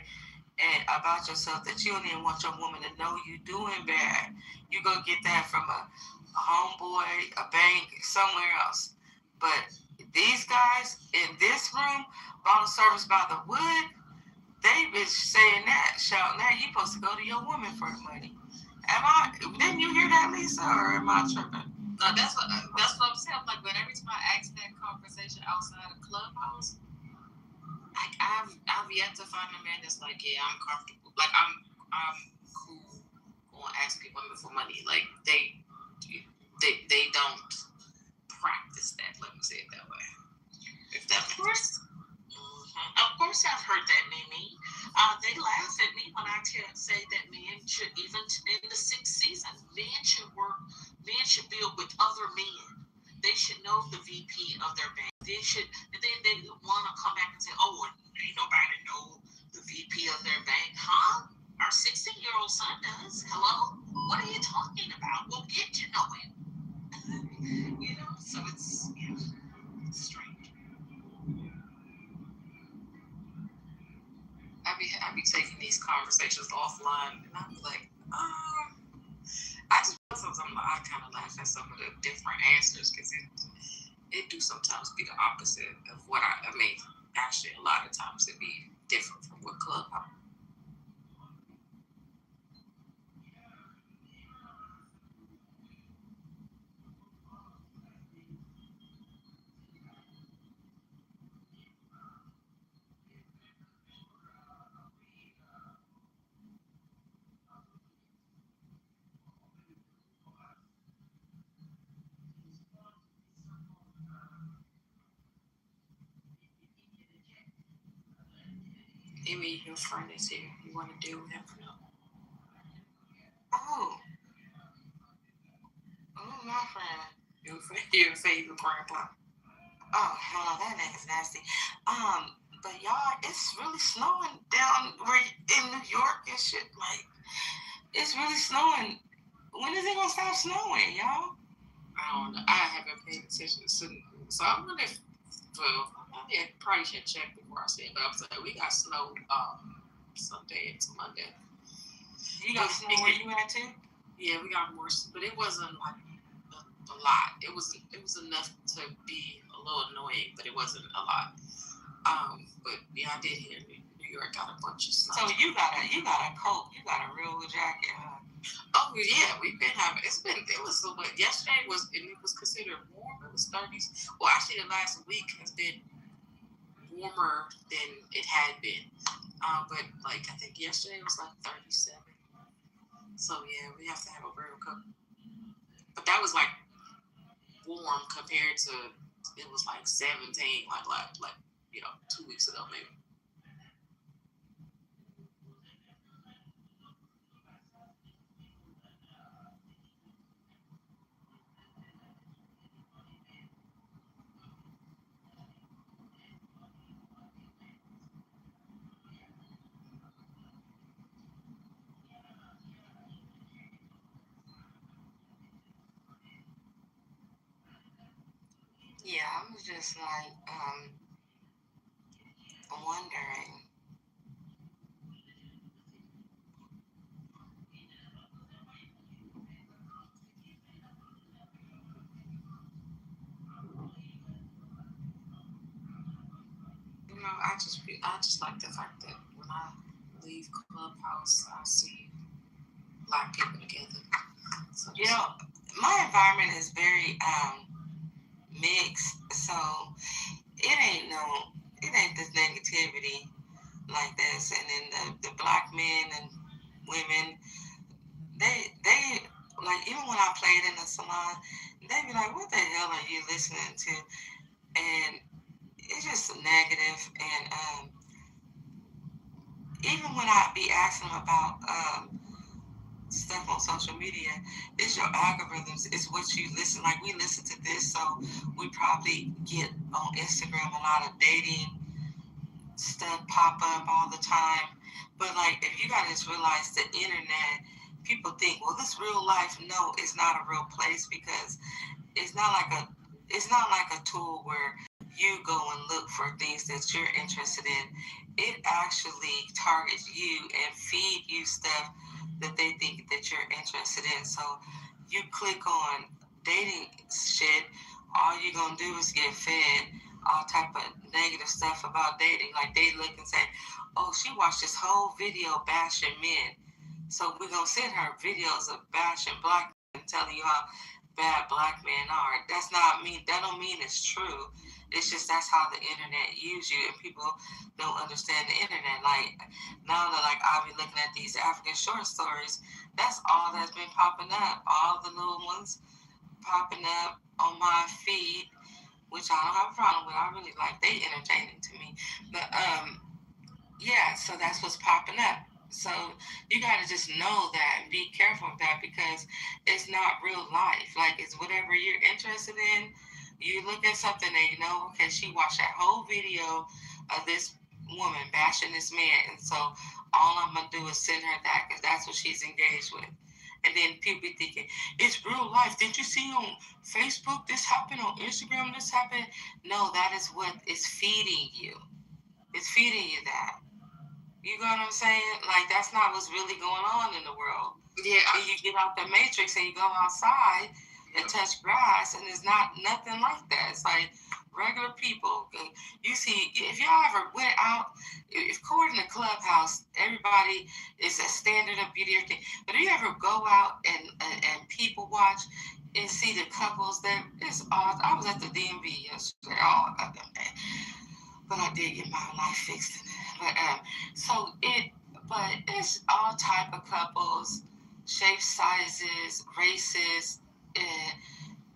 about yourself that you don't even want your woman to know you doing bad. You go get that from a homeboy, a bank, somewhere else. But these guys in this room, bottle service by the wood, they been saying that, shouting that you supposed to go to your woman for the money. Didn't you hear that, Lisa, or am I tripping? No, that's what I'm saying. Like, when every time I ask that conversation outside of Clubhouse, I've yet to find a man that's like, yeah, I'm comfortable. Like, I'm cool on asking women for money. Like, they don't practice that. Let me say it that way. If that makes sense. Of course, I've heard that, Mimi. They laugh at me when I say that men should, even in the 6th season, men should build with other men. They should know the VP of their bank. They should, and then they want to come back and say, oh, ain't nobody know the VP of their bank, huh? Our 16-year-old son does. Hello? What are you talking about? We'll get to know him. So it's strange. I be taking these conversations offline, and I be like, I just sometimes I kind of laugh at some of the different answers because it do sometimes be the opposite of what I mean. Actually, a lot of times it be different from what Clubhouse. Maybe your friend is here. You want to deal with him for now? Oh, my friend. Your favorite grandpa. Oh, hell, that nigga's nasty. But y'all, it's really snowing down where in New York and shit. Like, it's really snowing. When is it gonna stop snowing, y'all? I don't know. I haven't paid attention to so I wonder if, well, I probably should check before I say it, but I was like, we got snow Sunday into Monday. You got snow where you at too? Yeah, we got more, but it wasn't like a lot. It was enough to be a little annoying, but it wasn't a lot. But yeah, I did hear New York got a bunch of snow. So you got a coat, you got a real jacket, huh? Oh yeah, we've been having. It was so much. Yesterday it was considered warm. It was 30s. Well, actually, the last week has been warmer than it had been. But like I think yesterday it was like 37. So yeah, we have to have a real coat. But that was like warm compared to it was like 17 like 2 weeks ago maybe. Yeah, I'm just like wondering. I just like the fact that when I leave Clubhouse, I see Black people together. So My environment is very mixed, so it ain't this negativity like this. And then the Black men and women, they like, even when I played in the salon, they be like, "What the hell are you listening to?" And it's just negative. And even when I be asking them about stuff on social media, it's your algorithms. It's what you listen. Like, we listen to this, so we probably get on Instagram a lot of dating stuff pop up all the time. But like, if you gotta just realize the internet, people think, well, this real life. No, it's not a real place, because it's not like a tool where you go and look for things that you're interested in. It actually targets you and feed you stuff that they think that you're interested in. So you click on dating shit, all you're gonna do is get fed all type of negative stuff about dating. Like, they look and say, "Oh, she watched this whole video bashing men, so we're gonna send her videos of bashing Black men, telling you how bad Black men are." That's not mean. That don't mean it's true. It's just that's how the internet use you, and people don't understand the internet. Like, now that, like, I'll be looking at these African short stories, that's all that's been popping up. All the little ones popping up on my feed, which I don't have a problem with. I really like. They entertaining to me. But yeah, so that's what's popping up. So you gotta just know that and be careful of that, because it's not real life. Like, it's whatever you're interested in. You look at something and you know, okay, she watched that whole video of this woman bashing this man, and so all I'm gonna do is send her that, because that's what she's engaged with. And then people be thinking, it's real life. Did you see on Facebook this happened, on Instagram this happened? No, that is what is feeding you. It's feeding you that. You know what I'm saying? Like, that's not what's really going on in the world. Yeah. And you get out the matrix and you go outside and touch grass, and it's not nothing like that. It's like regular people. You see, if y'all ever went out, if according to Clubhouse, everybody is a standard of beauty, everything. But do you ever go out and people watch and see the couples that it's odd? I was at the DMV yesterday. Oh, goddamn man. But I did get my life fixed in it. But it's all type of couples, shapes, sizes, races, and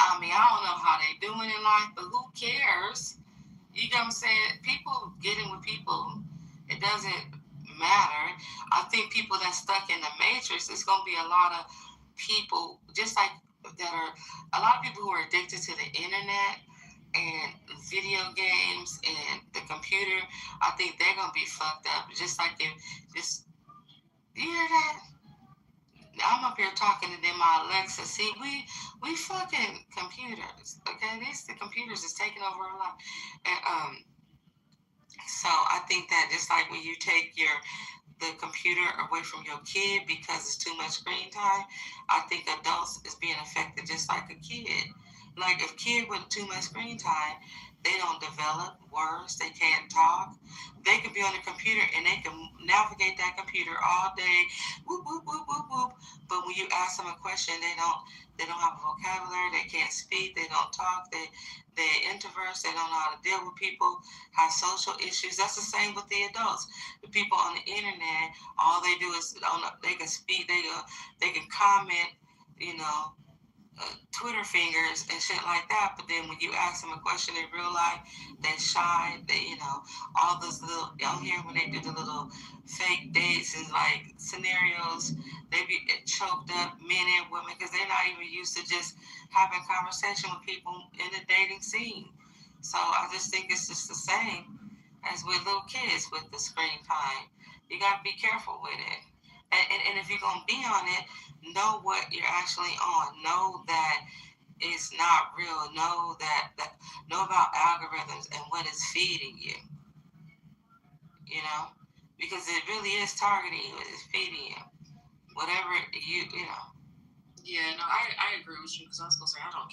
I mean, I don't know how they doing in life, but who cares? You know what I'm saying? People getting with people, it doesn't matter. I think people that's stuck in the matrix, it's gonna be a lot of people, just like that are a lot of people who are addicted to the internet and video games and the computer. I think they're gonna be fucked up. Just like you hear that? I'm up here talking to them, my Alexa. See, we fucking computers, okay? The computers is taking over our life. And so I think that just like when you take the computer away from your kid because it's too much screen time, I think adults is being affected just like a kid. Like if kid with too much screen time, they don't develop words, they can't talk. They could be on the computer and they can navigate that computer all day, whoop whoop whoop whoop whoop. But when you ask them a question, they don't have a vocabulary, they can't speak, they don't talk, they're introverts, they don't know how to deal with people, have social issues. That's the same with the adults. The people on the internet, all they do is they can speak, they can comment, Twitter fingers and shit like that. But then when you ask them a question in real life, they're shy. They, all those little out here when they do the little fake dates and like scenarios, they be choked up, men and women, because they're not even used to just having conversation with people in the dating scene. So I just think it's just the same as with little kids with the screen time. You got to be careful with it. And if you're going to be on it, know what you're actually on. Know that it's not real. Know know about algorithms and what is feeding you. Because it really is targeting you. It's feeding you. Whatever Yeah, no, I agree with you because I was gonna say I don't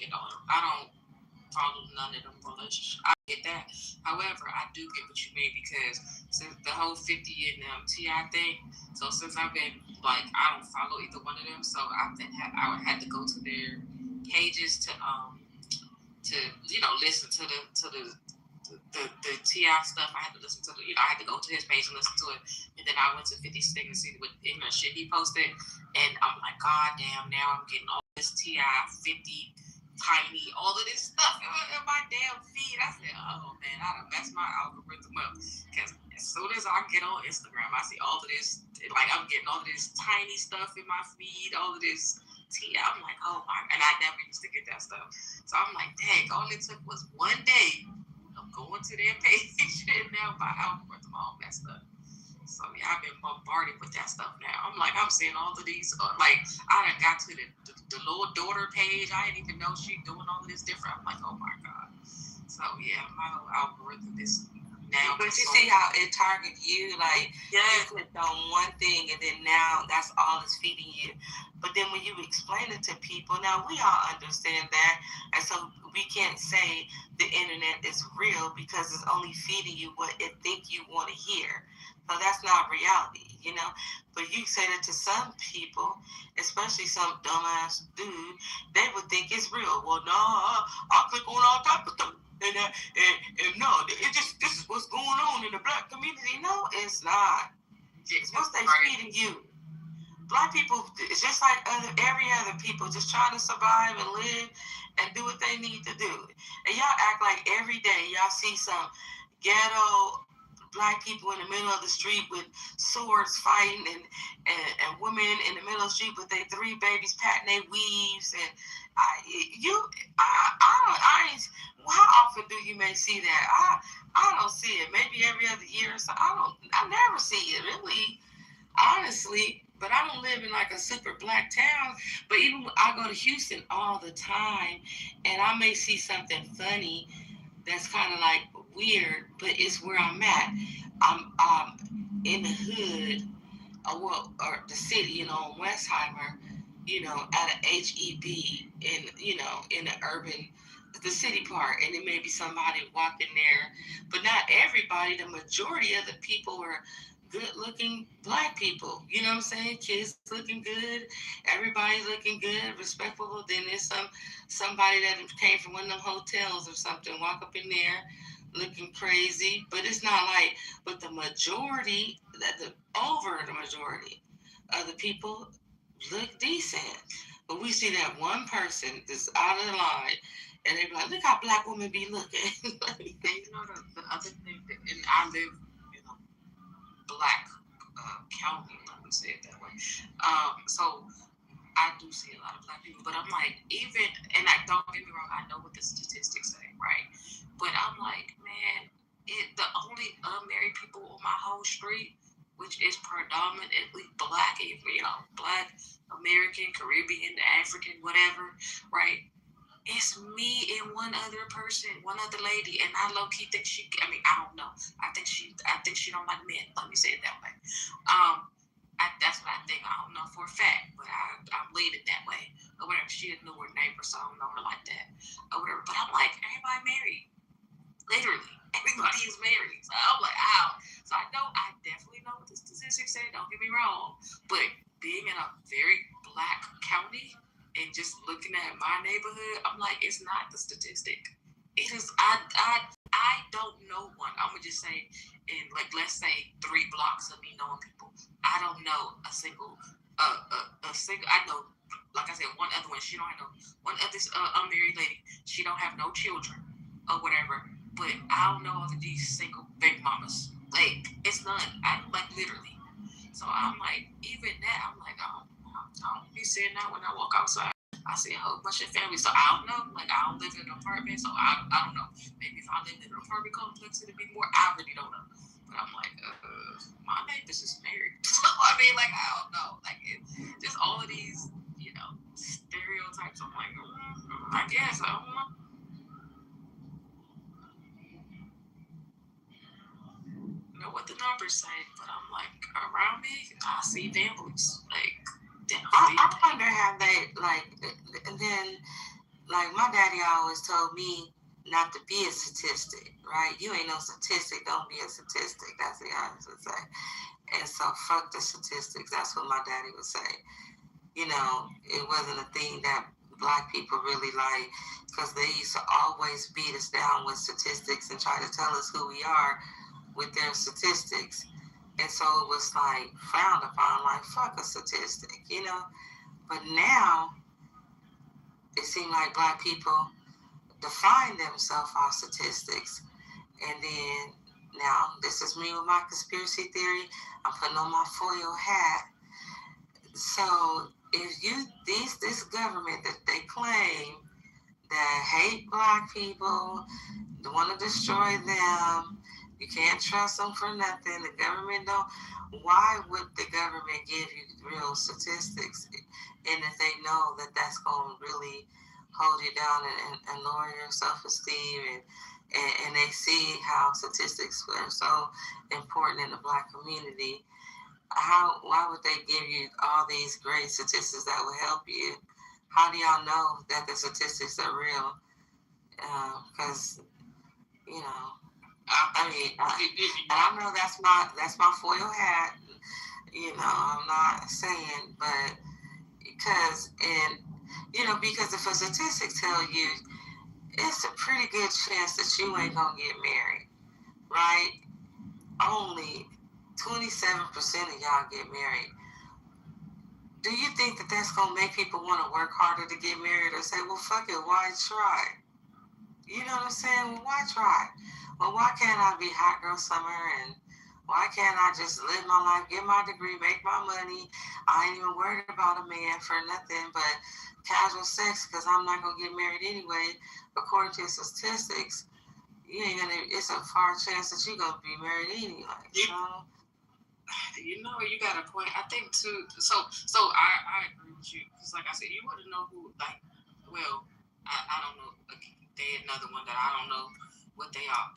follow none of them relationships. I get that. However, I do get what you mean because since the whole 50 and T.I. thing, so since I've been I don't follow either one of them, so I had to go to their pages to listen to the T.I. stuff. I had to listen to I had to go to his page and listen to it, and then I went to 50's thing to see what ignorant shit he posted, and I'm like, God damn, now I'm getting all this T.I. 50 tiny, all of this stuff in my damn feed. I said, oh man, I done messed my algorithm up. Because as soon as I get on Instagram, I see all of this, I'm getting all of this tiny stuff in my feed, all of this tea. I'm like, oh my, and I never used to get that stuff. So I'm like, dang, all it took was one day of going to their page and now my algorithm all messed up. So yeah, I've been bombarded with that stuff now. I'm seeing all of these. I done got to the little daughter page. I didn't even know she doing all of this different. I'm like, oh my god. So yeah, my whole algorithm is now. But you see how it targets you? You clicked on one thing and then now that's all it's feeding you. But then when you explain it to people, now we all understand that, and so we can't say the internet is real because it's only feeding you what it think you want to hear. So that's not reality, But you say that to some people, especially some dumbass dude, they would think it's real. Well, no, I'll click on all type of stuff. And no, this is what's going on in the black community. No, it's not. It's what they feeding you. Black people, it's just like every other people, just trying to survive and live and do what they need to do. And y'all act like every day y'all see some ghetto black people in the middle of the street with swords fighting and women in the middle of the street with their 3 babies patting their weaves. And how often do you may see that? I don't see it. Maybe every other year or so. I never see it really, honestly. But I don't live in a super black town. But even I go to Houston all the time, and I may see something funny that's kind of weird, but it's where I'm at. in the hood, or the city, you know, in Westheimer, you know, at an HEB in, you know, in the urban, the city part, and it may be somebody walking there, but not everybody. The majority of the people are good-looking black people. You know what I'm saying? Kids looking good, everybody looking good, respectable. Then there's somebody that came from one of them hotels or something, walk up in there looking crazy, but it's not like. But the majority, over the majority of the people look decent. But we see that one person that's out of the line, and they be like, look how black women be looking. And you know the other thing, and I live in a black county, let me say it that way. So I do see a lot of black people, but I'm like, even, and I don't get me wrong, I know what the statistics say, right? But I'm like, man, the only unmarried people on my whole street, which is predominantly black, you know, black, American, Caribbean, African, whatever, right? It's me and one other person, one other lady, and I low key think she. I mean, I don't know. I think she don't like men. Let me say it that way. That's what I think. I don't know for a fact, but I'm leaning that way or whatever. She a newer neighbor, so I don't know her like that or whatever. But I'm like, everybody married. Literally, everybody is married. So I'm like, ow. So I definitely know what the statistics say. Don't get me wrong, but being in a very black county and just looking at my neighborhood, I'm like, it's not the statistic. It is. I don't know one. I'm gonna just say, in like, let's say 3 blocks of me knowing people, I don't know a single. I know, like I said, one other one. She don't have no one other unmarried lady. She don't have no children or whatever. But I don't know of these single baby mamas. Like, it's none. Like, literally. So I'm like, even that, I'm like, I don't be saying that when I walk outside. I see a whole bunch of families. So I don't know. Like, I don't live in an apartment, so I don't know. Maybe if I lived in an apartment complex, it'd be more. I really don't know. But I'm like, my neighbors is married. So I mean, like, I don't know. Like, just all of these, you know, stereotypes. I'm like, I guess I don't know. Know what the numbers say, but I'm like, around me, I see families. Like, I wonder how they, like, and then, like, my daddy always told me not to be a statistic, right? You ain't no statistic, don't be a statistic. That's what he always would say. And so, fuck the statistics. That's what my daddy would say. You know, it wasn't a thing that black people really like, because they used to always beat us down with statistics and try to tell us who we are with their statistics. And so it was like frowned upon, like, fuck a statistic, you know? But now it seemed like black people define themselves off statistics. And then now, this is me with my conspiracy theory. I'm putting on my foil hat. So if this government that they claim that hate black people, they want to destroy them, you can't trust them for nothing, the government don't, why would the government give you real statistics? And if they know that that's going to really hold you down and lower your self-esteem, and they see how statistics are so important in the black community, why would they give you all these great statistics that will help you? How do y'all know that the statistics are real? Because, you know, I mean, and I know that's my foil hat. You know, I'm not saying, but because if a statistic tell you, it's a pretty good chance that you ain't gonna get married, right? Only 27% of y'all get married. Do you think that that's gonna make people want to work harder to get married, or say, well, fuck it, why try? You know what I'm saying? Well, why try? Well, why can't I be hot girl summer, and why can't I just live my life, get my degree, make my money? I ain't even worried about a man for nothing but casual sex, because I'm not gonna get married anyway. According to statistics, it's a far chance that you're gonna be married anyway. So, you know, you got a point. I think too. So I agree with you, because like I said, you want to know who, like, well, I don't know. They another one that I don't know what they are.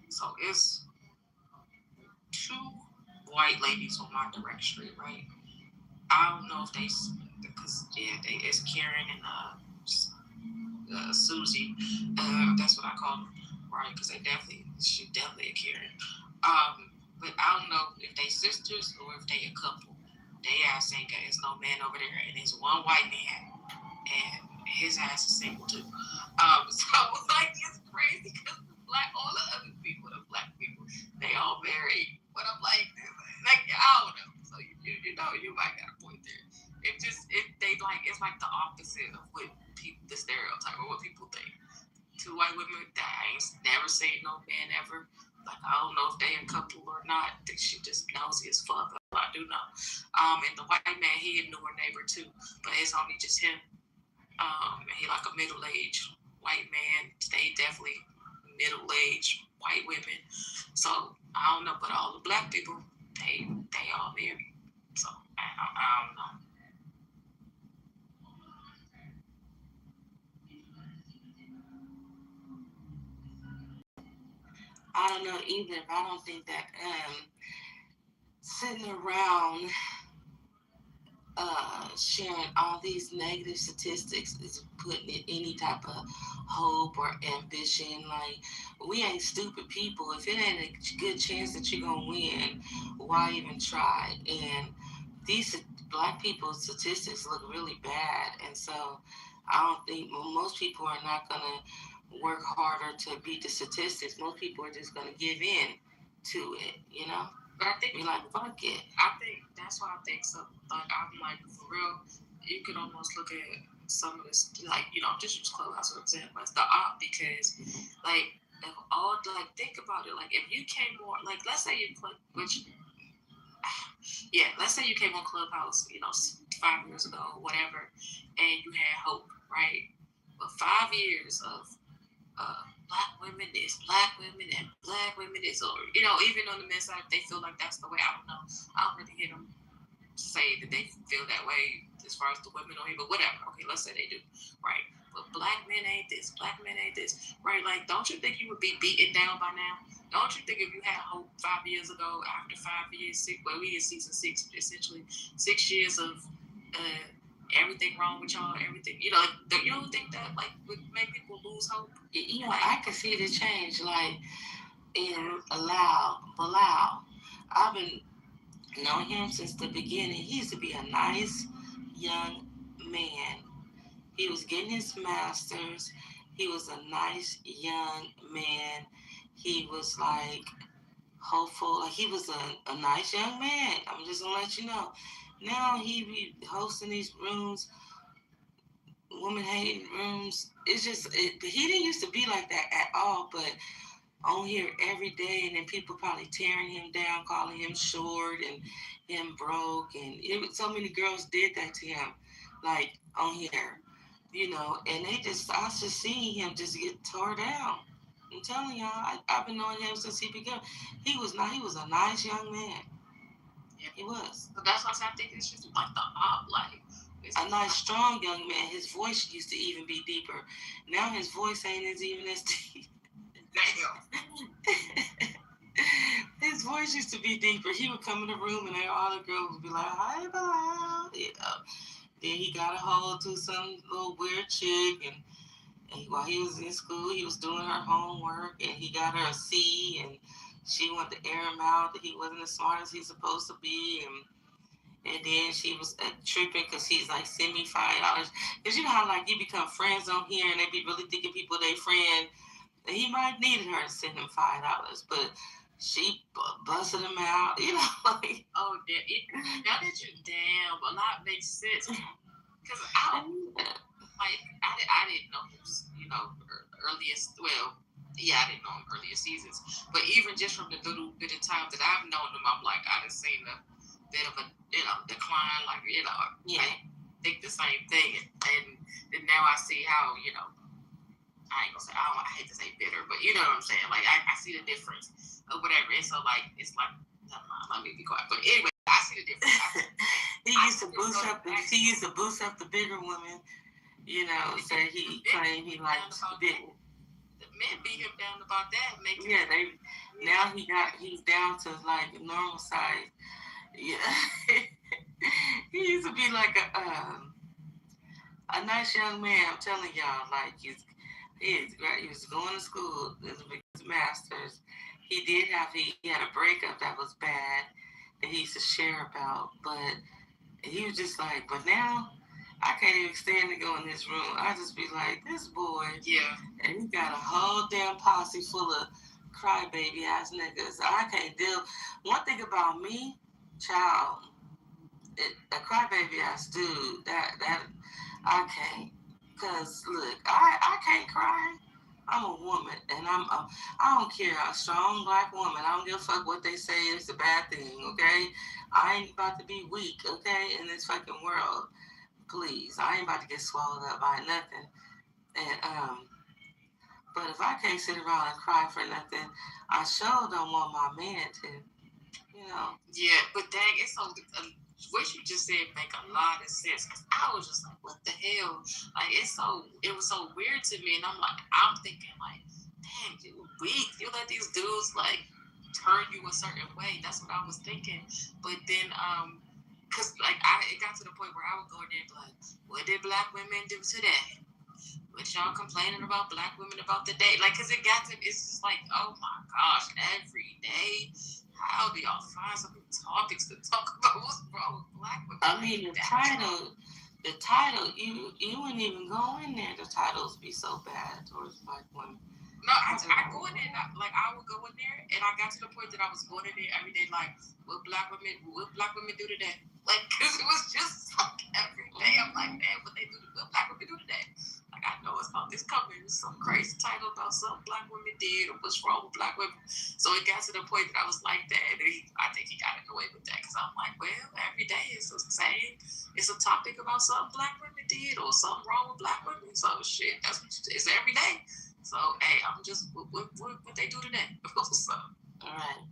So it's 2 white ladies on my direct street, right? I don't know if they, because it's Karen and Susie. That's what I call them, right? Because she definitely a Karen. But I don't know if they sisters or if they a couple. They ass ain't got, there's no man over there, and there's one white man, and his ass is single too. So like it's crazy because all the other people, the black people, they all married. But I'm like I don't know. So you know you might got a point there. It's like the opposite of what people, the stereotype or what people think. Two white women that I ain't never seen no man ever. Like I don't know if they a couple or not. I think she just nosy as fuck. I do know. And the white man, he a newer neighbor too, but it's only just him. He like a middle-aged white man. They definitely middle-aged white women. So I don't know, but all the black people, they all married. So I don't know. I don't know either. I don't think that sitting around sharing all these negative statistics is putting in any type of hope or ambition. Like, we ain't stupid people. If it ain't a good chance that you're gonna win, why even try? And these black people's statistics look really bad, and so I don't think most people are not gonna work harder to beat the statistics. Most people are just gonna give in to it, you know. But I think be like, fuck it. I think that's why I think so. Like I'm like for real, you could almost look at some of this, like just use Clubhouse for example as the op, because like if all like think about it, like if you came on, like let's say you click, let's say you came on Clubhouse, 5 years ago, whatever, and you had hope, right? But 5 years of black women is black women and black women is, or even on the men's side, they feel like that's the way. I don't know. I don't really hear them say that they feel that way as far as the women on here, but whatever. Okay, let's say they do, right? But black men ain't this, black men ain't this, right? Like, don't you think you would be beaten down by now? Don't you think if you had hope 5 years ago, after 5 years, we in season 6, essentially 6 years of everything wrong with y'all, everything, you don't think that like would make people lose hope? I can see the change, like in Bilal. I've been knowing him since the beginning. He used to be a nice young man. He was getting his master's. He was a nice young man. He was like hopeful. Like, he was a nice young man. I'm just gonna let you know. Now he be hosting these rooms, woman hating rooms. It's just he didn't used to be like that at all, but on here every day, and then people probably tearing him down, calling him short and him broke, and so many girls did that to him, like on here, and I was just seeing him just get tore down. I'm telling y'all, I've been knowing him since he began. He was a nice young man. Yeah. He was. So that's why I think it's just like the op, like a nice, strong young man. His voice used to even be deeper. Now his voice ain't even as deep. Damn. His voice used to be deeper. He would come in the room and all the girls would be like, "Hi, Bilal." Then he got a hold to some little weird chick, and while he was in school, he was doing her homework, and he got her a C, and she wanted to air him out that he wasn't as smart as he's supposed to be, and then she was tripping because he's like, send me $5. Because you know how like you become friends on here, and they be really thinking people they friend. And he might needed her to send him $5, but she busted him out, like. Oh, now that you a lot makes sense. Because I didn't know him, earliest. Well, I didn't know him earlier seasons. But even just from the little bit of time that I've known him, I'm like, I done seen a bit of a decline. Like, I think the same thing, and now I see how I ain't gonna say, I hate to say bitter, but you know what I'm saying? Like, I see the difference or whatever. And so, like, it's like, never mind, let me be quiet. But anyway, I see the difference. He used to boost up the bigger women, so he claimed he liked the big. The men beat him down about that. Now he's down to like normal size. Yeah. He used to be like a nice young man. I'm telling y'all, like he was going to school, his master's. He had a breakup that was bad that he used to share about, but he was just like, but now I can't even stand to go in this room. I just be like, this boy, Yeah. and he got a whole damn posse full of crybaby ass niggas. I can't deal. One thing about me, child, a crybaby ass dude, that I can't. Cause look, I can't cry. I'm a woman, and I don't care. A strong black woman. I don't give a fuck what they say. It's a bad thing, okay? I ain't about to be weak, okay? In this fucking world, please. I ain't about to get swallowed up by nothing. And but if I can't sit around and cry for nothing, I sure don't want my man to, you know. Yeah, but dang, it's so. What you just said make a lot of sense. Cause I was just like, what the hell? Like it was so weird to me, and I'm thinking like, dang, you weak. You let these dudes like turn you a certain way. That's what I was thinking. But then, cause like it got to the point where I would go in there and be like, what did black women do today? What y'all complaining about black women about the day? Like, cause it's just like, oh my gosh, every day. How do y'all find some topics to talk about? What's wrong with black women? I mean, the title, you wouldn't even go in there. The titles be so bad towards black women. No, I go in there, I would go in there, and I got to the point that I was going in there every day, like, what black women do today? Like, cause it was just like every day. I'm like, man, what black women do today? Like, I know it's coming. It's some crazy title about something black women did or what's wrong with black women. So it got to the point that I was like that, and I think he got away with that because I'm like, well, every day it's the same. It's a topic about something black women did or something wrong with black women. So shit, that's what it's every day. So hey, I'm just what they do today. So all right,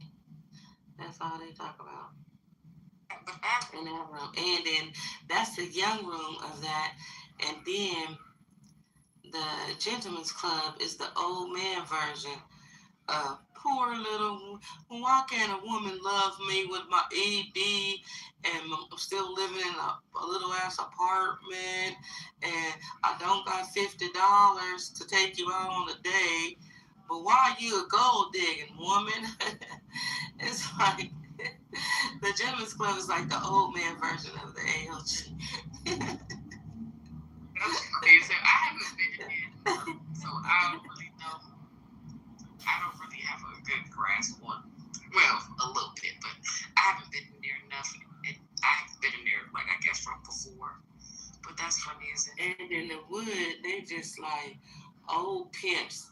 that's all they talk about. But in that room, and then that's the young room of that, and then the gentleman's club is the old man version. Poor little, why can't a woman love me with my ED and I'm still living in a little ass apartment and I don't got $50 to take you out on a date, but why you a gold digging woman? It's like, the gentleman's club is like the old man version of the ALG. I haven't been in, so I don't really know. I don't really have a good grasp on, well, a little bit, but I haven't been in there enough. And I haven't been in there, like, I guess from before. But that's funny, isn't it? And in the wood, they just like old pimps.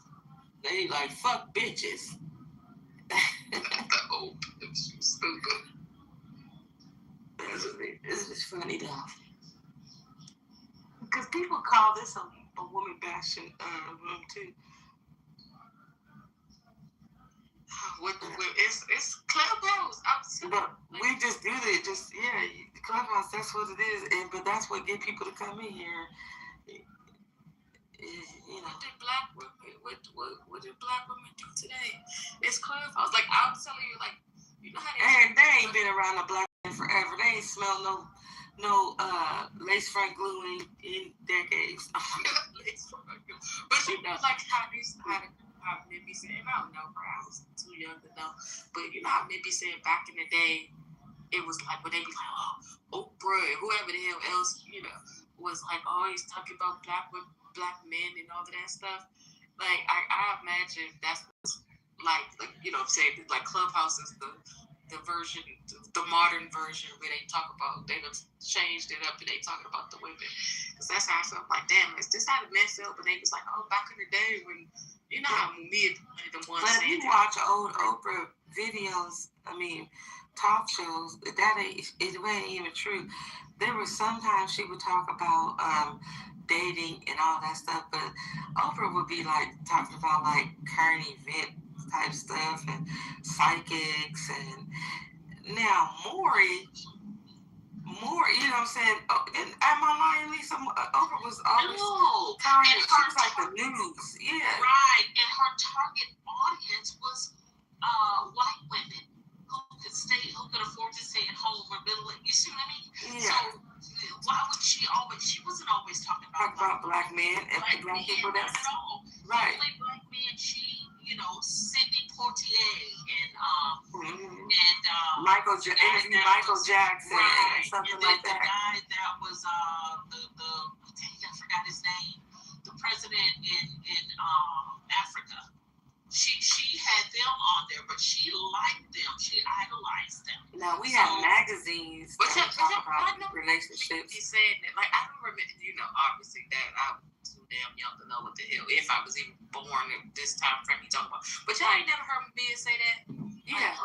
They like fuck bitches. The old pimps, you stupid. It's just funny though. Because people call this a woman bashing room too. It's Clubhouse. But we just do it. Just Clubhouse. That's what it is. But that's what get people to come in here. You know. What did black women do today? It's Clubhouse. Like I was telling you, like you know how they ain't been around a black man forever. They ain't smelled no lace front glue in decades. But you know, like how men be saying, I don't know, bro, I was too young to know. But you know how men be saying back in the day, it was like when they be like, Oprah and whoever the hell else, you know, was like always talking about black men and all of that stuff. Like I imagine that's like you know what I'm saying, like Clubhouse is the version, the modern version where they talk about, they changed it up and they talking about the women. Because that's how I felt. Like, damn, is this how the men felt? But they was like, back in the day when, you know how me and the ones. But if you watch old Oprah videos, I mean, talk shows, it ain't even true. There was sometimes she would talk about dating and all that stuff, but Oprah would be like talking about like current event type stuff and psychics and now Maury, you know what I'm saying? And am I lying, Lisa? Oprah was always she was like the news, yeah. Right, and her target audience was white women who could afford to stay at home or middle. You see what I mean? Yeah. So why would she always? She wasn't always talking about black men and black people. Not at all. Right. The only black men she, Sidney Poitier and Michael Jackson, right, something and like then that. The guy that was I forgot his name. The president in Africa. She had them on there, but she liked them. She idolized them. Now we have magazines that talk about relationships. He's saying that, like, I don't remember. Obviously that I'm too damn young to know what the hell. If I was even born at this time frame you talking about, but y'all ain't never heard me say that. Yeah,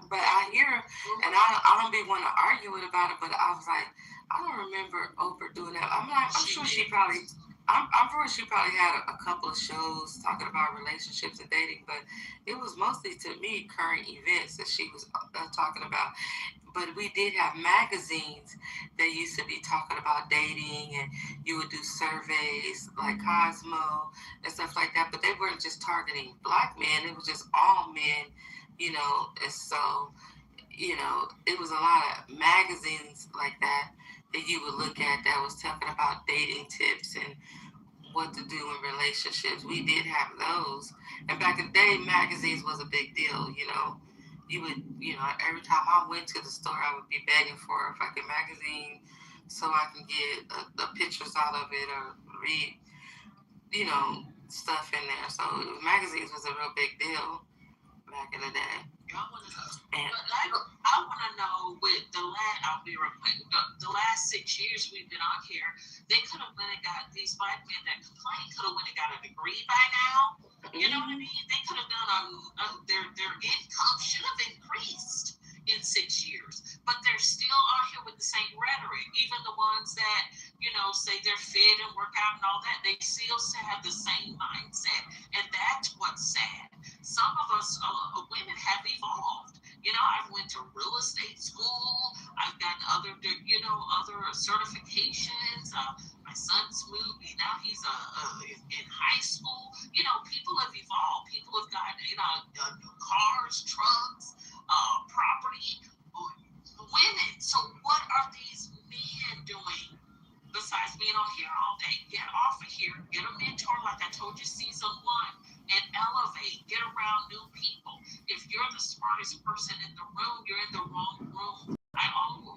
but I hear, and I don't be want to argue with about it. But I was like, I don't remember Oprah doing that. I'm sure she probably. I'm sure she probably had a couple of shows talking about relationships and dating, but it was mostly, to me, current events that she was talking about. But we did have magazines that used to be talking about dating, and you would do surveys like Cosmo and stuff like that. But they weren't just targeting black men; it was just all men, And so, it was a lot of magazines like that you would look at that was talking about dating tips and what to do in relationships. We did have those. And back in the day, magazines was a big deal, You would, every time I went to the store, I would be begging for a fucking magazine so I can get the pictures out of it or read, stuff in there. So magazines was a real big deal back in the day. I want to know with the last 6 years we've been on here, they could have went and got these black men that complain could have went and got a degree by now. You know what I mean? They could have done their income should have increased in 6 years, but they're still on here with the same rhetoric. Even the ones that say they're fit and work out and all that, they still have the same mindset, and that's what's sad. Some of us women have evolved. I've went to real estate school. I've gotten other certifications. My son's moved. Now he's in high school. People have evolved. People have gotten new cars, trucks, property, women. So what are these men doing besides being on here all day? Get off of here. Get a mentor, like I told you, season 1. And elevate, get around new people. If you're the smartest person in the room, you're in the wrong room.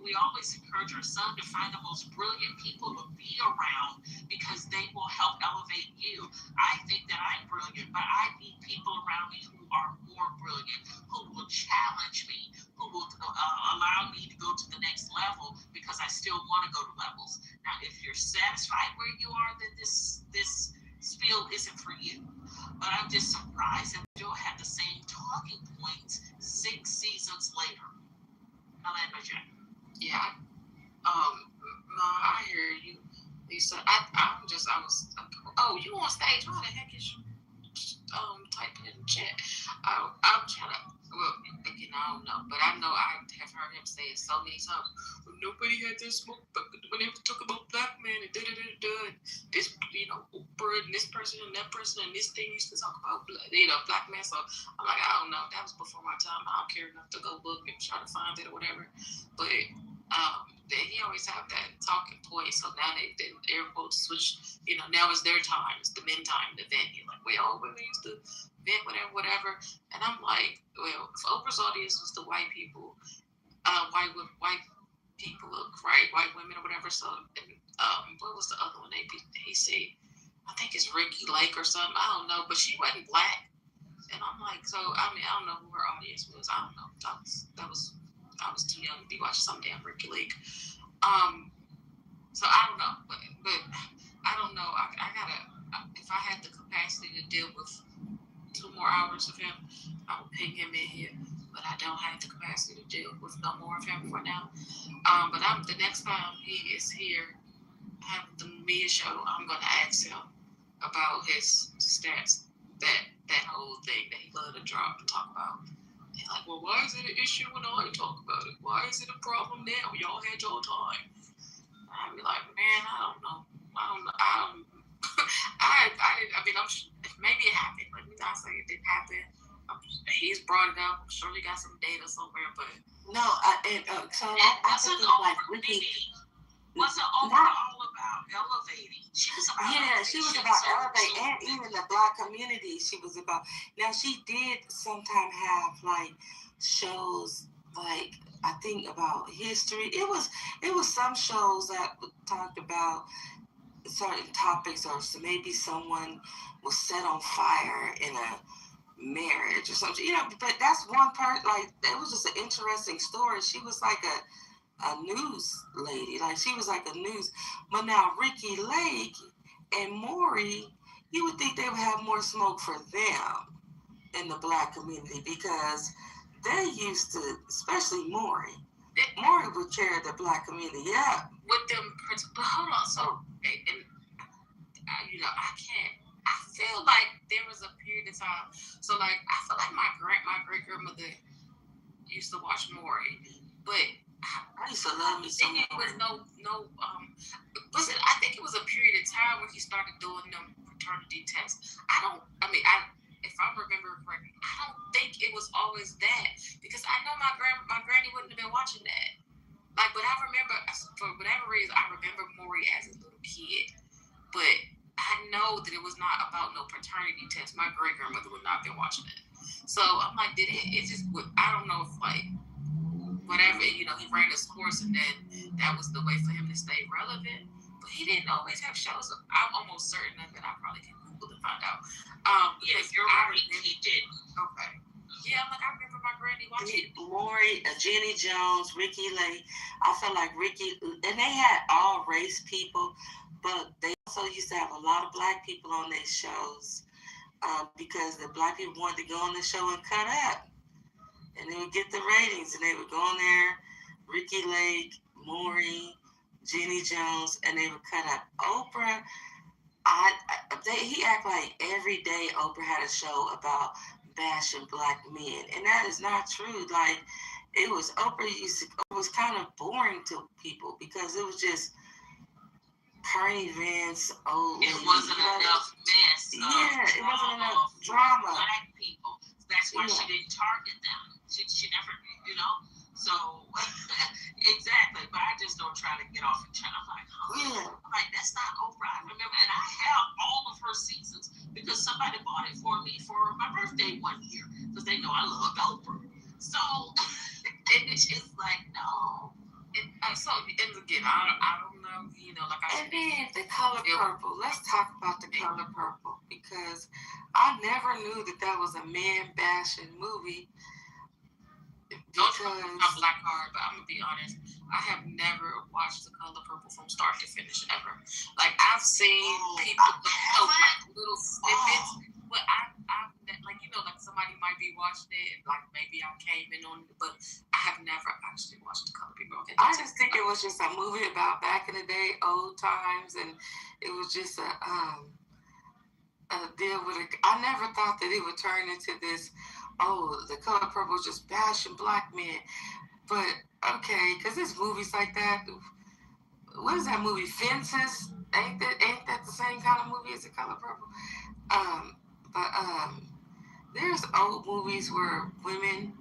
We always encourage our son to find the most brilliant people to be around because they will help elevate you. I think that I'm brilliant, but I need people around me who are more brilliant, who will challenge me, who will allow me to go to the next level because I still want to go to levels. Now, if you're satisfied where you are, then this spiel isn't for you. But I'm just surprised that you'll have the same talking points 6 seasons later. I'll add my check. Yeah. No, I hear you, Lisa. I was. Oh, you on stage? Why the heck is you typing in the chat? I'm trying to. Well, again, I don't know, but I know I have heard him say it so many times. Nobody had this smoke, but when they talk about black men and this, Oprah and this person and that person and this thing used to talk about black men. So I'm like, I don't know. That was before my time. I don't care enough to go look and try to find it or whatever. But he always have that talking point. So now they're able to switch. Now it's their time. It's the men time to vent. You're like, well, women used to vent, whatever. And I'm like, well, if Oprah's audience was the white people, white people, right? White women or whatever. So, what was the other one? He said, I think it's Ricky Lake or something. I don't know, but she wasn't black. And I'm like, so I don't know who her audience was. I don't know. I was too young to be watching some damn Ricky Lake. So I don't know, but I don't know. I gotta. If I had the capacity to deal with 2 more hours of him, I would ping him in here. But I don't have the capacity to deal with no more of him for now. But the next time he is here, having the media show, I'm gonna ask him about his stats, that whole thing that he loved to drop and talk about. And like, well, why is it an issue when I talk about it? Why is it a problem now? Y'all had your time. I'd be like, man, I don't know. I mean, maybe it happened. Let me not say it didn't happen. He's brought it up. I'm sure he got some data somewhere, but no, I think like Ricky. Wasn't all about elevating. She was about she was about elevating, and even the Black community. She was about. Now she did sometimes have like shows like I think about history. It was some shows that talked about certain topics, or maybe someone was set on fire in a marriage or something. But that's one part. Like it was just an interesting story. She was like a news lady, like she was like a news. But now Ricky Lake and Maury, you would think they would have more smoke for them in the Black community, because they used to, especially Maury would carry the Black community. Yeah, with them. But hold on, so and I can't. I feel like there was a period of time. So like I feel like my great grandmother used to watch Maury, but I used to love me some Maury. It was I think it was a period of time where he started doing them paternity tests. If I remember correctly, I don't think it was always that, because I know my granny wouldn't have been watching that. Like, but I remember, for whatever reason, I remember Maury as a little kid, but I know that it was not about no paternity test. My great grandmother would not have been watching it. So I'm like, it just would, I don't know if like, whatever, he ran his course, and then that was the way for him to stay relevant. But he didn't always have shows. I'm almost certain of it. I probably can Google to find out. Yes, you're right. He did. Okay. Yeah, like I remember my granny watching Maury, Jenny Jones, Ricky Lake. I felt like Ricky, and they had all race people, but they also used to have a lot of Black people on their shows, because the Black people wanted to go on the show and cut up. And they would get the ratings, and they would go on there, Ricky Lake, Maury, Jenny Jones, and they would cut up. Oprah, he act like every day Oprah had a show about bashing Black men, and that is not true. Like, it was was kind of boring to people, because it was just current events. It wasn't enough mess. It wasn't enough drama. Black people. That's why she didn't target them. She never, So exactly. But I just don't try to get off and I'm like, I'm like, that's not Oprah. I remember, and I have all of her seasons because somebody bought it for me for my birthday one year because they know I loved Oprah. So it's just like, no. And again, I don't know, And then The Color Purple. Let's talk about The Color Purple, because I never knew that was a man bashing movie. Don't talk about Black Heart, but I'm gonna be honest, I have never watched The Color Purple from start to finish ever. Like, I've seen people like little snippets, but I like somebody might be watching it, like maybe I came in on it, but I have never actually watched The Color Purple. I just think it was just a movie about back in the day, old times, and it was just a deal with it. I never thought that it would turn into this. The Color Purple is just bashing Black men. But, okay, because there's movies like that. What is that movie, Fences? Ain't that the same kind of movie as The Color Purple? But there's old movies where women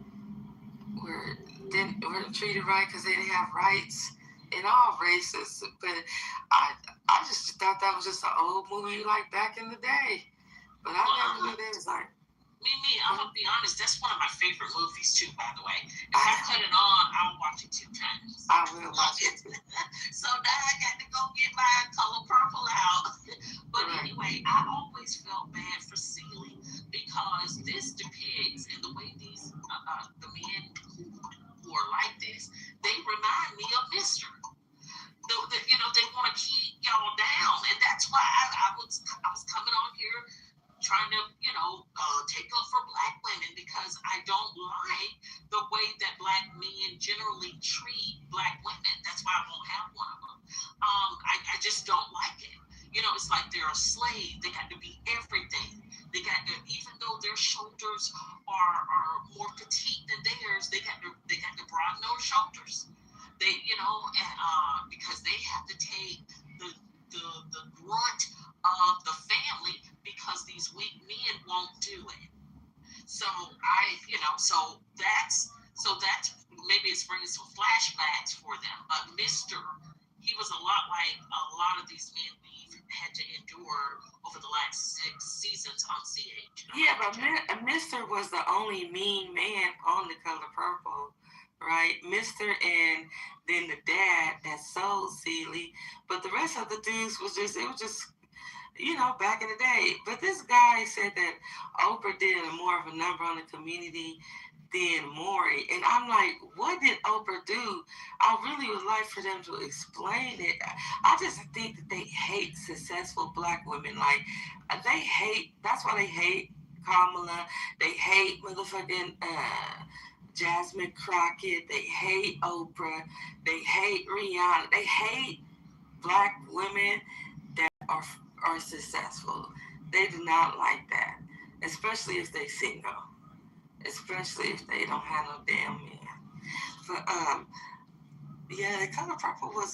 weren't treated right because they didn't have rights in all races. But I just thought that was just an old movie like back in the day. But I never knew that was like. I'm gonna be honest, that's one of my favorite movies too, by the way. If I put it on, I'll watch it 2 times. I will watch it. So now I got to go get my Color Purple out. But anyway, I always felt bad for Celie because this depicts, in the way these the men who are like this, they remind me of Mr. They want to keep y'all down, and that's why I was coming on here trying to, take up for Black women, because I don't like the way that Black men generally treat Black women. That's why I won't have one of them. I just don't like it. It's like they're a slave. They got to be everything. They got to, even though their shoulders are more petite than theirs, they got to broaden those shoulders. They, because they have to take the brunt of the family because these weak men won't do it. So So so that's maybe it's bringing some flashbacks for them. But Mr. He was a lot like a lot of these men we've had to endure over the last 6 seasons on CH. Yeah, but Mr. was the only mean man on The Color Purple, right? Mr. and then the dad that sold Celie, but the rest of the dudes was just back in the day. But this guy said that Oprah did more of a number on the community than Maury. And I'm like, what did Oprah do? I really would like for them to explain it. I just think that they hate successful Black women. Like, that's why they hate Kamala. They hate motherfucking Jasmine Crockett. They hate Oprah. They hate Rihanna. They hate Black women that are successful. They do not like that, especially if they single. Especially if they don't have no damn man. But yeah, The Color Purple I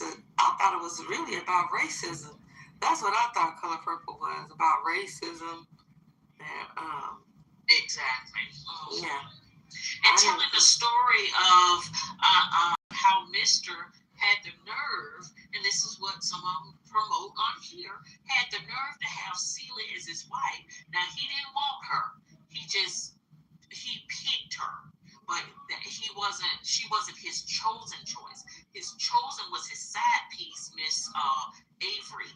thought it was really about racism. That's what I thought Color Purple was, about racism. And exactly. Yeah. And telling the story of how Mr. had the nerve, and this is what some of them promote on here, had the nerve to have Celie as his wife. Now, he didn't want her. He picked her, but she wasn't his chosen choice. His chosen was his side piece, Miss Avery,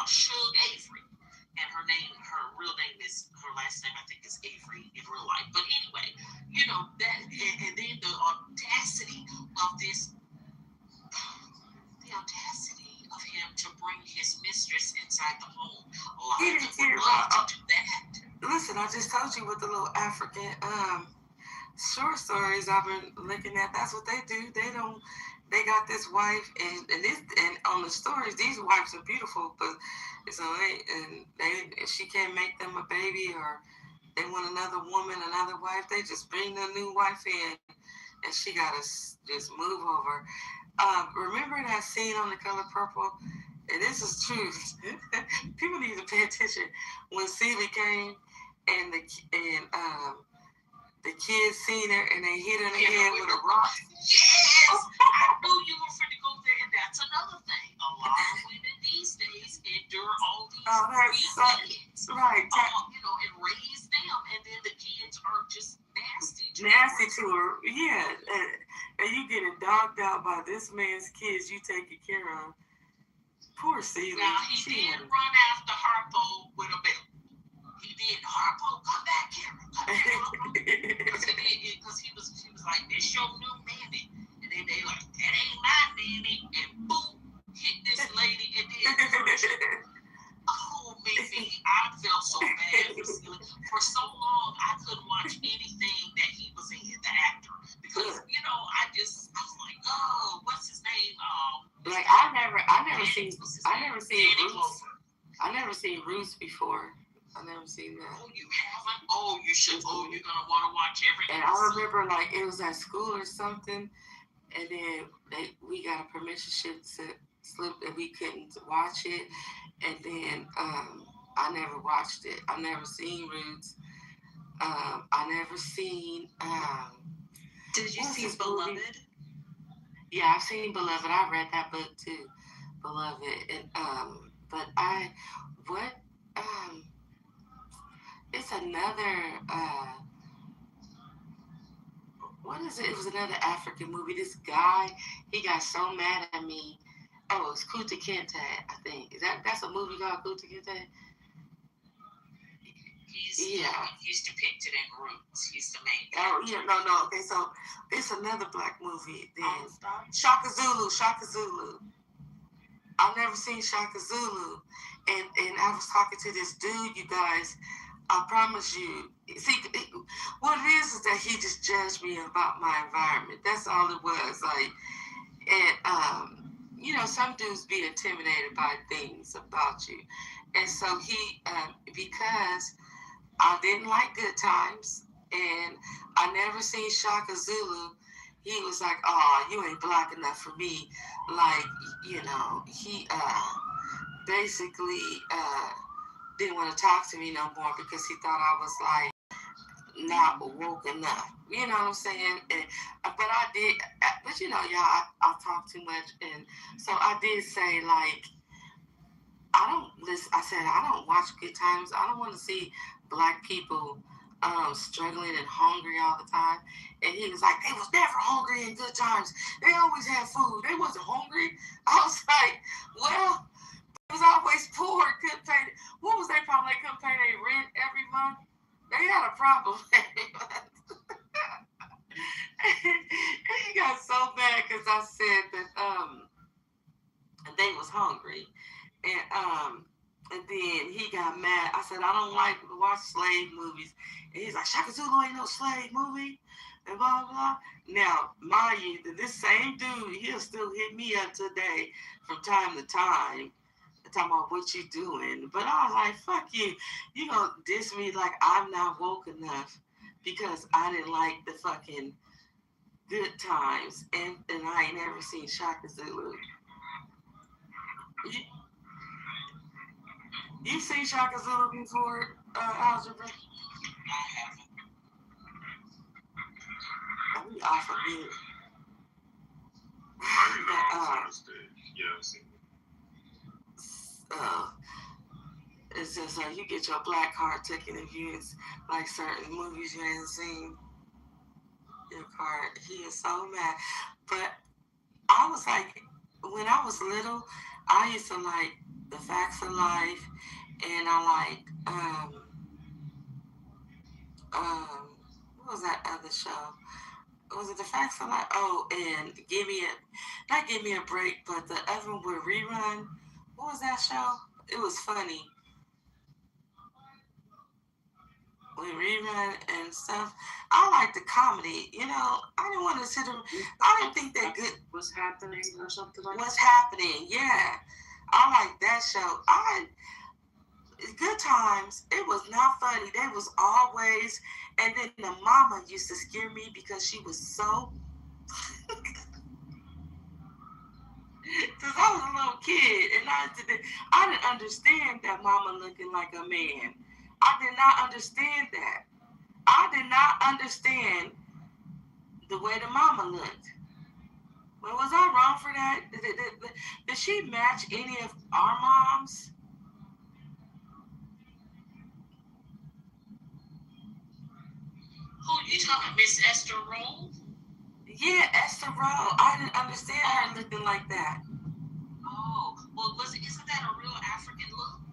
Suge Avery. And her real name her last name, I think, is Avery in real life. But anyway, that, and then the audacity of him to bring his mistress inside the home. A lot of them would love to do that. Listen, I just told you with the little African short stories I've been looking at. That's what they do. They got this wife, and on the stories, these wives are beautiful, but she can't make them a baby, or they want another woman, another wife. They just bring the new wife in, and she gotta just move over. Remember that scene on The Color Purple? And this is true. People need to pay attention. When Celie came and the kids seen her and they hit her in the head with a rock. Yes! I knew you were finna go there, and that's another thing. A lot of women these days endure all these kids. Right. And raise them, and then the kids are just nasty to her. Yeah. And you getting dogged out by this man's kids you taking care of. Poor Celie. Now, he did run after Harpo with a belt. He did. Harpo, come back here. Because he was like, this your new mammy. And then they like, that ain't my mammy. And boom, hit this lady and then oh, baby, I felt so bad for Celie. For so long, I couldn't watch anything that he was in, the actor. Because, I was like, oh, what's his name? Like, I never seen Roots. I never seen Roots before. I never seen that. Oh, you haven't? Oh, you should. Oh, you're gonna want to watch every. And I remember, like, it was at school or something, and then we got a permission slip that we couldn't watch it, and then I never watched it. I never seen Roots. I never seen. Did you see Beloved? Yeah, I've seen Beloved. I read that book too, Beloved, and but it's another what is it? It was another African movie. This guy, he got so mad at me. Oh, it's Kunta Kinte, I think. That's a movie called Kunta Kinte? He's depicted in Roots. He's the main character. Oh, yeah, no. Okay, so it's another Black movie then. Shaka Zulu. I've never seen Shaka Zulu. And I was talking to this dude, you guys. I promise you. See, what it is that he just judged me about my environment. That's all it was. Like, and some dudes be intimidated by things about you, and so he, because I didn't like Good Times, and I never seen Shaka Zulu. He was like, "Oh, you ain't Black enough for me." Like, he basically didn't want to talk to me no more because he thought I was not woke enough. You know what I'm saying? But I did. But you know, y'all, I talk too much, and so I did say like, I don't listen. I said I don't watch Good Times. I don't want to see black people struggling and hungry all the time. And he was like, they was never hungry in Good Times. They always had food. They wasn't hungry. I was like, well, they was always poor. Couldn't pay. What was their problem? They couldn't pay their rent every month. They had a problem. He got so mad because I said that they was hungry, and then he got mad. I said I don't like to watch slave movies, and he's like, Shaka Zulu ain't no slave movie, and blah blah. Now, mind you, this same dude, he'll still hit me up today from time to time, talking about what you doing. But I was like, fuck you. You gonna diss me like I'm not woke enough because I didn't like the fucking Good Times, and I ain't never seen Shaka Zulu. You seen Shaka Zulu before, Algebra? I haven't. We off of it. It's just like you get your black card taken if you like certain movies you ain't seen. Your card. He is so mad. But I was like, when I was little, I used to like The Facts of Life, and I like what was that other show? Was it The Facts of Life? Oh, and not Give Me a Break, but the other one with Rerun. What was that show? It was funny. With Rerun and stuff. I like the comedy. You know, I didn't want to sit there. I didn't think that good. What's Happening or something like What's Happening? Yeah. I like that show. Good Times, it was not funny. They was always, and then the mama used to scare me because she was so, because I was a little kid, and I didn't understand that mama looking like a man. I did not understand that. I did not understand the way the mama looked. Well, was I wrong for that? Did she match any of our moms? Who you talking, Miss Esther Roll? Yeah, Esther Roll. I didn't understand her looking like that. Oh, well, isn't that a real African look?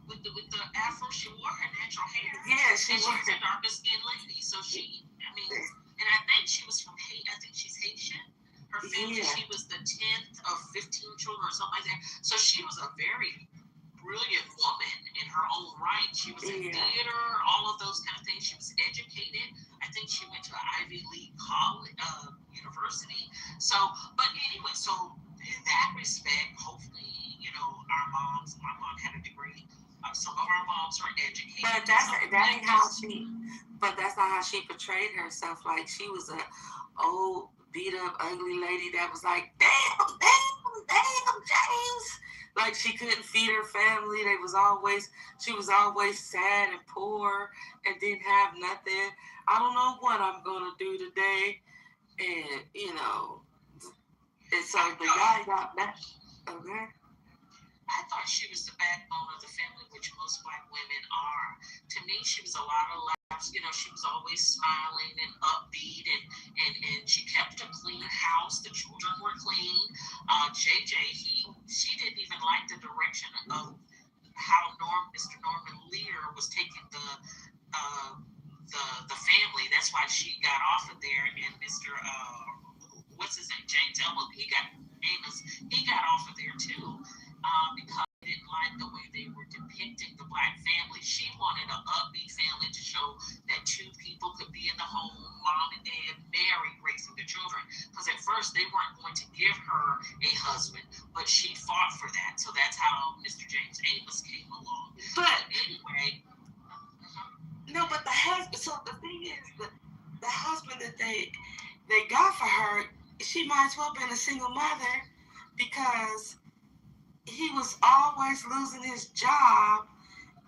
With the afro, she wore her natural hair. Yeah, she was a darker skinned lady. So and I think she was from Haiti. I think she's Haitian. Her family, she was the 10th of 15 children or something like that. So she was a very brilliant woman in her own right. She was in theater, all of those kind of things. She was educated. I think she went to an Ivy League college, university. So, but anyway, so in that respect, hopefully, you know, my mom had a degree. Some of our moms are educated. But that's not how she portrayed herself. Like she was a old, beat up, ugly lady that was like, damn, James. Like she couldn't feed her family. She was always sad and poor and didn't have nothing. I don't know what I'm gonna do today. And you know, and so the guy got that. Okay. I thought she was the backbone of the family, which most black women are. To me, she was a lot of laughs. You know, she was always smiling and upbeat, and she kept a clean house. The children were clean. JJ, she didn't even like the direction of how Mr. Norman Lear was taking the family. That's why she got off of there, and Mr. What's his name? James Amos, he got off of there too. Because they didn't like the way they were depicting the black family. She wanted an upbeat family to show that two people could be in the home, mom and dad, married, raising the children. Because at first they weren't going to give her a husband, but she fought for that. So that's how Mr. James Amos came along. But anyway. No, but the husband. So the thing is, the husband that they got for her, she might as well been a single mother because he was always losing his job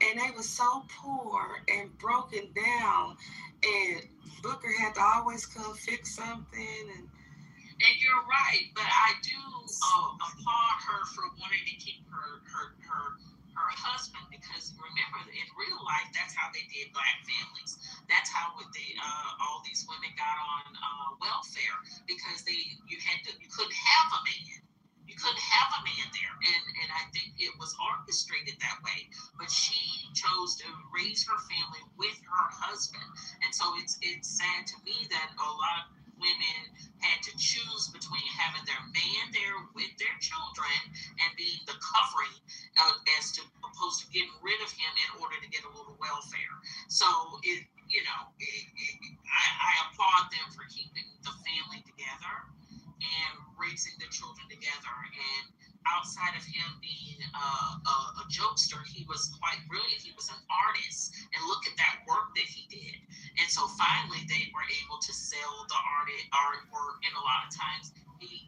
and they were so poor and broken down, and Booker had to always come fix something. And you're right, but I do applaud her for wanting to keep her husband, because remember, in real life, that's how they did black families. That's how all these women got on welfare, because you couldn't have a man. You couldn't have a man there, and I think it was orchestrated that way. But she chose to raise her family with her husband, and so it's sad to me that a lot of women had to choose between having their man there with their children and being the covering, as to opposed to getting rid of him in order to get a little welfare. So I applaud them for keeping the family together and raising the children together. And outside of him being a jokester, he was quite brilliant. He was an artist, and look at that work that he did. And so finally, they were able to sell the artwork, and a lot of times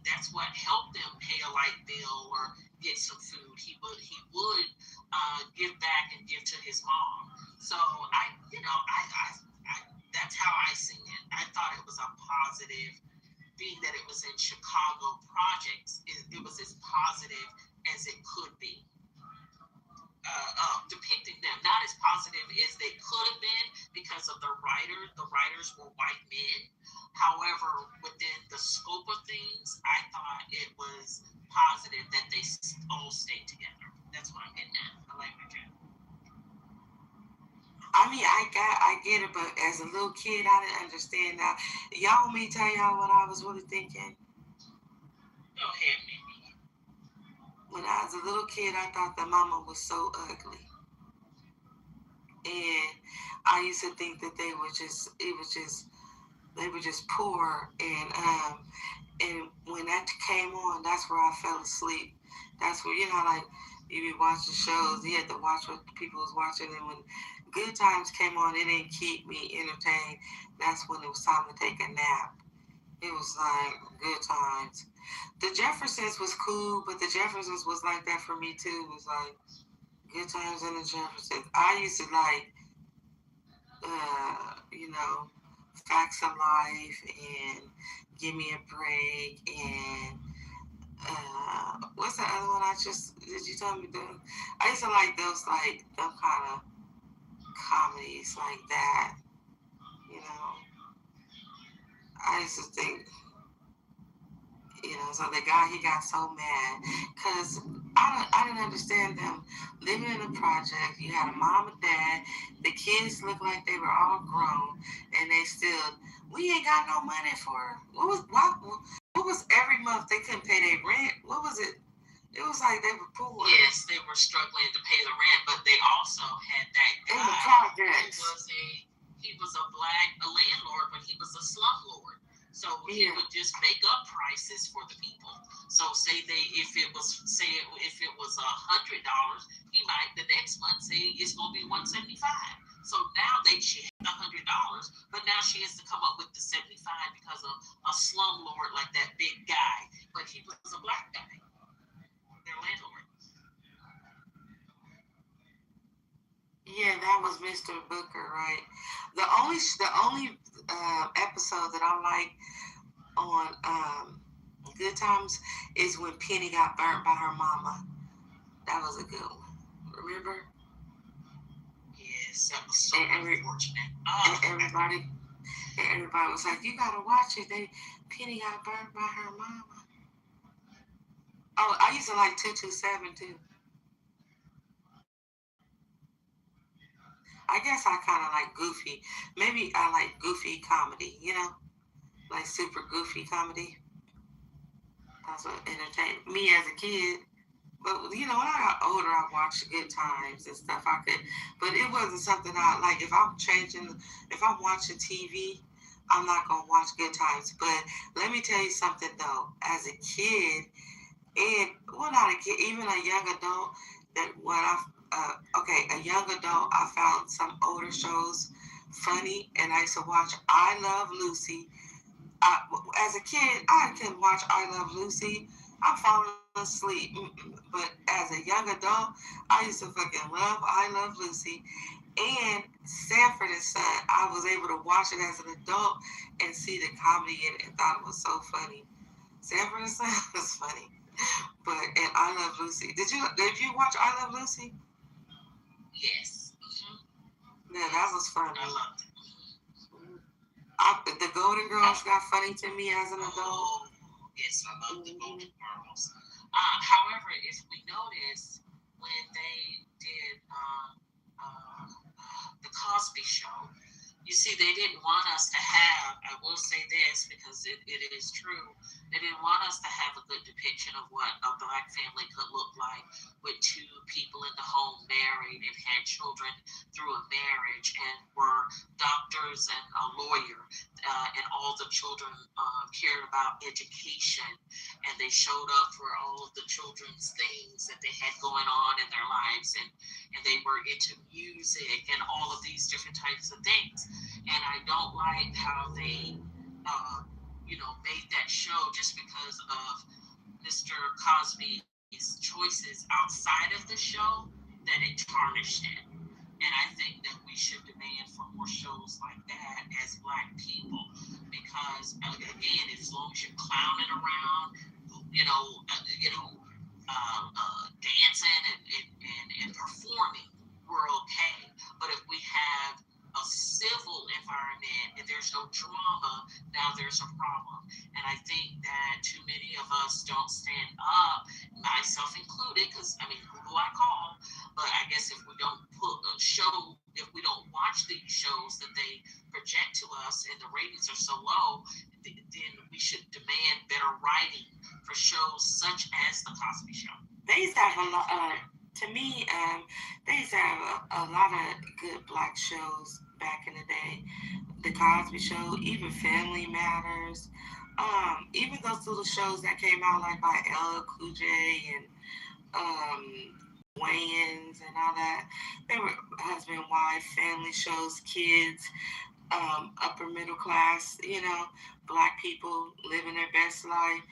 that's what helped them pay a light bill or get some food. He would give back and give to his mom. So that's how I seen it. I thought it was a positive. Being that it was in Chicago projects, it was as positive as it could be. Depicting them, not as positive as they could have been because of the writers. The writers were white men. However, within the scope of things, I thought it was positive that they all stayed together. That's what I'm getting at. I like my job. I mean, I get it, but as a little kid, I didn't understand that. Y'all want me to tell y'all what I was really thinking? Go ahead, Mindy. When I was a little kid, I thought that mama was so ugly. And I used to think that they were just poor. And when that came on, that's where I fell asleep. That's where, like, you be watching shows, you had to watch what people was watching, and when Good Times came on, it didn't keep me entertained. That's when it was time to take a nap. It was like Good Times. The Jeffersons was cool, but the Jeffersons was like that for me too. It was like Good Times and the Jeffersons. I used to like, Facts of Life and Give Me a Break and what's the other one did you tell me? I used to like those, like, them kind of comedies like that, I used to think, so the guy, he got so mad because I didn't understand them living in a project. You had a mom and dad, the kids looked like they were all grown, and they still, we ain't got no money for, what was every month they couldn't pay their rent? What was it? It was like they were poor. Yes, they were struggling to pay the rent, but they also had that guy. In the projects. He was a landlord, but he was a slumlord. So he would just make up prices for the people. So if it was $100, he might the next month say it's gonna be $175. So now she had $100, but now she has to come up with the 75 because of a slumlord like that big guy. But he was a black guy. Their landlord. Yeah, that was Mr. Booker, right? The only episode that I like on Good Times is when Penny got burnt by her mama. That was a good one. Remember? Yes, that was so unfortunate. And everybody was like, "You gotta watch it." Penny got burnt by her mama. Oh, I used to like 227 too. I guess I kind of like goofy. Maybe I like goofy comedy, like super goofy comedy. That's what entertained me as a kid. But when I got older, I watched Good Times and stuff. But it wasn't something I like. If I'm watching TV, I'm not gonna watch Good Times. But let me tell you something though. As a kid, and not a kid, even a young adult, that when a young adult, I found some older shows funny, and I used to watch I Love Lucy. As a kid, I couldn't watch I Love Lucy I'm falling asleep. But as a young adult, I used to fucking love I Love Lucy and Sanford and Son. I was able to watch it as an adult and see the comedy in it and thought it was so funny. Sanford and Son was funny. And I Love Lucy. Did you watch I Love Lucy? Yes. Yeah, that was funny. I loved it. The Golden Girls got funny to me as an adult. Yes, I love the Golden Girls. However, if we notice when they did the Cosby Show, you see, they didn't want us to have, I will say this because it is true, they didn't want us to have a good depiction of what a black family could look like with two people in the home married and had children through a marriage and were doctors and a lawyer, and all the children cared about education, and they showed up for all of the children's things that they had going on in their lives, and they were into music and all of these different types of things. And I don't like how they, made that show just because of Mr. Cosby's choices outside of the show, that it tarnished it. And I think that we should demand for more shows like that as black people, because again, as long as you're clowning around, dancing and performing, we're okay. But if we have a civil environment and there's no drama, now there's a problem. And I think that too many of us don't stand up, myself included, because who do I call? But I guess if we don't if we don't watch these shows that they project to us and the ratings are so low, then we should demand better writing for shows such as the Cosby Show. They used to have a lot. To me, they used to have a lot of good black shows back in the day. The Cosby Show, even Family Matters, even those little shows that came out like by LL Cool J and Wayans and all that. They were husband, wife, family shows, kids, upper middle class, black people living their best life.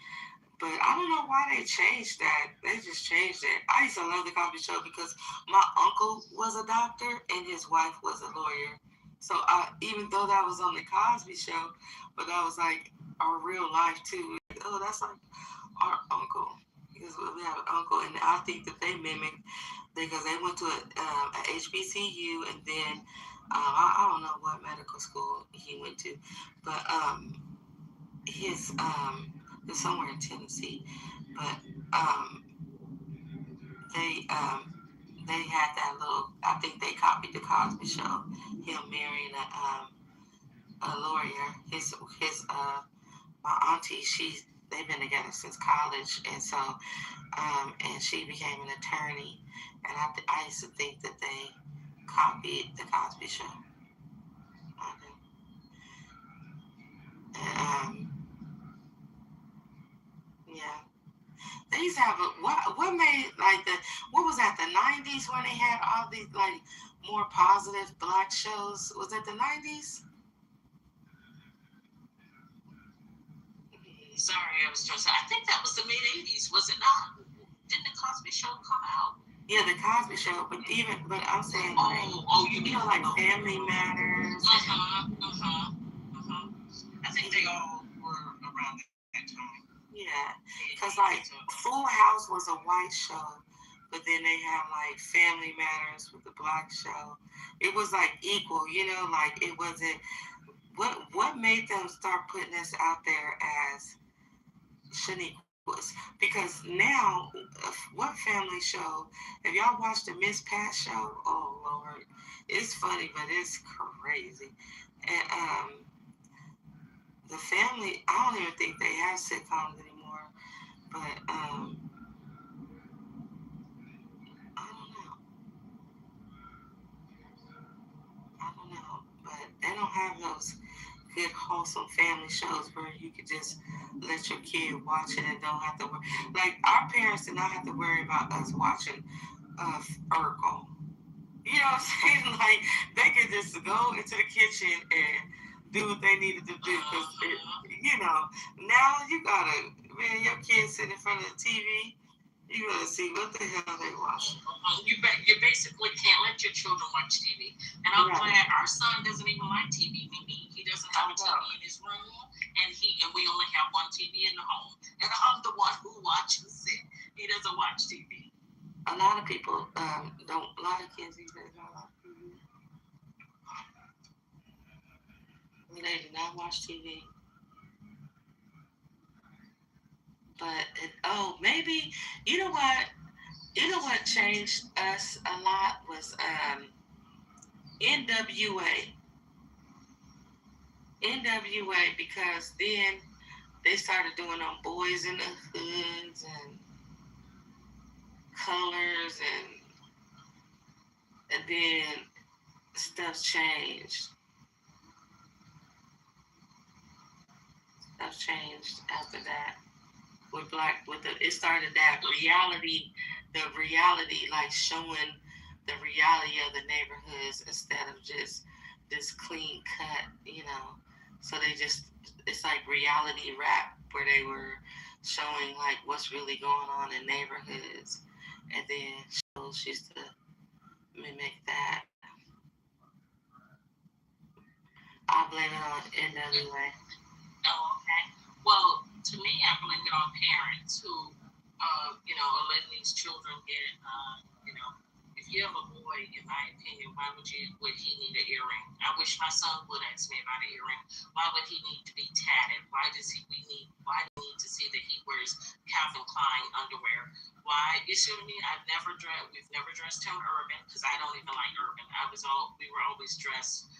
But I don't know why they changed that. They just changed it. I used to love the Cosby Show because my uncle was a doctor and his wife was a lawyer. So even though that was on the Cosby Show, but that was like our real life too. Oh, that's like our uncle. Because we have an uncle, and I think that they mimicked, because they went to a HBCU, and then I don't know what medical school he went to, but his it's somewhere in Tennessee, but they had that little. I think they copied the Cosby Show. Him marrying a lawyer. His my auntie, they've been together since college, and so and she became an attorney, and I used to think that they copied the Cosby Show. And, yeah. They used to have what made what was that, the 90s, when they had all these like more positive black shows? Was it the 90s? Sorry, I was just. I think that was the mid 80s, was it not? Didn't the Cosby Show come out? Yeah, the Cosby Show, but I'm saying like Family Matters. I think they all were around that time. Yeah, because like Full House was a white show, but then they had like Family Matters with the black show. It was like equal, like it wasn't. What made them start putting this out there as Shanique was? Because now, what family show? If y'all watched the Miss Pat show, oh Lord, it's funny, but it's crazy. And the family, I don't even think they have sitcoms anymore. But I don't know. But they don't have those good wholesome family shows where you could just let your kid watch it and don't have to worry. Like our parents did not have to worry about us watching Urkel. You know what I'm saying? Like they could just go into the kitchen and do what they needed to do. Because now you gotta Man, your kids sit in front of the TV. You gotta see what the hell they watch. You basically can't let your children watch TV. And I'm glad our son doesn't even like TV. He doesn't have a TV in his room, and we only have one TV in the home. And I'm the one who watches it. He doesn't watch TV. A lot of people don't. A lot of kids these days don't watch TV. They do not watch TV. But maybe you know what? You know what changed us a lot was NWA. NWA, because then they started doing on Boys in the Hoods and Colors, and then stuff changed. Stuff changed after that. It started that reality, like showing the reality of the neighborhoods instead of just this clean cut, So it's like reality rap where they were showing like what's really going on in neighborhoods, and then shows used to mimic that. I blame it on NWA. Oh, okay. Well, to me, I blame it on parents who, are letting these children get, if you have a boy, in my opinion, why would he need an earring? I wish my son would ask me about an earring. Why would he need to be tatted? Why do we need to see that he wears Calvin Klein underwear? Why? You see what I mean? We've never dressed him urban, because I don't even like urban. We were always dressed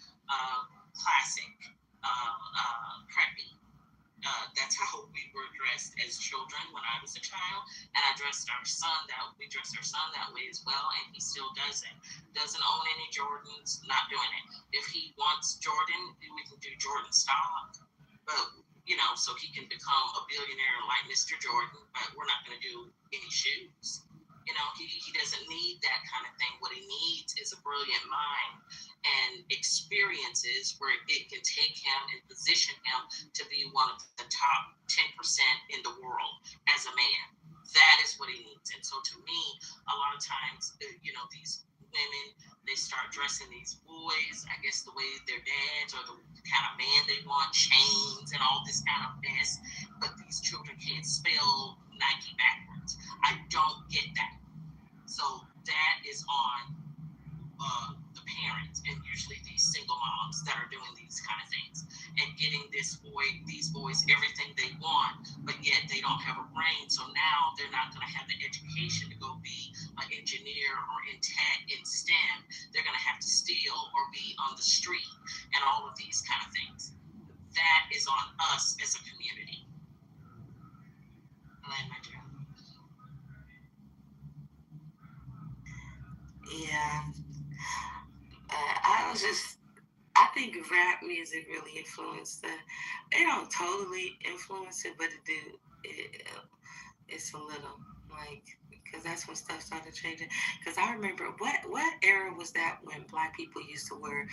classic, preppy. That's how we were dressed as children when I was a child, and we dressed our son that way as well, and he still does it. Doesn't own any Jordans, not doing it. If he wants Jordan, we can do Jordan stock, but so he can become a billionaire like Mr. Jordan, but we're not going to do any shoes. He doesn't need that kind of thing. What he needs is a brilliant mind and experiences where it can take him and position him to be one of the top 10% in the world as a man. That is what he needs. And so to me, a lot of times, these women, they start dressing these boys, I guess the way their dads or the kind of man they want, chains and all this kind of mess, but these children can't spell Nike backwards. I don't get that. So that is on the parents, and usually these single moms that are doing these kind of things and getting these boys everything they want, but yet they don't have a brain. So now they're not going to have the education to go be an engineer or in tech, in STEM. They're going to have to steal or be on the street and all of these kind of things. That is on us as a community. I land my job. Yeah. I think rap music really influenced it. They don't totally influence it, but it's a little, like, because that's when stuff started changing. Because I remember, what era was that when Black people used to wear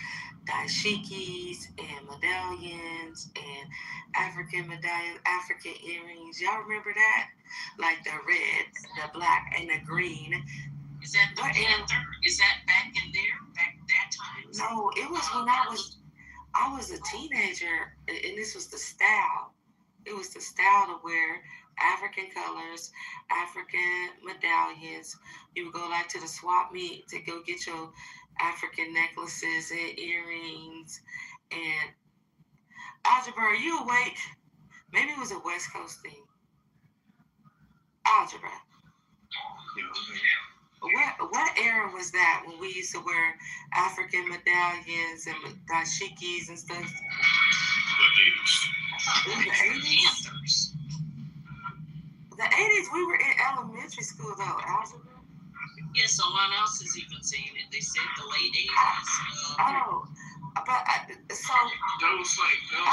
dashikis and medallions and African earrings? Y'all remember that? Like the red, the black, and the green. Is that the Panther? Is that back that time? No, it was when I was a teenager, and this was the style. It was the style to wear African colors, African medallions. You would go like to the swap meet to go get your African necklaces and earrings. And Algebra, are you awake? Maybe it was a West Coast thing. Algebra. What era was that when we used to wear African medallions and dashikis and stuff? The 80s? The 80s, we were in elementary school though, algebra. Yeah, someone else is even saying it. They said the late 80s. I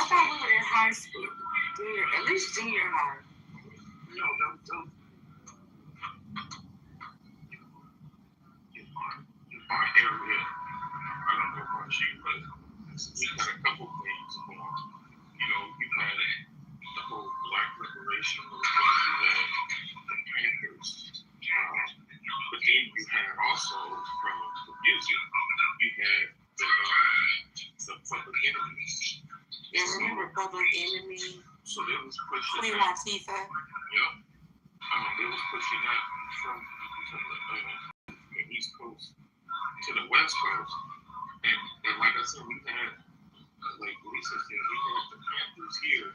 thought we were in high school, at least junior high. No, don't. Our area, I don't know about you, but we had a couple things going. You had the whole Black liberation generation was when you had the Panthers, but then you had also from the music, you had the Public Enemy. Yeah, remember Public Enemy? So they was pushing Queen that. Latifah. Yeah. They was pushing that from the East Coast to the West Coast. And like I said, we had, like Lisa said, we had the Panthers here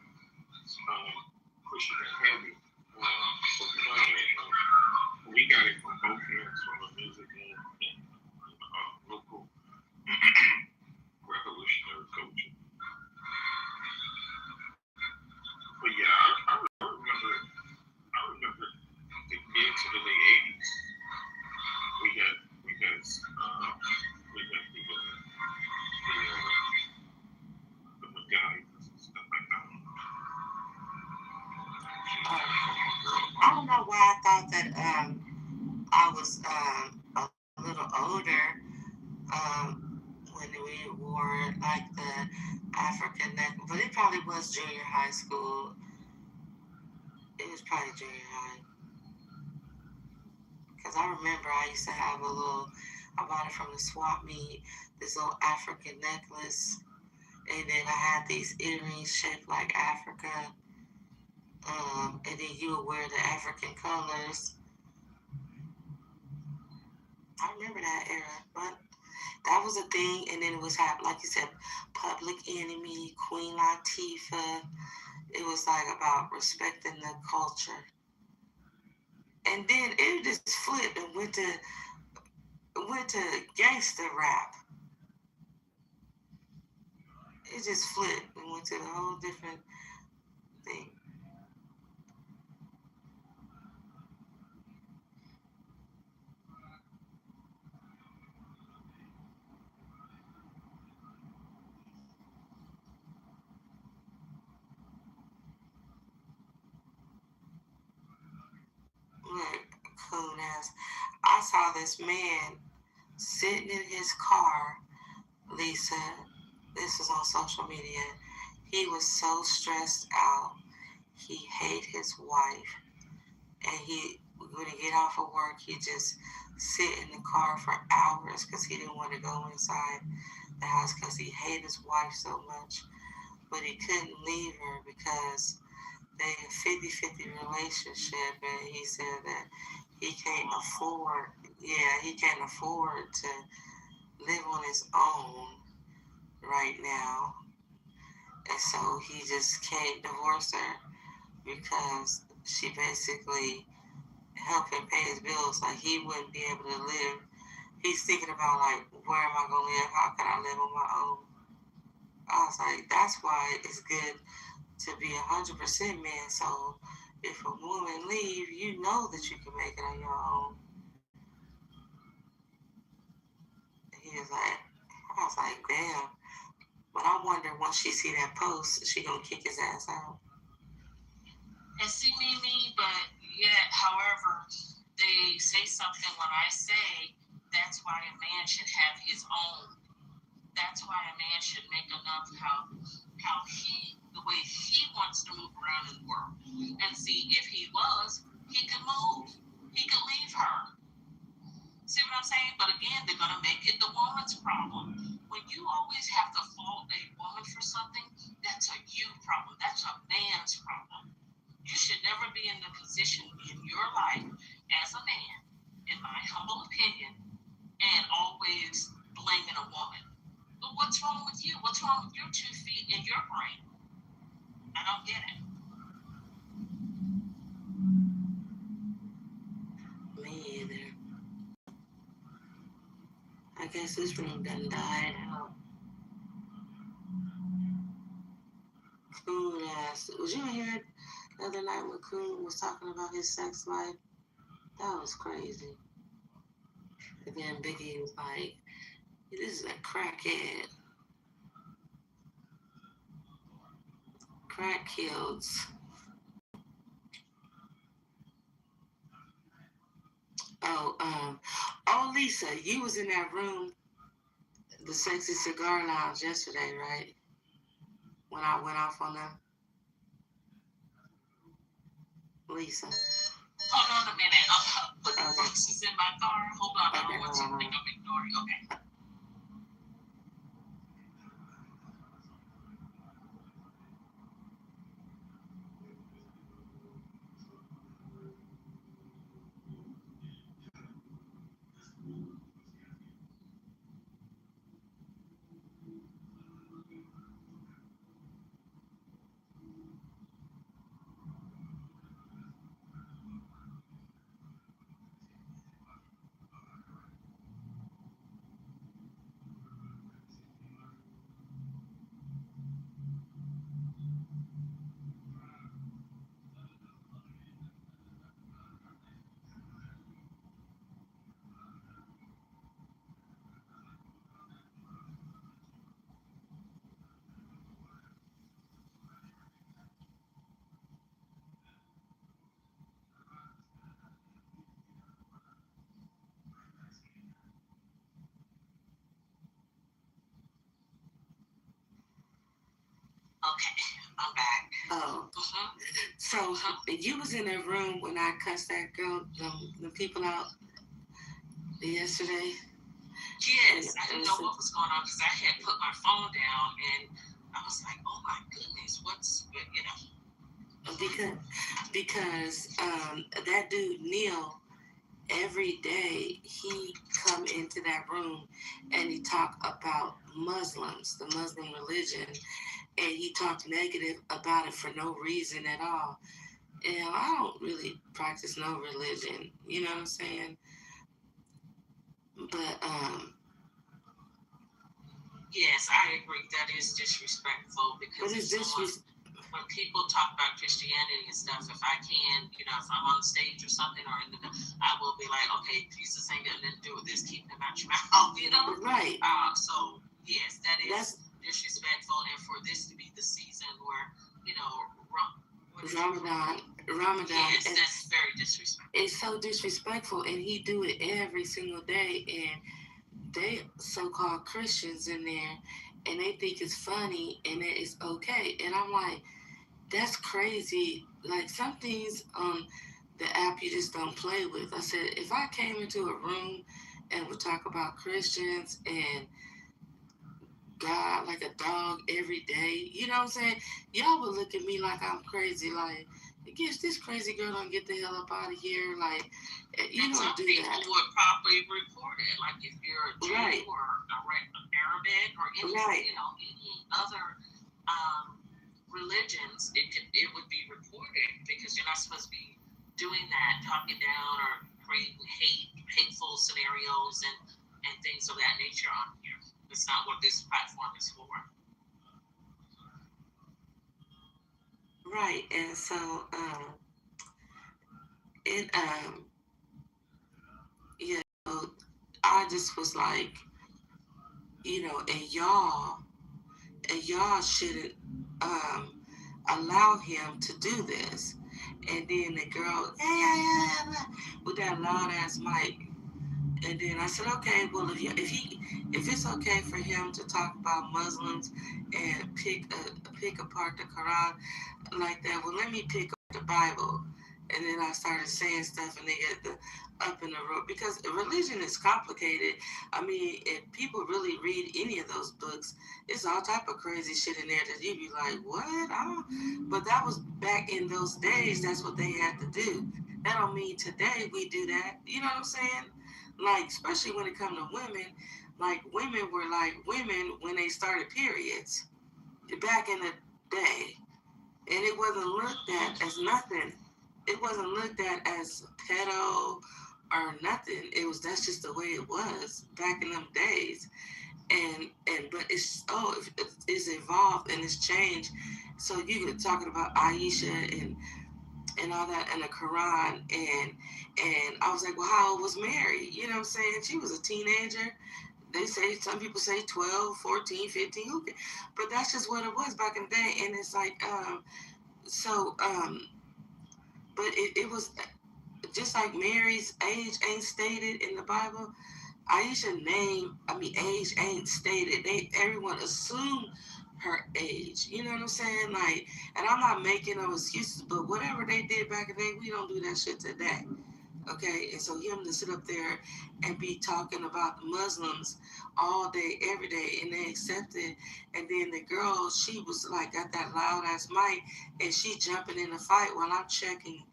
pushing it heavy. We got it from both ends, from the music and local revolutionary culture. But yeah, I remember the mid to the late 80s. We had the medallions and stuff like that. I don't know why I thought that I was a little older when we wore like the African neck, but it probably was junior high school. It was probably junior high. Because I remember I used to have I bought it from the swap meet, this little African necklace. And then I had these earrings shaped like Africa. And then you would wear the African colors. I remember that era, but that was a thing. And then it was, like you said, Public Enemy, Queen Latifah. It was like about respecting the culture. And then it just flipped and went to gangster rap. It just flipped and went to a whole different thing. Look, coon ass. I saw this man sitting in his car, Lisa. This was on social media. He was so stressed out. He hated his wife. And when he get off of work, he just sit in the car for hours because he didn't want to go inside the house because he hated his wife so much. But he couldn't leave her because they had a 50-50 relationship, and he said that he can't afford to live on his own right now. And so he just can't divorce her because she basically helped him pay his bills. Like, he wouldn't be able to live. He's thinking about, like, where am I going to live? How can I live on my own? I was like, that's why it's good to be 100% man. So if a woman leave, you know that you can make it on your own. He was like, I was like, damn. But I wonder once she see that post, she gonna kick his ass out. And see me, but yet, however, they say something when I say that's why a man should have his own. That's why a man should make enough the way he wants to move around and work. And see, if he could move. He could leave her. See what I'm saying? But again, they're going to make it the woman's problem. When you always have to fault a woman for something, that's a you problem. That's a man's problem. You should never be in the position in your life as a man, in my humble opinion, and always blaming a woman. But what's wrong with you? What's wrong with your 2 feet in your brain? I don't get it. Me either. I guess this room done died out. Coon ass. Was you here the other night when Coon was talking about his sex life? That was crazy. And then Biggie was like, this is a crackhead. Crack kills. Oh, Lisa, you was in that room, the Sexy Cigar Lounge yesterday, right? When I went off on them. Lisa. Hold on a minute. I'm putting boxes in my car. Hold on. I don't want you to think I'm ignoring. Okay. Okay, I'm back. Oh. So you was in that room when I cussed that girl, the people out yesterday? Yes, I didn't know what was going on because I had put my phone down and I was like, oh my goodness, what's, you know. Because that dude, Neil, every day he come into that room and he talk about Muslims, the Muslim religion, and he talked negative about it for no reason at all. And I don't really practice no religion, you know what I'm saying? But yes, I agree. That is disrespectful because when people talk about Christianity and stuff, if I can, you know, if I'm on stage or something or in the, I will be like, okay, Jesus ain't got nothing to do with this. Keep him out your mouth, you know? Right. So yes, that's disrespectful, and for this to be the season where, you know, Ramadan. Yes, that's very disrespectful. It's so disrespectful, and he do it every single day, and they so-called Christians in there, and they think it's funny and that it's okay. And I'm like, that's crazy. Like, some things on the app you just don't play with. I said, if I came into a room and would talk about Christians and God like a dog every day, you know what I'm saying? Y'all would look at me like I'm crazy. Like, I guess this crazy girl don't get the hell up out of here. Like, you don't do that. Some people would probably report it. Like, if you're a Jew or an Arabic or any, you know, any other religions, it would be reported because you're not supposed to be doing that, talking down or creating hateful scenarios and things of that nature on here. It's not what this platform is for. Right, and so yeah, so I just was like, you know, and y'all shouldn't allow him to do this. And then the girl, with that loud ass mic. And then I said, okay, well, if it's okay for him to talk about Muslims and pick apart the Quran like that, well, let me pick up the Bible. And then I started saying stuff, and they get up in the road because religion is complicated. I mean, if people really read any of those books, it's all type of crazy shit in there that you'd be like, what? But that was back in those days. That's what they had to do. That don't mean today we do that. You know what I'm saying? Like, especially when it comes to women, like women were like women when they started periods back in the day. And it wasn't looked at as nothing. It wasn't looked at as pedo or nothing. That's just the way it was back in them days. But it's evolved and it's changed. So you were talking about Aisha and all that in the Quran, and I was like, well, how old was Mary? You know what I'm saying? She was a teenager. They say, some people say 12, 14, 15, but that's just what it was back in the day. And it's like, but it was just like Mary's age ain't stated in the Bible. Aisha's age ain't stated. Everyone assumed her age. You know what I'm saying? Like, and I'm not making no excuses, but whatever they did back in the day, we don't do that shit today. Okay, and so him to sit up there and be talking about the Muslims all day, every day, and they accept it. And then the girl, she was like got that loud ass mic, and she jumping in the fight while I'm checking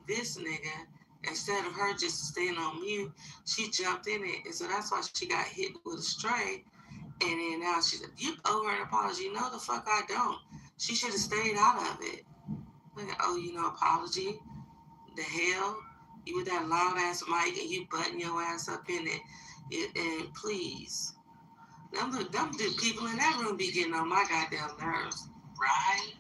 this nigga. Instead of her just staying on mute, she jumped in it, and so that's why she got hit with a stray. And then now she's like, "You owe her an apology." No, the fuck I don't. She should have stayed out of it. Like, oh, you know, apology. The hell? You with that loud ass mic and you button your ass up in it. And please. Them people in that room be getting on my goddamn nerves. Right?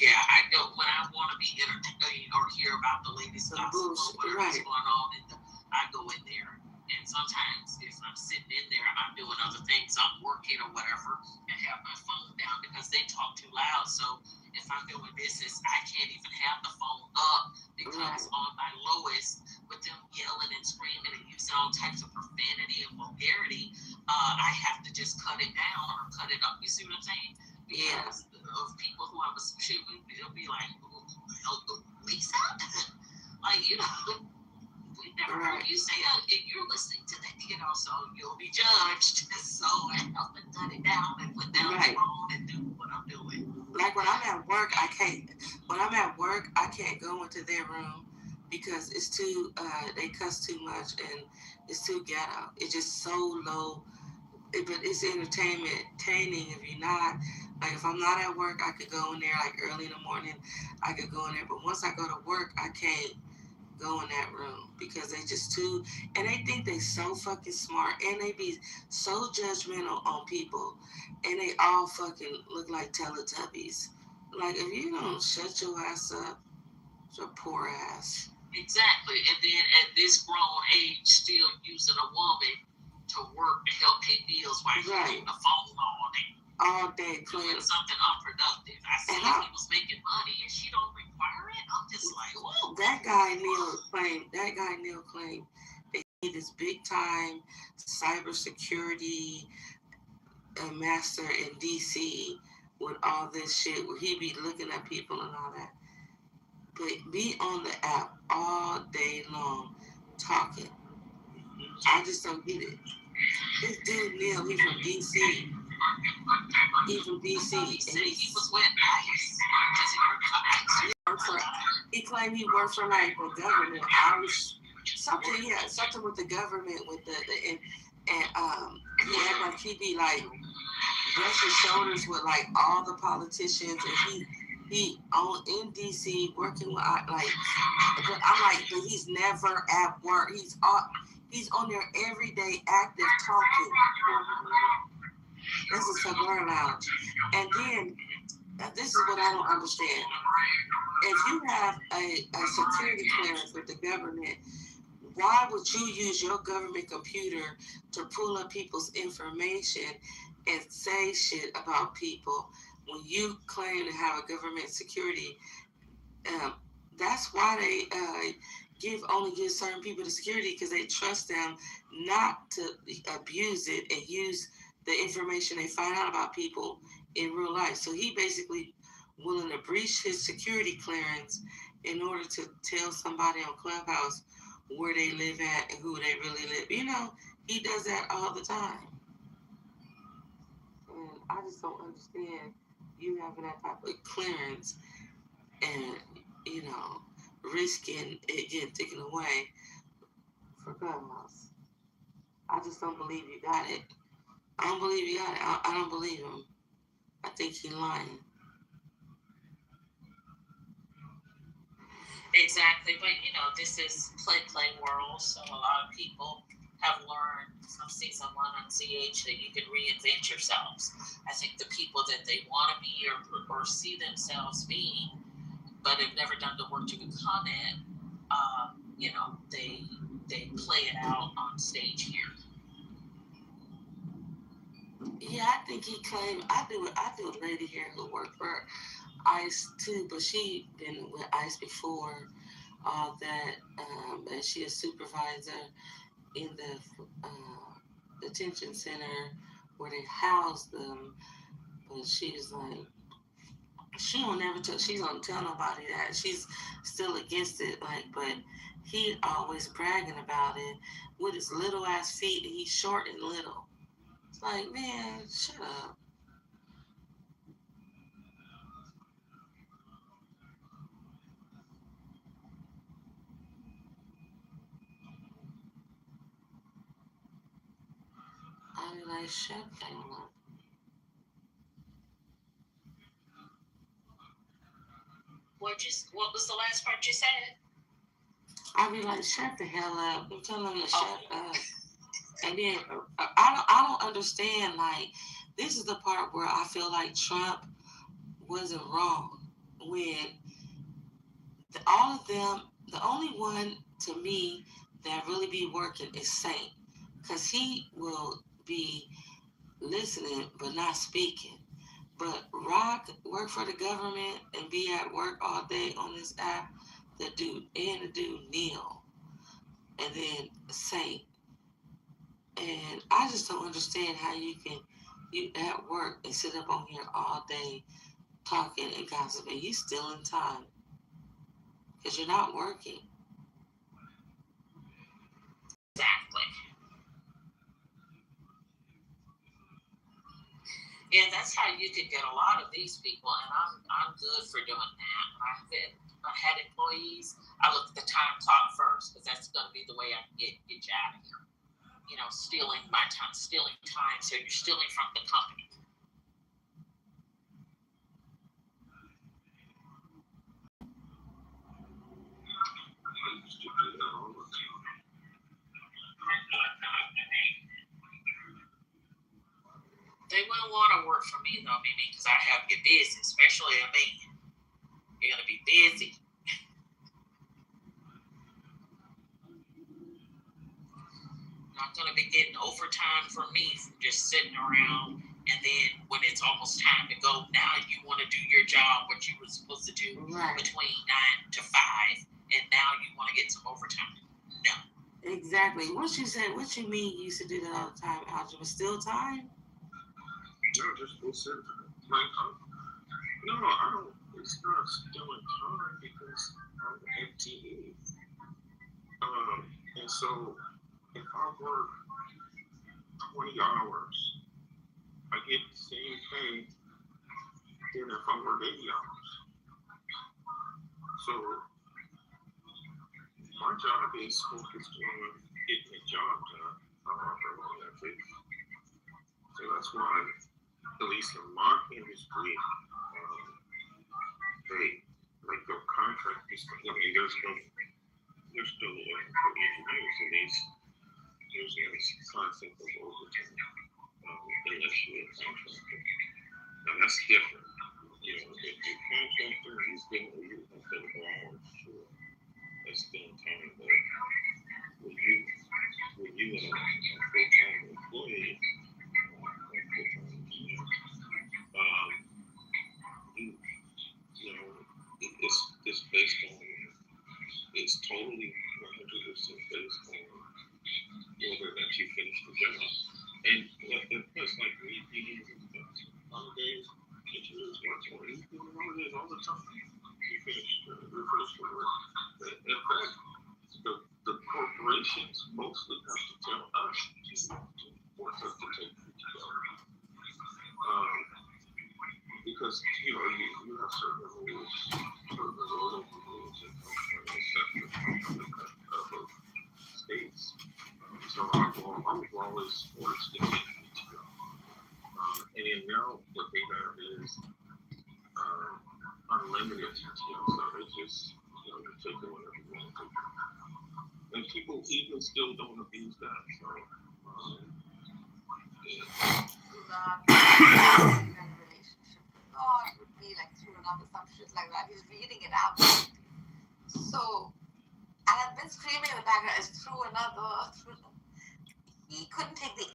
Yeah, I know when I want to be entertained or hear about the latest gossip or whatever's going on, and I go in there. And sometimes if I'm sitting in there, I'm doing other things, I'm working or whatever, and have my phone down because they talk too loud. So if I'm doing business, I can't even have the phone up because on my lowest, with them yelling and screaming and using all types of profanity and vulgarity, I have to just cut it down or cut it up. You see what I'm saying? Because of people who I'm associated with, they'll be like, Lisa? Like, you know, we never heard you say that, and you're listening to that, you know, so you'll be judged. So I have to cut it down and put down the phone and do what I'm doing. Like when I'm at work, I can't go into their room because it's too, they cuss too much and it's too ghetto. It's just so low. But it's entertaining if you're not. Like if I'm not at work, I could go in there like early in the morning. I could go in there, but once I go to work, I can't go in that room because they just too, and they think they so fucking smart, and they be so judgmental on people, and they all fucking look like Teletubbies. Like if you don't shut your ass up, your poor ass. Exactly, and then at this grown age, still using a woman to work to help pay bills while you're on the phone all day playing something unproductive. I see he was making money and she don't require it. I'm just like, whoa. That guy Neil claimed that he this big time cybersecurity master in DC with all this shit where he be looking at people and all that. But be on the app all day long talking. I just don't get it. This dude Neil, he's from DC. He's from DC. And he was with ICE. He claimed he worked for like the government. Something with the government with the he act like he be like brushing shoulders with like all the politicians, and he in DC working with like. But I'm like, but he's never at work. He's on there every day, active, talking. This is Cigar Lounge. And then, this is what I don't understand. If you have a security clearance with the government, why would you use your government computer to pull up people's information and say shit about people when you claim to have a government security? That's why they only give certain people the security, because they trust them not to abuse it and use the information they find out about people in real life. So he basically willing to breach his security clearance in order to tell somebody on Clubhouse where they live at and who they really live. You know, he does that all the time. And I just don't understand you having that type of clearance and, you know, risking it getting taken away for Clubhouse. I just don't believe you got it. I don't believe you got it. I don't believe him. I think he's lying. Exactly, but you know, this is play world, so a lot of people have learned from season 1 on CH that you can reinvent yourselves. I think the people that they want to be or see themselves being, but have never done the work to become it, you know, they play it out on stage here. Yeah, I think he claimed I do a lady here who worked for ICE too, but she been with ICE before all that, and she a supervisor in the detention center where they house them. but she was like, she don't never tell. She don't tell nobody that she's still against it. Like, but he always bragging about it with his little ass feet. He's short and little. It's like, man, shut up. I be like, shut the hell up. What was the last part you said? I be like, shut the hell up. I'm telling him to shut up. And then I don't understand. Like, this is the part where I feel like Trump wasn't wrong when all of them. The only one to me that really be working is Saint, because he will be listening but not speaking. But Rock work for the government and be at work all day on this app. The dude Neil, and then Saint. And I just don't understand how you at work and sit up on here all day talking and gossiping. You still in time because you're not working. Exactly. Yeah, that's how you could get a lot of these people, and I'm good for doing that. I had employees. I look at the time clock first because that's going to be the way I can get you out of here. You know, stealing my time, stealing time. So you're stealing from the company. They wouldn't want to work for me though, Mimi, because I have you busy, especially a man. You're gonna be busy. Not gonna be getting overtime from me from just sitting around, and then when it's almost time to go, now you want to do your job, what you were supposed to do between 9 to 5, and now you want to get some overtime. No. Exactly. What you said? What you mean? You used to do that all the time. Algebra still time? No, just full center. Like, no, I don't. It's not stealing time because I'm FTE. And so if I work 20 hours, I get the same pay than if I work 80 hours. So my job is focused on getting the job done, however long that takes. So that's why, at least in my industry, they like the contract is. I mean, there's still for engineers, and there's no concept of overtime unless you're a contractor. Now that's different. You know, if you're a contractor, you have to go hours. Sure, that's still time. But when you are a full-time employee, full-time engineer, you know, it's based on. It's totally 100% based on whether that you finish the job. And plus, like, meetings and stuff, holidays, engineers work 20 holidays all the time. You finish the work. In fact, the corporations mostly have to tell us to force us to take 50 hours. Because, you know, you have certain rules, certain rules and states. So I was always forced to get PTO. And then now what they have is unlimited PTO. So they just, you know, you take it whenever you want to take it. And people even still don't abuse that. So, Relationship with God would be like through another some shit like that. He's reading it out. So, and I've been screaming in the background, it's through another. He couldn't take the